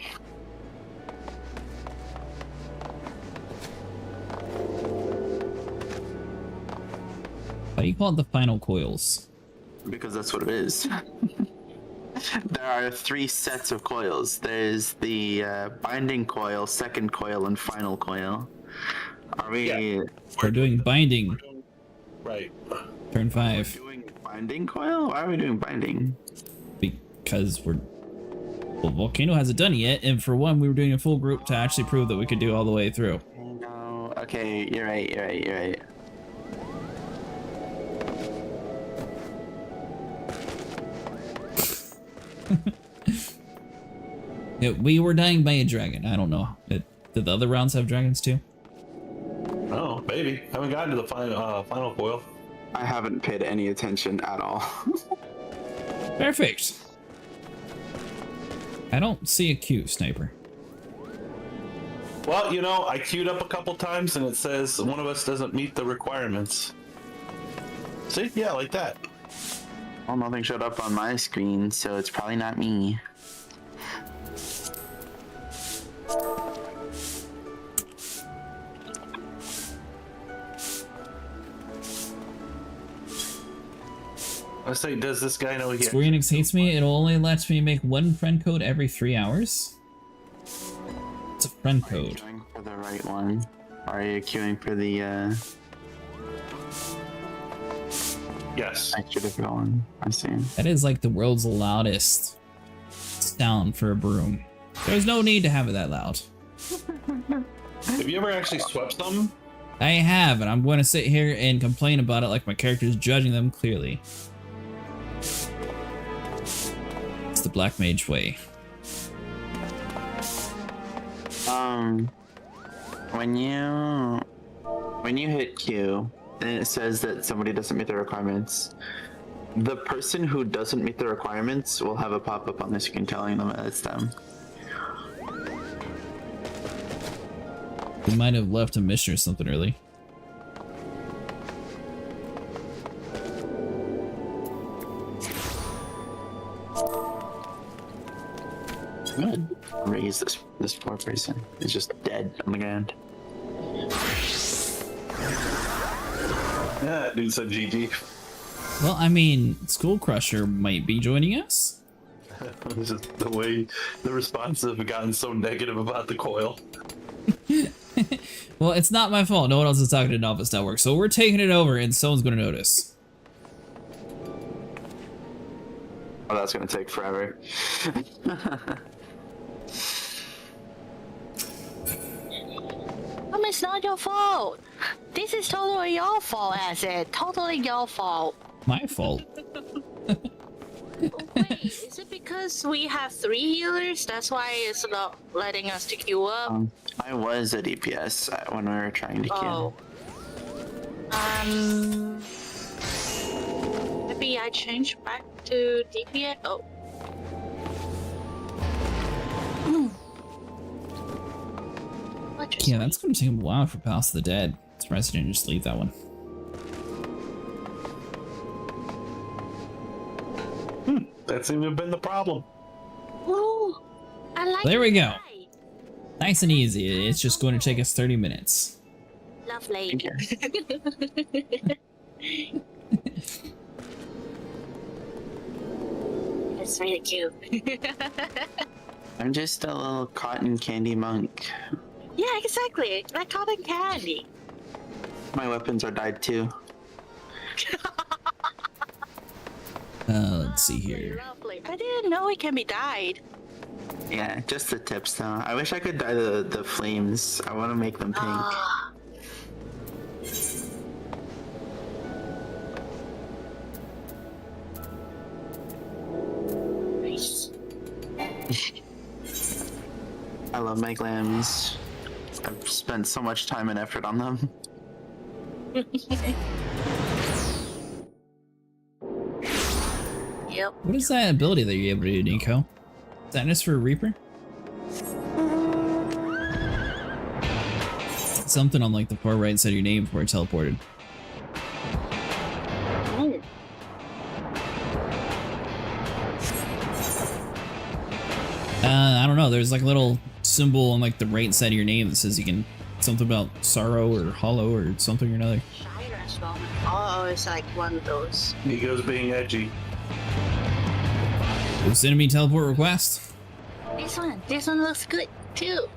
Why do you call it the final coils? Because that's what it is. There are 3 sets of coils. There's the binding coil, second coil, and final coil. Are we? Yeah. We're doing binding. Right. Turn 5. Doing binding coil? Why are we doing binding? Because we're... Well, Volcano hasn't done it yet, and for one, we were doing a full group to actually prove that we could do all the way through. No. Okay, you're right. Yeah, we were dying by a dragon. I don't know. Did the other rounds have dragons too? Oh, maybe. I haven't gotten to the final coil. I haven't paid any attention at all. Perfect. I don't see a Q, Sniper. Well, you know, I queued up a couple times and it says one of us doesn't meet the requirements. See? Yeah, like that. Well, nothing showed up on my screen, so it's probably not me. I say, does this guy know he... Square Enix hates me. It only lets me make 1 friend code every 3 hours. It's a friend code. Are you queuing for the right one? Are you queuing for the Yes. extra difficult one? I see. That is like the world's loudest sound for a broom. There's no need to have it that loud. Have you ever actually swept something? I have, and I'm going to sit here and complain about it like my character's judging them clearly. It's the Black Mage way. When you hit Q, and it says that somebody doesn't meet the requirements, the person who doesn't meet the requirements will have a pop-up on the screen telling them that it's them. We might have left a mission or something early. I'm gonna raise this poor person. He's just dead on the ground. Yeah, dude said GG. Well, I mean, Skull Crusher might be joining us. This is the way the responses have gotten so negative about the coil. Well, it's not my fault. No one else is talking to Novice Network, so we're taking it over, and someone's going to notice. Oh, that's gonna take forever. It's not your fault. This is totally your fault, Acid. Totally your fault. My fault. Wait, is it because we have 3 healers? That's why it's not letting us to queue up? I was at DPS when we were trying to kill. Maybe I changed back to DPS. Oh. Yeah, that's going to take a while for Palace of the Dead. Surprised I didn't just leave that one. That seemed to have been the problem. Ooh, I like There we go. that. Nice and easy. It's just going to take us 30 minutes. Lovely. It's really cute. I'm just a little cotton candy monk. Yeah, exactly. Like cotton candy. My weapons are dyed too. Let's see here. Lovely. I didn't know it can be dyed. Yeah, just the tips though. I wish I could dye the flames. I want to make them pink. Nice. I love my glams. I've spent so much time and effort on them. Yep. What is that ability that you're able to do, Nico? Is that just for a Reaper? Something on like the far right side of your name before it teleported. Oh. I don't know. There's like a little symbol on like the right side of your name that says you can something about sorrow or hollow or something or another. Shire as well. Oh, it's like one of those. Nico's being edgy. Who's sending me teleport request? This one looks good too.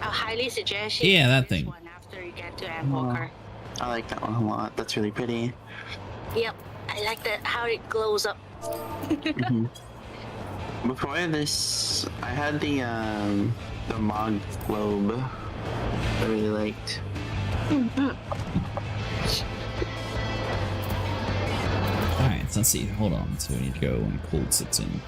I highly suggest you Yeah, do that this thing. one after you get to Endwalker. I like that one a lot. That's really pretty. Yep, I like that how it glows up. Before this, I had the Mog Globe I really liked. Alright, so let's see. Hold on. So we need to go when cold sits in.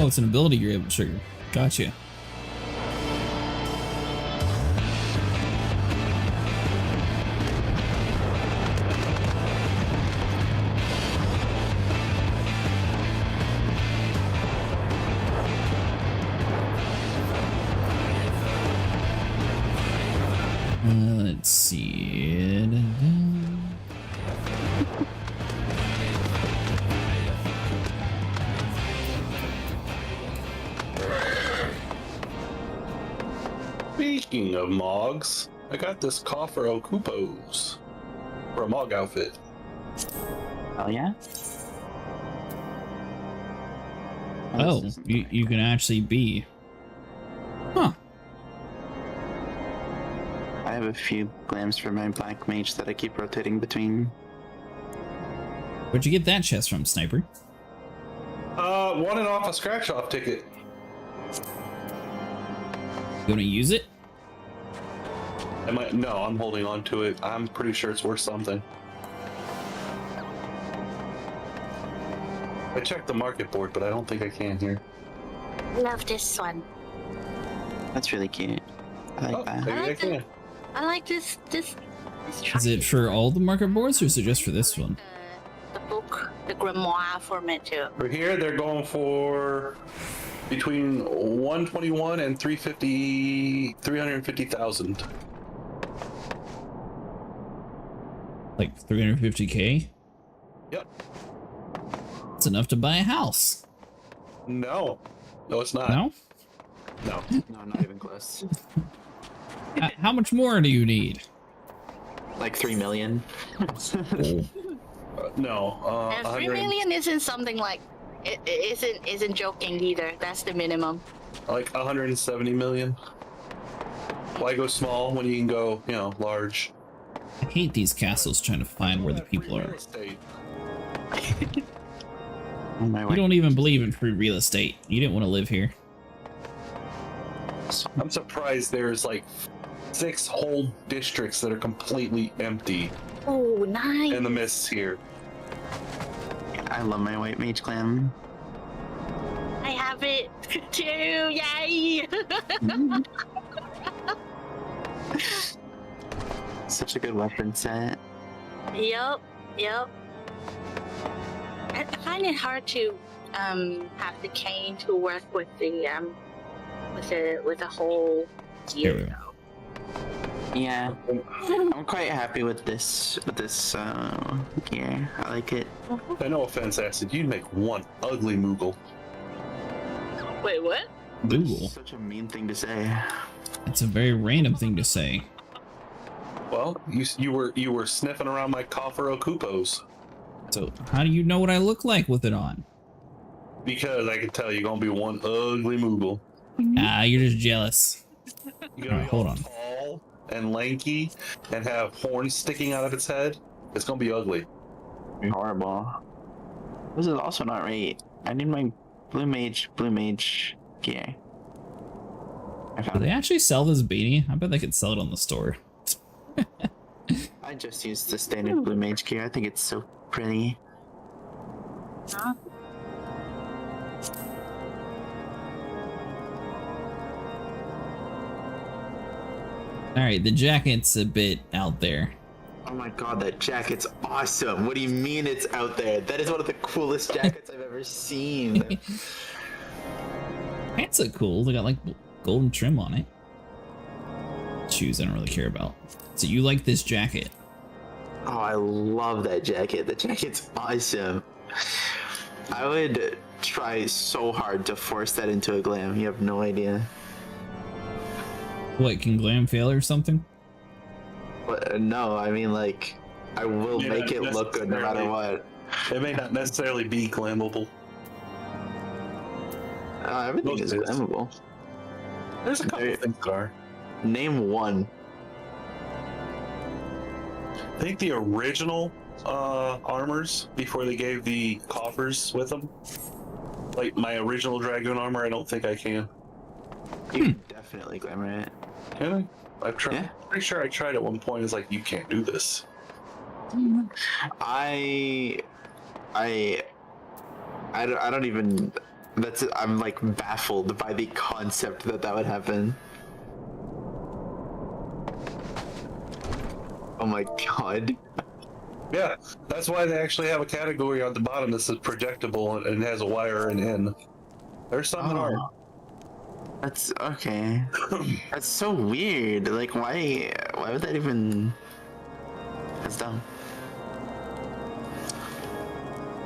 Oh, it's an ability you're able to trigger. Gotcha. Let's see. Speaking of Mogs, I got this coffer Okupos for a Mog outfit. Oh yeah? Oh, you can actually be. Huh. I have a few glams for my black mage that I keep rotating between. Where'd you get that chest from, Sniper? Won it off a scratch-off ticket. You wanna use it? No, I'm holding on to it. I'm pretty sure it's worth something. I checked the market board, but I don't think I can here. Love this one. That's really cute. I like that. Maybe I can. I like this. Is it for all the market boards or is it just for this one? The book, the grimoire format too. For here, they're going for between 121 and 350,000. Like 350k? Yep. It's enough to buy a house. No, it's not. No? No. No, not even close. How much more do you need? Like 3 million. No. And 3 million isn't something like it isn't joking either. That's the minimum. Like 170 million. Why go small when you can go, large? I hate these castles trying to find where the people are. You don't even believe in free real estate. You didn't want to live here. I'm surprised there's like 6 whole districts that are completely empty Oh, nice. in the mists here. I love my white mage clan. I have it too. Yay! Such a good weapon set. Yep. I find it hard to have the cane to work with the whole gear. Yeah, I'm quite happy with this gear. I like it. No offense, Acid, you'd make one ugly Moogle. Wait, what? Google. Such a mean thing to say. It's a very random thing to say. Well, you were sniffing around my coffer Okupos. So how do you know what I look like with it on? Because I can tell you're gonna be one ugly Moogle. Ah, you're just jealous. You're gonna Alright, hold on. tall and lanky and have horns sticking out of its head. It's gonna be ugly. Horrible. This is also not right. I need my blue mage gear. I Do found they it. actually sell this beanie? I bet they could sell it on the store. I just used the standard blue mage gear. I think it's so pretty. Alright, the jacket's a bit out there. Oh my god, that jacket's awesome. What do you mean it's out there? That is one of the coolest jackets I've ever seen. Pants look cool. They got like golden trim on it. Shoes I don't really care about. So you like this jacket? Oh, I love that jacket. The jacket's awesome. I would try so hard to force that into a glam. You have no idea. What, can glam fail or something? But no, I mean like, I will make it look good no matter what. It may not necessarily be glammable. Everything is glammable. There's a couple things that are. Name one. I think the original armors, before they gave the coffers with them. Like my original Dragoon armor, I don't think I can. You can definitely glamour it. Can I? I've tried. Yeah. Pretty sure I tried at one point. It's like, you can't do this. I don't even. I'm like baffled by the concept that would happen. Oh my god. Yeah, that's why they actually have a category on the bottom that says projectable and has a wire and in. There's some that are. That's okay. That's so weird. Like, why would that even? That's dumb.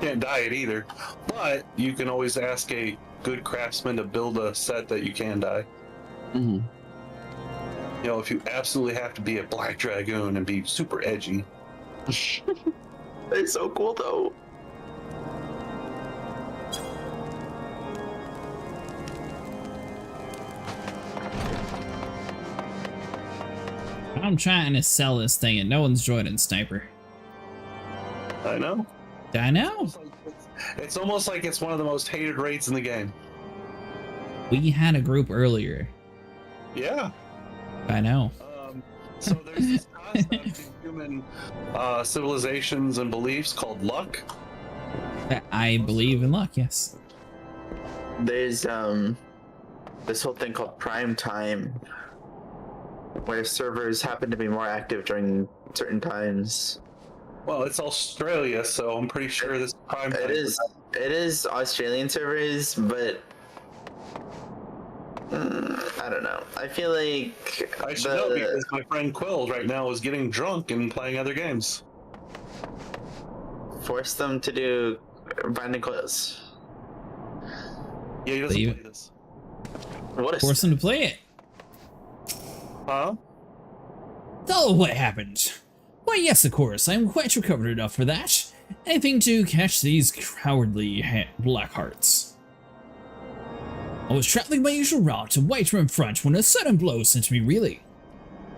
Can't dye it either, but you can always ask a good craftsman to build a set that you can dye. Mm-hmm. You know, if you absolutely have to be a black dragoon and be super edgy. They're so cool though. I'm trying to sell this thing and no one's joining Sniper. I know. I know. It's almost like it's one of the most hated raids in the game. We had a group earlier. Yeah. I know. So there's this concept in human civilizations and beliefs called luck. I believe in luck, yes. There's this whole thing called prime time, where servers happen to be more active during certain times. Well, it's Australia, so I'm pretty sure this prime time. It is Australian servers, but I don't know. I feel like I should know because my friend Quill right now is getting drunk and playing other games. Force them to do Binding Coils. Yeah, he doesn't play this. What? Force them to play it. Huh? Oh, what happened? Why, yes, of course. I'm quite recovered enough for that. Anything to catch these cowardly black hearts. I was traveling my usual route to Whiterun Front when a sudden blow sent me reeling.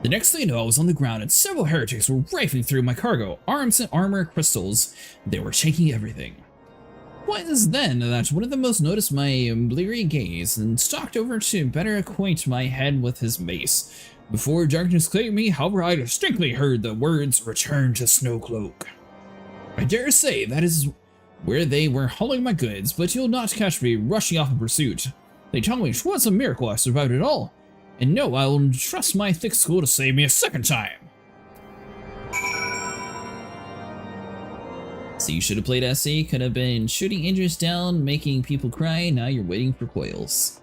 The next thing I know, I was on the ground and several heretics were rifling through my cargo, arms and armor crystals. They were taking everything. It was then that one of them most noticed my bleary gaze and stalked over to better acquaint my head with his mace. Before darkness claimed me, however, I distinctly heard the words, "Return to Snowcloak." I dare say that is where they were hauling my goods, but you'll not catch me rushing off in pursuit. They tell me 'twas a miracle I survived it all, and no, I will trust my thick skull to save me a second time. So you should have played SE, could have been shooting injuries down, making people cry, now you're waiting for coils.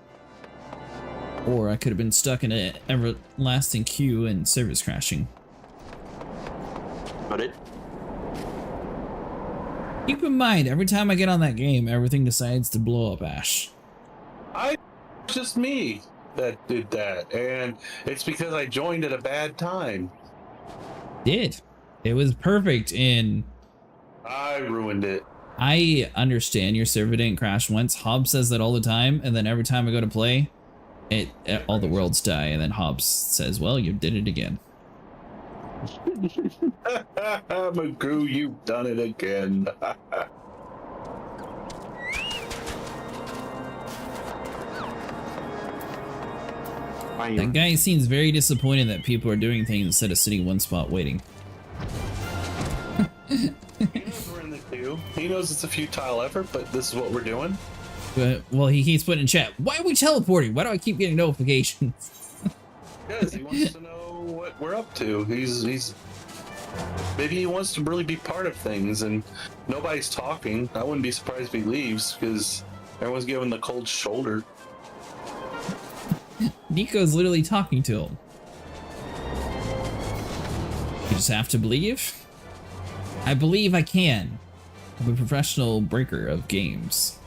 Or I could have been stuck in an everlasting queue and servers crashing. Got it. Keep in mind, every time I get on that game, everything decides to blow up, Ash. Just me that did that, and it's because I joined at a bad time. It was perfect in... I ruined it. I understand your server didn't crash once. Hobbs says that all the time, and then every time I go to play, all the worlds die, and then Hobbs says, well, you did it again. Magoo, you've done it again. That guy seems very disappointed that people are doing things instead of sitting one spot waiting. He knows we're in the queue. He knows it's a futile effort, but this is what we're doing. But, well, he keeps putting in chat, why are we teleporting? Why do I keep getting notifications? Because he wants to know what we're up to. He's maybe he wants to really be part of things, and nobody's talking. I wouldn't be surprised if he leaves because everyone's giving the cold shoulder. Nico's literally talking to him. You just have to believe. I believe I can. I'm a professional breaker of games.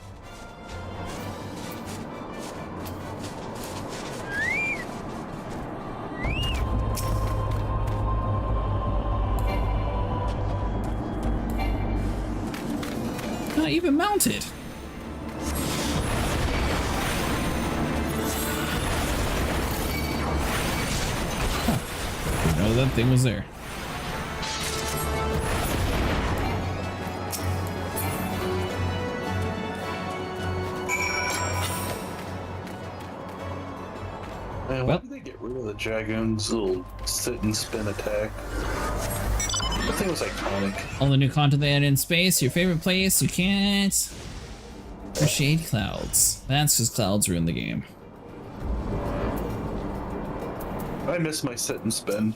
Not even mounted. Huh. Didn't know that thing was there. Man, why did they get rid of the Dragoon's little sit and spin attack? That thing was iconic. All the new content they added in space, your favorite place, you can't appreciate clouds. That's because clouds ruin the game. I miss my sit and spin.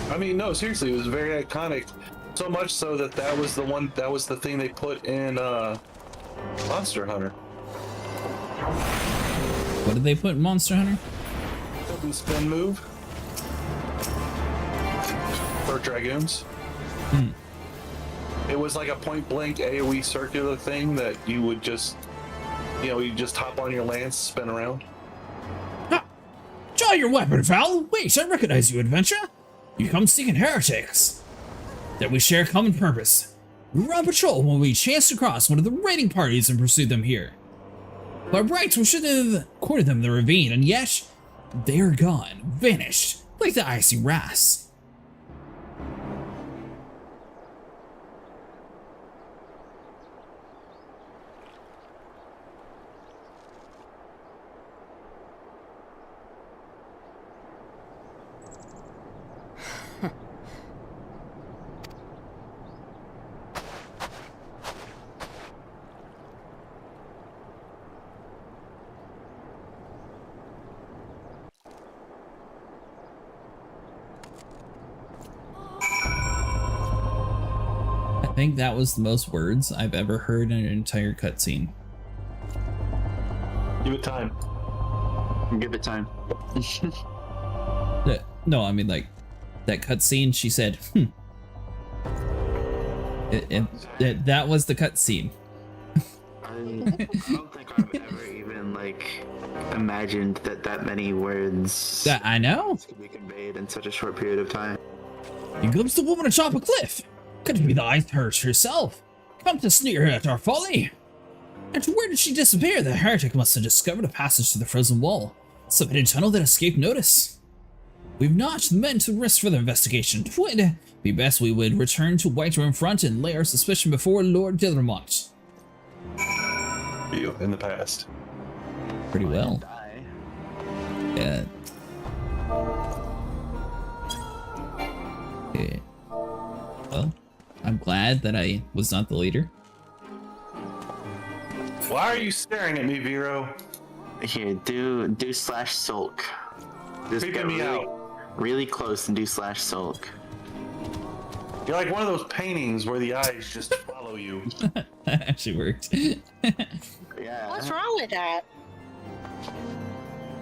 I mean, no, seriously, it was very iconic. So much so that that was the thing they put in Monster Hunter. What did they put in Monster Hunter? Sit and spin move. For Dragoons. Hmm. It was like a point blank AoE circular thing that you would just, you just hop on your lance, spin around. Ah, draw your weapon, Val. Wait, I recognize you, adventure. You come seeking heretics. That we share a common purpose. We were on patrol when we chanced across one of the raiding parties and pursued them here. By rights, we should have courted them in the ravine, and yet they are gone, vanished, like the icy wrasse. I think that was the most words I've ever heard in an entire cutscene. Give it time. Give it time. No, I mean like that cutscene. She said, that was the cutscene. I don't think I've ever even imagined that many words. That I know. Could be conveyed in such a short period of time. You glimpsed the woman atop a cliff. Could it be the ice heretic herself? Come to sneer at our folly. And where did she disappear? The heretic must have discovered a passage to the frozen wall. Some hidden tunnel that escaped notice. We've not the men to risk further investigation. It would be best we would return to White Room Front and lay our suspicion before Lord Dillermont. You in the past. Pretty well. Yeah. Okay. Well, I'm glad that I was not the leader. Why are you staring at me, Vero? Here, do slash sulk. Just Freaking get me really, out. really close and do slash sulk. You're like one of those paintings where the eyes just follow you. That actually worked. Yeah. What's wrong with that?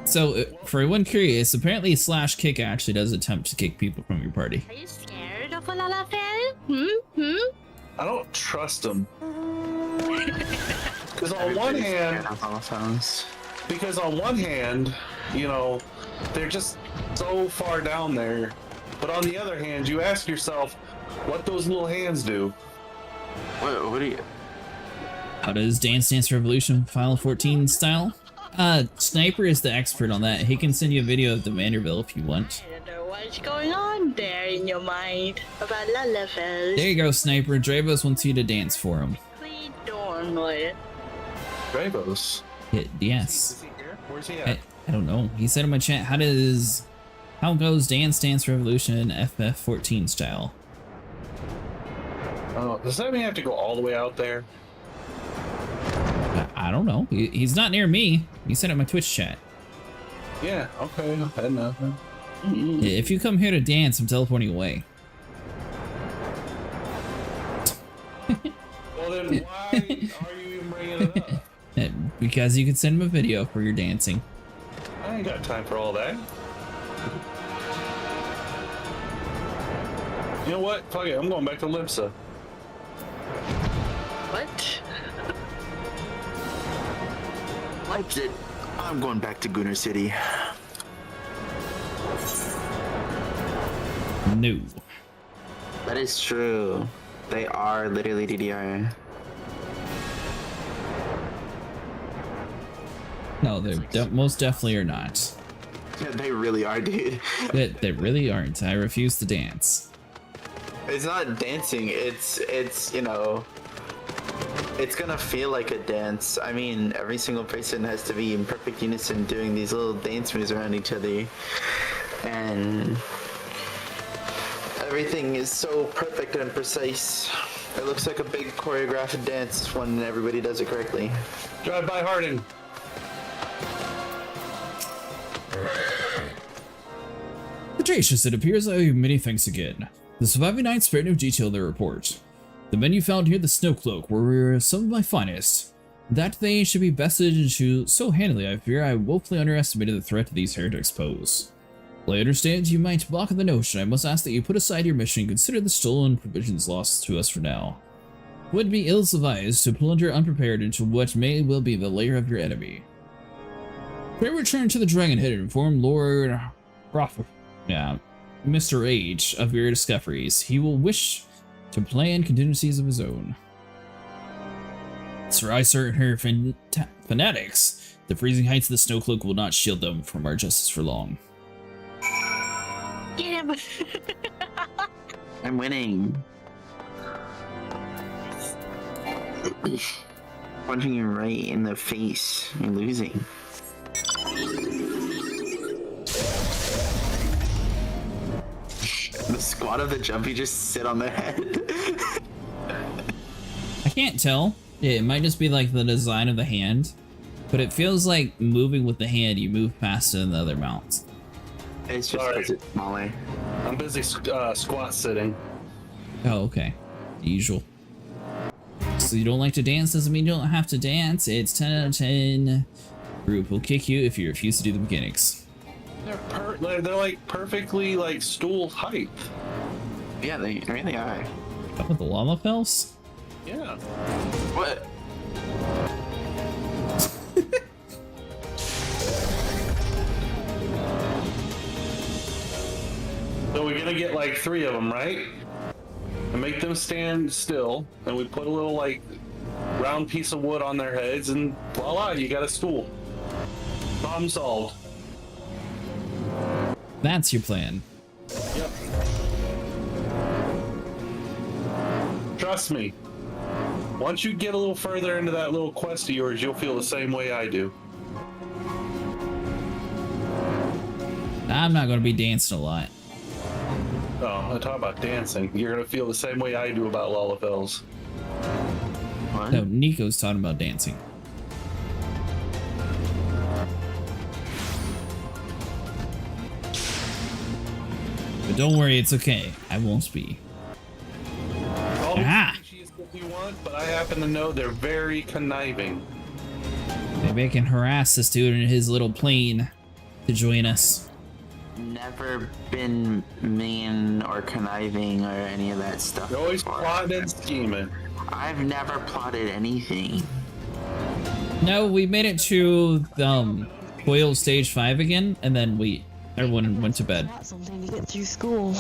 So, for anyone curious, apparently slash kick actually does attempt to kick people from your party. Are you scared of a Lalafell? I don't trust them. Because on one hand, they're just so far down there. But on the other hand, you ask yourself, what those little hands do? What do you? How does Dance Dance Revolution Final 14 style? Sniper is the expert on that. He can send you a video of the Vanderbilt if you want. I don't know what's going on there in your mind about Lalafell. There you go, Sniper. Dravos wants you to dance for him. Please don't know it. Dravos? Yes. Is he here? Where's he at? I don't know. He said in my chat, how goes Dance Dance Revolution FF14 style? Oh, does that mean I have to go all the way out there? I I don't know. He's not near me. He sent it in my Twitch chat. Yeah, okay, I know. If you come here to dance, I'm teleporting away. Well, then why are you even bringing it up? Because you can send him a video for your dancing. I ain't got time for all that. You know what? Fuck it, I'm going back to Limsa. What? Liked it. I'm going back to Gunner City. No. That is true. They are literally DDR. No, they most definitely are not. Yeah, they really are, dude. They really aren't. I refuse to dance. It's not dancing. It's you know, it's gonna feel like a dance. I mean, every single person has to be in perfect unison doing these little dance moves around each other, and everything is so perfect and precise. It looks like a big choreographed dance when everybody does it correctly. Drive by Harding. Patricius, it appears I owe you many thanks again. The surviving knights spared no detail in their report. The men you found near the Snowcloak were some of my finest. That they should be bested into so handily, I fear I woefully underestimated the threat these heretics pose. Well, I understand you might balk at the notion. I must ask that you put aside your mission and consider the stolen provisions lost to us for now. It would be ill-advised to plunder unprepared into what may well be the lair of your enemy. Pray return to the Dragonhead and inform Lord Mr. H of your discoveries. He will wish to plan contingencies of his own. Sir, I certain her fanatics. The freezing heights of the Snowcloak will not shield them from our justice for long. Get him! I'm winning. Punching you right in the face. You're losing. The squad of the jumpy just sit on their head. I can't tell. It might just be like the design of the hand, but it feels like moving with the hand, you move faster than the other mounts. It's just because it's smaller. I'm busy squat sitting. Oh, okay. The usual. So you don't like to dance doesn't mean you don't have to dance. It's 10 out of 10. Group will kick you if you refuse to do the mechanics. They're like perfectly like stool height. Yeah, they really are. Up with the llama fells? Yeah. What? So we're gonna get like 3 of them, right? And make them stand still, and we put a little like round piece of wood on their heads, and voila, you got a stool. Problem solved. That's your plan. Yep. Trust me. Once you get a little further into that little quest of yours, you'll feel the same way I do. I'm not going to be dancing a lot. Oh, I talk about dancing. You're gonna feel the same way I do about Lalafels. What? No, Nico's talking about dancing. But don't worry, it's okay. I won't be. All Ah! the species if you want, but I happen to know they're very conniving. Maybe I can harass this dude in his little plane to join us. Never been mean or conniving or any of that stuff. You're always before. plotting and scheming. I've never plotted anything. No, we made it to Coil Stage 5 again, and then everyone went to bed. That's something to get through school.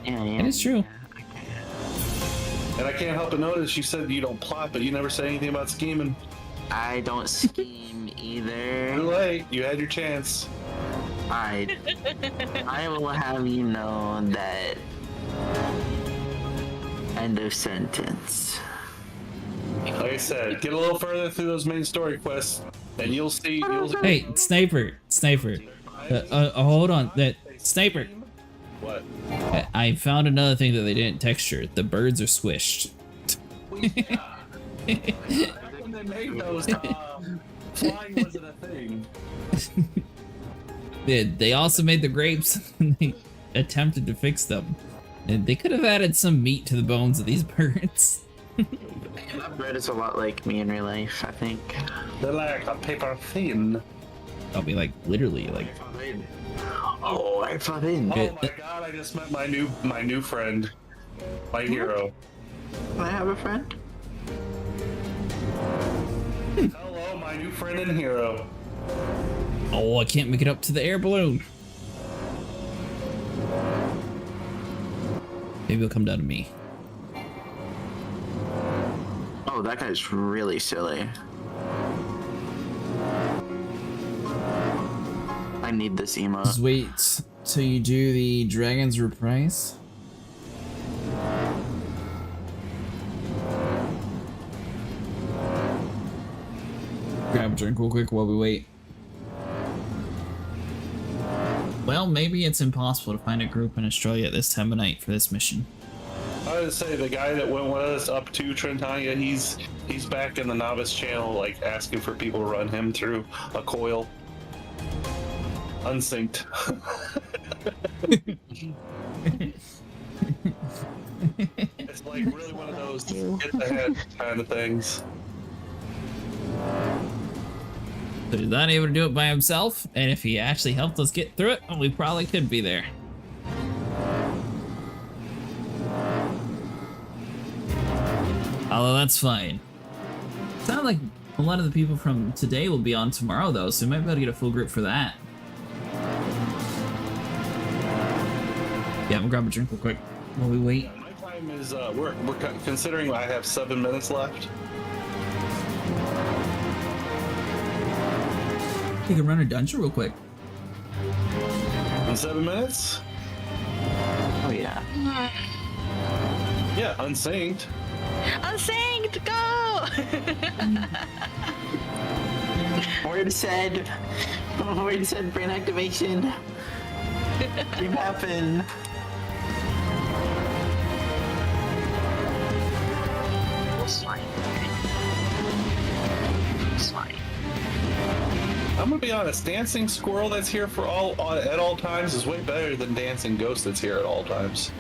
Yeah, It is true. And I can't help but notice you said you don't plot, but you never say anything about scheming. I don't scheme either. Too late. You had your chance. I will have you know that. End of sentence. Like I said, get a little further through those main story quests, and you'll see. Hey, sniper. Hold on, that sniper. What? I found another thing that they didn't texture. The birds are squished. they made those, flying wasn't a thing. They also made the grapes and they attempted to fix them. And they could have added some meat to the bones of these birds. That bread is a lot like me in real life, I think. They're like a paper thin. I'll be like, literally, like. Oh, I fought in. Oh my god, I just met my new friend. My hero. Can I have a friend? Hello, my new friend and hero. Oh, I can't make it up to the air balloon. Maybe it'll come down to me. Oh, that guy's really silly. I need this emo. Just wait till you do the Dragon's Reprise. Grab a drink real quick while we wait. Well, maybe it's impossible to find a group in Australia at this time of night for this mission. I would say the guy that went with us up to Twintania, he's back in the novice channel, like asking for people to run him through a coil. Unsynced. It's like really one of those get the head kind of things. So he's not able to do it by himself, and if he actually helped us get through it, well, we probably could be there. Although that's fine. Sounds like a lot of the people from today will be on tomorrow though, so we might be able to get a full group for that. Yeah, we'll grab a drink real quick while we wait. My time is we're considering I have 7 minutes left. You can run a dungeon real quick. In 7 minutes? Oh yeah. Yeah, unsynced. Unsynced, go! Word said brain activation. Dream happen. I'm gonna be honest, dancing squirrel that's here for at all times is way better than dancing ghost that's here at all times.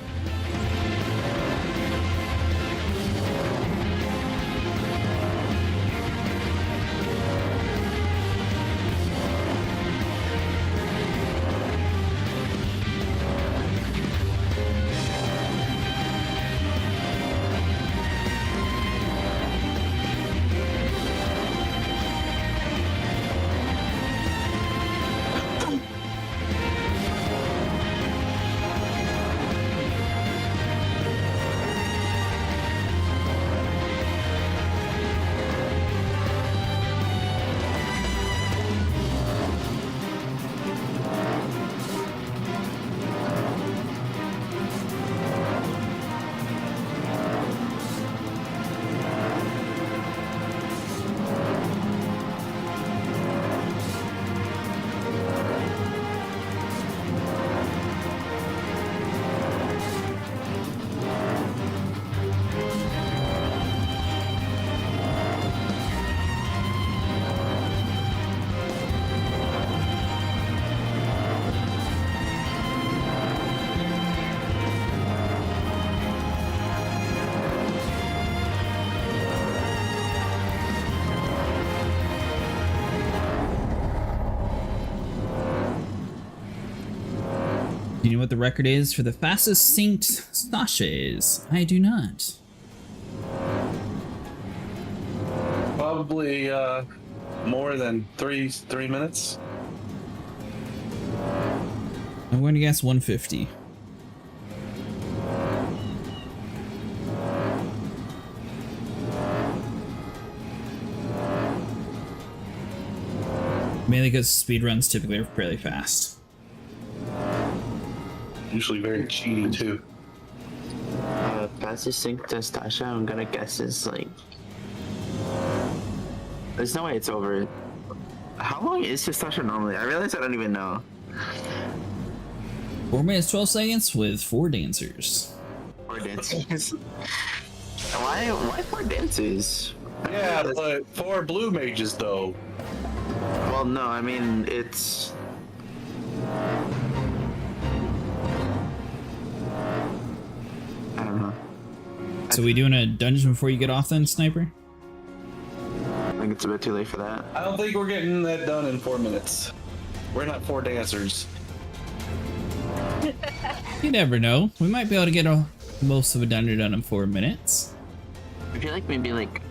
Do you know what the record is for the fastest synced Sashes? I do not. Probably more than three minutes. I'm going to guess 150. Mainly because speedruns typically are fairly fast. Usually very cheaty too. Fastest sync to Stasha, I'm gonna guess is like. There's no way it's over. How long is Stasha normally? I realize I don't even know. 4 minutes 12 seconds with 4 dancers. 4 dancers. Why 4 dancers? Yeah, but for blue mages though. Well, no, I mean it's. I don't know. So we doing a dungeon before you get off then, Sniper? I think it's a bit too late for that. I don't think we're getting that done in 4 minutes. We're not 4 dancers. You never know. We might be able to get most of a dungeon done in 4 minutes. I feel like maybe like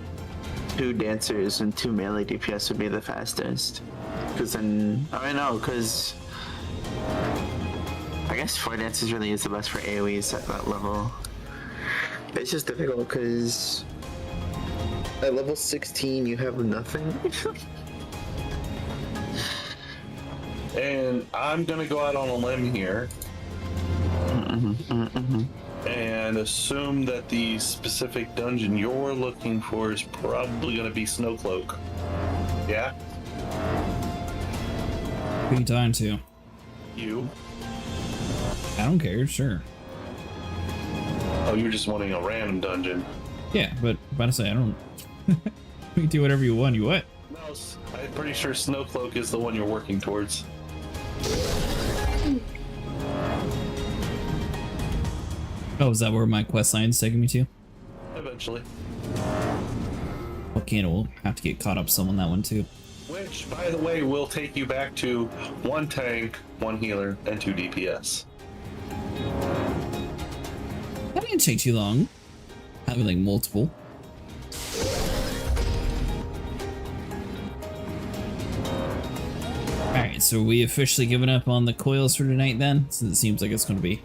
2 dancers and 2 melee DPS would be the fastest. Because then, I know, because I guess 4 dancers really is the best for AoEs at that level. It's just difficult because at level 16 you have nothing. And I'm gonna go out on a limb here and assume that the specific dungeon you're looking for is probably gonna be Snowcloak. Yeah? Who you talking to? You? I don't care, sure. Oh, you're just wanting a random dungeon. Yeah, but about to say, I don't... You can do whatever you want, you what? No, I'm pretty sure Snowcloak is the one you're working towards. Oh, is that where my quest line's taking me to? Eventually. Okay, we'll have to get caught up some on that one too. Which, by the way, will take you back to 1 tank, 1 healer, and 2 DPS. That didn't take too long. Having like multiple. Alright, so we officially given up on the coils for tonight then? Since it seems like it's going to be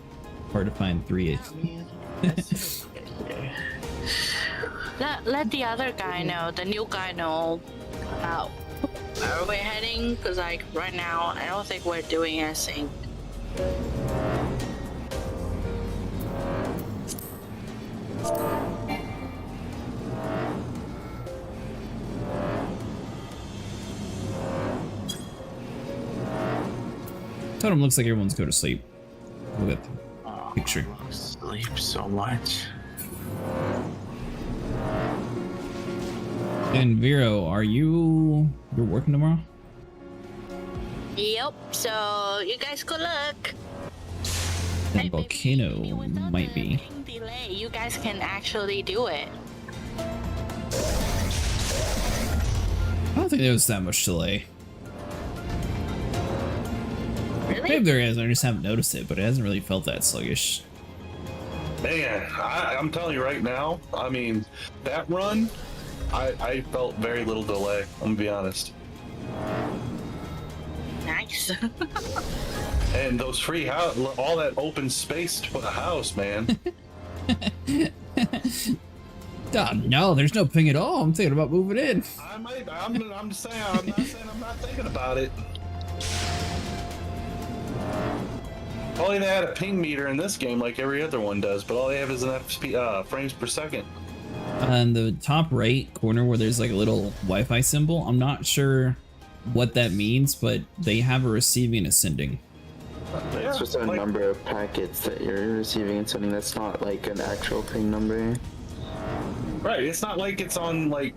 hard to find 3. Let the other guy know, the new guy know about where we're heading, because like right now I don't think we're doing anything. Totem looks like everyone's go to sleep. Look at the picture. I sleep so much. And Vero, you're working tomorrow? Yep, so you guys good luck. And Volcano might be. Delay, you guys can actually do it. I don't think there was that much delay. Really? Maybe there is, I just haven't noticed it, but it hasn't really felt that sluggish. Man, I'm telling you right now, I mean, that run, I felt very little delay, I'm gonna be honest. Nice. And those free house, all that open space to put a house, man. God, no, there's no ping at all. I'm thinking about moving in. I'm just saying, I'm not saying I'm not thinking about it. Only they had a ping meter in this game like every other one does, but all they have is an frames per second. On the top right corner where there's like a little Wi-Fi symbol, I'm not sure what that means, but they have a receiving and a sending. Yeah, It's just a number of packets that you're receiving and something that's not like an actual ping number. right, it's not like it's on like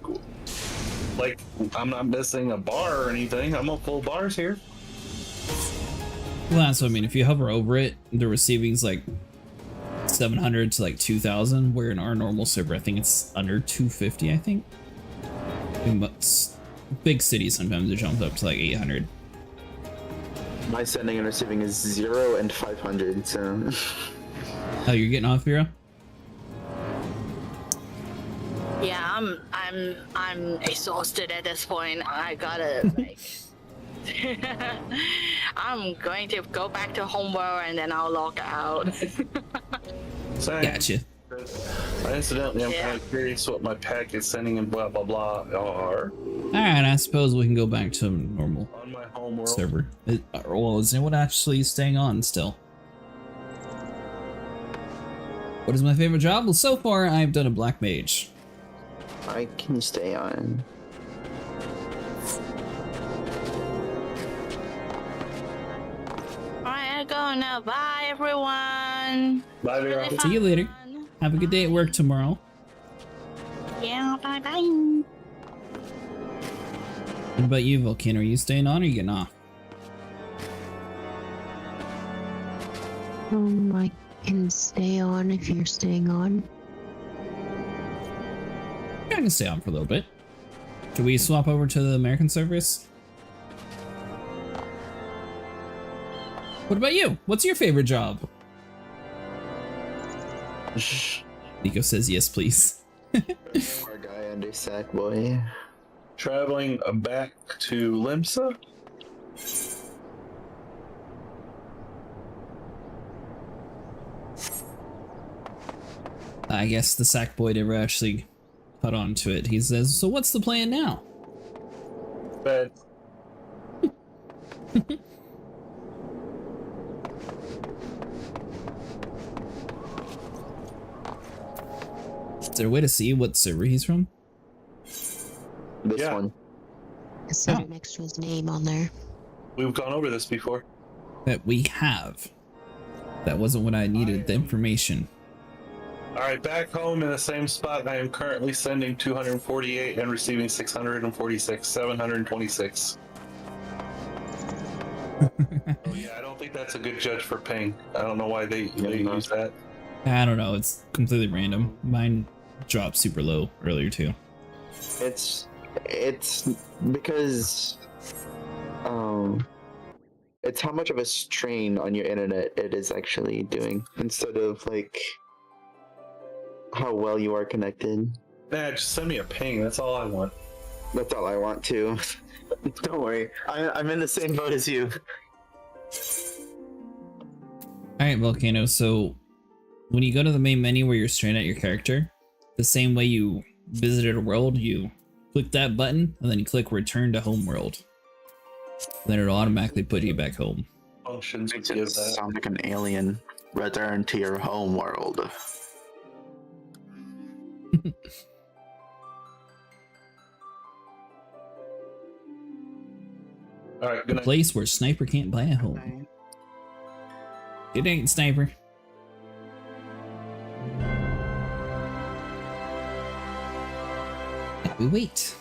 I'm not missing a bar or anything. I'm on full bars here. Well, that's what I mean. If you hover over it, the receiving's like 700 to like 2,000, where in our normal server, I think it's under 250, I think. In big cities, sometimes it jumps up to like 800. My sending and receiving is 0 and 500, so... Oh, you're getting off, Vero? Yeah, I'm exhausted at this point. I gotta like I'm going to go back to homeworld and then I'll log out. Same. Gotcha. Incidentally, I'm kind of curious what my packet sending and blah blah blah are. Alright, I suppose we can go back to normal On my homeworld. server. Well, is anyone actually staying on still? What is my favorite job? Well, so far I've done a black mage. I can stay on. Alright, I go now. Bye everyone. Bye, Vero. Really See you later. fun. Have a good day at work tomorrow. Yeah, bye bye. What about you, Volcano? Are you staying on or you getting off? I can stay on if you're staying on. I can stay on for a little bit. Should we swap over to the American service? What about you? What's your favorite job? Nico says yes, please. Poor guy under Sackboy. Traveling back to Limsa? I guess the Sackboy never actually caught on to it. He says, so what's the plan now? Bed. Is there a way to see what server he's from? This one. It said it next to his name on there. We've gone over this before. That we have. That wasn't what I needed, the information. Alright, back home in the same spot, I am currently sending 248 and receiving 646, 726. Oh yeah, I don't think that's a good judge for ping. I don't know why they use that. I don't know, it's completely random. Mine dropped super low earlier too. It's because it's how much of a strain on your internet it is actually doing instead of like how well you are connected. Nah, just send me a ping, that's all I want. That's all I want too. Don't worry, I'm in the same boat as you. Alright, Volcano, so when you go to the main menu where you're staring at your character, the same way you visited a world, you click that button and then you click return to home world. Then it'll automatically put you back home. Functions Makes it sound like an alien. Return to your home world. Alright, good A night. place where Sniper can't buy a home. Good night, Sniper. We wait.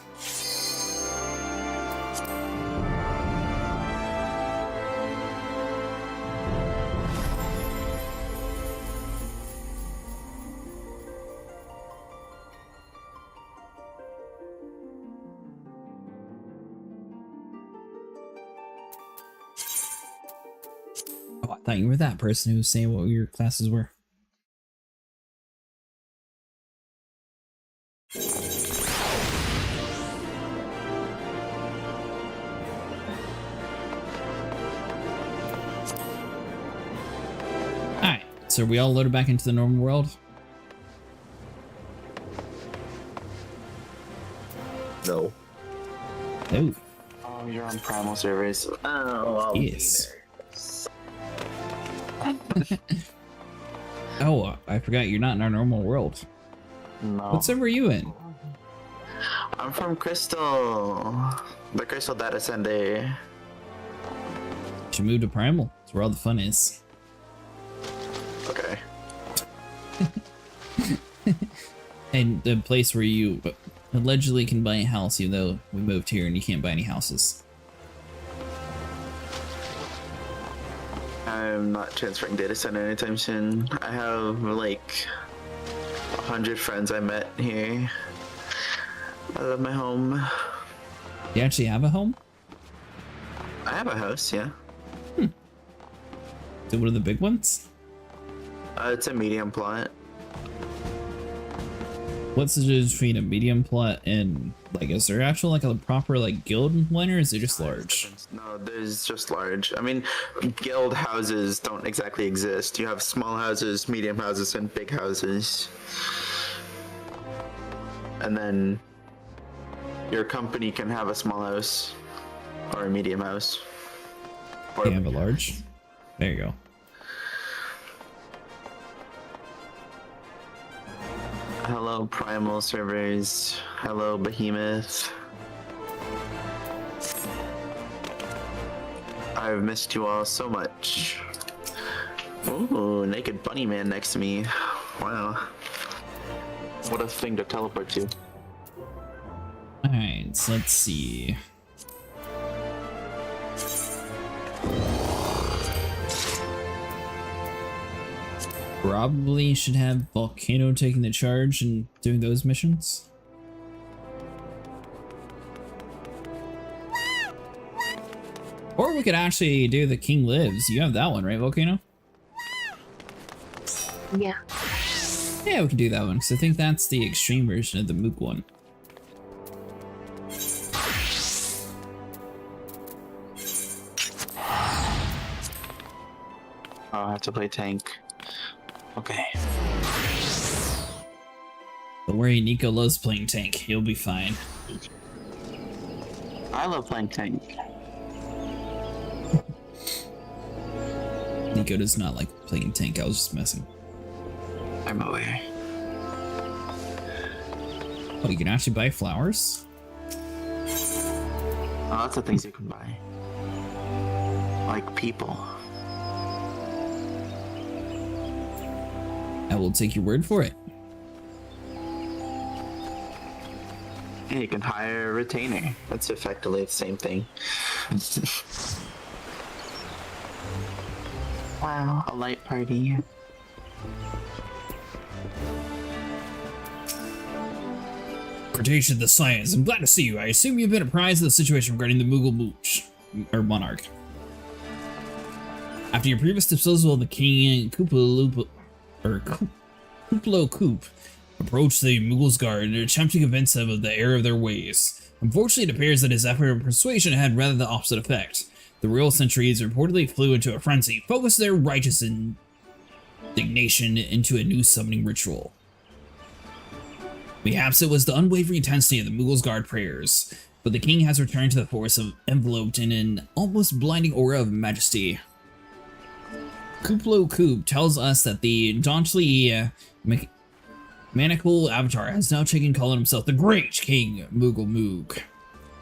Oh, I thought you were that person who was saying what your classes were. Alright, so are we all loaded back into the normal world? No. No. Oh, you're on primal servers. Oh, I'll Yes. Oh, I forgot you're not in our normal world. No. What server are you in? I'm from Crystal. The Crystal Data Center. You should move to Primal. It's where all the fun is. Okay. And the place where you allegedly can buy a house, even though we moved here and you can't buy any houses. I'm not transferring data center anytime soon. I have like 100 friends I met here. I love my home. You actually have a home? I have a house, yeah. Is it one of the big ones? It's a medium plot. What's the difference between a medium plot and, like, is there actual, like, a proper, like, guild one, or is it just large? No, there's just large. I mean, guild houses don't exactly exist. You have small houses, medium houses, and big houses. And then your company can have a small house or a medium house. Or You have a large? There you go. Hello, Primal servers. Hello, Behemoth. I've missed you all so much. Ooh, naked bunny man next to me. Wow. What a thing to teleport to. Alright, so let's see. Probably should have Volcano taking the charge and doing those missions. Or we could actually do the King Lives. You have that one, right, Volcano? Yeah. Yeah, we can do that one, because I think that's the extreme version of the Mook one. Oh, I have to play tank. Okay. Don't worry, Nico loves playing tank. He'll be fine. I love playing tank. Nico does not like playing tank. I was just messing. I'm aware. Oh, you can actually buy flowers? Oh, lots of things you can buy. Like people. I will take your word for it. Yeah, you can hire a retainer. That's effectively the same thing. Wow, a light party. Cretaceous the Science, I'm glad to see you. I assume you've been apprised of the situation regarding the Moogle Mooch, or Monarch. After your previous disposal of the King Kuplo Koop approached the Moogle's guard and attempted to convince them of the error of their ways. Unfortunately, it appears that his effort of persuasion had rather the opposite effect. The royal sentries reportedly flew into a frenzy, focused their righteous indignation into a new summoning ritual. Perhaps it was the unwavering intensity of the Moogle's guard prayers, but the king has returned to the forest enveloped in an almost blinding aura of majesty. Kuplo Koop tells us that the dauntly maniacal avatar has now taken calling himself the Great King Moogle Moog.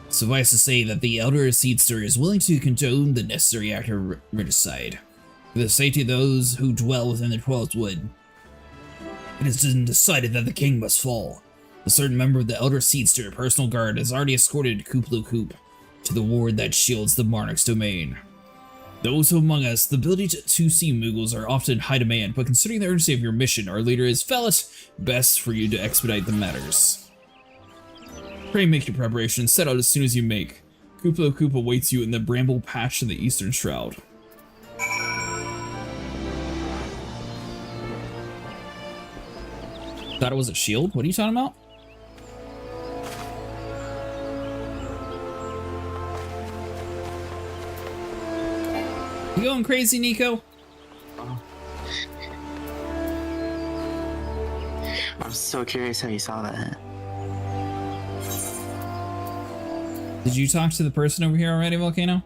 Suffice to say that the Elder Seedster is willing to condone the necessary act of regicide for the safety of those who dwell within the 12th Wood. It has been decided that the king must fall. A certain member of the Elder Seedster personal guard has already escorted Kuplo Koop to the ward that shields the monarch's domain. Those among us, the ability to see Moogles are often in high demand, but considering the urgency of your mission, our leader has felt it best for you to expedite the matters. Pray make your preparations, set out as soon as you make. Kuplo Koop awaits you in the bramble patch in the Eastern Shroud. Thought it was a shield? What are you talking about? You going crazy, Nico? I'm so curious how you saw that. Did you talk to the person over here already, Volcano?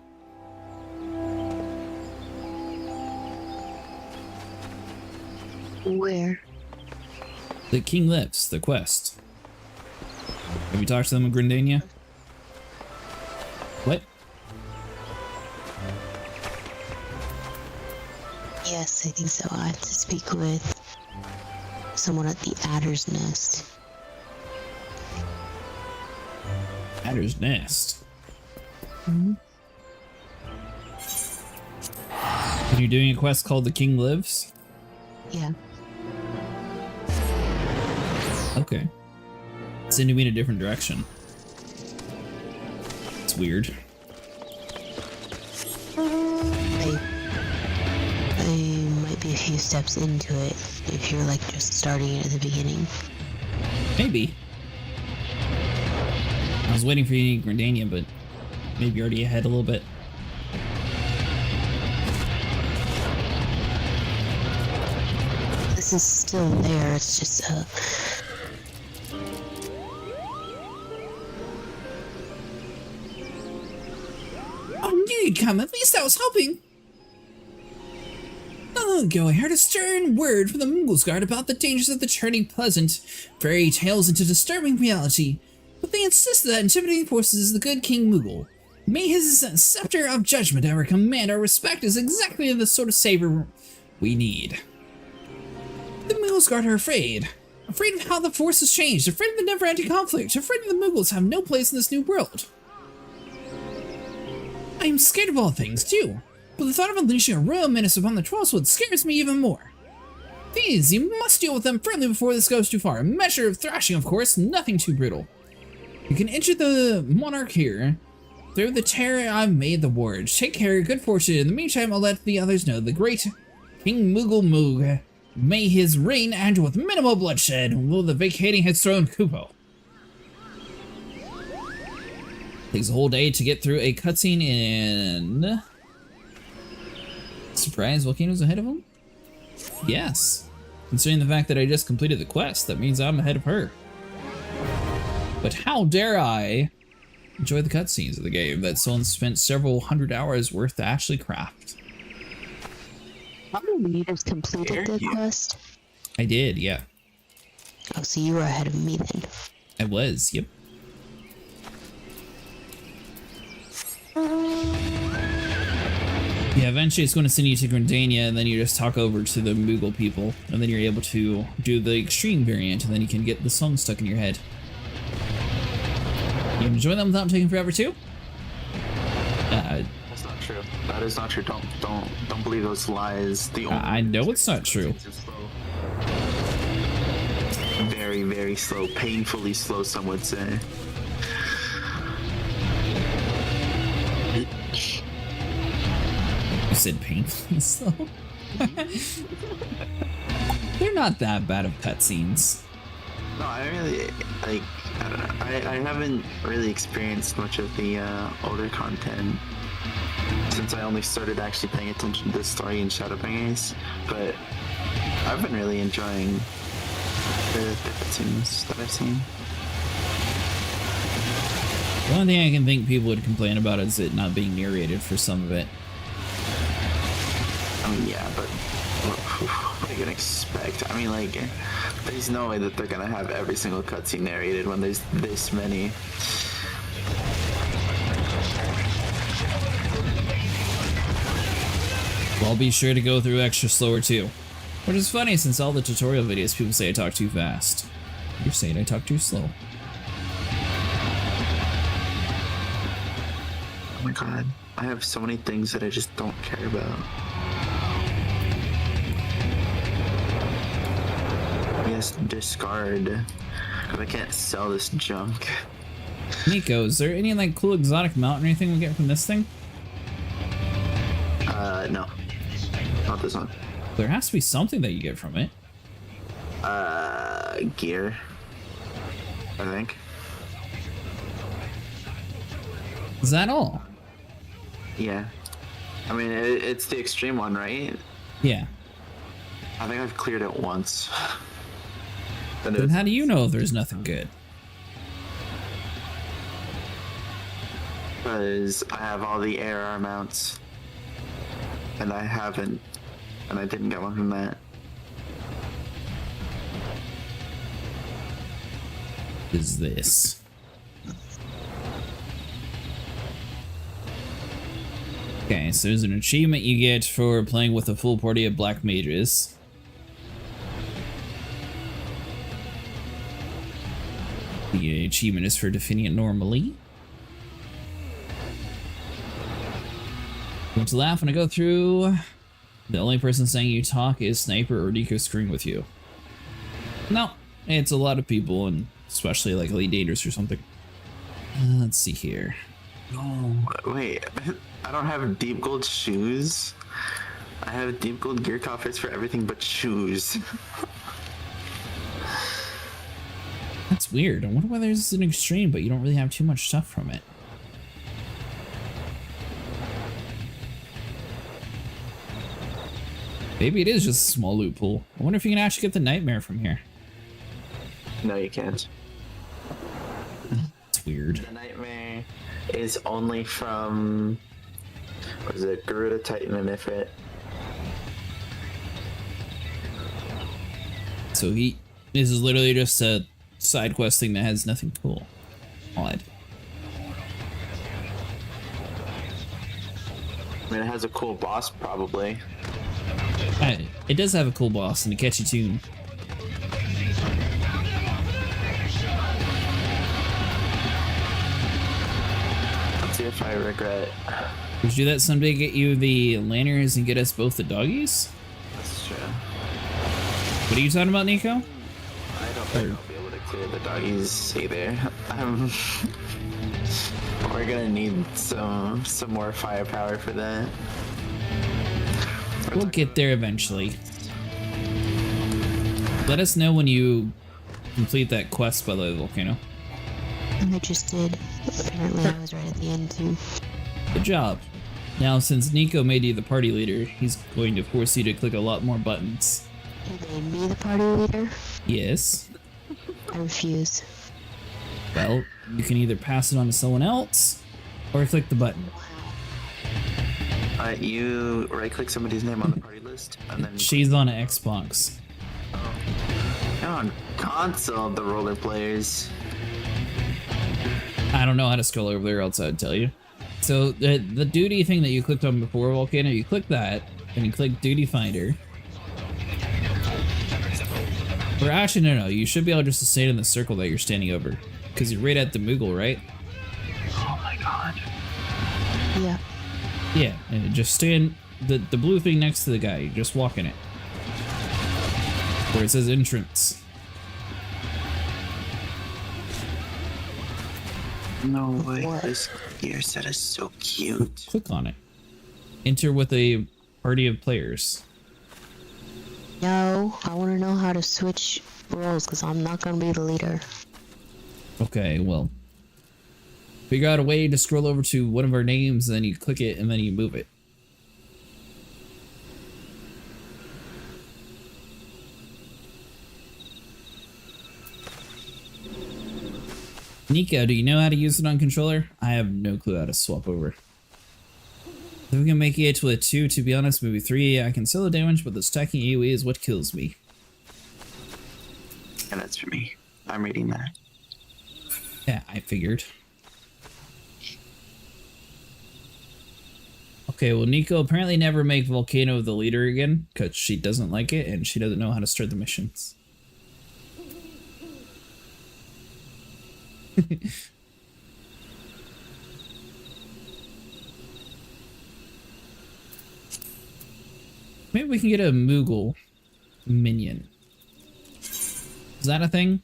Where? The King Lives, the quest. Have you talked to them in Grindania? What? Yes, I think so. I have to speak with someone at the Adder's Nest. Adder's Nest? Mm-hmm. And you're doing a quest called The King Lives? Yeah. Okay. Sending me in a different direction. It's weird. I might be a few steps into it if you're like just starting it at the beginning. Maybe. I was waiting for you in Grindania, but maybe you're already ahead a little bit. This is still there, it's just Oh, knew you'd come. At least I was hoping. Not long ago, I heard a stern word from the Moogle's Guard about the dangers of the turning pleasant fairy tales into disturbing reality, but they insisted that intimidating forces is the good King Moogle. May his scepter of judgment ever command our respect is exactly the sort of savior we need. The Moogle's Guard are afraid. Afraid of how the force has changed, afraid of the never-ending conflict, afraid that the Moogles have no place in this new world. I am scared of all things, too, but the thought of unleashing a royal menace upon the 12th Wood scares me even more. These, you must deal with them firmly before this goes too far. A measure of thrashing, of course, nothing too brutal. You can enter the monarch here. Through the terror I've made the wards. Take care, good fortune. In the meantime, I'll let the others know. The great King Moogle Moog, may his reign end with minimal bloodshed, will the vacating his throne Kupo. Takes a whole day to get through a cutscene in... Surprise, Volcano's ahead of him? Yes. Considering the fact that I just completed the quest, that means I'm ahead of her. But how dare I enjoy the cutscenes of the game that someone spent several hundred hours worth to actually craft? How many meters completed the quest? I did, yeah. Oh, so you were ahead of me then. I was, yep. Yeah, eventually it's going to send you to Twintania, and then you just talk over to the Moogle people, and then you're able to do the extreme variant, and then you can get the song stuck in your head. You can enjoy them without taking forever too? That's not true. That is not true. Don't believe those lies. The only I know it's not true. Very, very slow. Painfully slow, some would say. You said painfully slow? They're not that bad of cutscenes. No, I really, like, I don't know. I haven't really experienced much of the older content since I only started actually paying attention to the story in Shadowbringers, but I've been really enjoying the cutscenes that I've seen. The only thing I can think people would complain about is it not being narrated for some of it. I mean, yeah, but what are you gonna expect? I mean, like, there's no way that they're gonna have every single cutscene narrated when there's this many. Well, I'll be sure to go through extra slower too. Which is funny since all the tutorial videos people say I talk too fast. You're saying I talk too slow. Oh my god, I have so many things that I just don't care about. Yes, discard. Because I can't sell this junk. Nico, is there any like cool exotic mount or anything we get from this thing? No. Not this one. There has to be something that you get from it. Gear. I think. Is that all? Yeah. I mean, it's the extreme one, right? Yeah. I think I've cleared it once. Then how do you know if there's nothing good? Because I have all the ARR mounts. And I haven't. And I didn't get one from that. Is this? Okay, so there's an achievement you get for playing with a full party of black mages. The achievement is for defeating it normally. Going to laugh when I go through. The only person saying you talk is Sniper or Nico screwing with you. No, it's a lot of people, and especially like Elite Dangerous or something. Let's see here. No, wait. I don't have deep gold shoes. I have deep gold gear coffers for everything but shoes. That's weird. I wonder why there's an extreme, but you don't really have too much stuff from it. Maybe it is just a small loot pool. I wonder if you can actually get the nightmare from here. No, you can't. It's weird. The nightmare is only from... What is it? Garuda, Titan, and Ifrit. So this is literally just a side quest thing that has nothing cool. Odd. I mean, it has a cool boss, probably. It does have a cool boss and a catchy tune. Let's see if I regret. Would you do that someday? Get you the lanterns and get us both the doggies? That's true. What are you talking about, Nico? I don't think I'll be able to clear the doggies either. We're gonna need some more firepower for that. We'll get there eventually. Let us know when you complete that quest by the volcano. I just did. Apparently I was right at the end too. Good job. Now, since Nico made you the party leader, he's going to force you to click a lot more buttons. He made me the party leader? Yes. I refuse. Well, you can either pass it on to someone else, or click the button. You right-click somebody's name on the party list, and then... She's on an Xbox. On console, the roller players. I don't know how to scroll over there, else I'd tell you. So, the duty thing that you clicked on before, Volcano, you click that, and you click Duty Finder. Or actually, no, you should be able just to stay in the circle that you're standing over. Because you're right at the Moogle, right? Oh my god. Yeah. Yeah, and just stay in the blue thing next to the guy. You just walk in it. Where it says entrance. No way. This gear set is so cute. Click on it. Enter with a party of players. No, I want to know how to switch roles because I'm not going to be the leader. Okay, well. Figure out a way to scroll over to one of our names, and then you click it, and then you move it. Nico, do you know how to use it on controller? I have no clue how to swap over. If we can make it to a 2, to be honest, maybe 3, I can solo damage, but the stacking AoE is what kills me. Yeah, that's for me. I'm reading that. Yeah, I figured. Okay, well, Nico, apparently never make Volcano the leader again, because she doesn't like it, and she doesn't know how to start the missions. Maybe we can get a Moogle minion. Is that a thing?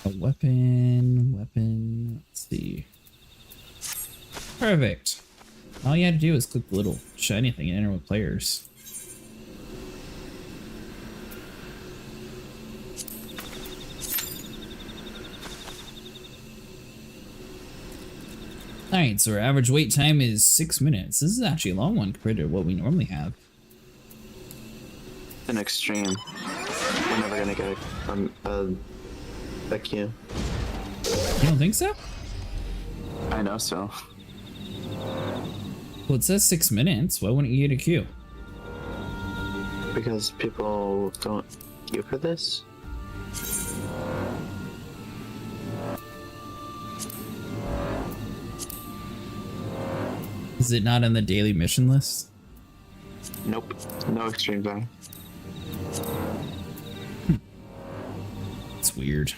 A weapon, let's see. Perfect. All you had to do is click the little shiny thing and enter with players. Alright, so our average wait time is 6 minutes. This is actually a long one compared to what we normally have. An extreme. We're never gonna get a queue. You don't think so? I know so. Well, it says 6 minutes. Why wouldn't you get a queue? Because people don't queue for this? Is it not on the daily mission list? Nope. No extreme zone. It's weird.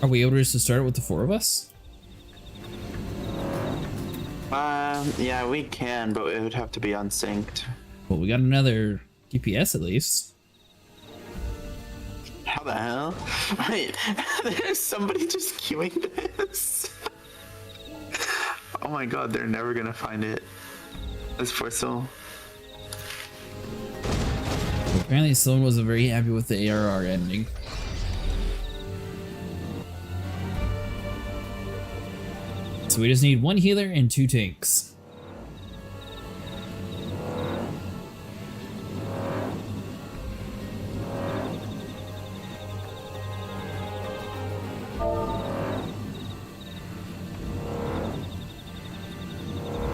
Are we able just to start with the 4 of us? Yeah, we can, but it would have to be unsynced. Well, we got another DPS at least. How the hell? Wait, there's somebody just queuing this? Oh my god, they're never gonna find it. That's for soul. Apparently someone wasn't very happy with the ARR ending. So we just need 1 healer and 2 tanks.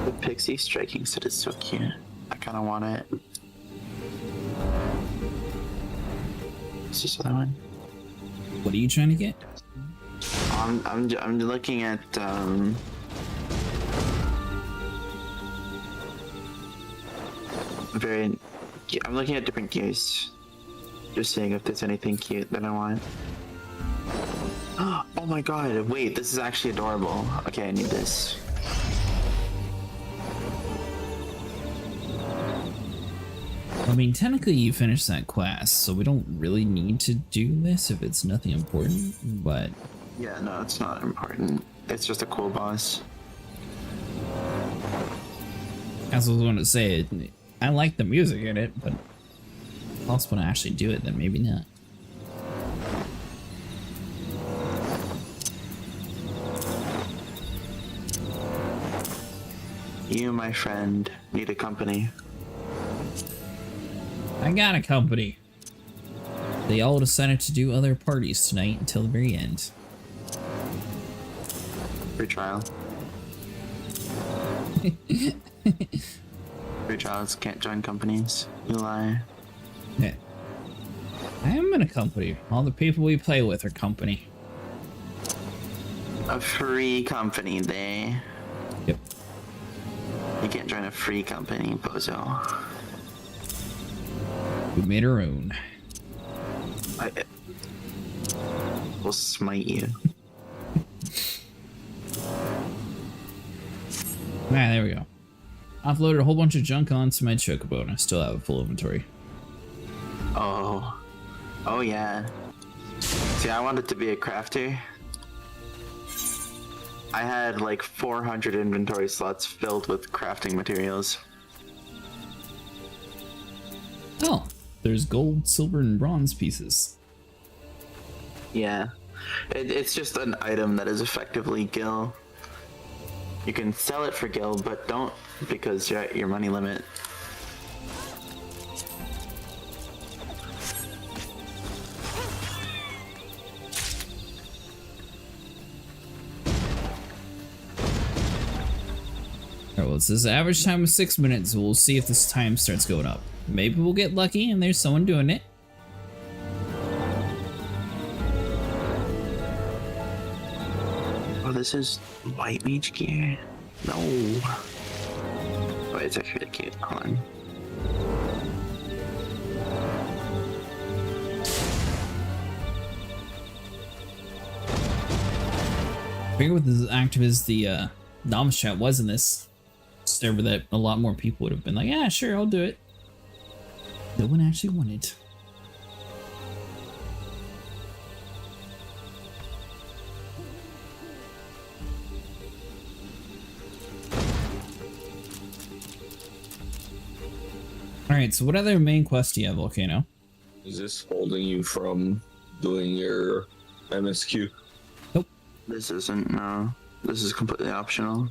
The pixie striking set is so cute. I kinda want it. What's this other one? What are you trying to get? I'm looking at I'm looking at different gears. Just seeing if there's anything cute that I want. Oh my god, wait, this is actually adorable. Okay, I need this. I mean, technically you finished that quest, so we don't really need to do this if it's nothing important, but... Yeah, no, it's not important. It's just a cool boss. As I was going to say, I like the music in it, but if I also want to actually do it, then maybe not. You, my friend, need a company. I got a company. They all decided to do other parties tonight until the very end. Free trial. Free trials can't join companies. You lie. Yeah. I am in a company. All the people we play with are company. A free company, they. Yep. You can't join a free company, bozo. We made our own. We'll smite you. Ah, there we go. Offloaded a whole bunch of junk onto my chocobo and I still have a full inventory. Oh. Oh yeah. See, I wanted to be a crafter. I had like 400 inventory slots filled with crafting materials. Oh, there's gold, silver, and bronze pieces. Yeah. It's just an item that is effectively gil. You can sell it for gil, but don't, because you're at your money limit. Alright, well, it says average time of 6 minutes, so we'll see if this time starts going up. Maybe we'll get lucky and there's someone doing it. Oh, this is white mage gear. No. Oh, it's actually really cute. Hold on. I figure with as active as the novice chat was in this server that a lot more people would have been like, yeah, sure, I'll do it. No one actually wanted. Alright, so what other main quests do you have, Volcano? Is this holding you from doing your MSQ? Nope. This isn't, no. This is completely optional.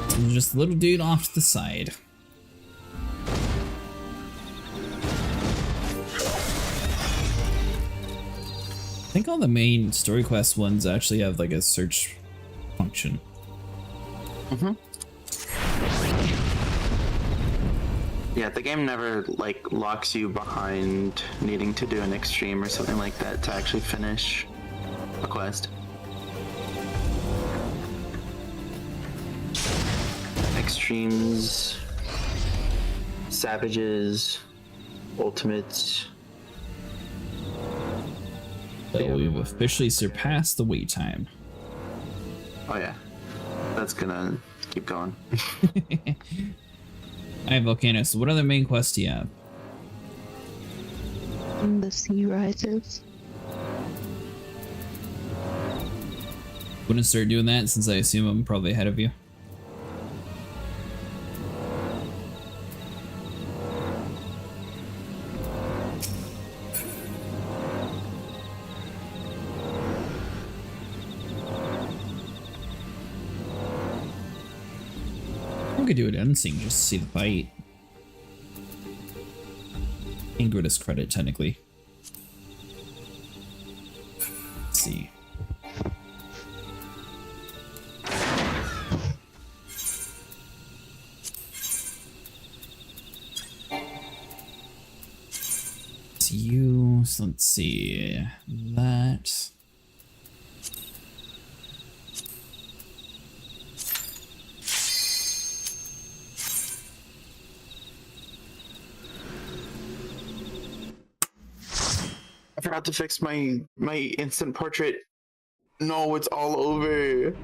There's just a little dude off to the side. I think all the main story quest ones actually have like a search function. Mm-hmm. Yeah, the game never like locks you behind needing to do an extreme or something like that to actually finish a quest. Extremes, savages, ultimates. So we've officially surpassed the wait time. Oh yeah, that's gonna keep going. Alright, Volcano, so what other main quests do you have? The sea rises. Wouldn't start doing that since I assume I'm probably ahead of you. We could do an unsing just to see the fight. And give us credit, technically. Let's see. It's you, so let's see. That. forgot to fix my instant portrait. No, it's all over.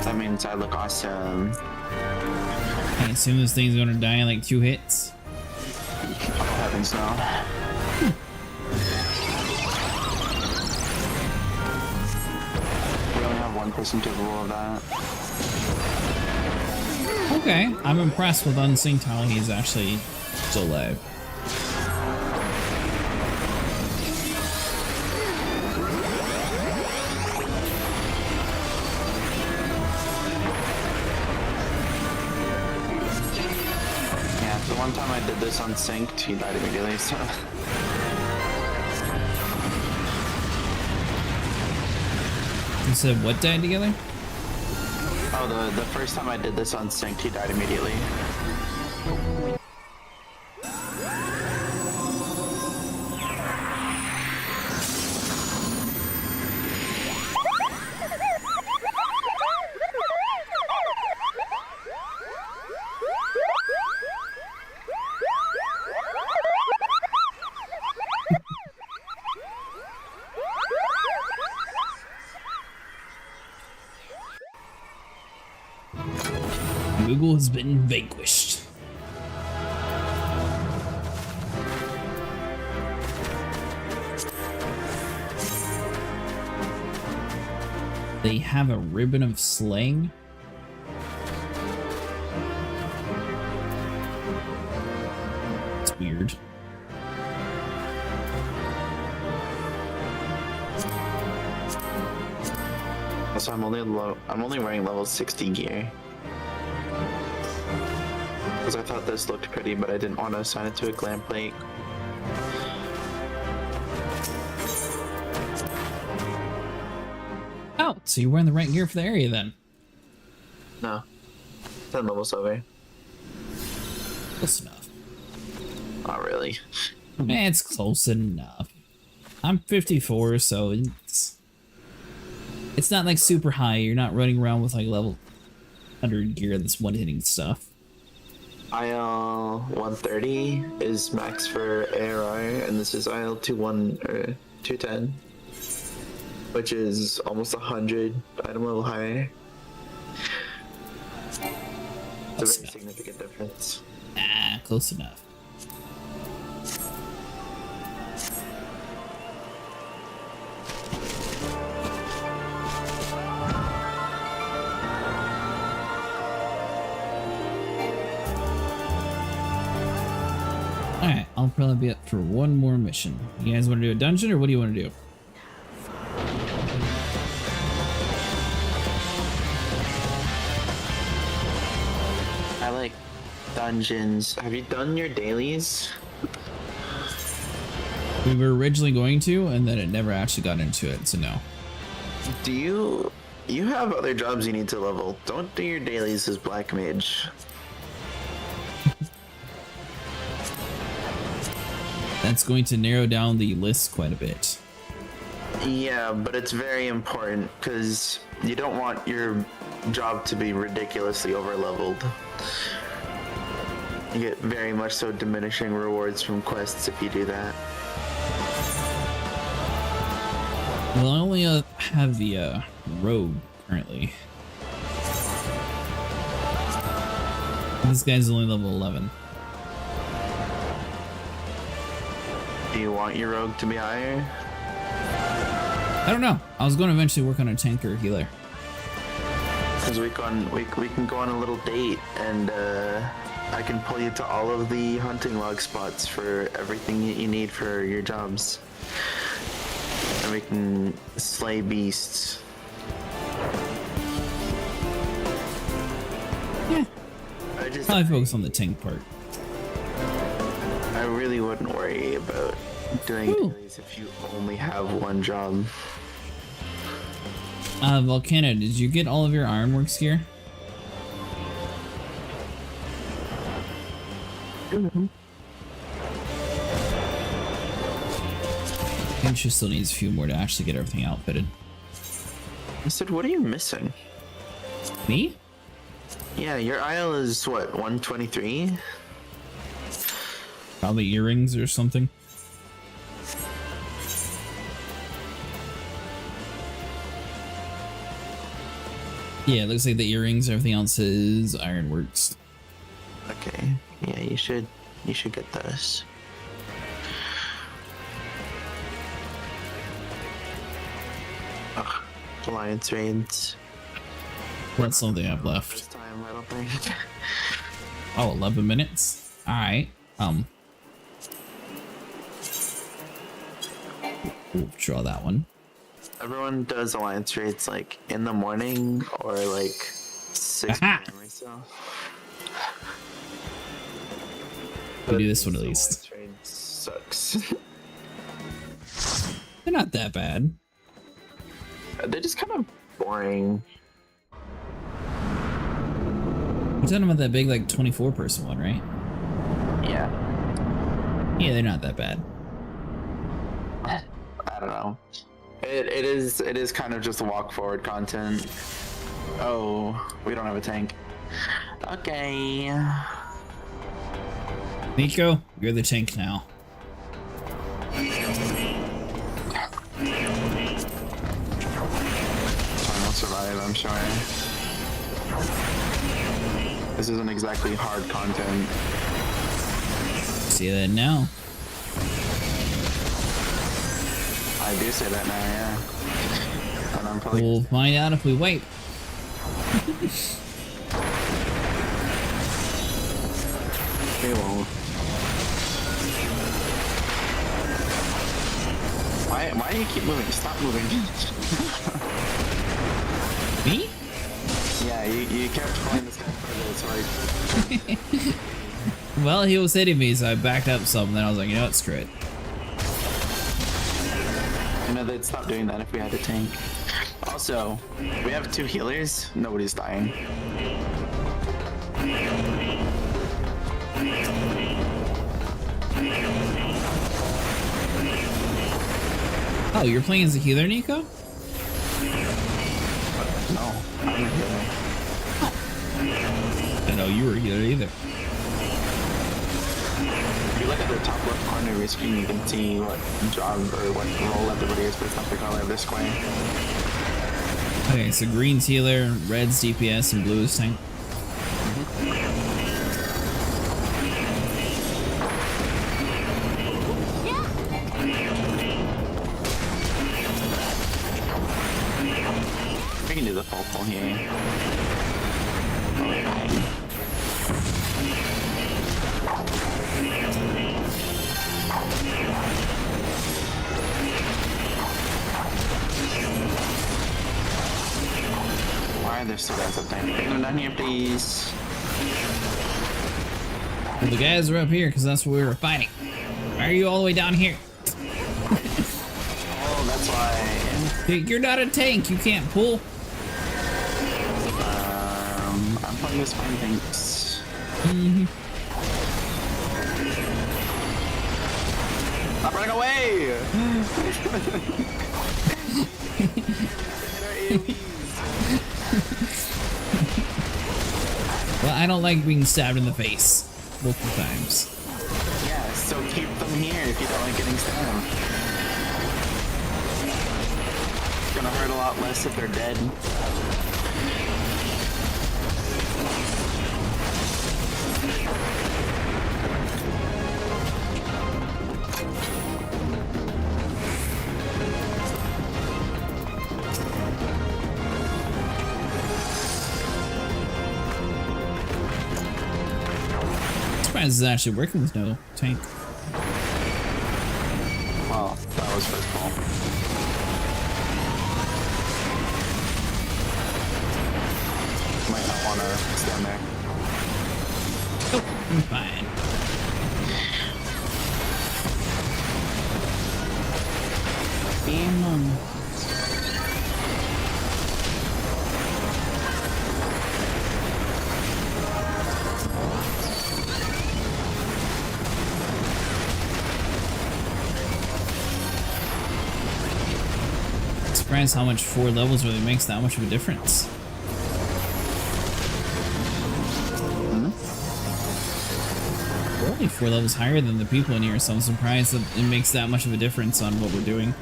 That means I look awesome. I assume this thing's gonna die in like 2 hits. Oh heavens no. We only have one person capable of that. Okay, I'm impressed with Unsynced how he's actually still alive. Yeah, the one time I did this unsynced, he died immediately, so... You said what died together? Oh, the first time I did this unsynced, he died immediately. Google has been vanquished. They have a ribbon of slaying. It's weird. Also, I'm only wearing level 60 gear. Because I thought this looked pretty, but I didn't want to assign it to a glam plate. Oh, so you're wearing the right gear for the area then? No. 10 levels over. Close enough. Not really. It's close enough. I'm 54, so it's not like super high. You're not running around with like level 100 gear that's one-hitting stuff. IL 130 is max for ARR, and this is IL 210, which is almost 100 item level higher. It's a very significant difference. Ah, close enough. Alright, I'll probably be up for one more mission. You guys want to do a dungeon, or what do you want to do? I like dungeons. Have you done your dailies? We were originally going to, and then it never actually got into it, so no. Do you have other jobs you need to level? Don't do your dailies as Black Mage. That's going to narrow down the list quite a bit. Yeah, but it's very important because you don't want your job to be ridiculously overleveled. You get very much so diminishing rewards from quests if you do that. Well, I only have the rogue currently. This guy's only level 11. Do you want your rogue to be higher? I don't know. I was going to eventually work on a tank or a healer. Because we can go on a little date and I can pull you to all of the hunting log spots for everything that you need for your jobs. And we can slay beasts. Yeah. I just Probably focus on the tank part. I really wouldn't worry about doing dailies if you only have one job. Volcano, did you get all of your ironworks gear? I think she still needs a few more to actually get everything outfitted. I said, what are you missing? Me? Yeah, your aisle is what, 123? Probably earrings or something. Yeah, it looks like the earrings, everything else is ironworks. Okay, yeah, you should get those. Ugh, Alliance raids. That's something I've left. First time, I don't think. Oh, 11 minutes? Alright, we'll draw that one. Everyone does Alliance raids like in the morning or like 6 p.m. or so. We'll do this one at least. Alliance raid sucks. They're not that bad. They're just kind of boring. You're talking about that big, like, 24-person one, right? Yeah. Yeah, they're not that bad. I don't know. It is kind of just walk forward content. Oh, we don't have a tank. Okay. Nico, you're the tank now. I'll survive, I'm sure. This isn't exactly hard content. See that now. I do say that now, yeah. And I'm probably... We'll find out if we wait. We won't. Why do you keep moving? Stop moving. Me? Yeah, you kept pulling this guy further, so like... Well, he was hitting me, so I backed up some, then I was like, you know what, screw it. I know they'd stop doing that if we had a tank. Also, we have 2 healers, nobody's dying. Oh, you're playing as a healer, Nico? No, I'm a healer. I know you were a healer either. If you look at the top left corner of your screen, you can see what job or what role everybody is based off the color of their square. Okay, so green's healer, red's DPS, and blue is tank. We can do the full pull here. Why are there still guys up there? Bring them down here, please. Well, the guys are up here because that's where we were fighting. Why are you all the way down here? Oh, that's why. You're not a tank. You can't pull. I'm playing this fine, thanks. I'm running away! Well, I don't like being stabbed in the face multiple times. Yeah, so keep them here if you don't like getting stabbed. It's gonna hurt a lot less if they're dead. surprised it's actually working with no tank. Well, that was first of all. Might not want to stand there. Oh, I'm fine. Surprised how much 4 levels really makes that much of a difference. We're only 4 levels higher than the people in here, so I'm surprised that it makes that much of a difference on what we're doing.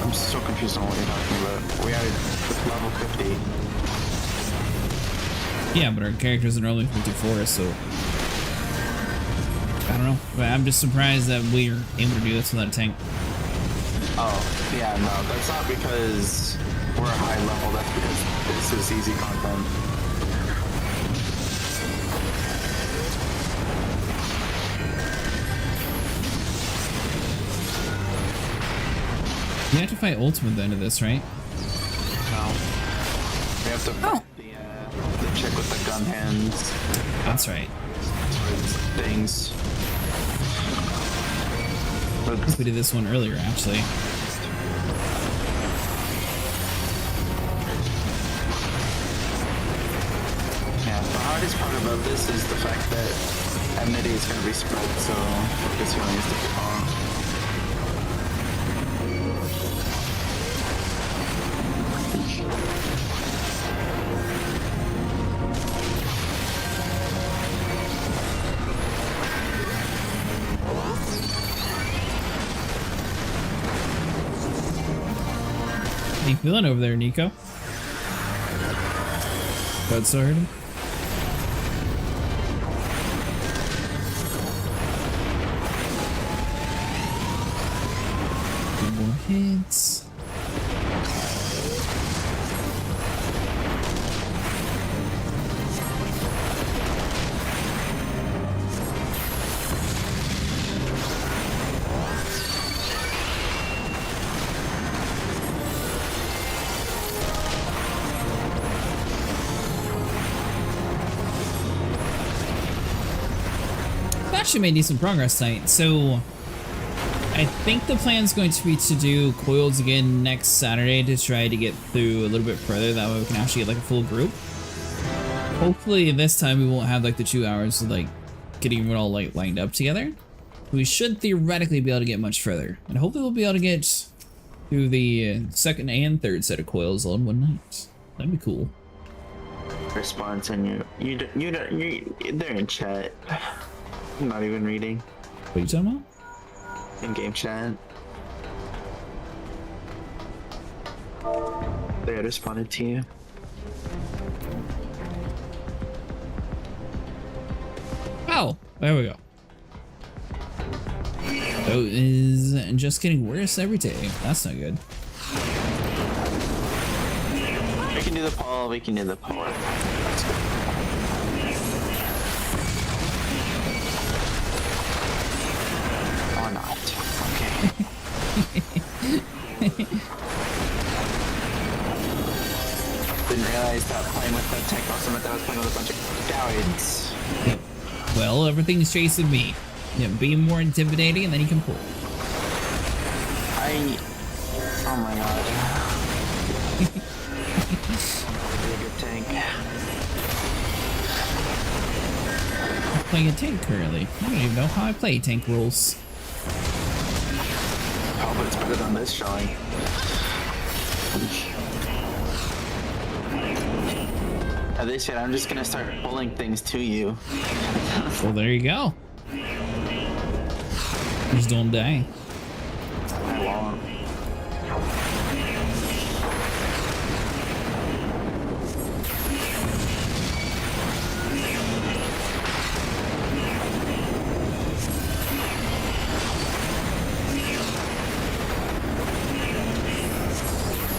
I'm so confused on what you're talking about. We are level 50. Yeah, but our characters are normally 54, so I don't know. But I'm just surprised that we're able to do this without a tank. Oh, yeah, no, that's not because we're a high level, that's because this is easy content. You have to fight Ultimate at the end of this, right? No. We have to fight the chick with the gun hands. That's right. Things. We did this one earlier, actually. Yeah, the hardest part about this is the fact that enmity is going to be spread, so focus healing is difficult. How you feeling over there, Nico? Bud sword? Two more hits. Actually made decent progress tonight, so I think the plan is going to be to do coils again next Saturday to try to get through a little bit further. That way we can actually get like a full group. Hopefully this time we won't have like the 2 hours of like getting it all like lined up together. We should theoretically be able to get much further, and hopefully we'll be able to get through the second and third set of coils all in one night. That'd be cool. Response and they're in chat. I'm not even reading. What are you talking about? In-game chat. They had responded to you. Oh, there we go. So is just getting worse every day. That's not good. We can do the poll. We can do the poll. That's good. Or not. Okay. Didn't realize that playing with the tank also meant that I was playing with a bunch of cowards. Yep. Well, everything's chasing me. Yeah, be more intimidating and then you can pull. Oh my god. Be a good tank. I'm playing a tank currently. I don't even know how I play tank rules. Oh, but it's better than this showing. At this yet, I'm just gonna start pulling things to you. Well, there you go. Just don't die. I won't.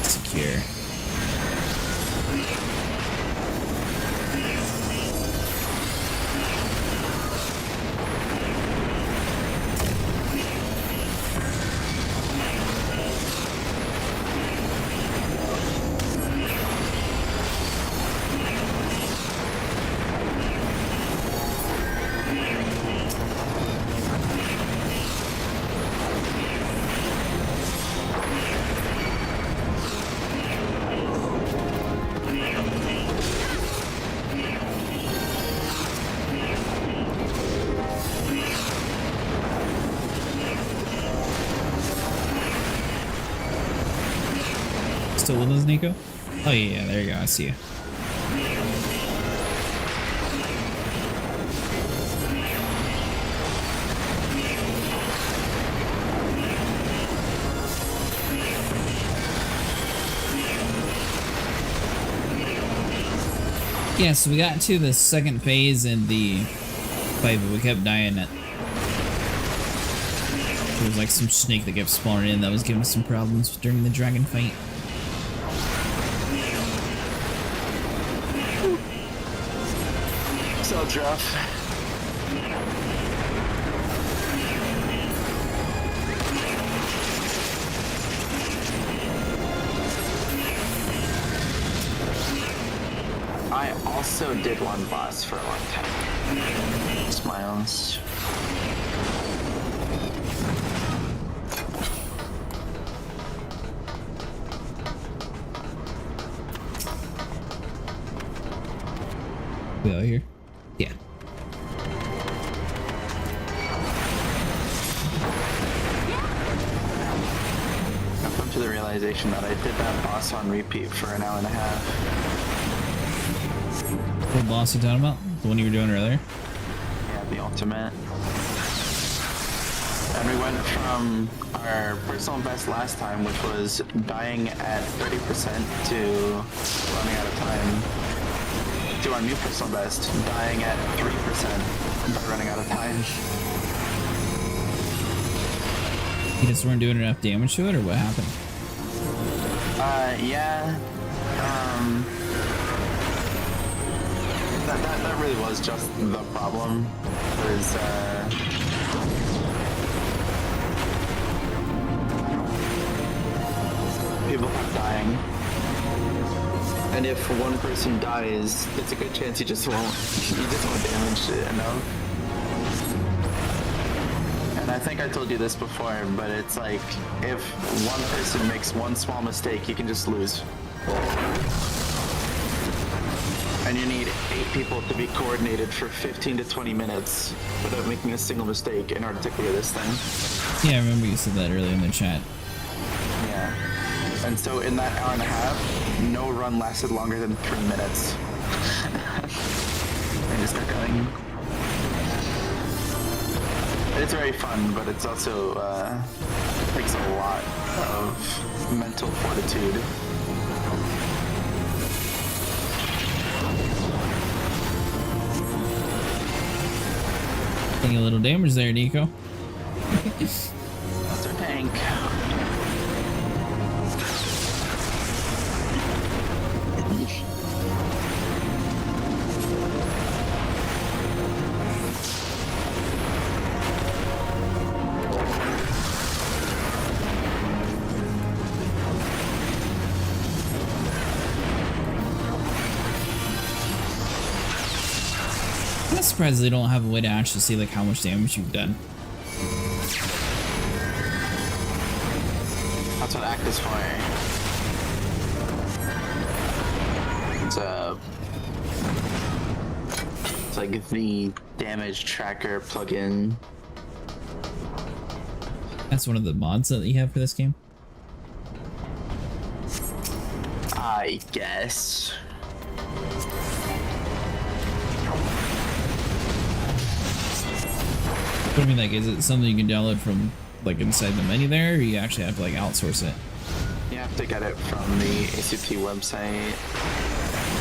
Secure. Still with us, Nico? Oh yeah, there you go. I see you. Yeah, so we got to the second phase in the fight, but we kept dying at. There was like some snake that kept spawning in that was giving us some problems during the dragon fight. So rough. I also did one boss for a long time. Smiles. We out here? Yeah. I've come to the realization that I did that boss on repeat for an hour and a half. What boss you talking about? The one you were doing earlier? Yeah, the ultimate. And we went from our personal best last time, which was dying at 30% to running out of time, to our new personal best, dying at 3% by running out of time. You just weren't doing enough damage to it, or what happened? Yeah. That really was just the problem. Was people kept dying, and if one person dies, it's a good chance you just won't damage it enough. And I think I told you this before, but it's like if one person makes one small mistake, you can just lose. And you need 8 people to be coordinated for 15 to 20 minutes without making a single mistake in order to clear this thing. Yeah, I remember you said that earlier in the chat. Yeah. And so in that hour and a half, no run lasted longer than 3 minutes. I just got going. It's very fun, but it's also takes a lot of mental fortitude. Taking a little damage there, Nico. That's our tank. I'm surprised they don't have a way to actually see like how much damage you've done. That's what Act is for. It's like the damage tracker plugin. That's one of the mods that you have for this game. I guess. What do you mean, like, is it something you can download from like inside the menu there, or you actually have to like outsource it? You have to get it from the ACT website.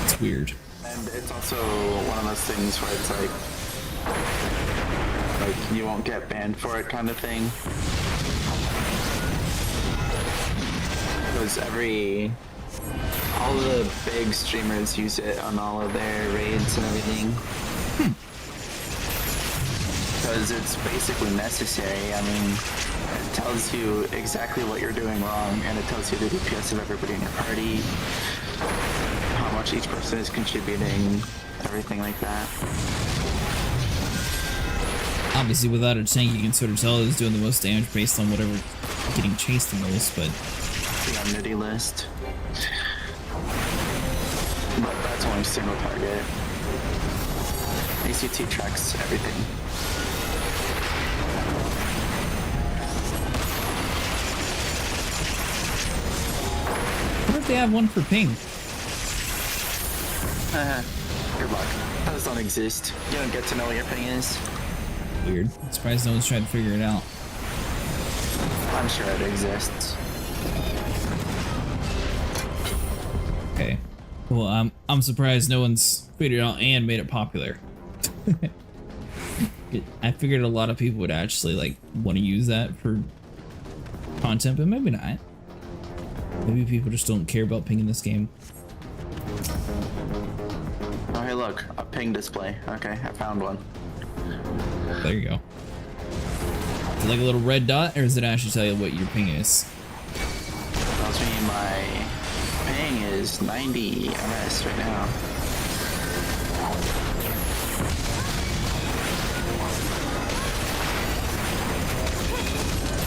It's weird. And it's also one of those things where it's like you won't get banned for it kind of thing. Because all the big streamers use it on all of their raids and everything. Because it's basically necessary. I mean, it tells you exactly what you're doing wrong, and it tells you the DPS of everybody in your party, how much each person is contributing, everything like that. Obviously, without a tank, you can sort of tell who's doing the most damage based on whatever getting chased the most, but... The Omnity list. But that's only single target. ACT tracks everything. if they have one for ping. Good luck. Those don't exist. You don't get to know what your ping is. Weird. I'm surprised no one's tried to figure it out. I'm sure it exists. Okay. Well, I'm surprised no one's figured it out and made it popular. I figured a lot of people would actually like want to use that for content, but maybe not. Maybe people just don't care about ping in this game. Oh, hey, look, a ping display. Okay, I found one. There you go. Is it like a little red dot, or does it actually tell you what your ping is? Tells me my ping is 90 ms right now.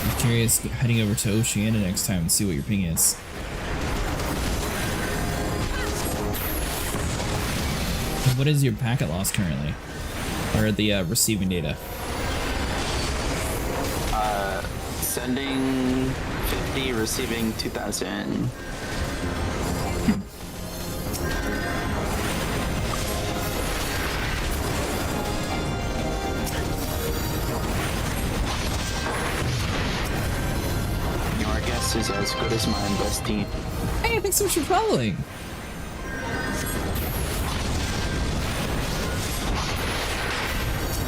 I'm curious heading over to Oceania next time and see what your ping is. What is your packet loss currently? Or the receiving data? Sending 50, receiving 2,000. Your guess is as good as mine, bestie. Hey, thanks so much for following.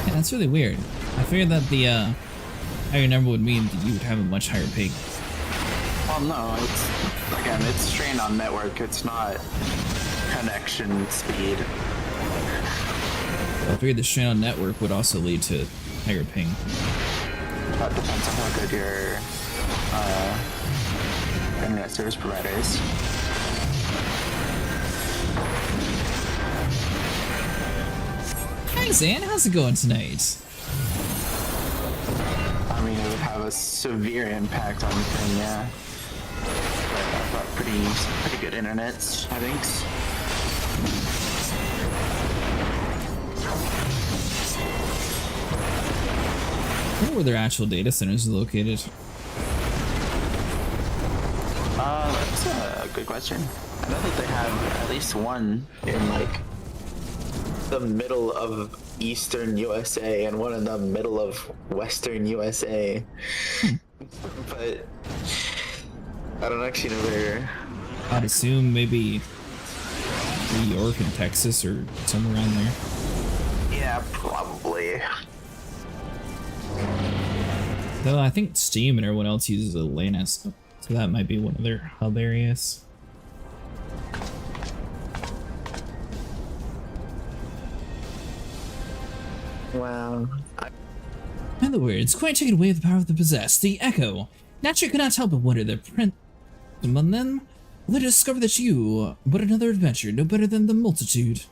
Yeah, that's really weird. I figured that the higher number would mean that you would have a much higher ping. Well, no, it's, again, it's strained on network. It's not connection speed. I figured the strain on network would also lead to higher ping. That depends on how good your internet service provider is. Hi, Zan. How's it going tonight? I mean, it would have a severe impact on the thing, yeah. But I've got pretty good internet, I think. I wonder where their actual data centers are located. That's a good question. I know that they have at least one in, like, the middle of eastern USA and one in the middle of western USA. But I don't actually know where. I'd assume maybe New York and Texas or somewhere around there. Yeah, probably. Though I think Steam and everyone else uses Atlantis, so that might be one of their hub areas. Wow. In other words, quite taken away with the power of the possessed, the Echo. Naturally could not help but wonder the print among them. Let us discover that you, but another adventure, no better than the multitude.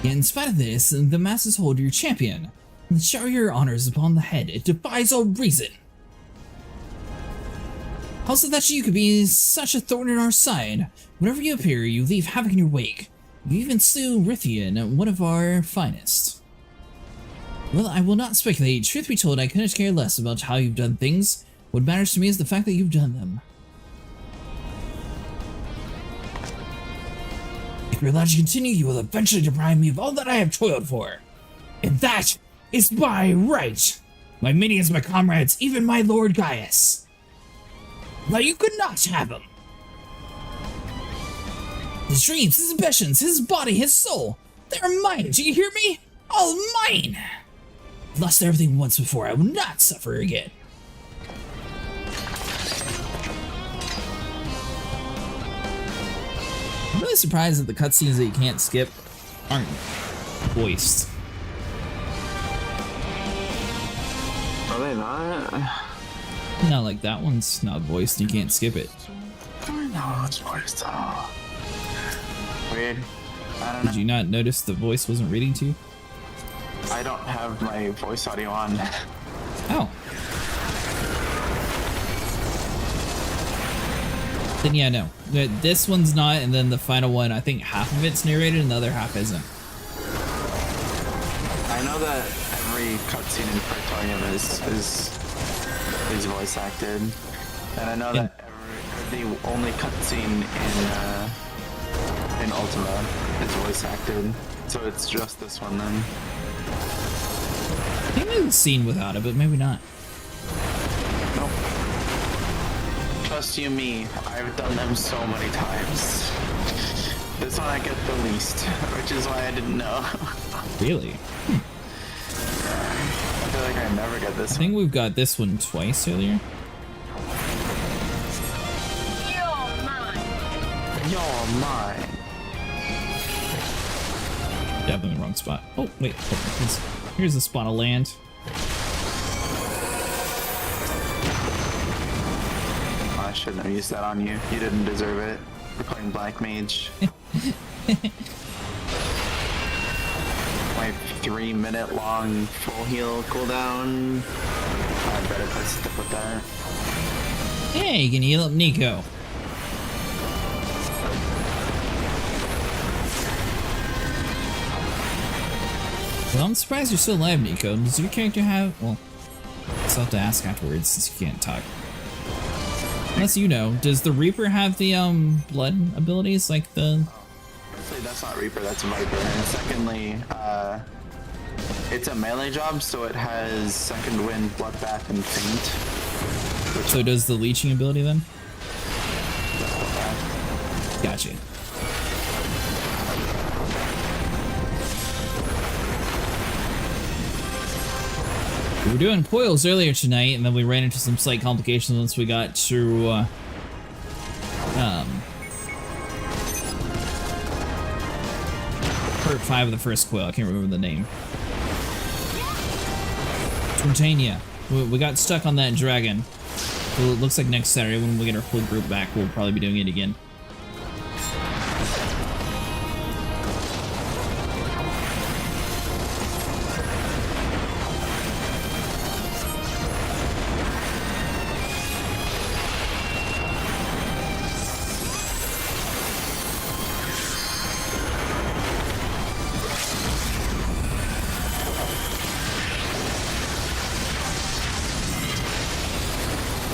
In spite of this, the masses hold your champion, and shower your honors upon the head. It defies all reason. Also that you could be such a thorn in our side. Whenever you appear, you leave havoc in your wake. You even slew Rithian, one of our finest. Well, I will not speculate. Truth be told, I couldn't care less about how you've done things. What matters to me is the fact that you've done them. If you're allowed to continue, you will eventually deprive me of all that I have toiled for. And that is my right. My minions, my comrades, even my Lord Gaius. Now you could not have him. His dreams, his ambitions, his body, his soul, they're mine, do you hear me? All mine! I've lost everything once before, I will not suffer again. I'm really surprised that the cutscenes that you can't skip aren't voiced. Are they not? Not like that one's not voiced, you can't skip it. No, it's voiced. Oh. Weird. I don't know. Did you not notice the voice wasn't reading to you? I don't have my voice audio on. Oh. Then yeah, no. This one's not, and then the final one, I think half of it's narrated and the other half isn't. I know that every cutscene in Twintania is voice acted, and I know that the only cutscene in Ultima is voice acted, so it's just this one then. I think there's a scene without it, but maybe not. Nope. Trust you me, I've done them so many times. This one I get the least, which is why I didn't know. Really? I feel like I never get this one. I think we've got this one twice earlier. You're mine. Definitely the wrong spot. Oh, wait. Here's the spot of land. I shouldn't have used that on you. You didn't deserve it. We're playing Black Mage. My 3-minute long full heal cooldown. I better stick with that. Hey, you can heal up Nico. Well, I'm surprised you're still alive, Nico. Does your character have... Well, I'll have to ask afterwards since you can't talk. Unless you know, does the Reaper have the blood abilities like the... Firstly, that's not Reaper, that's Viper. And secondly, it's a melee job, so it has Second Wind, Bloodbath, and Faint. So does the leeching ability then? Gotcha. We were doing coils earlier tonight, and then we ran into some slight complications once we got to part 5 of the first coil. I can't remember the name. Twintania. We got stuck on that dragon. So it looks like next Saturday when we get our full group back, we'll probably be doing it again.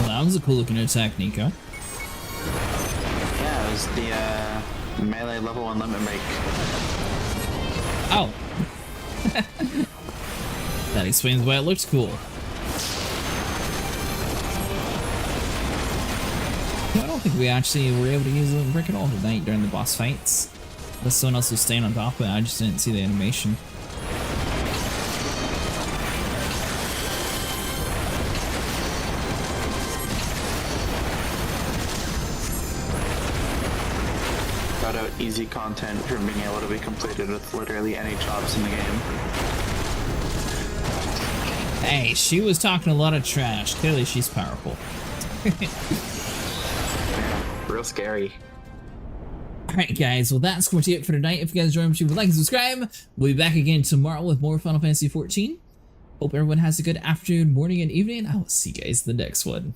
That was a cool looking attack, Nico. Yeah, it was the melee level 1 limit break. Oh. That explains why it looks cool. I don't think we actually were able to use the brick at all tonight during the boss fights. Unless someone else was staying on top of it, I just didn't see the animation. Easy content from being able to be completed with literally any jobs in the game. Hey, she was talking a lot of trash. Clearly she's powerful. Real scary. Alright guys, well that's going to be it for tonight. If you guys enjoyed, make sure you like and subscribe. We'll be back again tomorrow with more Final Fantasy XIV. Hope everyone has a good afternoon, morning, and evening. I will see you guys in the next one.